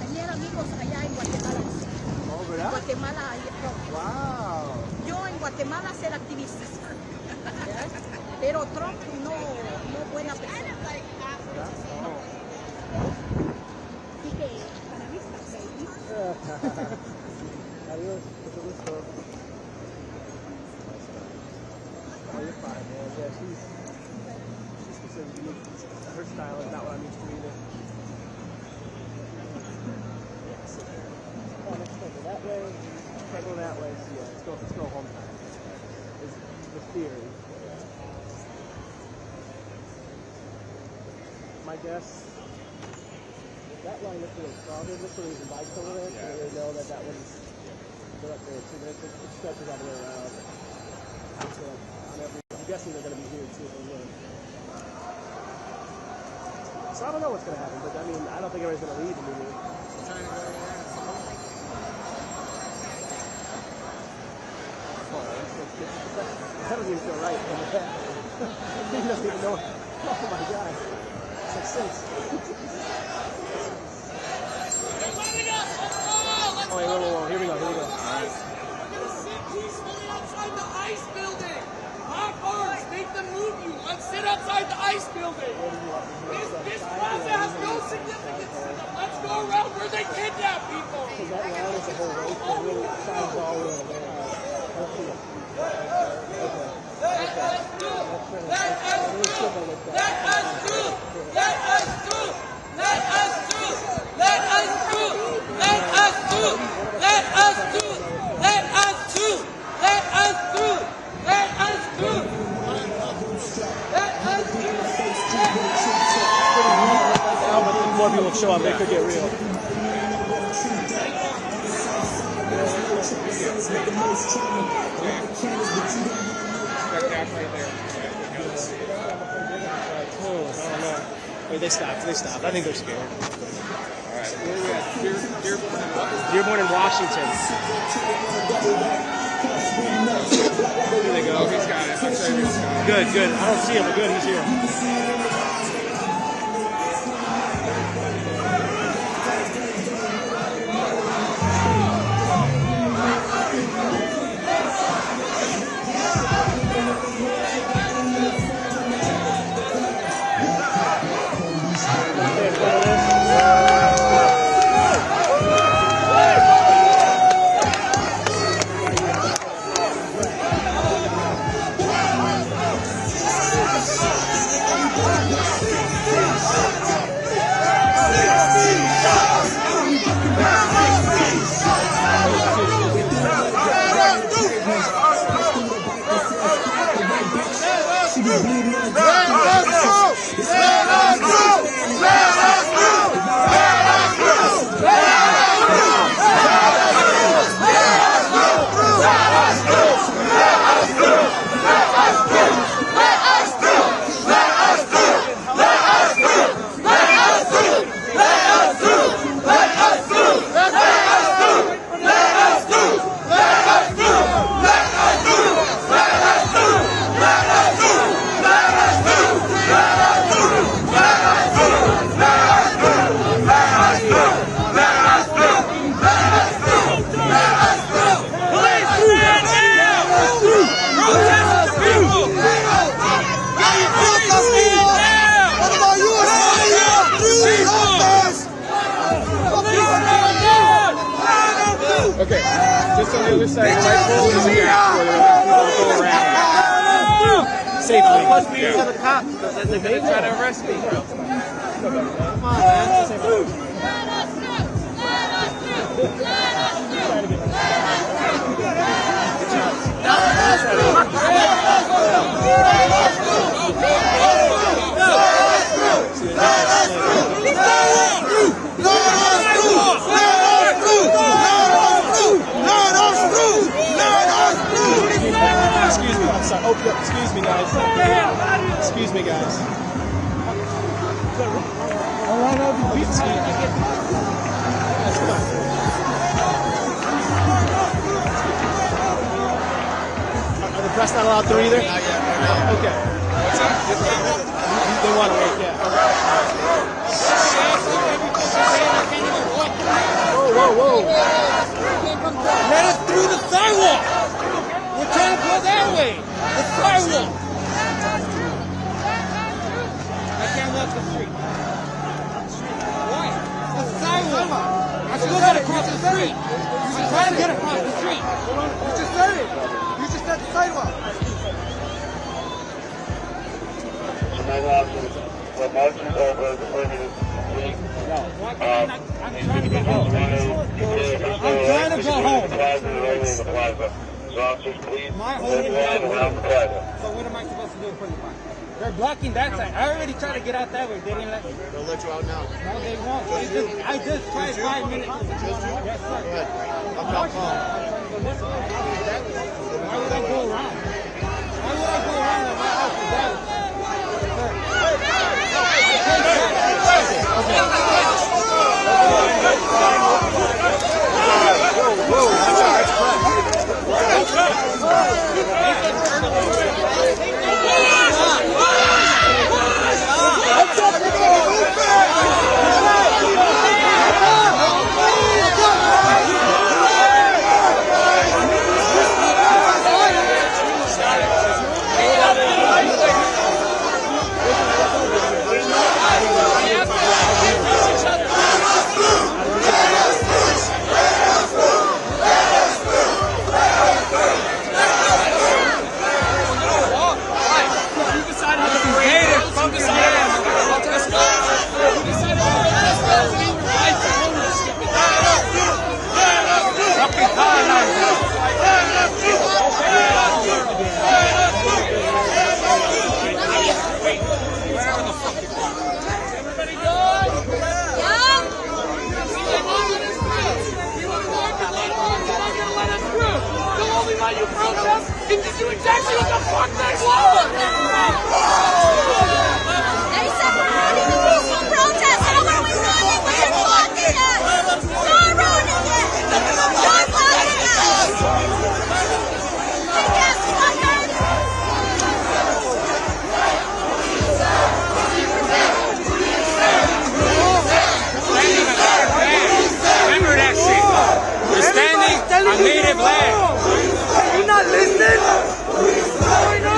Tenía amigos allá en Guatemala. Oh, ¿verdad? Guatemala, ahí Trump. Wow. Yo en Guatemala ser activista. Pero Trump no buena persona. ¿Verdad? Así que, para mí está ahí. Adiós, mucho gusto. Oh, you're fine, man. Yeah, she's her style is not what I'm used to either. Oh, let's go that way. Let's go that way. So yeah, let's go home time. Is the theory. My guess. That line looks really crowded. Looks like there's bikes over there, so they know that one's good up there too. It stretches all the way around. So I'm guessing they're going to be here too. So I don't know what's going to happen, but I mean, I don't think everybody's going to leave immediately. That doesn't even feel right. He doesn't even know. Oh my God. It's like since. Oh, wait, whoa. Here we go. All right. He's standing outside the ice building. Lock arms. Make them move you. Let's sit outside the ice building. This plaza has no significance to them. Let's go around where they kidnap people. Because that line is a whole race that really shines all the way over there. More people show up, they could get real. I don't know. Wait, they stopped. I think they're scared. Alright, where are we at? Dearborn in Washington. There they go. Oh, he's got it. I'll say he's got it. Good. I don't see him, but good, he's here. Okay, just on the other side of my pole is a gap where people go around safely. Plus me to the cops because they're going to try to arrest me, bro. Come on, man. Excuse me, I'm sorry. Oh, excuse me, guys. Excuse me, guys. Are the press not allowed through either? Not yet. Okay. What's that? They want to wait, yeah. Whoa, whoa, whoa. Let us through the sidewalk. We're trying to go that way. The sidewalk. I can't walk the street. Why? The sidewalk. I still got to cross the street. I'm trying to get across the street. You just said it. You just said the sidewalk. I'm trying to go home. My home is around the plaza. So what am I supposed to do in front of the plaza? They're blocking that side. I already tried to get out that way. They didn't let me. They'll let you out now. No, they won't. I just tried 5 minutes. Yes, sir. Go ahead. I'll call. Why would I go around? Why would I go around when my house is that way? You're not listening? What's going on?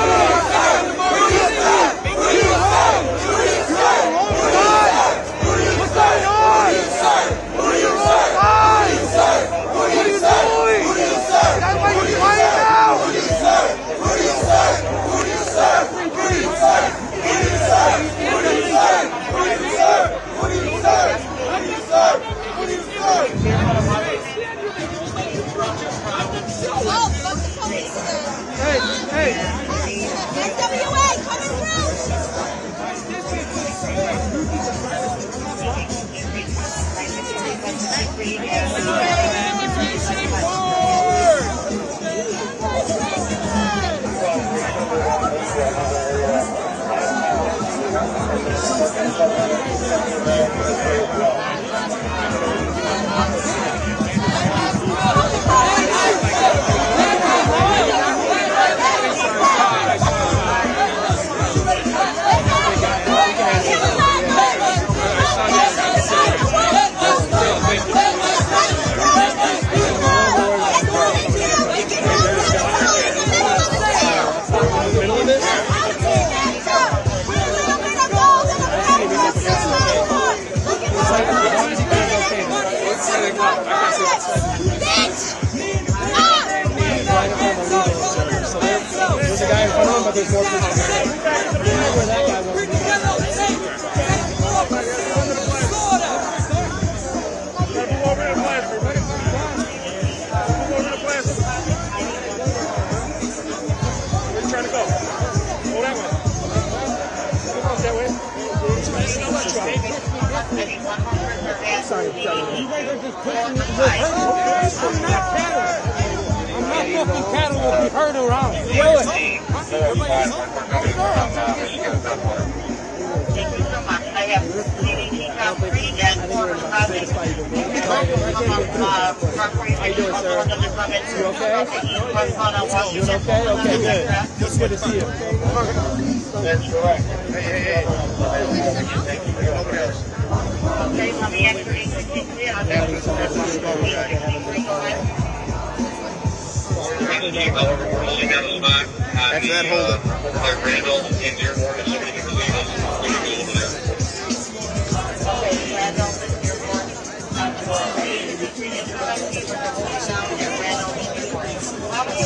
There's a guy in front of him, but there's more people behind him. Where that guy wants to be. Move over to the plastic. Move over to the plastic. Where you trying to go? Go that way. Go that way. Sorry. You guys are just pushing I'm not cattle. I'm not fucking cattle to be heard around. I have CNBC free and for traffic. How you doing, sir? You okay? You okay? Okay, good. It's good to see you. That's correct. Hey. Okay, let me enter English. After that, hold it. Randall and Dearborn, if somebody can relieve us, we can go over there. Okay, Randall and Dearborn. How many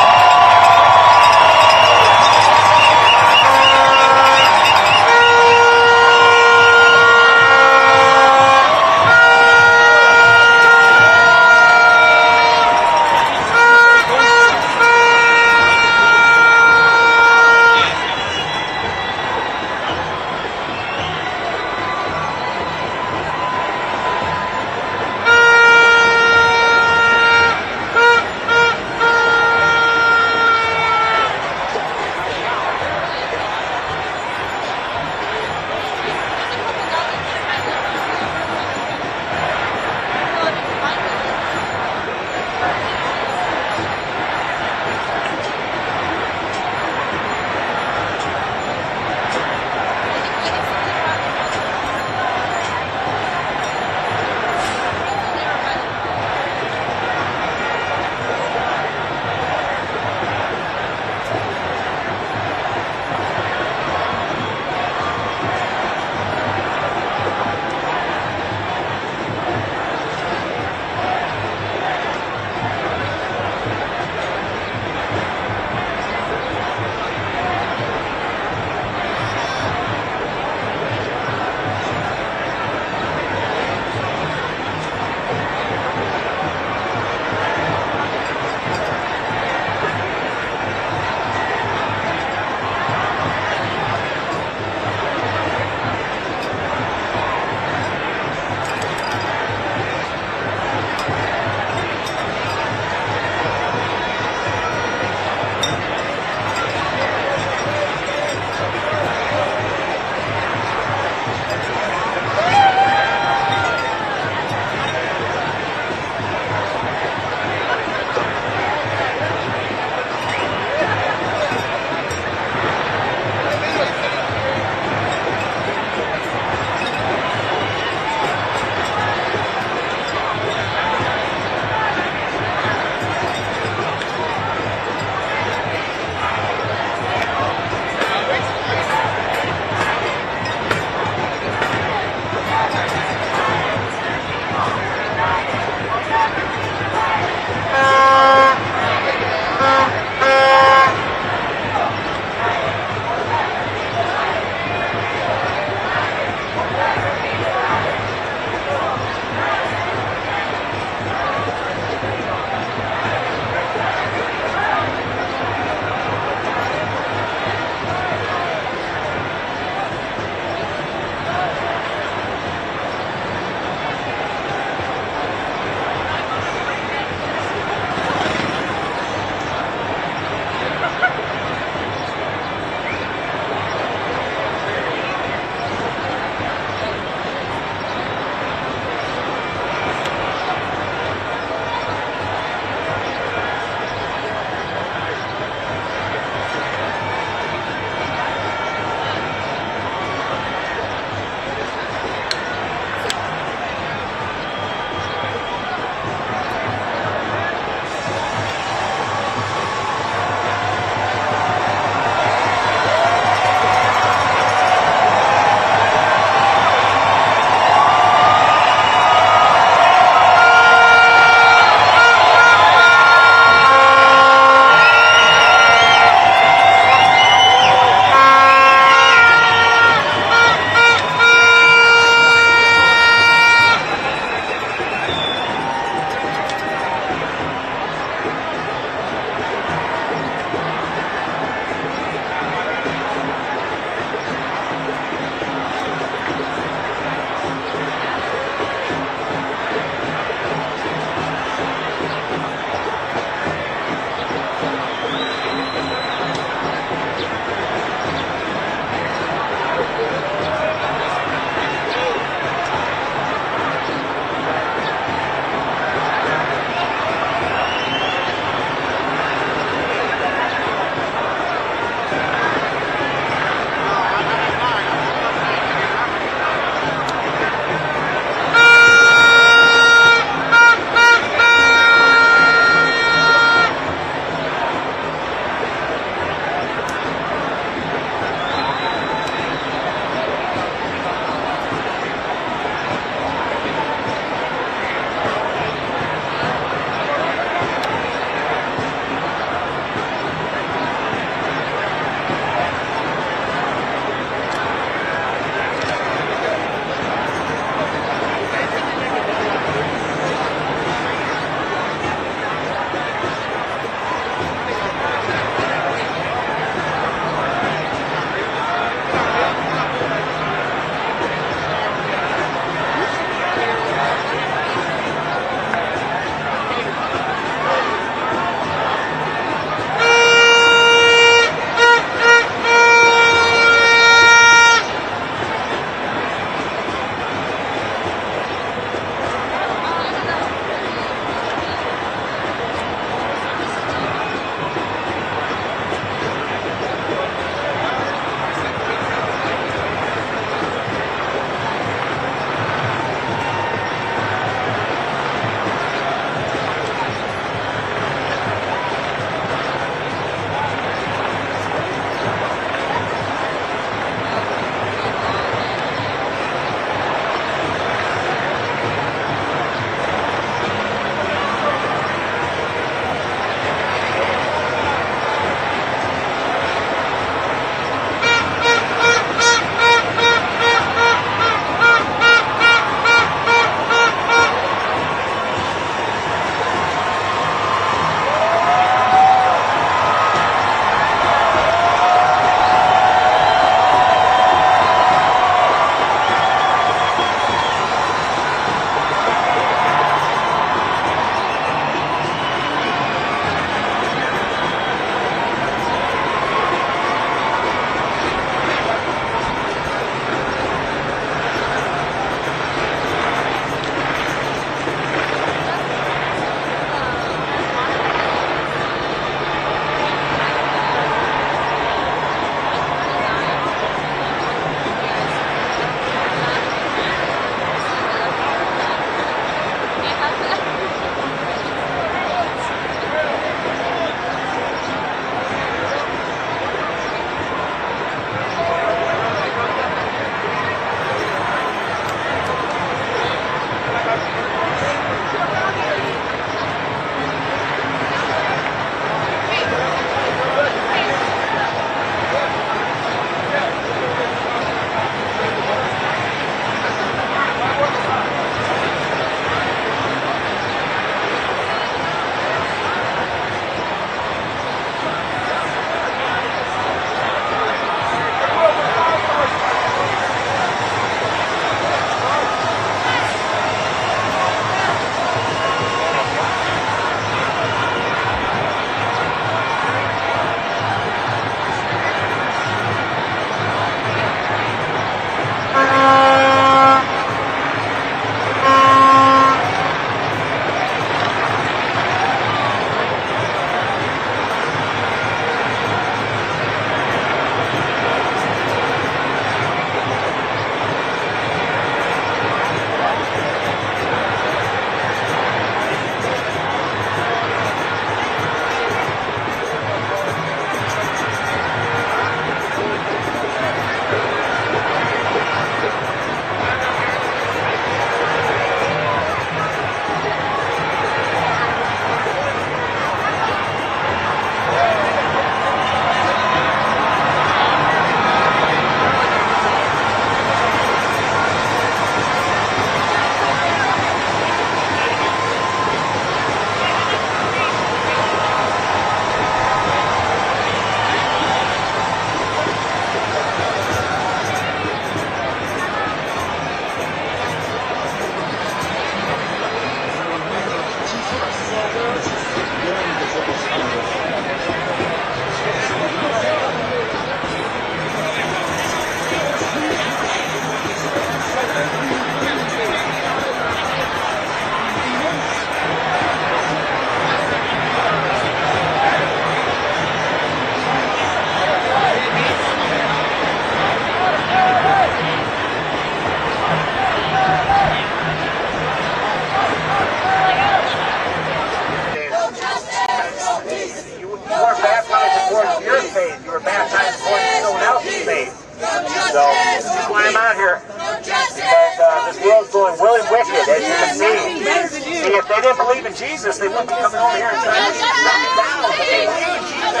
didn't believe in Jesus, they wouldn't be coming over here and trying to shut me down. But they believe in Jesus.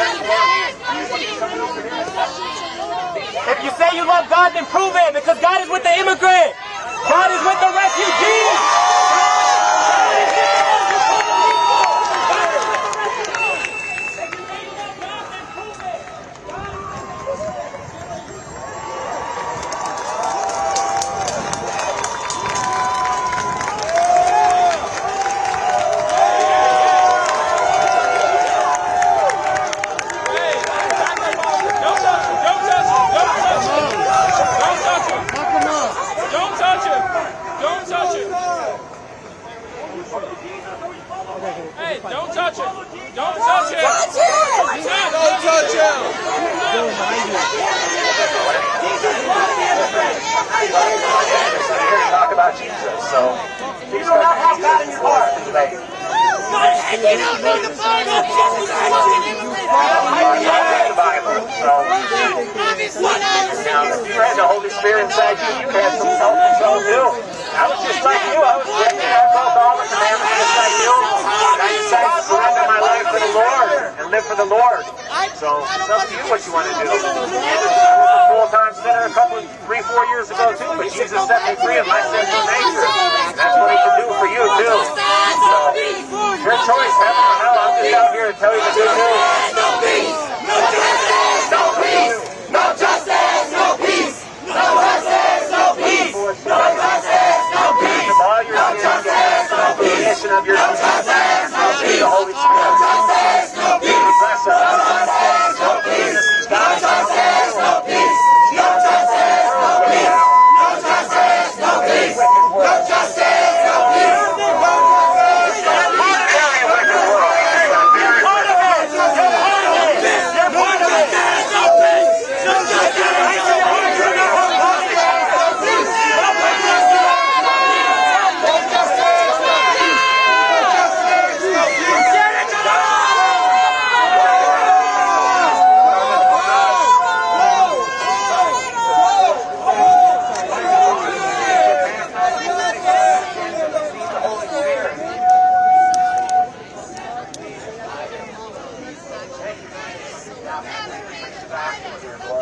If you say you love God, then prove it, because God is with the immigrant. God is with the refugee. Hey, don't touch him! Don't touch him! Touch him! Don't touch him! Talk about Jesus, so you do not have God in your heart today. And you don't need the Bible! The Bible, so now if you had the Holy Spirit inside you, you had some self-control too. I was just like you. I was written. I broke all the commandments just like you. And I decided to surrender my life for the Lord and live for the Lord. So it's up to you what you want to do. I was a full-time sinner a couple, 3-4 years ago too, but Jesus set me free of my sinful nature. That's what He can do for you too. So your choice, heaven or hell. I'm just out here to tell you the good news. No peace! No justice! No peace! No justice! No peace! No justice! No peace! No justice! No peace! All your sins, the remission of your sins, the Holy Spirit. No justice! No peace! Bless us. No justice! No peace! No justice! No peace! No justice! No peace! No justice! No peace! No justice! No peace!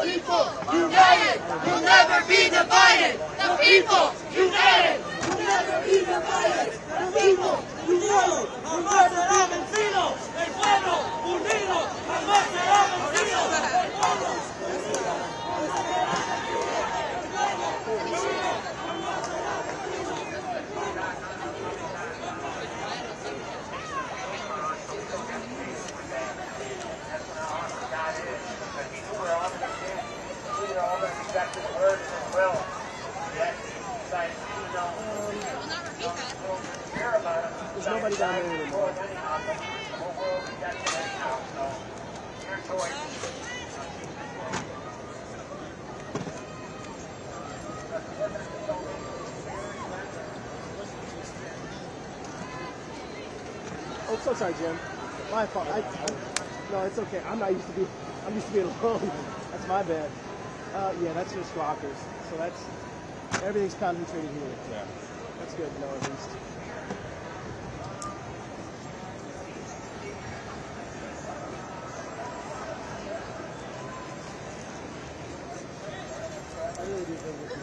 People united, will never be divided. The people united, will never be divided. The people united, jamás será vencido. El pueblo unido, jamás será vencido. El pueblo. There's nobody down there anymore. Oh, so sorry, Jim. My fault. No, it's okay. I'm used to being alone. That's my bad. Yeah, that's just rockers. So everything's concentrated here. Yeah. That's good to know at least. I really do think this is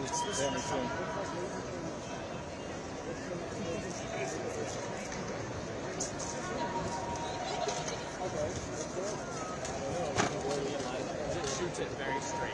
because they haven't seen. Shoots it very straight.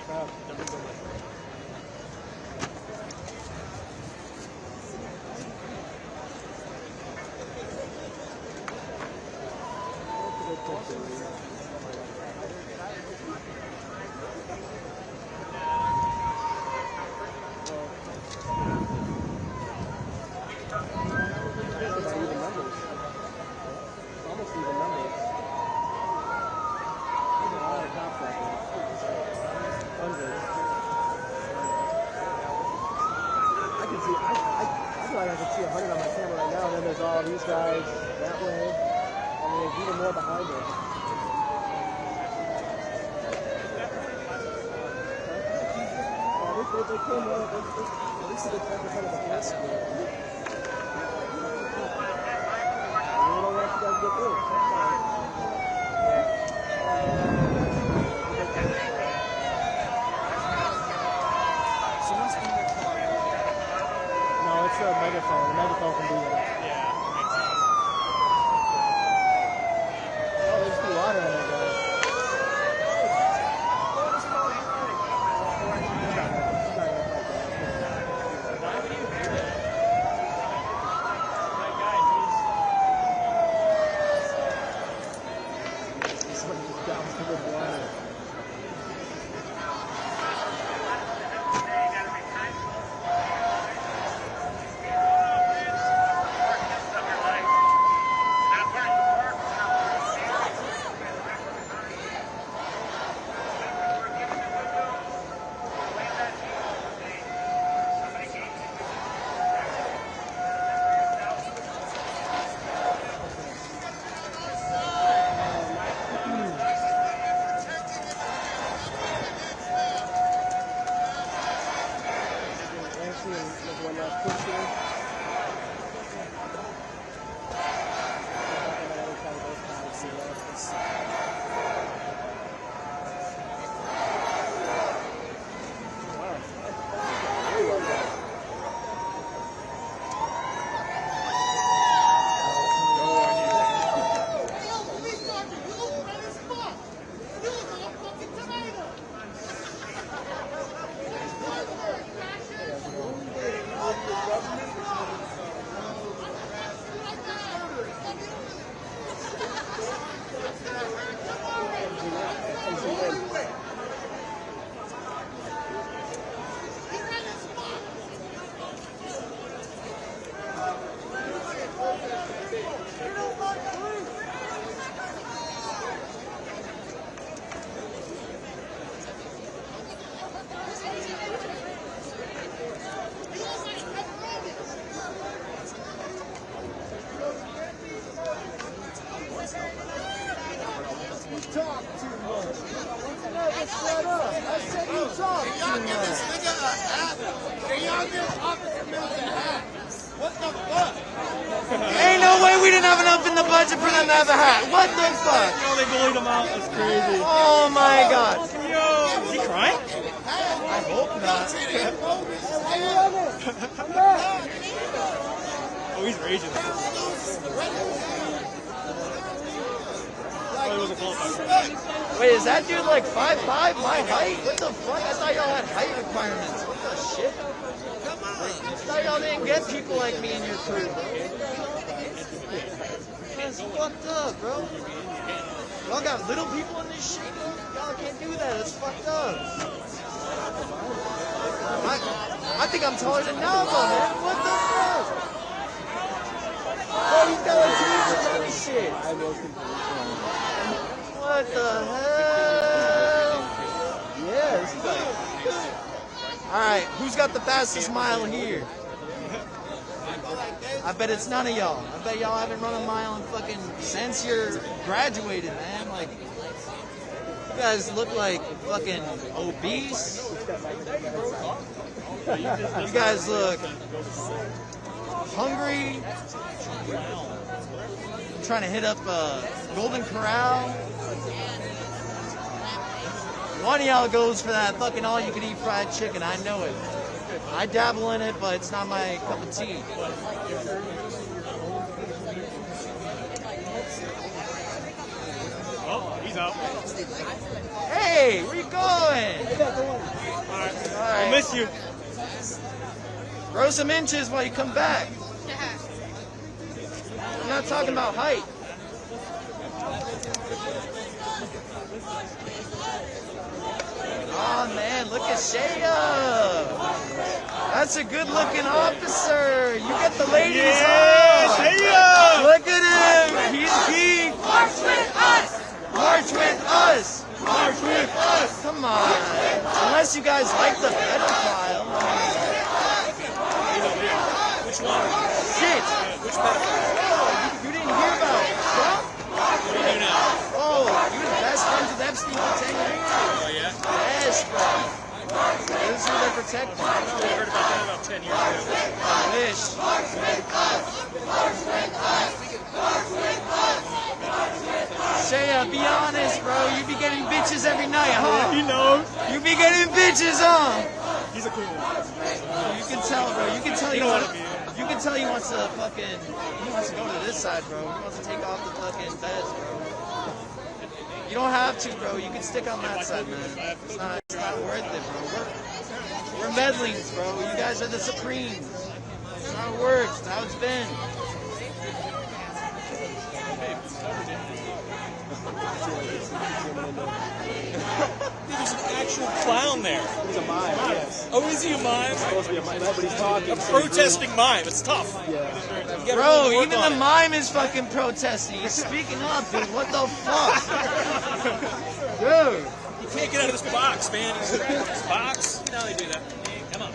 Ain't no way we didn't have enough in the budget for them to have a hat. What the fuck? Yo, they bullied him out. That's crazy. Oh my god. Yo, is he crying? I hope not. Oh, he's raging. Oh, he wasn't qualified. Wait, is that dude like 5'5", my height? What the fuck? I thought y'all had height requirements. What the shit? I thought y'all didn't get people like me in your crew. That's fucked up, bro. Y'all got little people in this shit? Y'all can't do that. That's fucked up. I think I'm taller than Nava, man. What the fuck? Oh, he's got like 2 inches on this shit. What the hell? Yeah, this is like... Alright, who's got the fastest mile here? I bet it's none of y'all. I bet y'all haven't run a mile in fucking... since you're graduated, man. Like, you guys look like fucking obese. You guys look hungry. I'm trying to hit up Golden Corral. One of y'all goes for that fucking all-you-can-eat fried chicken. I know it. I dabble in it, but it's not my cup of tea. Oh, he's out. Hey, where you going? All right. I miss you. Grow some inches while you come back. I'm not talking about height. Oh man, look at Shea. That's a good looking officer. You get the ladies on. Shea. Look at him. He's geek. March with us! March with us. March with us. Come on. Unless you guys like the pedophile. Which one? Shit. Which pedophile? Oh, you didn't hear about it. Trump? What do you do now? Oh, you were best friends with Epstein for 10 years. Oh, yeah? Yes, bro. This is who they're protecting. I heard about that about 10 years ago. I wish. Shea, be honest, bro. You be getting bitches every night, huh? He knows. You be getting bitches, huh? He's a cool one. You can tell, bro. You can tell You he know wants. what I mean. You can tell he wants to fucking. He wants to go to this side, bro. He wants to take off the fucking beds, bro. You don't have to, bro. You can stick on that side, man. It's not worth it, bro. We're meddlings, bro. You guys are the supremes. That's how it works. That's how it's been. There's an actual clown there. He's a mime, yes. Oh, is he a mime? He's supposed to be a mime, but he's talking. A protesting mime. It's tough. Yeah. Bro, even the mime is fucking protesting. He's speaking up, dude. What the fuck? Dude. He can't get out of this box, man. He's trapped in this box. You know how they do that. Come on.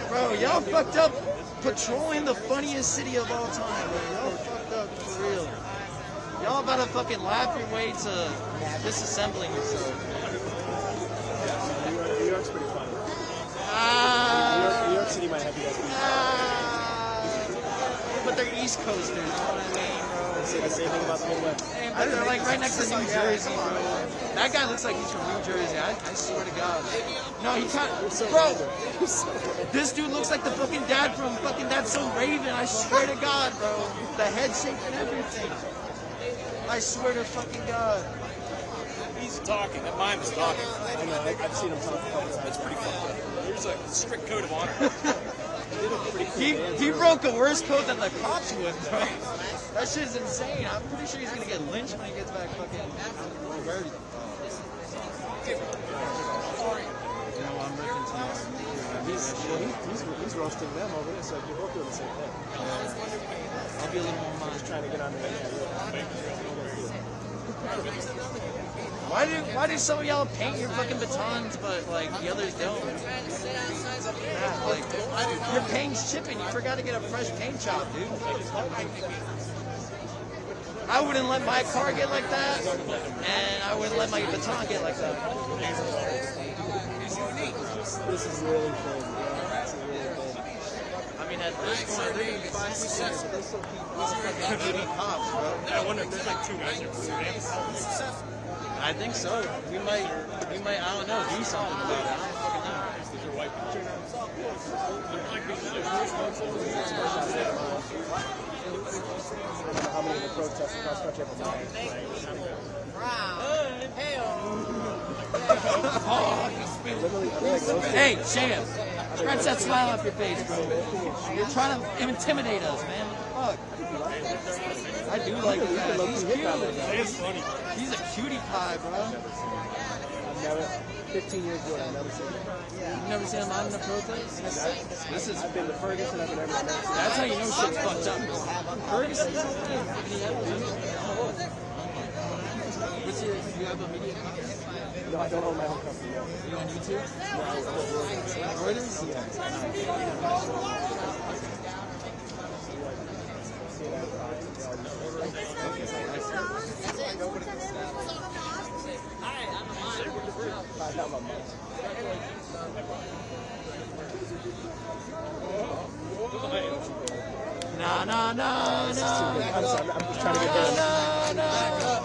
Bro, y'all fucked up patrolling the funniest city of all time, bro. Y'all fucked up for real. Y'all about to fucking laugh your way to disassembling yourself. New York's pretty funny. New York City might have you guys beat. But they're East Coasters, you know what I mean, bro? They say the same thing about the Midwest. They're like right next to New Jersey, bro. That guy looks like he's from New Jersey. I swear to God. No, he can't. Bro, this dude looks like the fucking dad from fucking That's So Raven. I swear to God, bro. The head shape and everything. I swear to fucking God. He's talking. That mime is talking. I know. I've seen him talk a couple times. That's pretty fucked up. There's a strict code of honor. He broke a worse code than the cops would, bro. That shit's insane. I'm pretty sure he's gonna get lynched when he gets back fucking. Where is he? You know, I'm ripping tomorrow. He's roasting them over there, so you're both doing the same thing. I'll be a little more Just trying to get on there. Why do some of y'all paint your fucking batons, but like the others don't? Yeah, like your paint's chipping. You forgot to get a fresh paint job, dude. I wouldn't let my car get like that, and I wouldn't let my baton get like that. This is really thin. Yeah, it's really thin. I mean, at this point, they're gonna be 5 6. They still keep fucking cops, bro. I wonder if there's like 2 guys here. I think so. We might, I don't know, do something about it. I don't fucking know. How many of the protests across country have a mime? Hey, Sham, scratch that smile off your face, bro. You're trying to intimidate us, man. What the fuck? I do like that. He's cute. He's a cutie pie, bro. I've never, 15 years ago, I've never seen him. You've never seen him out in a protest? This is. I've been to Ferguson, I've been everywhere. That's how you know shit's fucked up. Ferguson? What's your, you have a media company? No, I don't own my own company. No. You on YouTube? No, Reuters? Nah, nah, nah, nah. I'm sorry, I'm just trying to get there. Nah, nah, nah.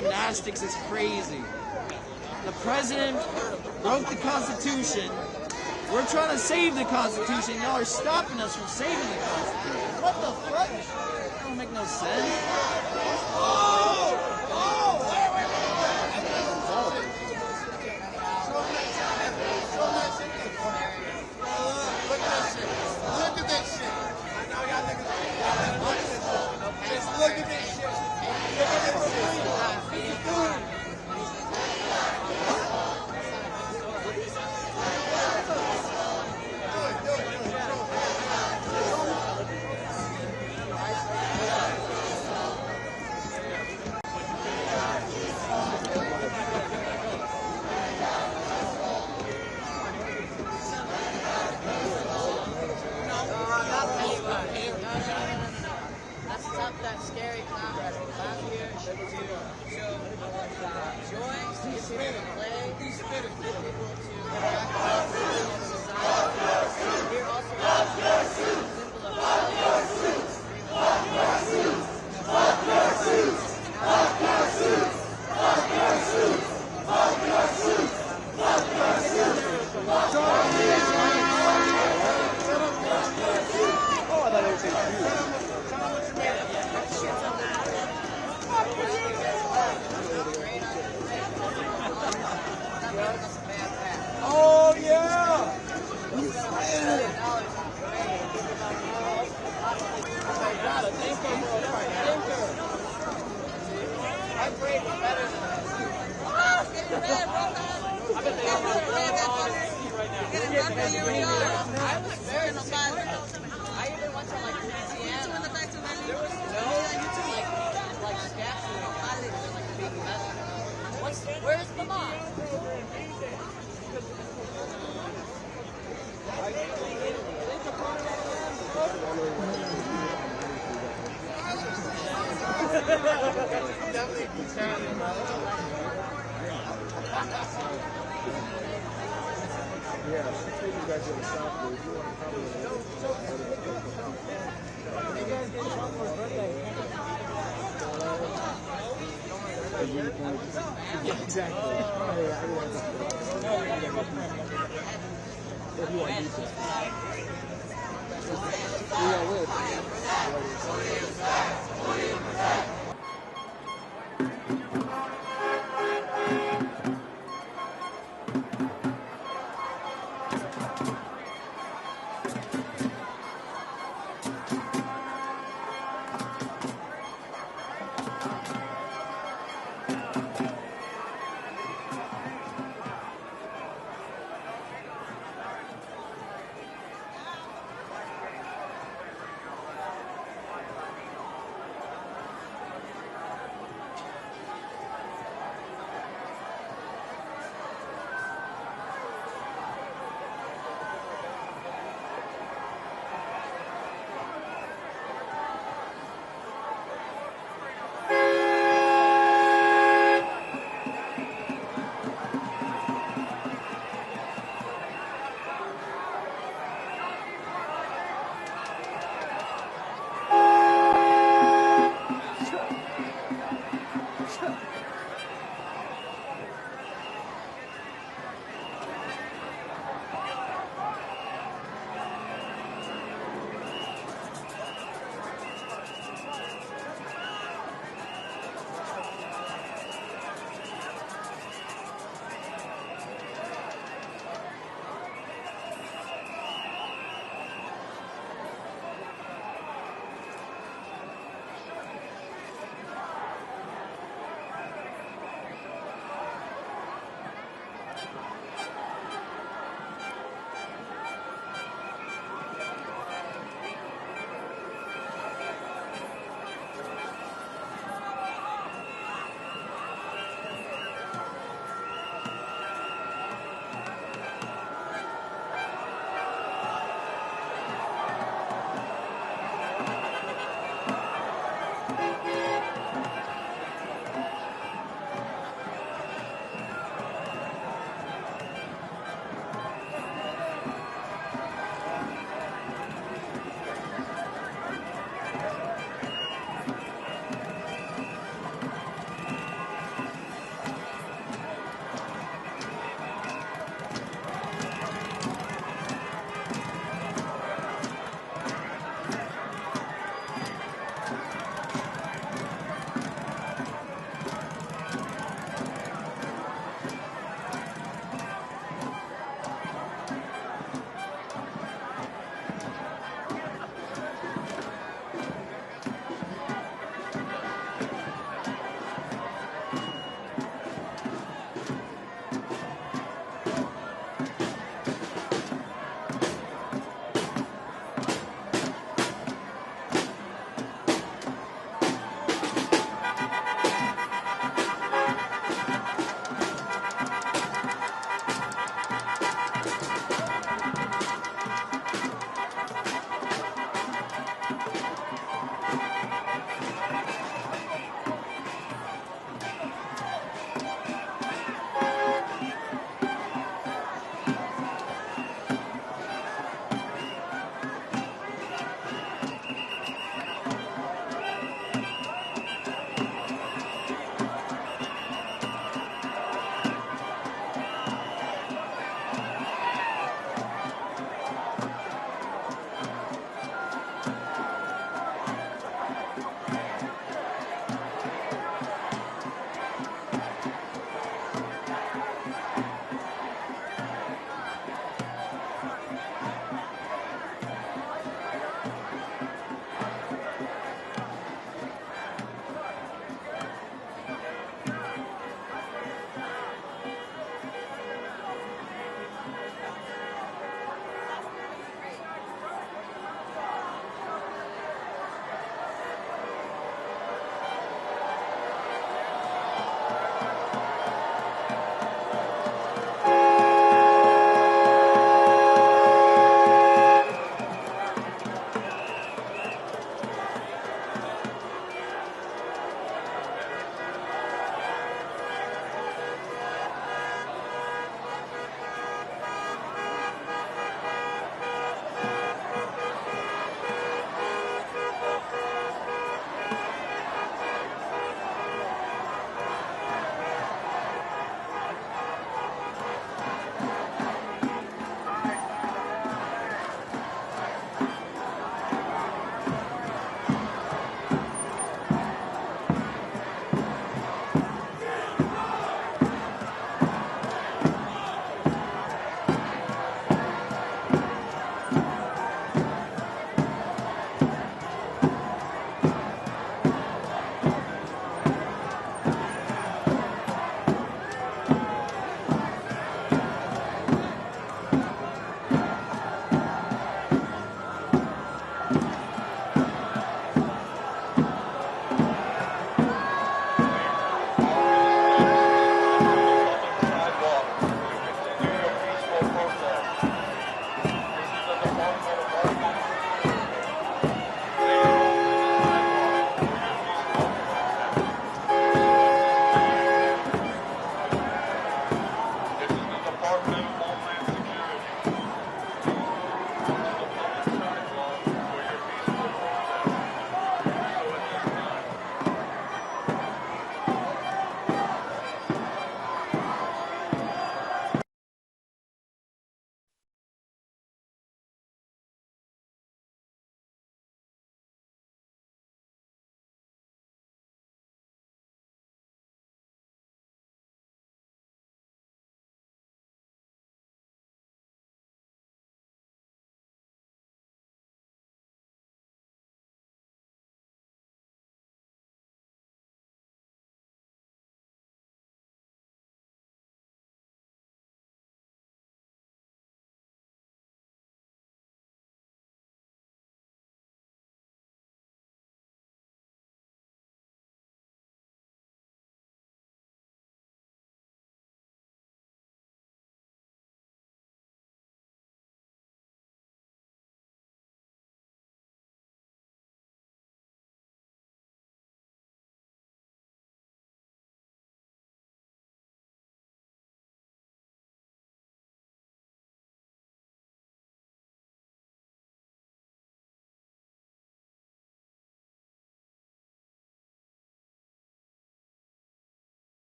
gymnastics is crazy. The president broke the Constitution. We're trying to save the Constitution. Y'all are stopping us from saving the Constitution. What the fuck? That don't make no sense. Look at this shit. I know y'all niggas. Just look at this shit. Look at this shit. That's not that scary clown. I'm here to show joy, to play, people to interact with society. Here also is a symbol of Oh yeah! my grade was better than that. Oh, it's getting red, bro. I bet they are red I was very surprised. I even went to like Louisiana. There was no like statue of there's like a big mess. Where's the mom? Definitely Italian, bro. Yeah, you guys are the South, if you want to probably You guys get shot for his birthday. Yeah, exactly. If you want to do so. Yeah, with.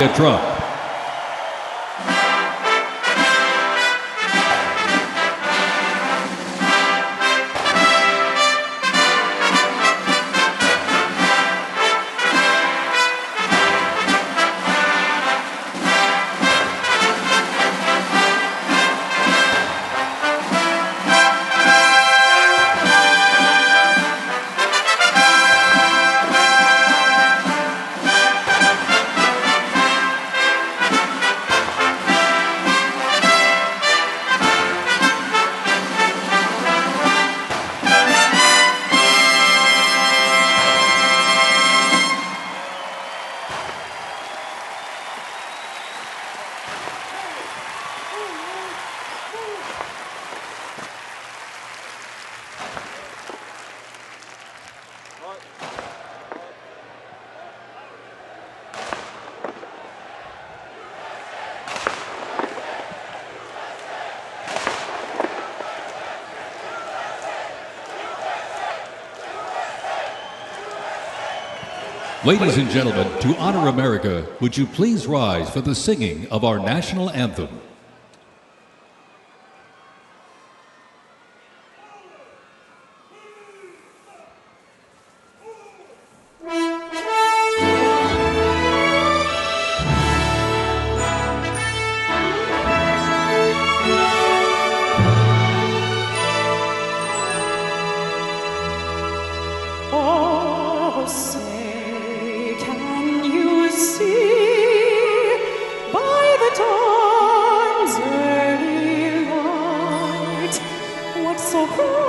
Trump. Ladies and gentlemen, to honor America, would you please rise for the singing of our national anthem? Oh, say, can you see by the dawn's early light what so proudly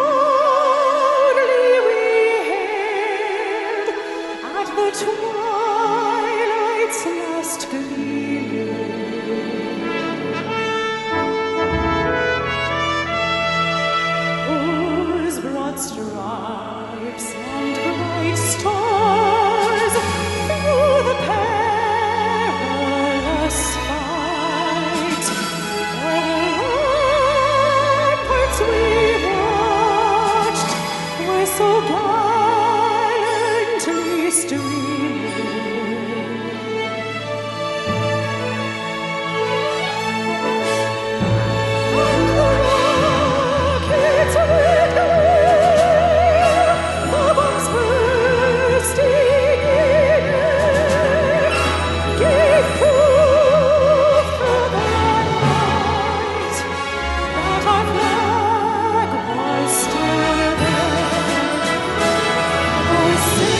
we hailed at the twilight's last gleaming? Whose broad stripes and bright stars through the perilous fight, where the ramparts we watched were so gallantly streaming. And the rockets the bombs bursting in air gave proof through the night that our flag was still there. Oh, say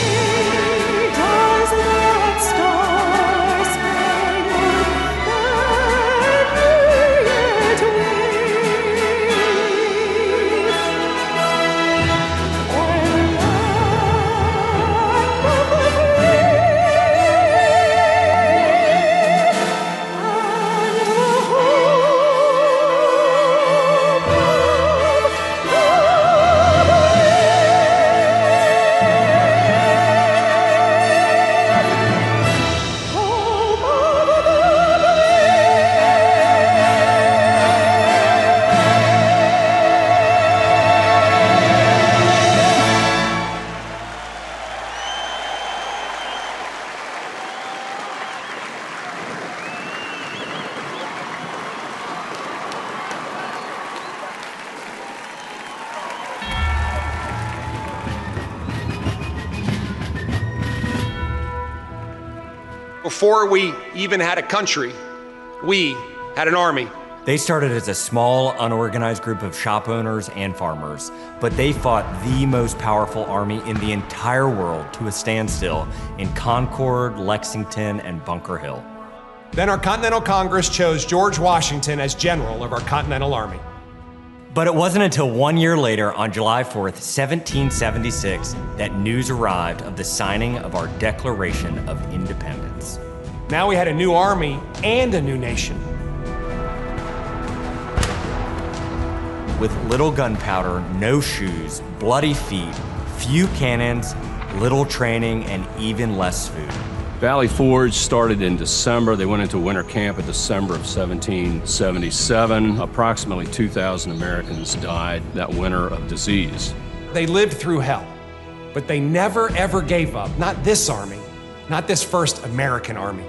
does that star-spangled banner yet Before we even had a country, we had an army. They started as a small, unorganized group of shop owners and farmers, but they fought the most powerful army in the entire world to a standstill in Concord, Lexington, and Bunker Hill. Then our Continental Congress chose George Washington as general of our Continental Army. But it wasn't until 1 year later, on July 4th, 1776, that news arrived of the signing of our Declaration of Independence. Now we had a new army and a new nation. With little gunpowder, no shoes, bloody feet, few cannons, little training, and even less food. Valley Forge started in December. They went into winter camp in December of 1777. Approximately 2,000 Americans died that winter of disease. They lived through hell, but they never ever gave up. Not this army, not this first American army.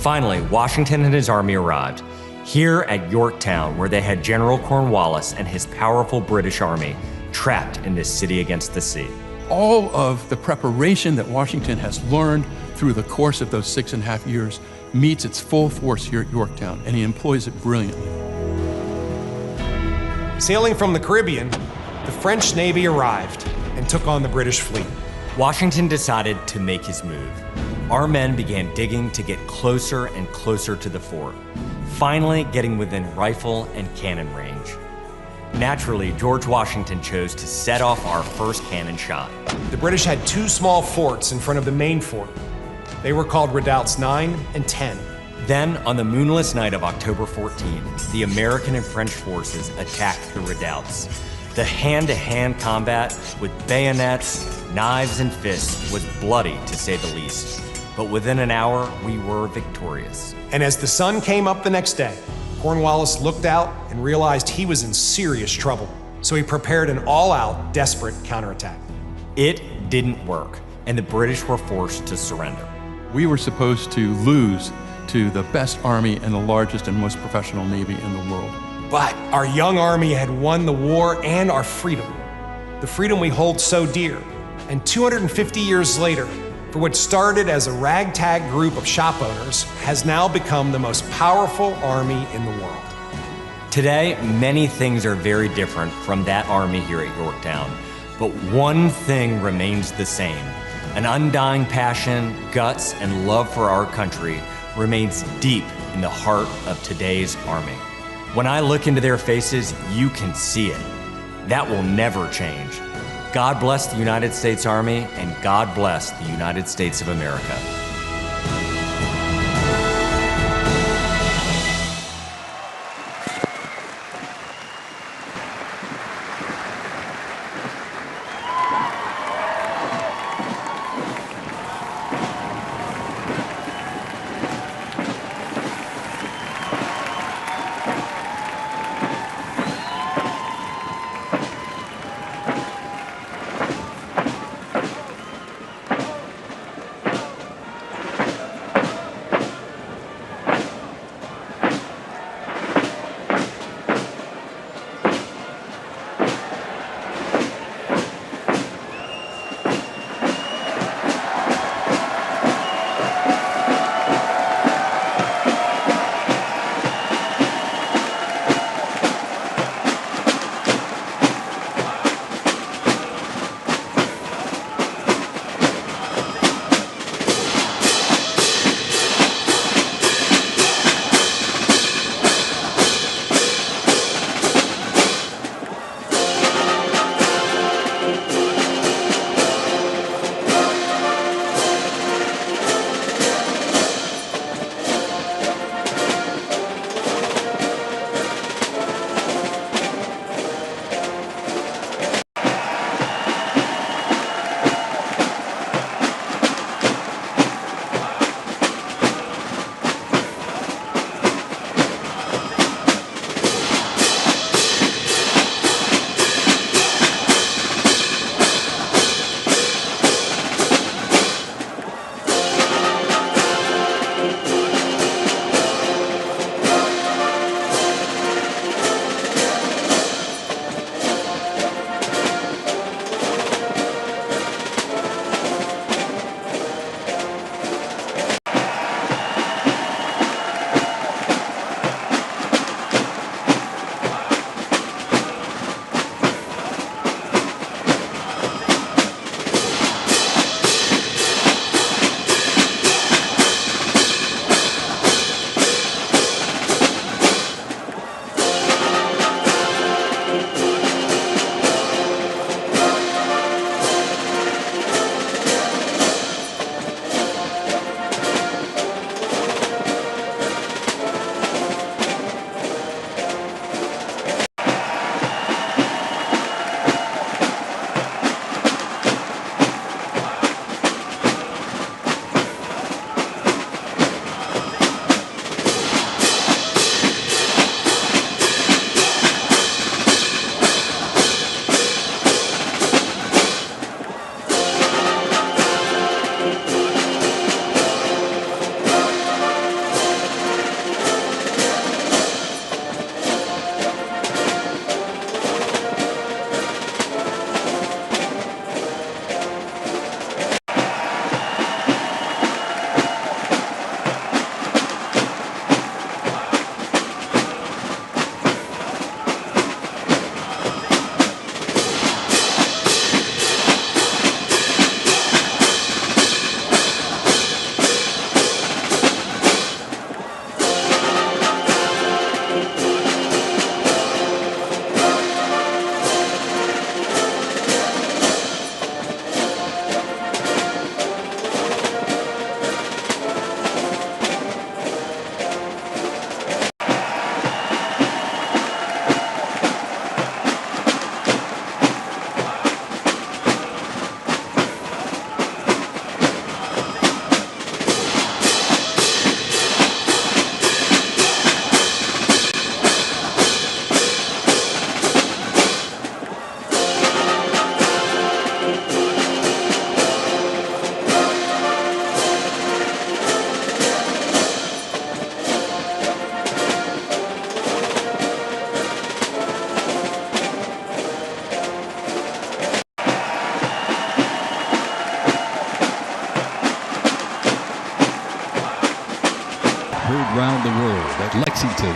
Finally, Washington and his army arrived, here at Yorktown, where they had General Cornwallis and his powerful British army trapped in this city against the sea. All of the preparation that Washington has learned through the course of those 6.5 years meets its full force here at Yorktown, and he employs it brilliantly. Sailing from the Caribbean, the French Navy arrived and took on the British fleet. Washington decided to make his move. Our men began digging to get closer and closer to the fort, finally getting within rifle and cannon range. Naturally, George Washington chose to set off our first cannon shot. The British had 2 small forts in front of the main fort. They were called redoubts 9 and 10. Then, on the moonless night of October 14th, the American and French forces attacked the redoubts. The hand-to-hand combat with bayonets, knives, and fists was bloody, to say the least. But within an hour, we were victorious. And as the sun came up the next day, Cornwallis looked out and realized he was in serious trouble. So he prepared an all-out, desperate counterattack. It didn't work, and the British were forced to surrender. We were supposed to lose to the best army and the largest and most professional navy in the world. But our young army had won the war and our freedom. The freedom we hold so dear. And 250 years later, for what started as a ragtag group of shop owners, has now become the most powerful army in the world. Today, many things are very different from that army here at Yorktown, but one thing remains the same. An undying passion, guts, and love for our country remains deep in the heart of today's army. When I look into their faces, you can see it. That will never change. God bless the United States Army, and God bless the United States of America. around the world at Lexington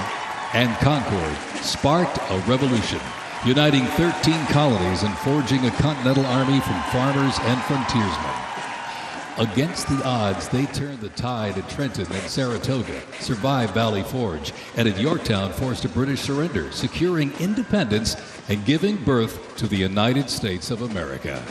and Concord sparked a revolution, uniting 13 colonies and forging a continental army from farmers and frontiersmen. Against the odds, they turned the tide at Trenton and Saratoga, survived Valley Forge, and at Yorktown forced a British surrender, securing independence and giving birth to the United States of America.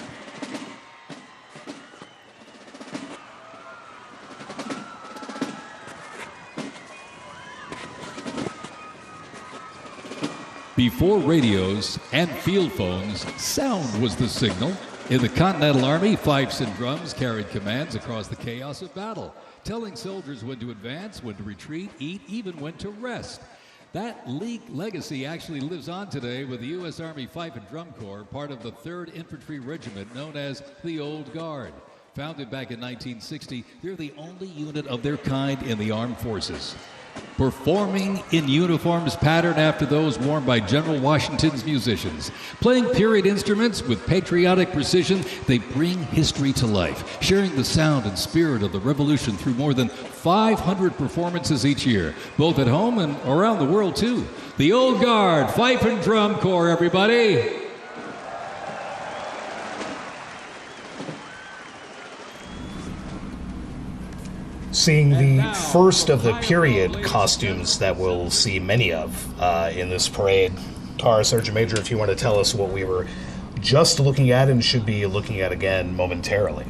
Before radios and field phones, sound was the signal. In the Continental Army, fifes and drums carried commands across the chaos of battle, telling soldiers when to advance, when to retreat, eat, even when to rest. That legacy actually lives on today with the U.S. Army Fife and Drum Corps, part of the 3rd Infantry Regiment known as the Old Guard. Founded back in 1960, they're the only unit of their kind in the armed forces. Performing in uniforms patterned after those worn by General Washington's musicians. Playing period instruments with patriotic precision, they bring history to life, sharing the sound and spirit of the Revolution through more than 500 performances each year, both at home and around the world, too. The Old Guard, Fife and Drum Corps, everybody! Seeing the first of the period costumes that we'll see many of in this parade. Tara, Sergeant Major, if you want to tell us what we were just looking at and should be looking at again momentarily.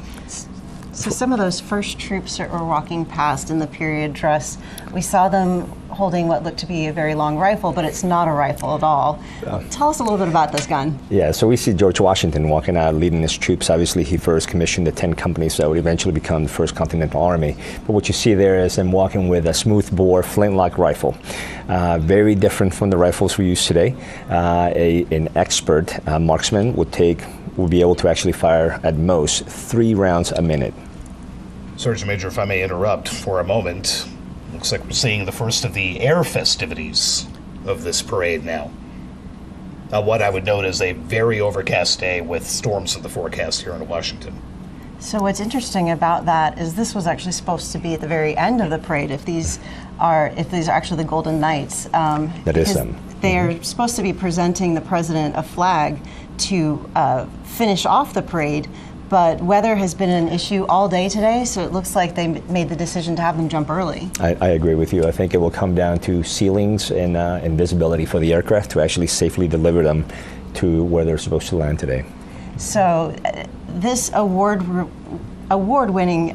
So some of those first troops that were walking past in the period dress, we saw them holding what looked to be a very long rifle, but it's not a rifle at all. Tell us a little bit about this gun. Yeah, so we see George Washington walking out leading his troops. Obviously, he first commissioned the 10 companies that would eventually become the First Continental Army. But what you see there is him walking with a smooth-bore flintlock rifle. Very different from the rifles we use today. An expert marksman would be able to actually fire at most 3 rounds a minute. Sergeant Major, if I may interrupt for a moment, looks like we're seeing the first of the air festivities of this parade now. What I would note is a very overcast day with storms in the forecast here in Washington. So what's interesting about that is this was actually supposed to be at the very end of the parade. If these are actually the Golden Knights, that is them. They are supposed to be presenting the president a flag to finish off the parade. But weather has been an issue all day today, so it looks like they made the decision to have them jump early. I agree with you. I think it will come down to ceilings and visibility for the aircraft to actually safely deliver them to where they're supposed to land today. So this award-winning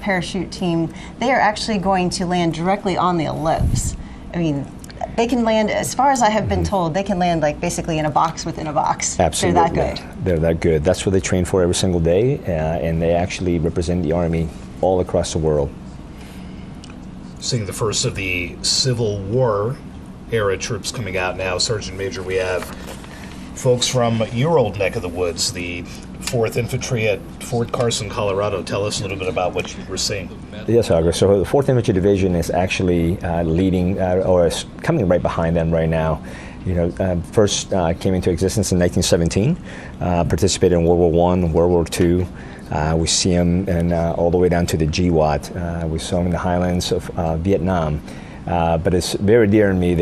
parachute team, they are actually going to land directly on the ellipse. I mean, they can land, as far as I have been told, they can land like basically in a box within a box. Absolutely. They're that good. They're that good. That's what they train for every single day, and they actually represent the Army all across the world. Seeing the first of the Civil War era troops coming out now. Sergeant Major, we have folks from your old neck of the woods, the 4th Infantry at Fort Carson, Colorado. Tell us a little bit about what you were seeing. Yes, August. So the 4th Infantry Division is actually leading, or is coming right behind them right now. You know, first came into existence in 1917, participated in World War I, World War II. We see them all the way down to the GWAT. We saw them in the highlands of Vietnam. But it's very dear to me,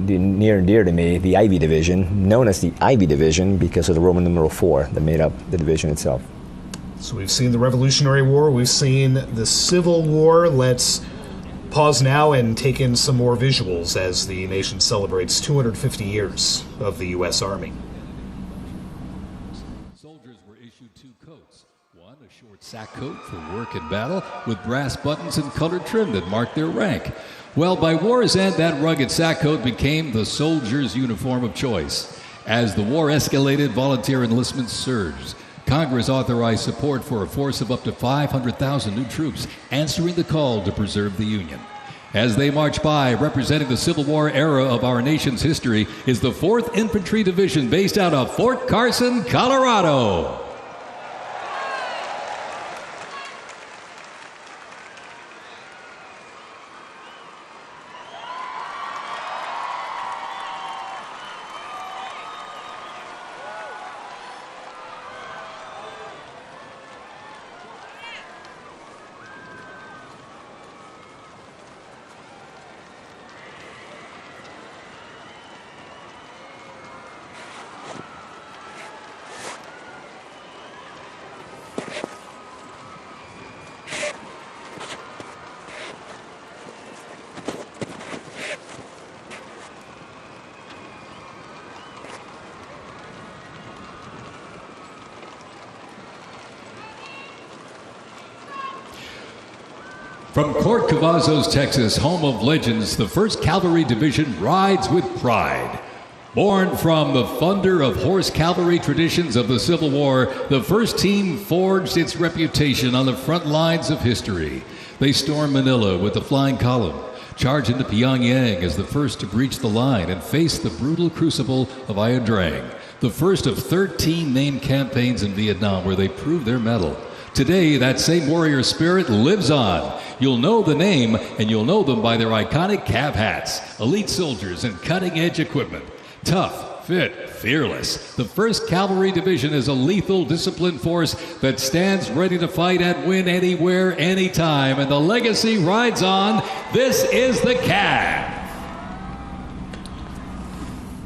near and dear to me, the Ivy Division, known as the Ivy Division because of the Roman numeral 4 that made up the division itself. So we've seen the Revolutionary War, we've seen the Civil War. Let's pause now and take in some more visuals as the nation celebrates 250 years of the U.S. Army. Soldiers were issued 2 coats. One, a short sack coat for work and battle with brass buttons and colored trim that marked their rank. Well, by war's end, that rugged sack coat became the soldier's uniform of choice. As the war escalated, volunteer enlistment surged. Congress authorized support for a force of up to 500,000 new troops, answering the call to preserve the Union. As they march by, representing the Civil War era of our nation's history, is the 4th Infantry Division based out of Fort Carson, Colorado. From Port Cavazos, Texas, home of legends, the 1st Cavalry Division rides with pride. Born from the thunder of horse cavalry traditions of the Civil War, the 1st team forged its reputation on the front lines of history. They stormed Manila with the flying column, charged into Pyongyang as the first to breach the line and face the brutal crucible of Ia Drang, the first of 13 named campaigns in Vietnam where they proved their mettle. Today, that same warrior spirit lives on. You'll know the name, and you'll know them by their iconic Cav hats, elite soldiers, and cutting-edge equipment. Tough, fit, fearless. The 1st Cavalry Division is a lethal, disciplined force that stands ready to fight and win anywhere, anytime, and the legacy rides on. This is the Cav.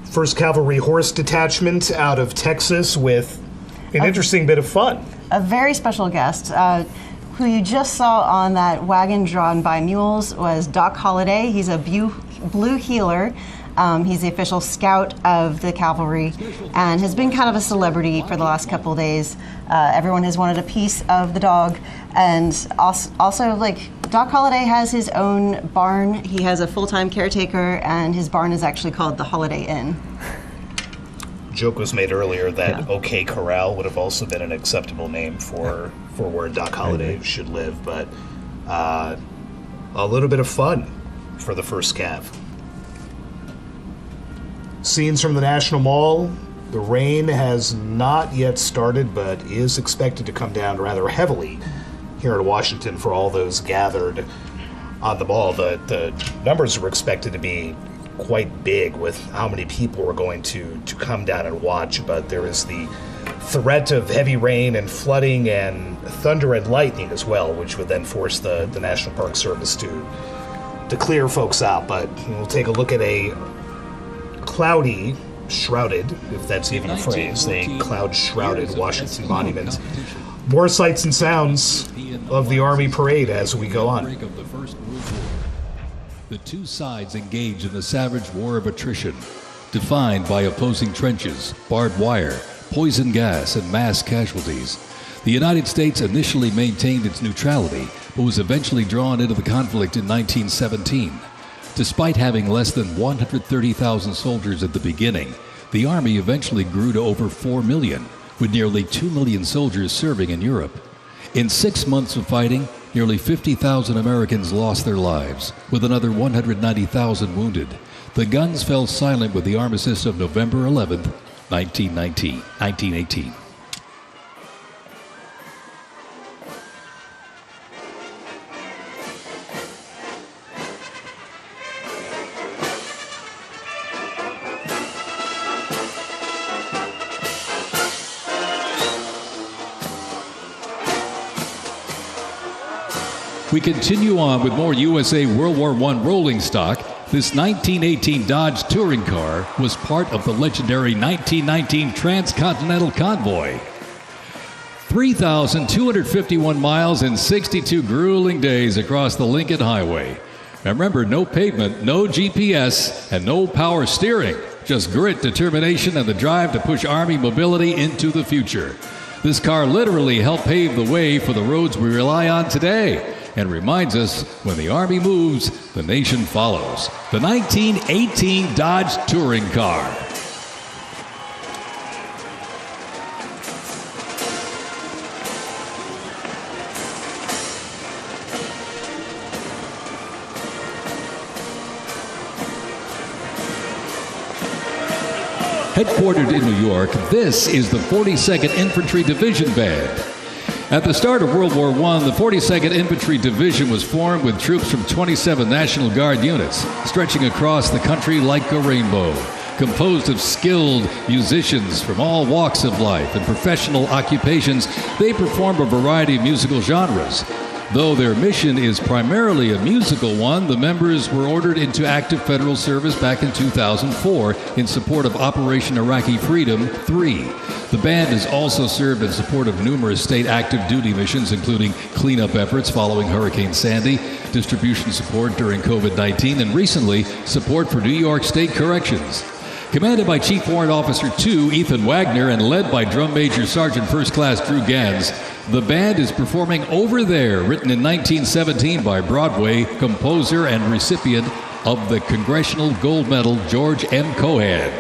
1st Cavalry Horse Detachment out of Texas with an interesting bit of fun. A very special guest who you just saw on that wagon drawn by mules was Doc Holliday. He's a blue heeler. He's the official scout of the cavalry and has been kind of a celebrity for the last couple of days. Everyone has wanted a piece of the dog, and also like Doc Holliday has his own barn. He has a full-time caretaker, and his barn is actually called the Holiday Inn. Joke was made earlier that OK Corral would have also been an acceptable name for where Doc Holliday should live, but a little bit of fun for the 1st Cav. Scenes from the National Mall. The rain has not yet started, but is expected to come down rather heavily here in Washington for all those gathered on the mall. The numbers were expected to be quite big with how many people were going to come down and watch, but there is the threat of heavy rain and flooding and thunder and lightning as well, which would then force the National Park Service to clear folks out. But we'll take a look at a cloudy, shrouded, if that's even a phrase, a cloud-shrouded Washington Monument. More sights and sounds of the Army Parade as we go on. The two sides engage in the savage war of attrition, defined by opposing trenches, barbed wire, poison gas, and mass casualties. The United States initially maintained its neutrality, but was eventually drawn into the conflict in 1917. Despite having less than 130,000 soldiers at the beginning, the Army eventually grew to over 4 million, with nearly 2 million soldiers serving in Europe. In 6 months of fighting, nearly 50,000 Americans lost their lives, with another 190,000 wounded. The guns fell silent with the armistice of November 11, 1918. We continue on with more USA World War I rolling stock. This 1918 Dodge touring car was part of the legendary 1919 Transcontinental Convoy. 3,251 miles and 62 grueling days across the Lincoln Highway. Remember, no pavement, no GPS, and no power steering. Just grit, determination, and the drive to push Army mobility into the future. This car literally helped pave the way for the roads we rely on today, and reminds us when the Army moves, the nation follows. The 1918 Dodge Touring Car. Headquartered in New York, this is the 42nd Infantry Division Band. At the start of World War I, the 42nd Infantry Division was formed with troops from 27 National Guard units, stretching across the country like a rainbow, composed of skilled musicians from all walks of life and professional occupations. They perform a variety of musical genres. Though their mission is primarily a musical one, the members were ordered into active federal service back in 2004 in support of Operation Iraqi Freedom 3. The band has also served in support of numerous state active duty missions, including cleanup efforts following Hurricane Sandy, distribution support during COVID-19, and recently, support for New York State Corrections. Commanded by Chief Warrant Officer 2 Ethan Wagner and led by Drum Major Sergeant First Class Drew Gans, the band is performing Over There, written in 1917 by Broadway composer and recipient of the Congressional Gold Medal George M. Cohan.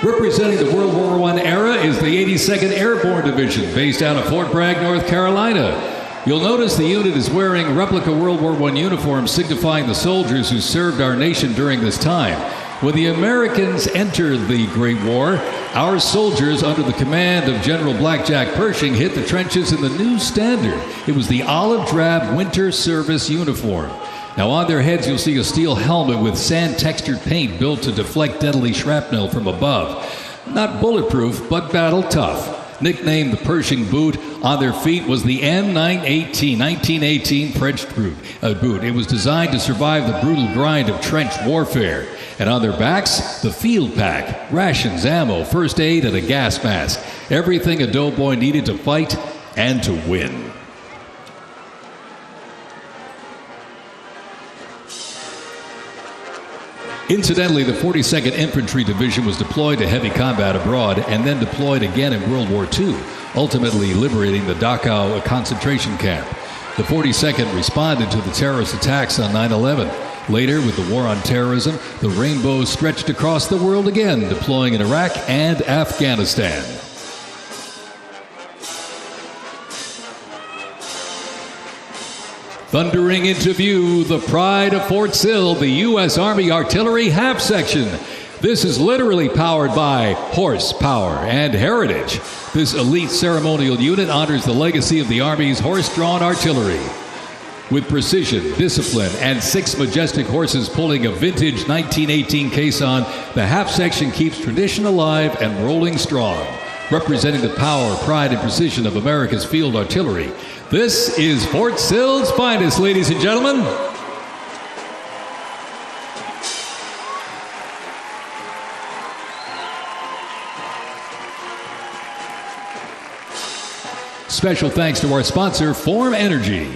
Representing the World War I era is the 82nd Airborne Division, based out of Fort Bragg, North Carolina. You'll notice the unit is wearing replica World War I uniforms signifying the soldiers who served our nation during this time. When the Americans entered the Great War, our soldiers, under the command of General Blackjack Pershing, hit the trenches in the new standard. It was the olive drab winter service uniform. Now on their heads you'll see a steel helmet with sand-textured paint built to deflect deadly shrapnel from above. Not bulletproof, but battle tough. Nicknamed the Pershing boot, on their feet was the N18G 1918 French boot. It was designed to survive the brutal grind of trench warfare. And on their backs, the field pack, rations, ammo, first aid, and a gas mask. Everything a doughboy needed to fight and to win. Incidentally, the 42nd Infantry Division was deployed to heavy combat abroad and then deployed again in World War II, ultimately liberating the Dachau concentration camp. The 42nd responded to the terrorist attacks on 9/11. Later, with the war on terrorism, the rainbow stretched across the world again, deploying in Iraq and Afghanistan. Thundering into view, the pride of Fort Sill, the U.S. Army Artillery Half Section. This is literally powered by horsepower and heritage. This elite ceremonial unit honors the legacy of the Army's horse-drawn artillery. With precision, discipline, and 6 majestic horses pulling a vintage 1918 caisson, the half section keeps tradition alive and rolling strong. Representing the power, pride, and precision of America's field artillery, this is Fort Sill's finest, ladies and gentlemen. Special thanks to our sponsor, Form Energy.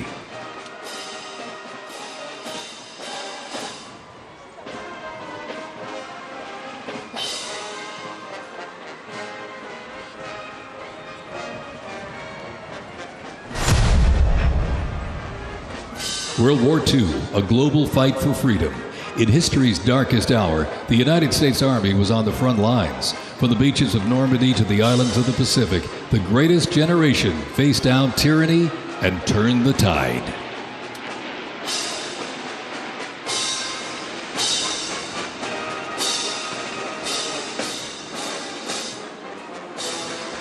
World War II, a global fight for freedom. In history's darkest hour, the United States Army was on the front lines. From the beaches of Normandy to the islands of the Pacific, the greatest generation faced down tyranny and turned the tide.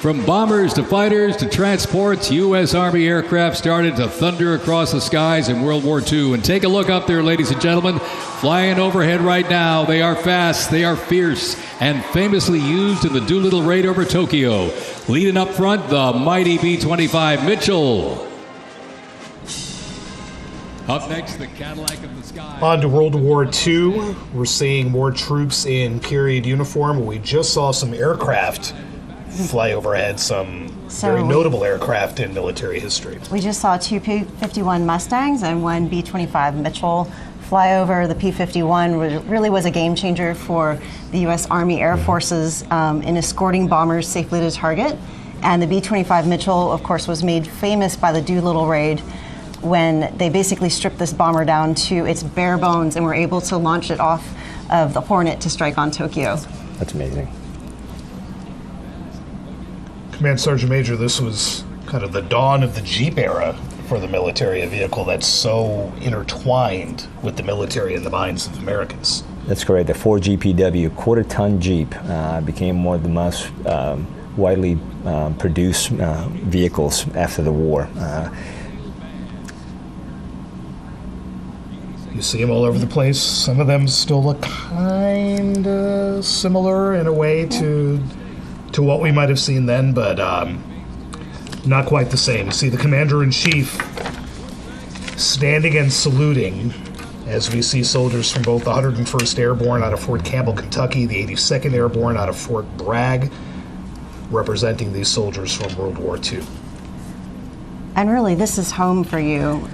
From bombers to fighters to transports, U.S. Army aircraft started to thunder across the skies in World War II. And take a look up there, ladies and gentlemen. Flying overhead right now. They are fast, they are fierce, and famously used in the Doolittle raid over Tokyo. Leading up front, the mighty B-25 Mitchell. Up next, the Cadillac of the sky. On to World War II. We're seeing more troops in period uniform. We just saw some aircraft fly overhead, some very notable aircraft in military history. We just saw 2 P-51 Mustangs and 1 B-25 Mitchell fly over. The P-51 really was a game changer for the U.S. Army Air Forces in escorting bombers safely to target. And the B-25 Mitchell, of course, was made famous by the Doolittle raid when they basically stripped this bomber down to its bare bones and were able to launch it off of the Hornet to strike on Tokyo. That's amazing. Command Sergeant Major, this was kind of the dawn of the Jeep era for the military, a vehicle that's so intertwined with the military and the minds of Americans. That's correct. The Ford GPW quarter-ton Jeep became one of the most widely produced vehicles after the war. You see them all over the place. Some of them still look kind of similar in a way to what we might have seen then, but not quite the same. You see the Commander-in-Chief standing and saluting as we see soldiers from both the 101st Airborne out of Fort Campbell, Kentucky, the 82nd Airborne out of Fort Bragg, representing these soldiers from World War II. And really, this is home for you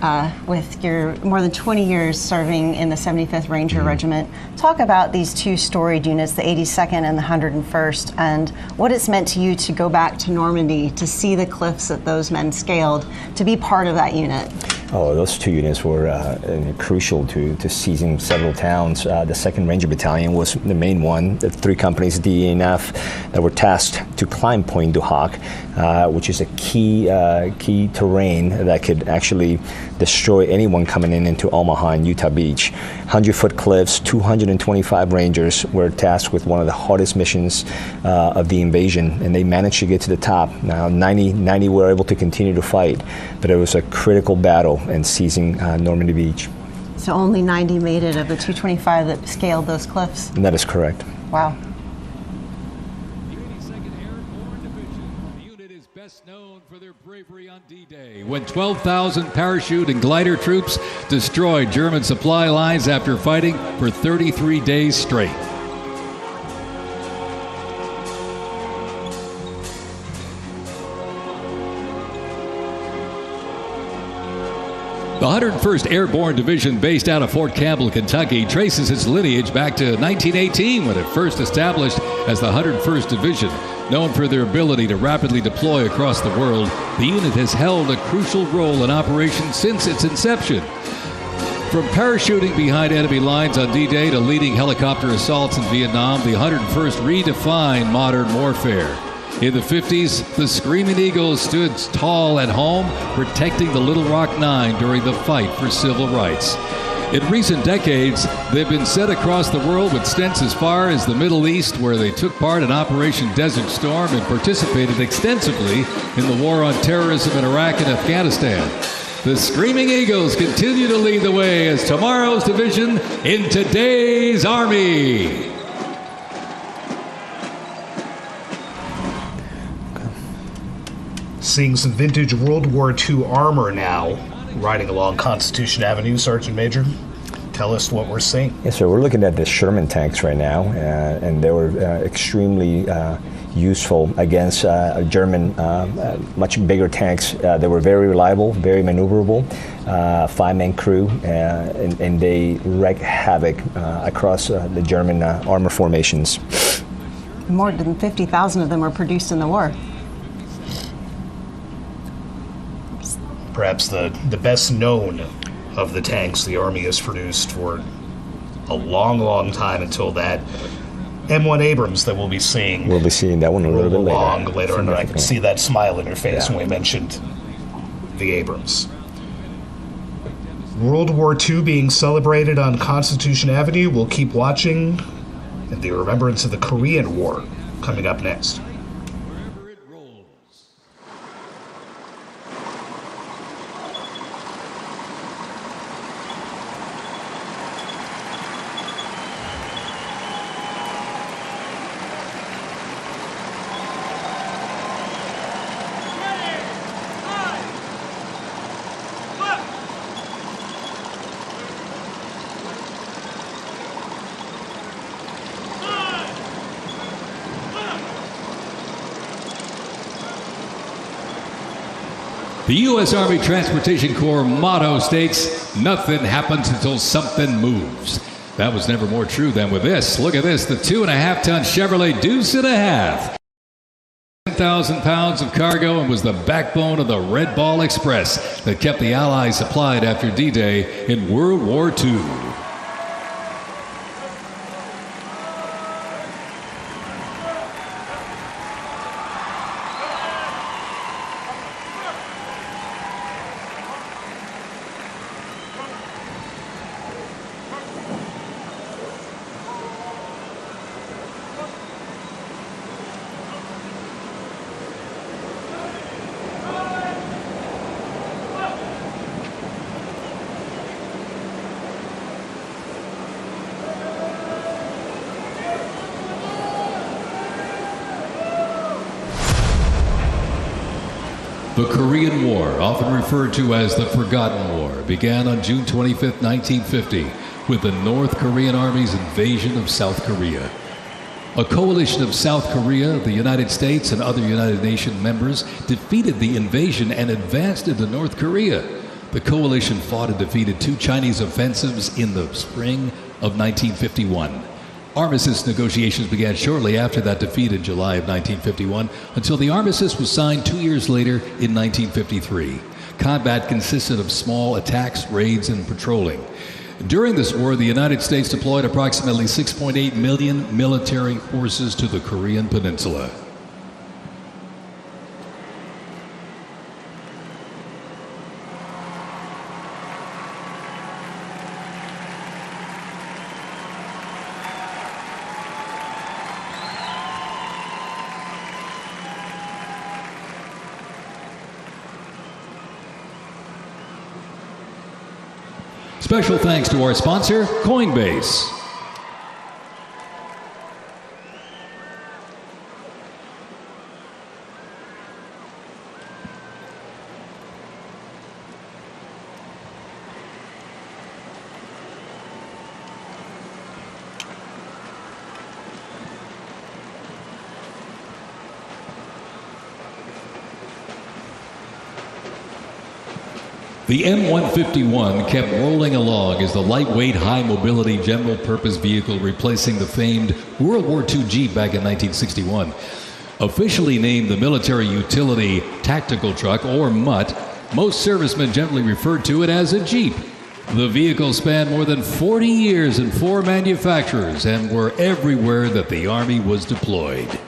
with your more than 20 years serving in the 75th Ranger Regiment. Talk about these two storied units, the 82nd and the 101st, and what it's meant to you to go back to Normandy, to see the cliffs that those men scaled, to be part of that unit. Oh, those two units were crucial to seizing several towns. The 2nd Ranger Battalion was the main one. The 3 companies, D, E, and F, that were tasked to climb Point du Hoc, which is a key terrain that could actually destroy anyone coming into Omaha and Utah Beach. 100-foot cliffs, 225 Rangers were tasked with one of the hardest missions of the invasion, and they managed to get to the top. Now, 90 were able to continue to fight, but it was a critical battle in seizing Normandy Beach. So only 90 made it of the 225 that scaled those cliffs? And that is correct. Wow. Bravery on D-Day, when 12,000 parachute and glider troops destroyed German supply lines after fighting for 33 days straight. The 101st Airborne Division, based out of Fort Campbell, Kentucky, traces its lineage back to 1918 when it first established as the 101st Division. Known for their ability to rapidly deploy across the world, the unit has held a crucial role in operations since its inception. From parachuting behind enemy lines on D-Day to leading helicopter assaults in Vietnam, the 101st redefined modern warfare. In the 50s, the Screaming Eagles stood tall at home, protecting the Little Rock Nine during the fight for civil rights. In recent decades, they've been sent across the world with stints as far as the Middle East, where they took part in Operation Desert Storm and participated extensively in the war on terrorism in Iraq and Afghanistan. The Screaming Eagles continue to lead the way as tomorrow's division in today's Army. Seeing some vintage World War II armor now, riding along Constitution Avenue. Sergeant Major, tell us what we're seeing. Yes, sir. We're looking at the Sherman tanks right now, and they were extremely useful against German, much bigger tanks. They were very reliable, very maneuverable, 5-man crew, and they wreaked havoc across the German armor formations. More than 50,000 of them were produced in the war. Perhaps the best known of the tanks the Army has produced for a long, long time until that M1 Abrams that we'll be seeing. We'll be seeing that one a little bit later. And I can see that smile in your face when we mentioned the Abrams. World War II being celebrated on Constitution Avenue. We'll keep watching. And the remembrance of the Korean War coming up next. The U.S. Army Transportation Corps motto states, "Nothing happens until something moves." That was never more true than with this. Look at this, the 2.5-ton Chevrolet Deuce and a half. 10,000 pounds of cargo and was the backbone of the Red Ball Express that kept the Allies supplied after D-Day in World War II. The Korean War, often referred to as the Forgotten War, began on June 25, 1950, with the North Korean Army's invasion of South Korea. A coalition of South Korea, the United States, and other United Nations members defeated the invasion and advanced into North Korea. The coalition fought and defeated 2 Chinese offensives in the spring of 1951. Armistice negotiations began shortly after that defeat in July of 1951 until the armistice was signed 2 years later in 1953. Combat consisted of small attacks, raids, and patrolling. During this war, the United States deployed approximately 6.8 million military forces to the Korean Peninsula. Special thanks to our sponsor, Coinbase. The M151 kept rolling along as the lightweight, high-mobility general-purpose vehicle replacing the famed World War II Jeep back in 1961. Officially named the Military Utility Tactical Truck, or MUT, most servicemen generally referred to it as a Jeep. The vehicle spanned more than 40 years in 4 manufacturers and were everywhere that the Army was deployed.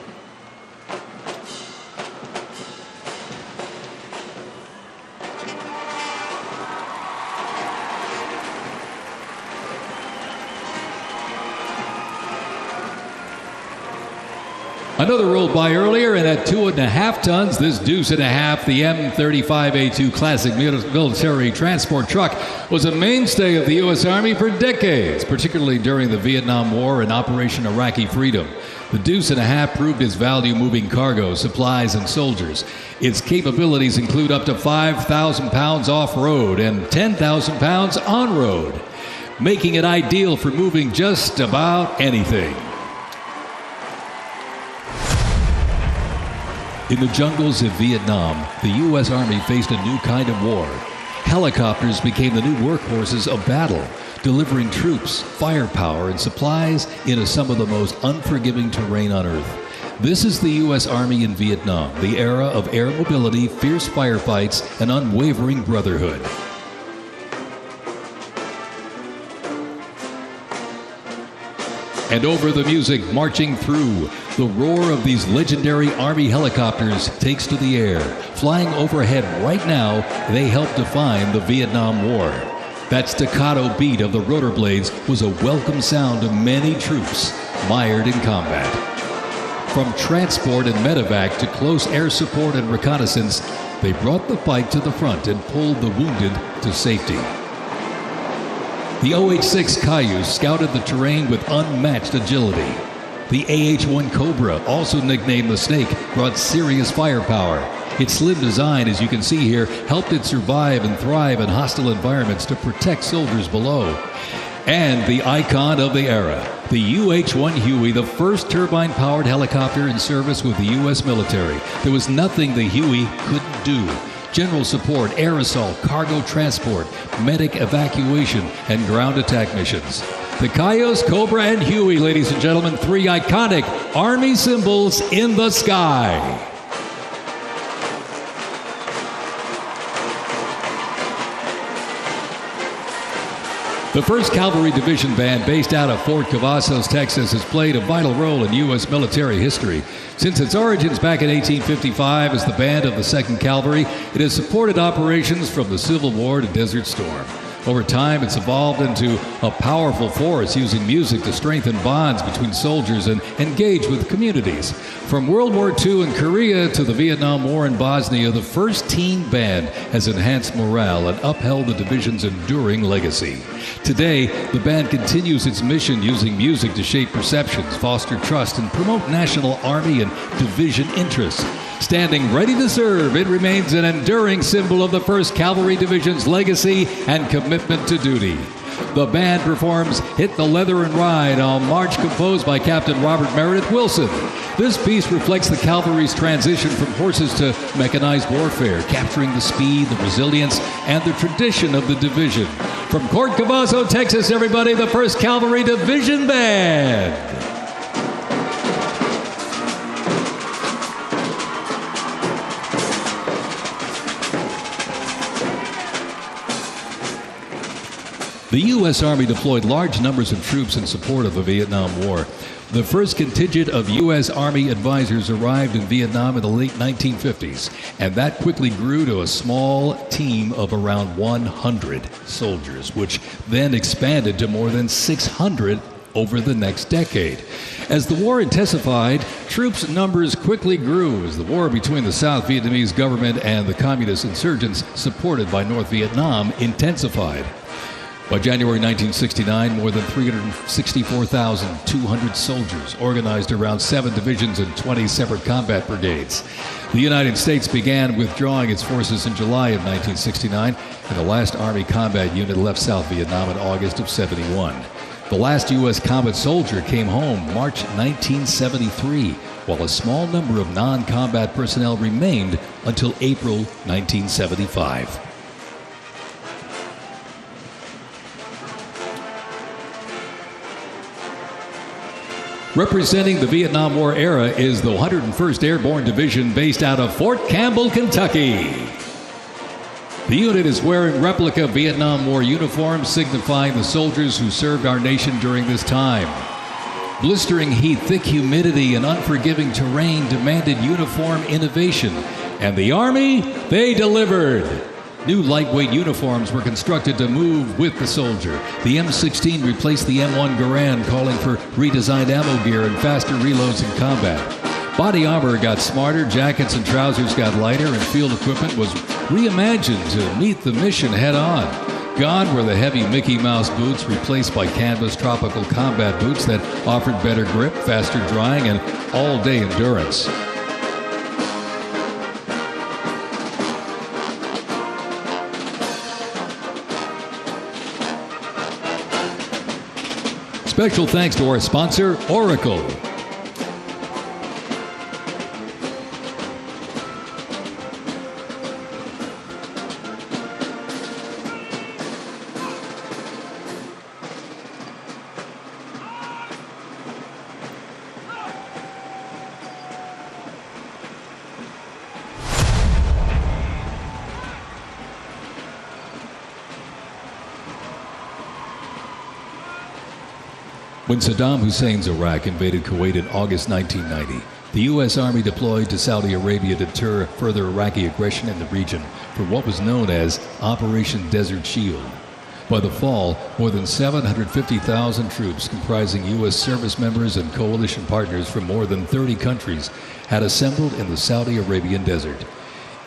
Another rolled by earlier, and at 2.5 tons, this deuce and a half, the M35A2 classic military transport truck was a mainstay of the U.S. Army for decades, particularly during the Vietnam War and Operation Iraqi Freedom. The deuce and a half proved its value moving cargo, supplies, and soldiers. Its capabilities include up to 5,000 pounds off-road and 10,000 pounds on-road, making it ideal for moving just about anything. In the jungles of Vietnam, the U.S. Army faced a new kind of war. Helicopters became the new workhorses of battle, delivering troops, firepower, and supplies into some of the most unforgiving terrain on Earth. This is the U.S. Army in Vietnam, the era of air mobility, fierce firefights, and unwavering brotherhood. And over the music marching through, the roar of these legendary Army helicopters takes to the air. Flying overhead right now, they help define the Vietnam War. That staccato beat of the rotor blades was a welcome sound to many troops mired in combat. From transport and medevac to close air support and reconnaissance, they brought the fight to the front and pulled the wounded to safety. The OH-6 Cayuse scouted the terrain with unmatched agility. The AH-1 Cobra, also nicknamed the Snake, brought serious firepower. Its slim design, as you can see here, helped it survive and thrive in hostile environments to protect soldiers below. And the icon of the era, the UH-1 Huey, the first turbine-powered helicopter in service with the U.S. military. There was nothing the Huey couldn't do. General support, air assault, cargo transport, medic evacuation, and ground attack missions. The Cayuse, Cobra, and Huey, ladies and gentlemen, 3 iconic Army symbols in the sky. The 1st Cavalry Division Band, based out of Fort Cavazos, Texas, has played a vital role in U.S. military history. Since its origins back in 1855 as the band of the 2nd Cavalry, it has supported operations from the Civil War to Desert Storm. Over time, it's evolved into a powerful force using music to strengthen bonds between soldiers and engage with communities. From World War II in Korea to the Vietnam War in Bosnia, the 1st Teen Band has enhanced morale and upheld the division's enduring legacy. Today, the band continues its mission using music to shape perceptions, foster trust, and promote national Army and division interests. Standing ready to serve, it remains an enduring symbol of the 1st Cavalry Division's legacy and commitment to duty. The band performs Hit the Leather and Ride, a march composed by Captain Robert Meredith Wilson. This piece reflects the cavalry's transition from horses to mechanized warfare, capturing the speed, the resilience, and the tradition of the division. From Fort Cavazo, Texas, everybody, the 1st Cavalry Division Band. The U.S. Army deployed large numbers of troops in support of the Vietnam War. The first contingent of U.S. Army advisors arrived in Vietnam in the late 1950s, and that quickly grew to a small team of around 100 soldiers, which then expanded to more than 600 over the next decade. As the war intensified, troops' numbers quickly grew as the war between the South Vietnamese government and the communist insurgents supported by North Vietnam intensified. By January 1969, more than 364,200 soldiers organized around 7 divisions and 20 separate combat brigades. The United States began withdrawing its forces in July of 1969, and the last Army combat unit left South Vietnam in August of '71. The last U.S. combat soldier came home March 1973, while a small number of non-combat personnel remained until April 1975. Representing the Vietnam War era is the 101st Airborne Division based out of Fort Campbell, Kentucky. The unit is wearing replica Vietnam War uniforms signifying the soldiers who served our nation during this time. Blistering heat, thick humidity, and unforgiving terrain demanded uniform innovation, and the Army, they delivered. New lightweight uniforms were constructed to move with the soldier. The M16 replaced the M1 Garand, calling for redesigned ammo gear and faster reloads in combat. Body armor got smarter, jackets and trousers got lighter, and field equipment was reimagined to meet the mission head-on. Gone were the heavy Mickey Mouse boots, replaced by canvas tropical combat boots that offered better grip, faster drying, and all-day endurance. Special thanks to our sponsor, Oracle. When Saddam Hussein's Iraq invaded Kuwait in August 1990, the U.S. Army deployed to Saudi Arabia to deter further Iraqi aggression in the region for what was known as Operation Desert Shield. By the fall, more than 750,000 troops comprising U.S. service members and coalition partners from more than 30 countries had assembled in the Saudi Arabian desert.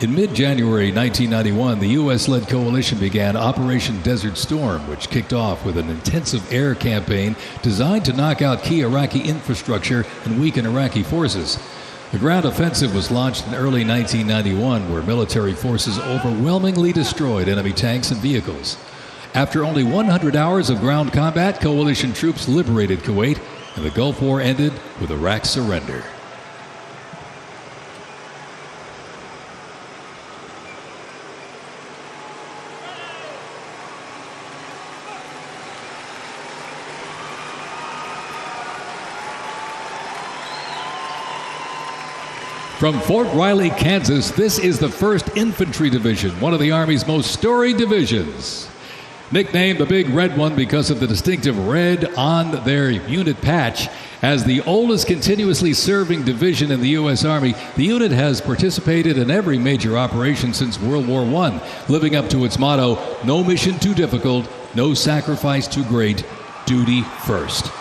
In mid-January 1991, the U.S.-led coalition began Operation Desert Storm, which kicked off with an intensive air campaign designed to knock out key Iraqi infrastructure and weaken Iraqi forces. The ground offensive was launched in early 1991, where military forces overwhelmingly destroyed enemy tanks and vehicles. After only 100 hours of ground combat, coalition troops liberated Kuwait, and the Gulf War ended with Iraq's surrender. From Fort Riley, Kansas, this is the 1st Infantry Division, one of the Army's most storied divisions. Nicknamed the Big Red One because of the distinctive red on their unit patch, as the oldest continuously serving division in the U.S. Army, the unit has participated in every major operation since World War I, living up to its motto, no mission too difficult, no sacrifice too great, duty first.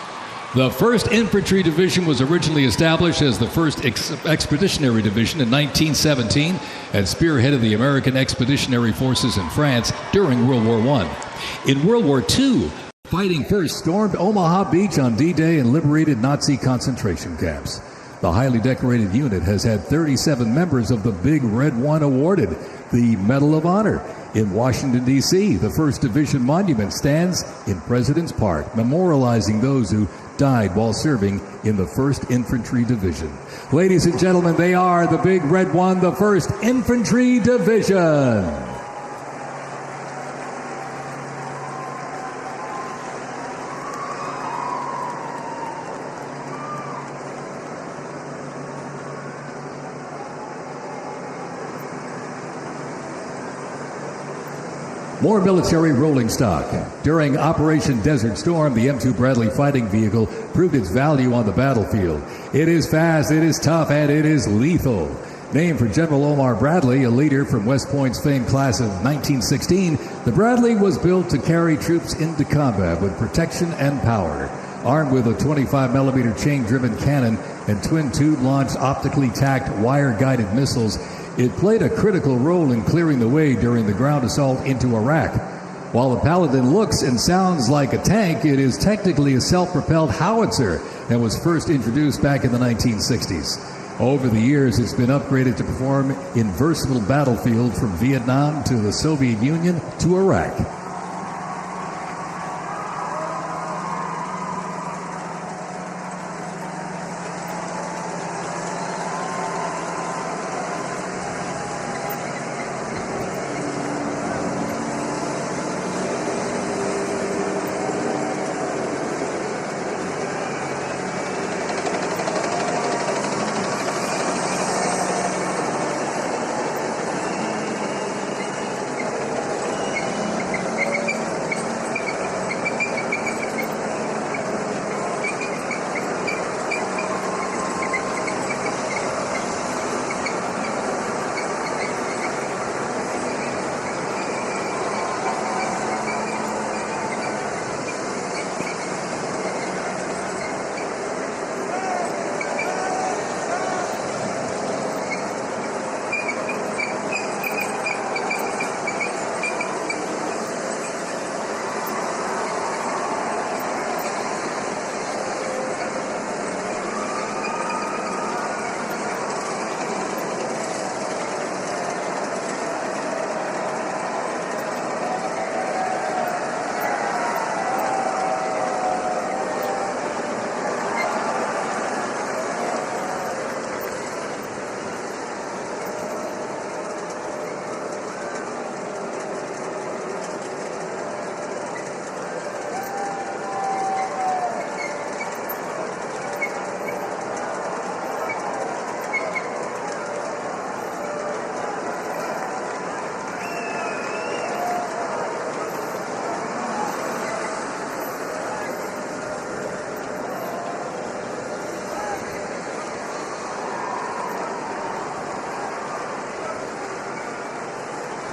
The 1st Infantry Division was originally established as the 1st Expeditionary Division in 1917 and spearheaded the American Expeditionary Forces in France during World War I. In World War II, Fighting First stormed Omaha Beach on D-Day and liberated Nazi concentration camps. The highly decorated unit has had 37 members of the Big Red One awarded the Medal of Honor. In Washington, D.C., the 1st Division Monument stands in President's Park, memorializing those who died while serving in the 1st Infantry Division. Ladies and gentlemen, they are the Big Red One, the 1st Infantry Division. More military rolling stock. During Operation Desert Storm, the M2 Bradley fighting vehicle proved its value on the battlefield. It is fast, it is tough, and it is lethal. Named for General Omar Bradley, a leader from West Point's famed class of 1916, the Bradley was built to carry troops into combat with protection and power. Armed with a 25mm chain-driven cannon and twin-tube launched optically tacked wire-guided missiles, it played a critical role in clearing the way during the ground assault into Iraq. While the Paladin looks and sounds like a tank, it is technically a self-propelled howitzer and was first introduced back in the 1960s. Over the years, it's been upgraded to perform in versatile battlefields from Vietnam to the Soviet Union to Iraq.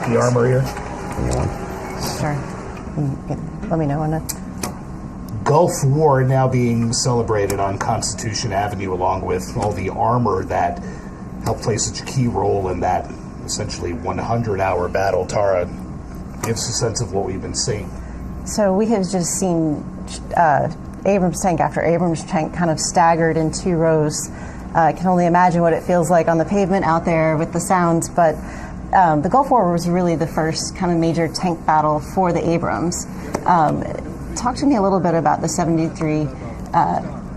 The armor here. Sure. Let me know when it. Gulf War now being celebrated on Constitution Avenue, along with all the armor that helped play such a key role in that essentially 100-hour battle. Tara, give us a sense of what we've been seeing. So we have just seen Abrams tank after Abrams tank kind of staggered in two rows. I can only imagine what it feels like on the pavement out there with the sounds, but the Gulf War was really the first kind of major tank battle for the Abrams. Talk to me a little bit about the 73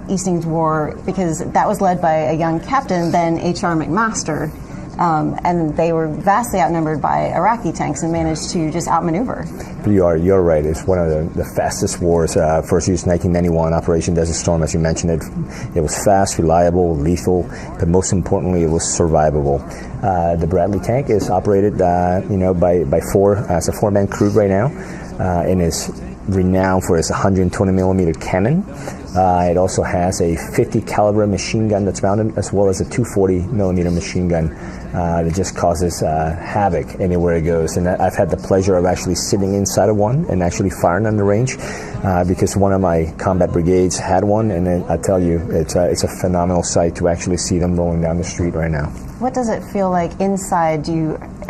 East Indies War, because that was led by a young captain, then H.R. McMaster, and they were vastly outnumbered by Iraqi tanks and managed to just outmaneuver. You're right. It's one of the fastest wars. First used 1991, Operation Desert Storm, as you mentioned it. It was fast, reliable, lethal, but most importantly, it was survivable. The Bradley tank is operated, by as a four-man crew right now, and is renowned for its 120mm cannon. It also has a 50 caliber machine gun that's mounted, as well as a 240mm machine gun that just causes havoc anywhere it goes. And I've had the pleasure of actually sitting inside of one and actually firing on the range, because one of my combat brigades had one, and then I tell you, it's a phenomenal sight to actually see them rolling down the street right now. What does it feel like inside?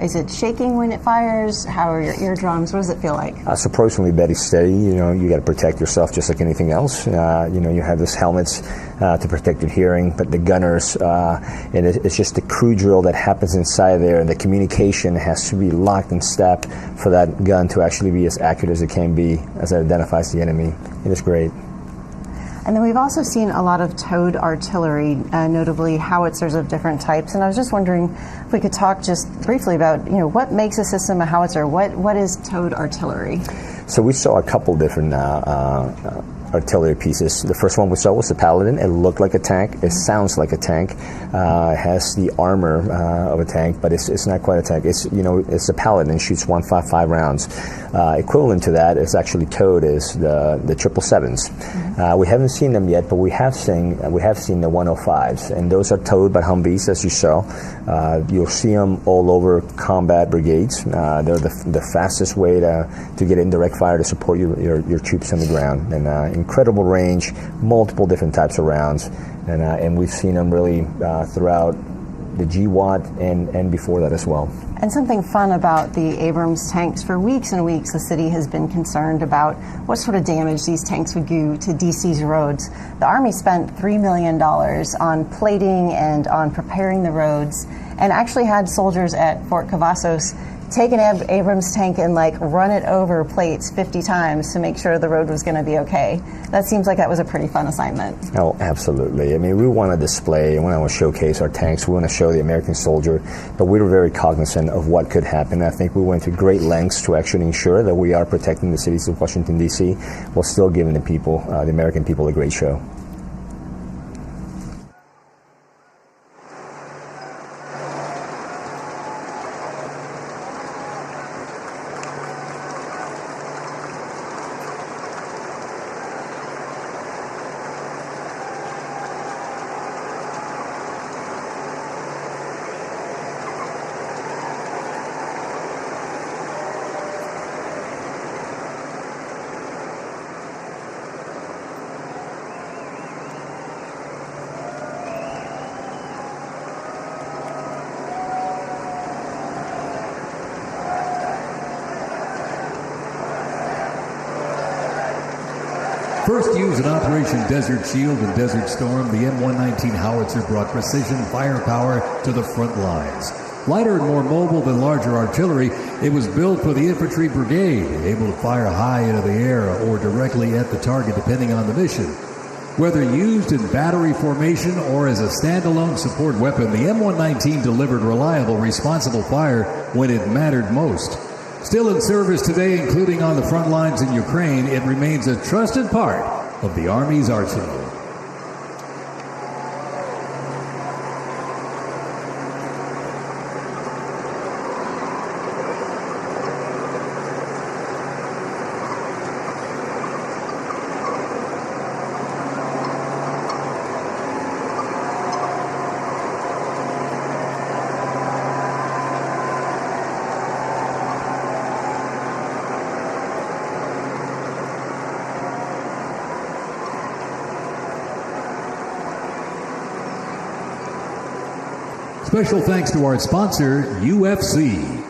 Is it shaking when it fires? How are your eardrums? What does it feel like? Surprisingly very steady. You know, you got to protect yourself just like anything else. You know, you have these helmets to protect your hearing, but the gunners, and it's just the crew drill that happens inside there, and the communication has to be locked in step for that gun to actually be as accurate as it can be, as it identifies the enemy. It is great. And then we've also seen a lot of towed artillery, notably howitzers of different types. And I was just wondering if we could talk just briefly about, you know, what makes a system a howitzer? What is towed artillery? So we saw a couple different artillery pieces. The first one we saw was the Paladin. It looked like a tank. It sounds like a tank. It has the armor of a tank, but it's not quite a tank. It's, you know, it's a Paladin. It shoots 155 rounds. Equivalent to that is actually towed is the 777s. We haven't seen them yet, but we have seen the 105s, and those are towed by Humvees, as you saw. You'll see them all over combat brigades. They're the fastest way to get indirect fire to support your troops on the ground, and incredible range, multiple different types of rounds, and we've seen them really throughout the GWAT and before that as well. And something fun about the Abrams tanks, for weeks and weeks the city has been concerned about what sort of damage these tanks would do to DC's roads. The Army spent $3 million on plating and on preparing the roads, and actually had soldiers at Fort Cavazos take an Abrams tank and like run it over plates 50 times to make sure the road was going to be okay. That seems like that was a pretty fun assignment. Oh, absolutely. I mean, we want to display, we want to showcase our tanks, we want to show the American soldier, but we were very cognizant of what could happen. I think we went to great lengths to actually ensure that we are protecting the cities of Washington, D.C., while still giving the people, the American people, a great show. First used in Operation Desert Shield and Desert Storm, the M119 howitzer brought precision firepower to the front lines. Lighter and more mobile than larger artillery, it was built for the infantry brigade, able to fire high into the air or directly at the target depending on the mission. Whether used in battery formation or as a standalone support weapon, the M119 delivered reliable, responsible fire when it mattered most. Still in service today, including on the front lines in Ukraine, it remains a trusted part of the Army's arsenal. Special thanks to our sponsor, UFC.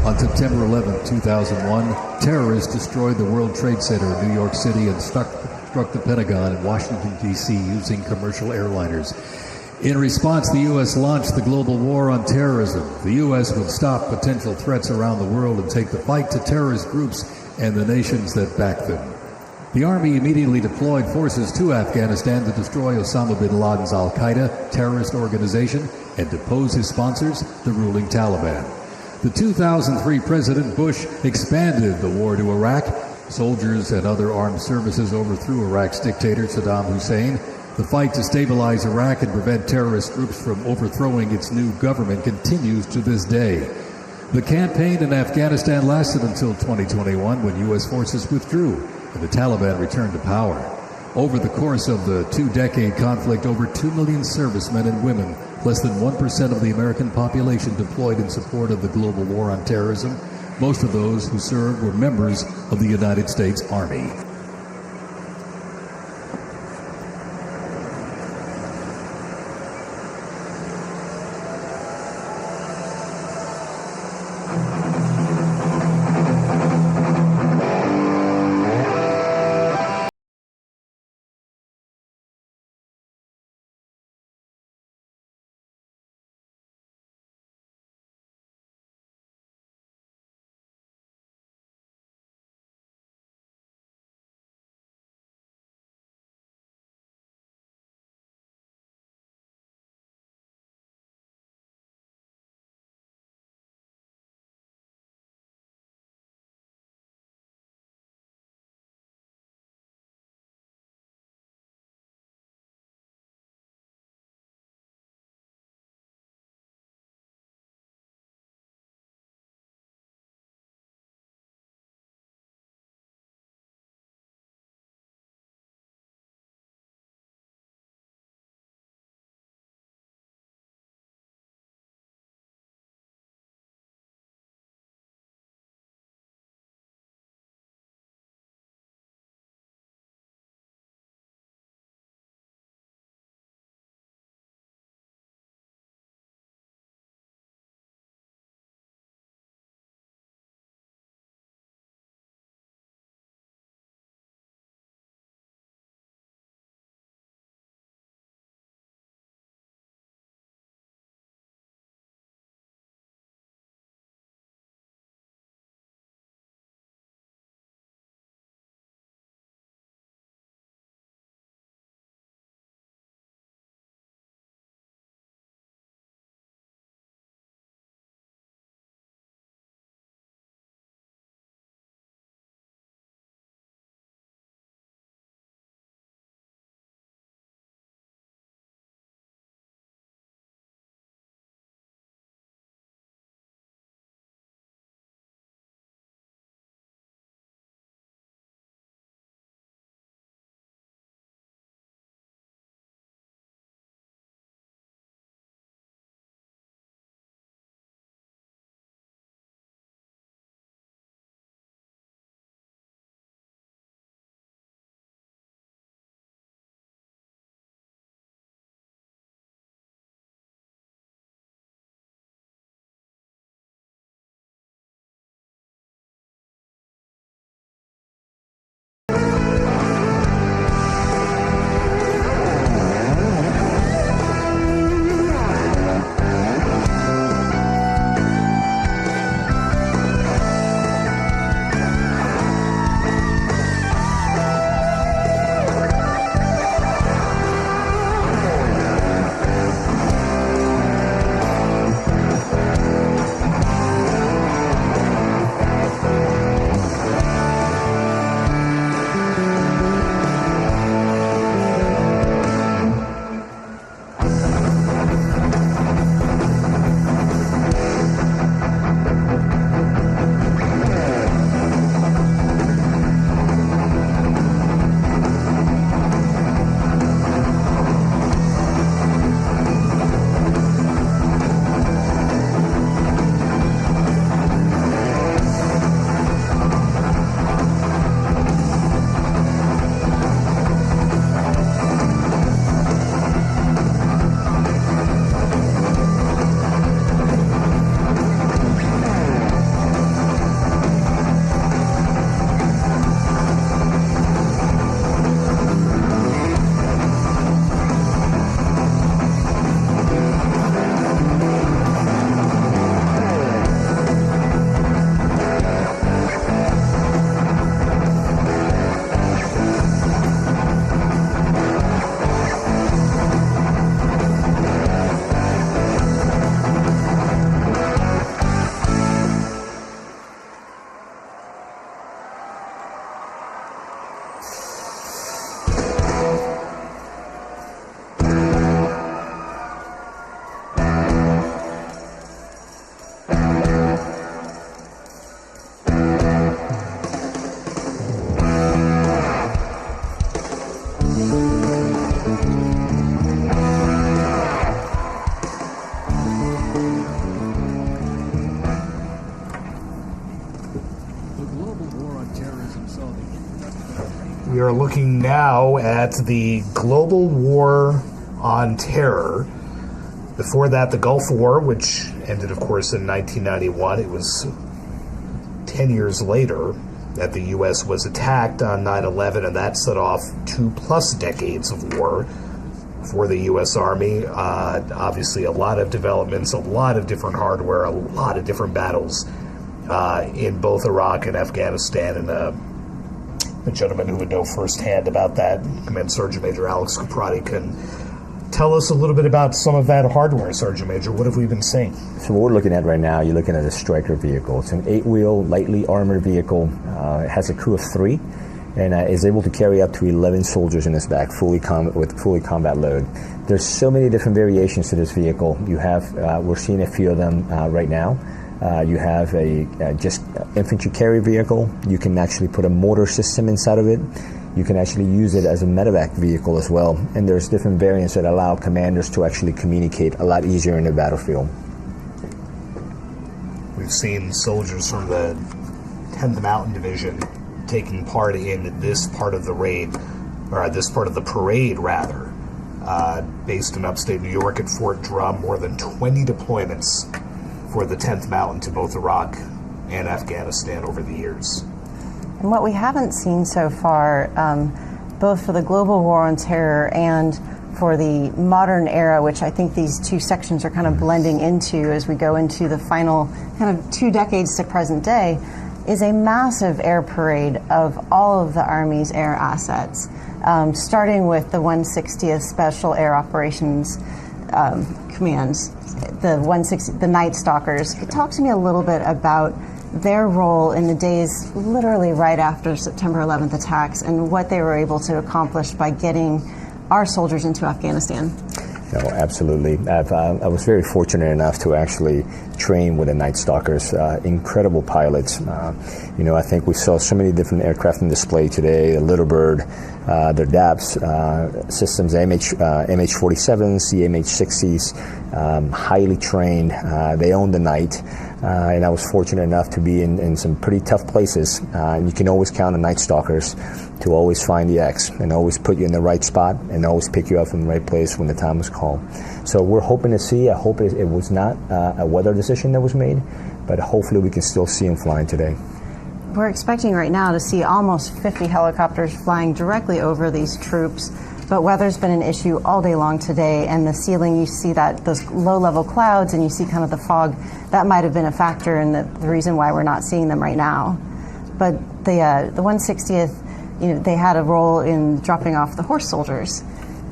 On September 11, 2001, terrorists destroyed the World Trade Center in New York City and struck the Pentagon in Washington, D.C. using commercial airliners. In response, the U.S. launched the global war on terrorism. The U.S. would stop potential threats around the world and take the fight to terrorist groups and the nations that back them. The Army immediately deployed forces to Afghanistan to destroy Osama bin Laden's al-Qaeda terrorist organization and depose his sponsors, the ruling Taliban. The 2003 President Bush expanded the war to Iraq. Soldiers and other armed services overthrew Iraq's dictator Saddam Hussein. The fight to stabilize Iraq and prevent terrorist groups from overthrowing its new government continues to this day. The campaign in Afghanistan lasted until 2021 when U.S. forces withdrew and the Taliban returned to power. Over the course of the two-decade conflict, over 2 million servicemen and women, less than 1% of the American population, deployed in support of the global war on terrorism. Most of those who served were members of the United States Army. We are looking now at the global war on terror. Before that, the Gulf War, which ended, of course, in 1991. It was 10 years later that the U.S. was attacked on 9/11, and that set off 2+ decades of war for the U.S. Army. Obviously, a lot of developments, a lot of different hardware, a lot of different battles in both Iraq and Afghanistan. And a gentleman who would know firsthand about that, Command Sergeant Major Alex Caprati, can tell us a little bit about some of that hardware, Sergeant Major. What have we been seeing? So what we're looking at right now, you're looking at a Stryker vehicle. It's an 8-wheel, lightly armored vehicle. It has a crew of 3 and is able to carry up to 11 soldiers in its back, with fully combat load. There's so many different variations to this vehicle. You have, we're seeing a few of them right now. You have a just infantry carry vehicle. You can actually put a mortar system inside of it. You can actually use it as a medevac vehicle as well. And there's different variants that allow commanders to actually communicate a lot easier in the battlefield. We've seen soldiers from the 10th Mountain Division taking part in this part of the raid, or this part of the parade, rather, based in upstate New York at Fort Drum. More than 20 deployments for the 10th Mountain to both Iraq and Afghanistan over the years. And what we haven't seen so far, both for the global war on terror and for the modern era, which I think these two sections are kind of blending into as we go into the final kind of 2 decades to present day, is a massive air parade of all of the Army's air assets, starting with the 160th Special Air Operations Commands, the Night Stalkers. Talk to me a little bit about their role in the days literally right after September 11th attacks and what they were able to accomplish by getting our soldiers into Afghanistan. No, absolutely. I was very fortunate enough to actually train with the Night Stalkers, incredible pilots. I think we saw so many different aircraft on display today, the Little Bird, their DAPS systems, MH-47s, the MH-60s, highly trained. They own the night. And I was fortunate enough to be in some pretty tough places. And you can always count on Night Stalkers to always find the X and always put you in the right spot and always pick you up from the right place when the time was called. So we're hoping to see, I hope it was not a weather decision that was made, but hopefully we can still see them flying today. We're expecting right now to see almost 50 helicopters flying directly over these troops. But weather's been an issue all day long today, and the ceiling, you see those low-level clouds, and you see kind of the fog. That might have been a factor in the reason why we're not seeing them right now. But the 160th, they had a role in dropping off the horse soldiers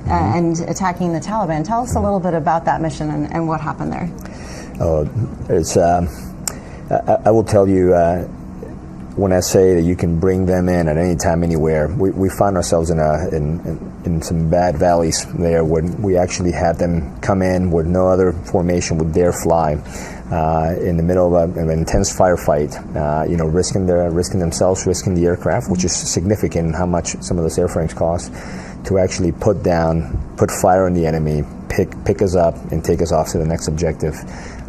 and attacking the Taliban. Tell us a little bit about that mission and what happened there. I will tell you, when I say that you can bring them in at any time, anywhere, we find ourselves in some bad valleys there when we actually had them come in where no other formation would dare fly in the middle of an intense firefight, risking themselves, risking the aircraft, which is significant in how much some of those airframes cost, to actually put fire on the enemy, pick us up and take us off to the next objective.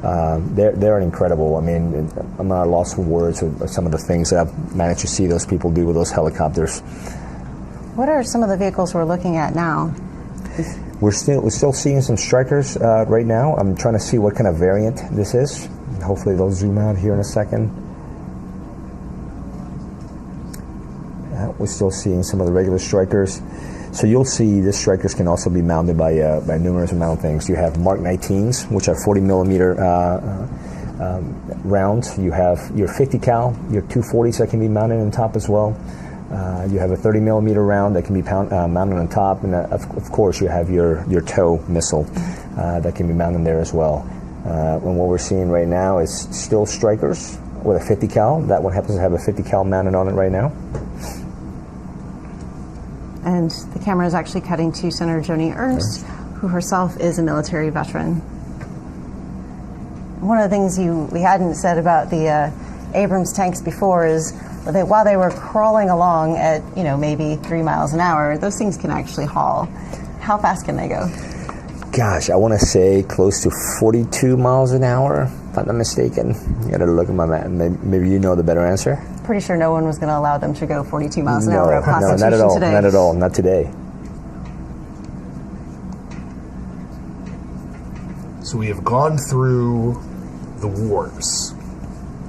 They're incredible. I mean, I'm not lost for words with some of the things that I've managed to see those people do with those helicopters. What are some of the vehicles we're looking at now? We're still seeing some Strykers right now. I'm trying to see what kind of variant this is. Hopefully they'll zoom out here in a second. We're still seeing some of the regular Strykers. So you'll see the Strykers can also be mounted by numerous amount of things. You have Mark 19s, which are 40 millimeter rounds. You have your 50 cal, your 240s that can be mounted on top as well. You have a 30 millimeter round that can be mounted on top, and of course you have your TOW missile that can be mounted there as well. And what we're seeing right now is still Strykers with a 50 cal. That one happens to have a 50 cal mounted on it right now. And the camera is actually cutting to Senator Joni Ernst, who herself is a military veteran. One of the things we hadn't said about the Abrams tanks before is that while they were crawling along at maybe 3 miles an hour, those things can actually haul. How fast can they go? Gosh, I want to say close to 42 miles an hour. I'm not mistaken. You gotta look at my map. Maybe you know the better answer. Pretty sure no one was going to allow them to go 42 miles an hour up No, Constitution not at all. today. Not at all. Not today. So we have gone through the wars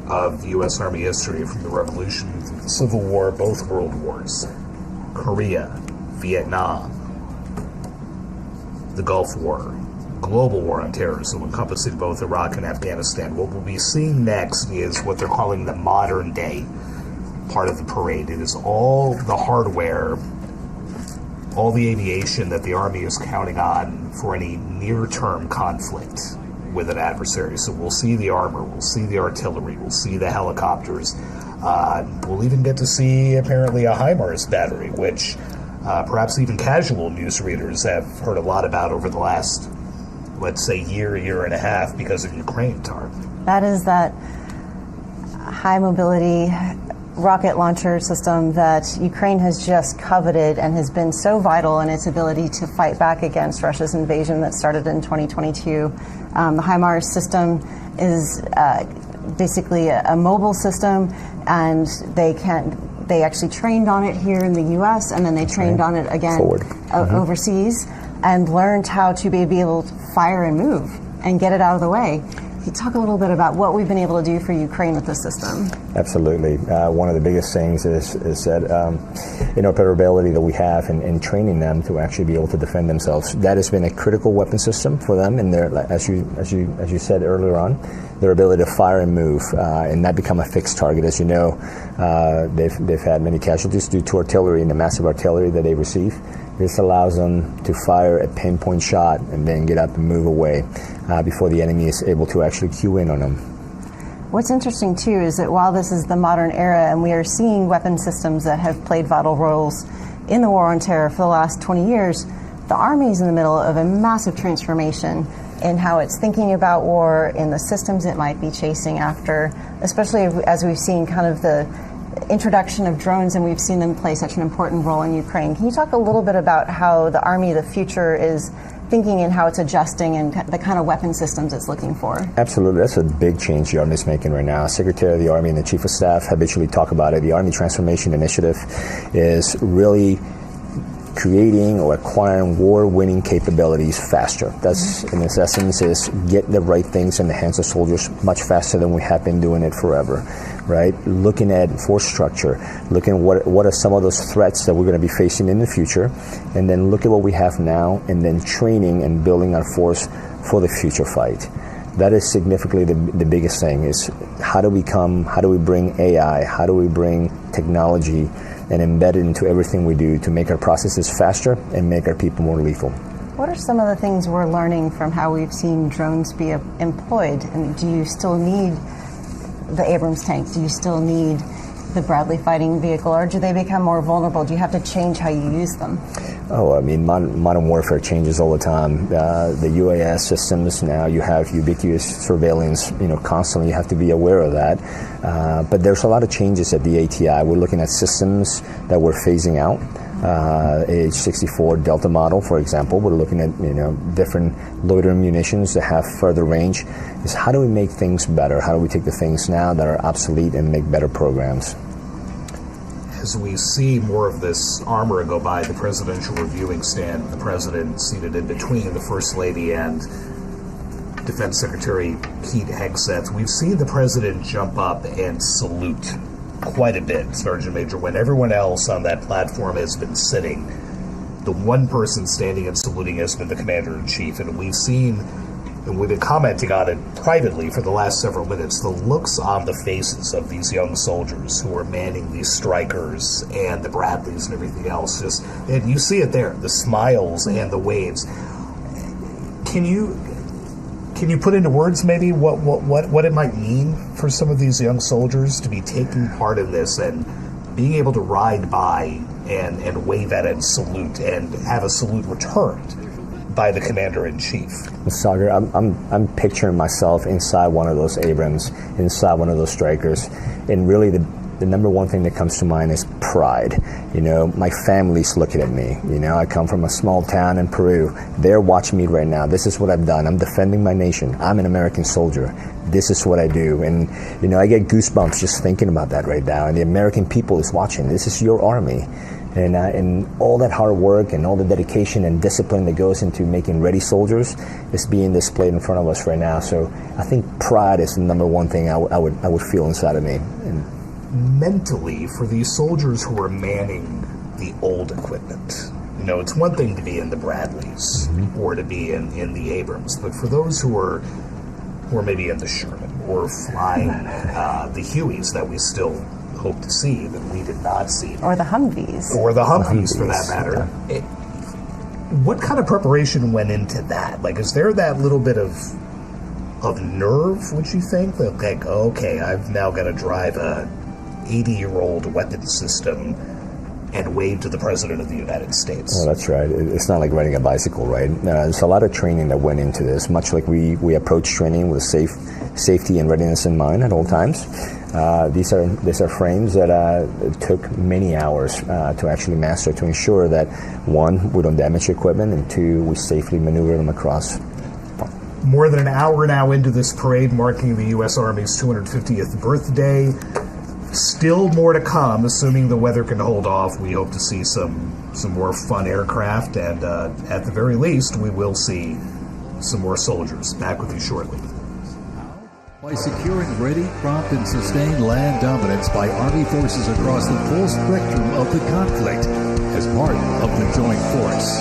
of the U.S. Army history, from the Revolution, the Civil War, both World Wars, Korea, Vietnam, the Gulf War, global war on terrorism, encompassing both Iraq and Afghanistan. What we'll be seeing next is what they're calling the modern day part of the parade. It is all the hardware, all the aviation that the Army is counting on for any near-term conflict with an adversary. So we'll see the armor, we'll see the artillery, we'll see the helicopters. We'll even get to see, apparently, a HIMARS battery, which perhaps even casual news readers have heard a lot about over the last, let's say, year and a half because of Ukraine, Tar. That is that high mobility rocket launcher system that Ukraine has just coveted and has been so vital in its ability to fight back against Russia's invasion that started in 2022. The HIMARS system is basically a mobile system, and they actually trained on it here in the U.S. and then they trained on it again overseas and learned how to be able to fire and move and get it out of the way. Can you talk a little bit about what we've been able to do for Ukraine with this system? Absolutely. One of the biggest things is that interoperability that we have in training them to actually be able to defend themselves. That has been a critical weapon system for them, and as you said earlier on, their ability to fire and move, and not become a fixed target. As you know, they've had many casualties due to artillery and the massive artillery that they receive. This allows them to fire a pinpoint shot and then get up and move away before the enemy is able to actually cue in on them. What's interesting, too, is that while this is the modern era and we are seeing weapon systems that have played vital roles in the war on terror for the last 20 years, the Army is in the middle of a massive transformation in how it's thinking about war, in the systems it might be chasing after, especially as we've seen kind of the introduction of drones, and we've seen them play such an important role in Ukraine. Can you talk a little bit about how the Army of the future is thinking and how it's adjusting and the kind of weapon systems it's looking for? Absolutely. That's a big change the Army is making right now. Secretary of the Army and the Chief of Staff habitually talk about it. The Army Transformation Initiative is really creating or acquiring war-winning capabilities faster. That's, in its essence, is get the right things in the hands of soldiers much faster than we have been doing it forever, right? Looking at force structure, looking at what are some of those threats that we're going to be facing in the future, and then look at what we have now, and then training and building our force for the future fight. That is significantly the biggest thing, is how do we bring AI, how do we bring technology and embed it into everything we do to make our processes faster and make our people more lethal. What are some of the things we're learning from how we've seen drones be employed? And do you still need the Abrams tank? Do you still need the Bradley fighting vehicle, or do they become more vulnerable? Do you have to change how you use them? Oh, I mean, modern warfare changes all the time. The UAS systems, now you have ubiquitous surveillance, constantly you have to be aware of that. But there's a lot of changes at the ATI. We're looking at systems that we're phasing out. AH-64 Delta model, for example, we're looking at different loitering munitions that have further range. Is how do we make things better? How do we take the things now that are obsolete and make better programs? As we see more of this armor go by the presidential reviewing stand, the president seated in between the First Lady and Defense Secretary Pete Hegseth, we've seen the president jump up and salute quite a bit, Sergeant Major. When everyone else on that platform has been sitting, the one person standing and saluting has been the Commander-in-Chief. And we've seen, and we've been commenting on it privately for the last several minutes, the looks on the faces of these young soldiers who are manning these strikers and the Bradleys and everything else. And you see it there, the smiles and the waves. Can you put into words maybe what it might mean for some of these young soldiers to be taking part in this and being able to ride by and wave at it and salute and have a salute returned by the Commander-in-Chief? Sagar, I'm picturing myself inside one of those Abrams, inside one of those strikers, and really the number one thing that comes to mind is pride. You know, my family's looking at me. You know, I come from a small town in Peru. They're watching me right now. This is what I've done. I'm defending my nation. I'm an American soldier. This is what I do. And, you know, I get goosebumps just thinking about that right now. And the American people is watching. This is your army. And all that hard work and all the dedication and discipline that goes into making ready soldiers is being displayed in front of us right now. So I think pride is the number one thing I would feel inside of me. And mentally, for these soldiers who are manning the old equipment, you know, it's one thing to be in the Bradleys or to be in the Abrams, but for those who are maybe in the Sherman or flying the Hueys that we still hope to see that we did not see, or the Humvees, for that matter. What kind of preparation went into that? Like, is there that little bit of nerve? Would you think that, like, okay, I've now got to drive a 80-year-old weapon system and wave to the President of the United States? Oh, that's right. It's not like riding a bicycle, right? There's a lot of training that went into this, much like we approach training with safety and readiness in mind at all times. These are frames that took many hours to actually master, to ensure that, one, we don't damage equipment, and two, we safely maneuver them across. More than an hour now into this parade marking the U.S. Army's 250th birthday. Still more to come, assuming the weather can hold off. We hope to see some more fun aircraft, and at the very least, we will see some more soldiers. Back with you shortly. By securing ready, prompt, and sustained land dominance by Army forces across the full spectrum of the conflict as part of the joint force.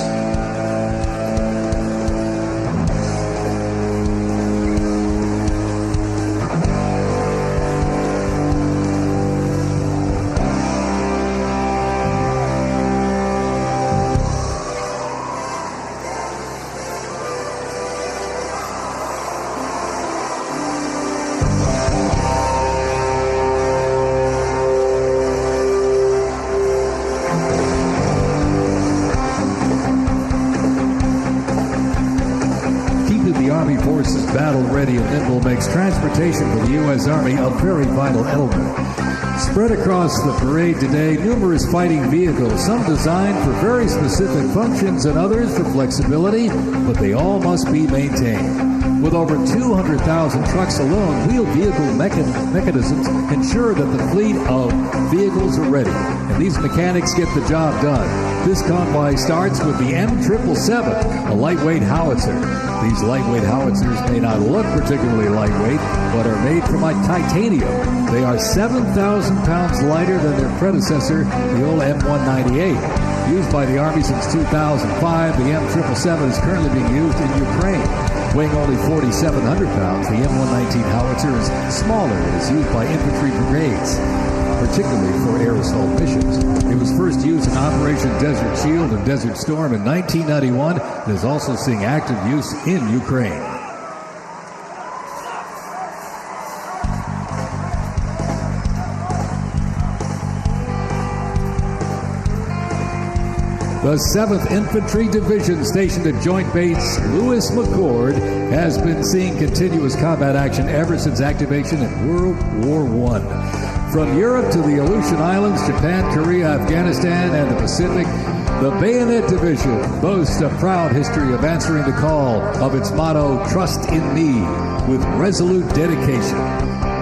Battle-ready and nimble makes transportation for the U.S. Army a very vital element. Spread across the parade today, numerous fighting vehicles, some designed for very specific functions and others for flexibility, but they all must be maintained. With over 200,000 trucks alone, wheeled vehicle mechanisms ensure that the fleet of vehicles are ready, and these mechanics get the job done. This convoy starts with the M777, a lightweight howitzer. These lightweight howitzers may not look particularly lightweight, but are made from titanium. They are 7,000 pounds lighter than their predecessor, the old M198. Used by the Army since 2005, the M777 is currently being used in Ukraine. Weighing only 4,700 pounds, the M119 howitzer is smaller and is used by infantry brigades, particularly for air assault missions. It was first used in Operation Desert Shield and Desert Storm in 1991 and is also seeing active use in Ukraine. The 7th Infantry Division, stationed at Joint Base Lewis McChord, has been seeing continuous combat action ever since activation in World War I. From Europe to the Aleutian Islands, Japan, Korea, Afghanistan, and the Pacific, the Bayonet Division boasts a proud history of answering the call of its motto, "Trust in Me," with resolute dedication.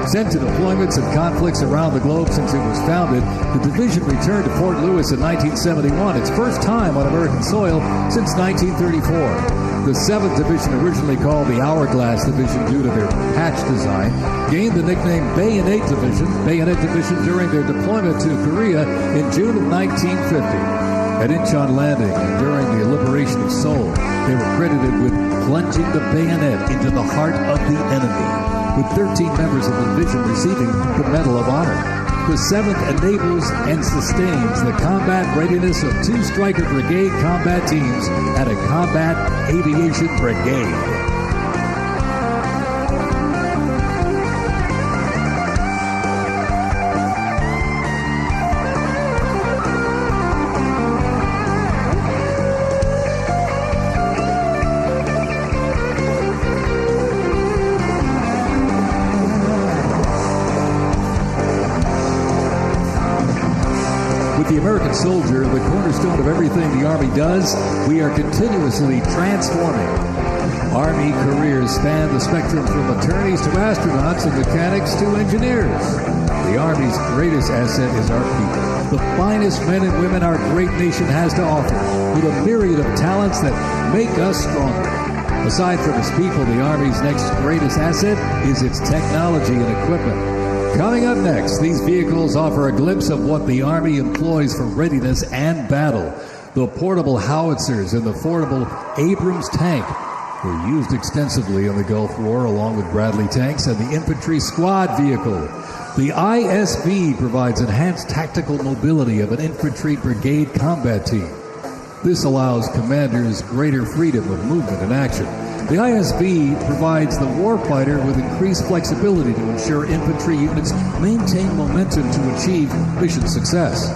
Sent to deployments and conflicts around the globe since it was founded, the division returned to Fort Lewis in 1971, its first time on American soil since 1934. The 7th Division, originally called the Hourglass Division due to their patch design, gained the nickname Bayonet Division during their deployment to Korea in June of 1950. At Incheon Landing and during the liberation of Seoul, they were credited with plunging the bayonet into the heart of the enemy, with 13 members of the division receiving the Medal of Honor. The 7th enables and sustains the combat readiness of 2 Stryker Brigade combat teams and a Combat Aviation Brigade. With the American soldier, the cornerstone of everything the Army does, we are continuously transforming. Army careers span the spectrum from attorneys to astronauts and mechanics to engineers. The Army's greatest asset is our people, the finest men and women our great nation has to offer, with a myriad of talents that make us stronger. Aside from its people, the Army's next greatest asset is its technology and equipment. Coming up next, these vehicles offer a glimpse of what the Army employs for readiness and battle. The portable howitzers and the portable Abrams tank were used extensively in the Gulf War, along with Bradley tanks and the infantry squad vehicle. The ISB provides enhanced tactical mobility of an infantry brigade combat team. This allows commanders greater freedom of movement and action. The ISB provides the warfighter with increased flexibility to ensure infantry units maintain momentum to achieve mission success.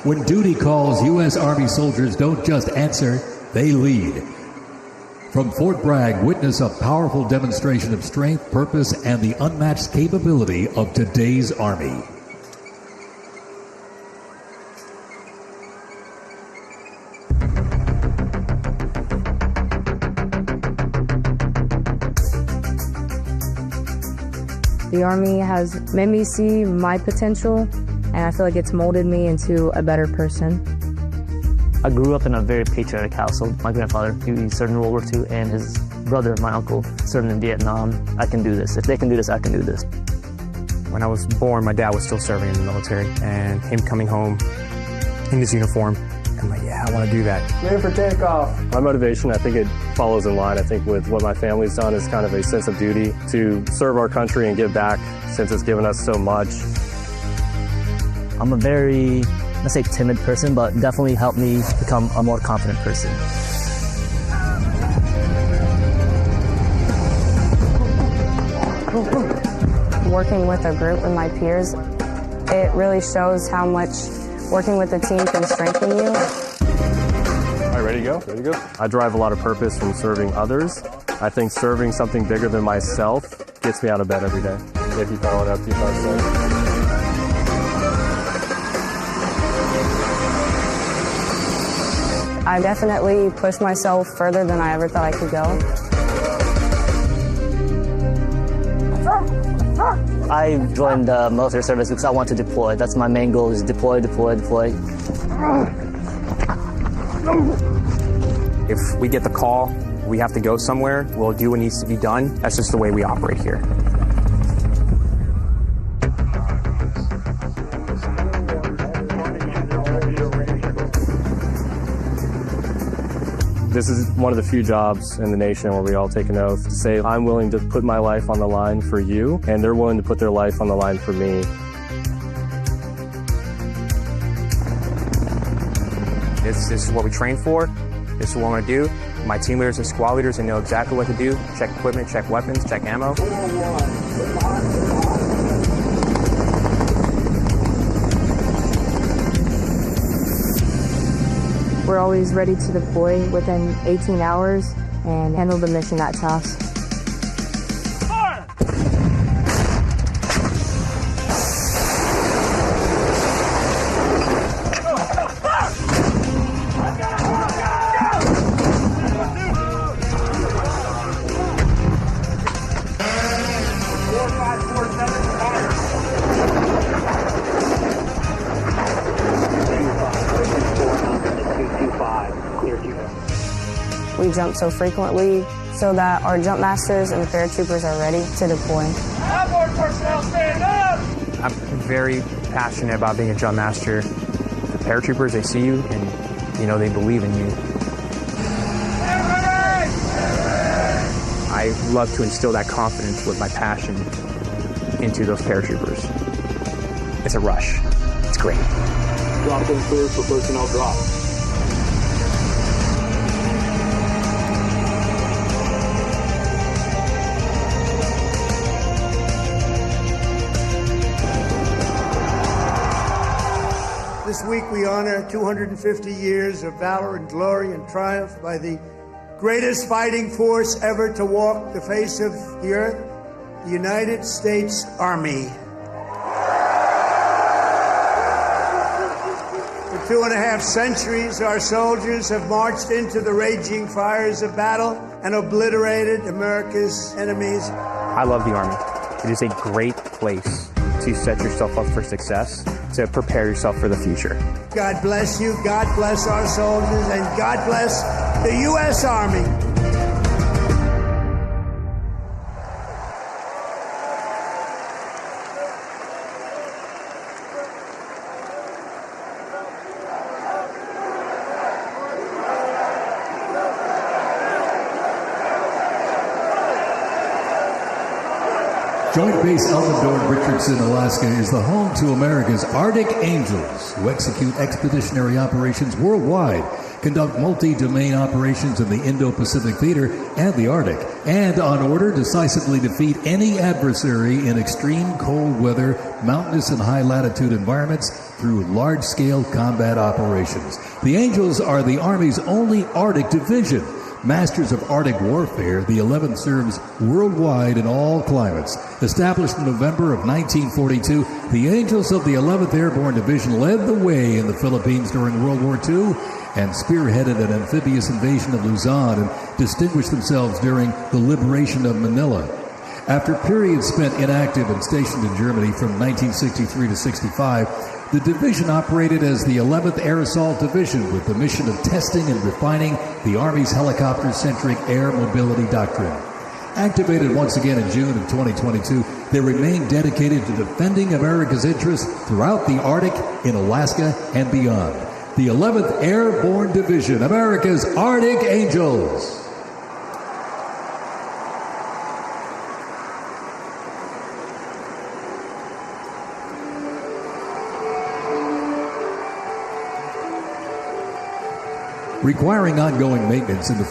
When duty calls, U.S. Army soldiers don't just answer, they lead. From Fort Bragg, witness a powerful demonstration of strength, purpose, and the unmatched capability of today's Army. The Army has made me see my potential, and I feel like it's molded me into a better person. I grew up in a very patriotic household. My grandfather, he served in World War II, and his brother, my uncle, served in Vietnam. I can do this. If they can do this, I can do this. When I was born, my dad was still serving in the military, and him coming home in his uniform, I'm like, yeah, I want to do that. Ready for takeoff. My motivation, I think it follows in line. I think with what my family's done is kind of a sense of duty to serve our country and give back since it's given us so much. I'm a very, let's say, timid person, but definitely helped me become a more confident person. Working with a group and my peers, it really shows how much working with a team can strengthen you. All right, ready to go? Ready to go? I derive a lot of purpose from serving others. I think serving something bigger than myself gets me out of bed every day. If you follow it up, you follow it. I definitely pushed myself further than I ever thought I could go. I joined the military service because I want to deploy. That's my main goal, is deploy, deploy, deploy. If we get the call, we have to go somewhere, we'll do what needs to be done. That's just the way we operate here. This is one of the few jobs in the nation where we all take an oath to say, I'm willing to put my life on the line for you, and they're willing to put their life on the line for me. This is what we train for. This is what we're going to do. My team leaders and squad leaders, they know exactly what to do. Check equipment, check weapons, check ammo. We're always ready to deploy within 18 hours and handle the mission at task. We jump so frequently so that our jump masters and the paratroopers are ready to deploy. Outboard personnel, stand up! I'm very passionate about being a jump master. The paratroopers, they see you and, you know, they believe in you. I love to instill that confidence with my passion into those paratroopers. It's a rush. It's great. Drop in clear for personnel drop. This week we honor 250 years of valor and glory and triumph by the greatest fighting force ever to walk the face of the earth, the United States Army. For 2.5 centuries, our soldiers have marched into the raging fires of battle and obliterated America's enemies. I love the Army. It is a great place to set yourself up for success, to prepare yourself for the future. God bless you, God bless our soldiers, and God bless the U.S. Army. Joint Base Elmendorf, Richardson, Alaska is the home to America's Arctic Angels, who execute expeditionary operations worldwide, conduct multi-domain operations in the Indo-Pacific Theater and the Arctic, and on order decisively defeat any adversary in extreme cold weather, mountainous and high-latitude environments through large-scale combat operations. The Angels are the Army's only Arctic division. Masters of Arctic warfare, the 11th serves worldwide in all climates. Established in November of 1942, the Angels of the 11th Airborne Division led the way in the Philippines during World War II and spearheaded an amphibious invasion of Luzon and distinguished themselves during the liberation of Manila. After periods spent inactive and stationed in Germany from 1963 to 65, the division operated as the 11th Air Assault Division with the mission of testing and refining the Army's helicopter-centric air mobility doctrine. Activated once again in June of 2022, they remain dedicated to defending America's interests throughout the Arctic, in Alaska, and beyond. The 11th Airborne Division, America's Arctic Angels. Requiring ongoing maintenance in the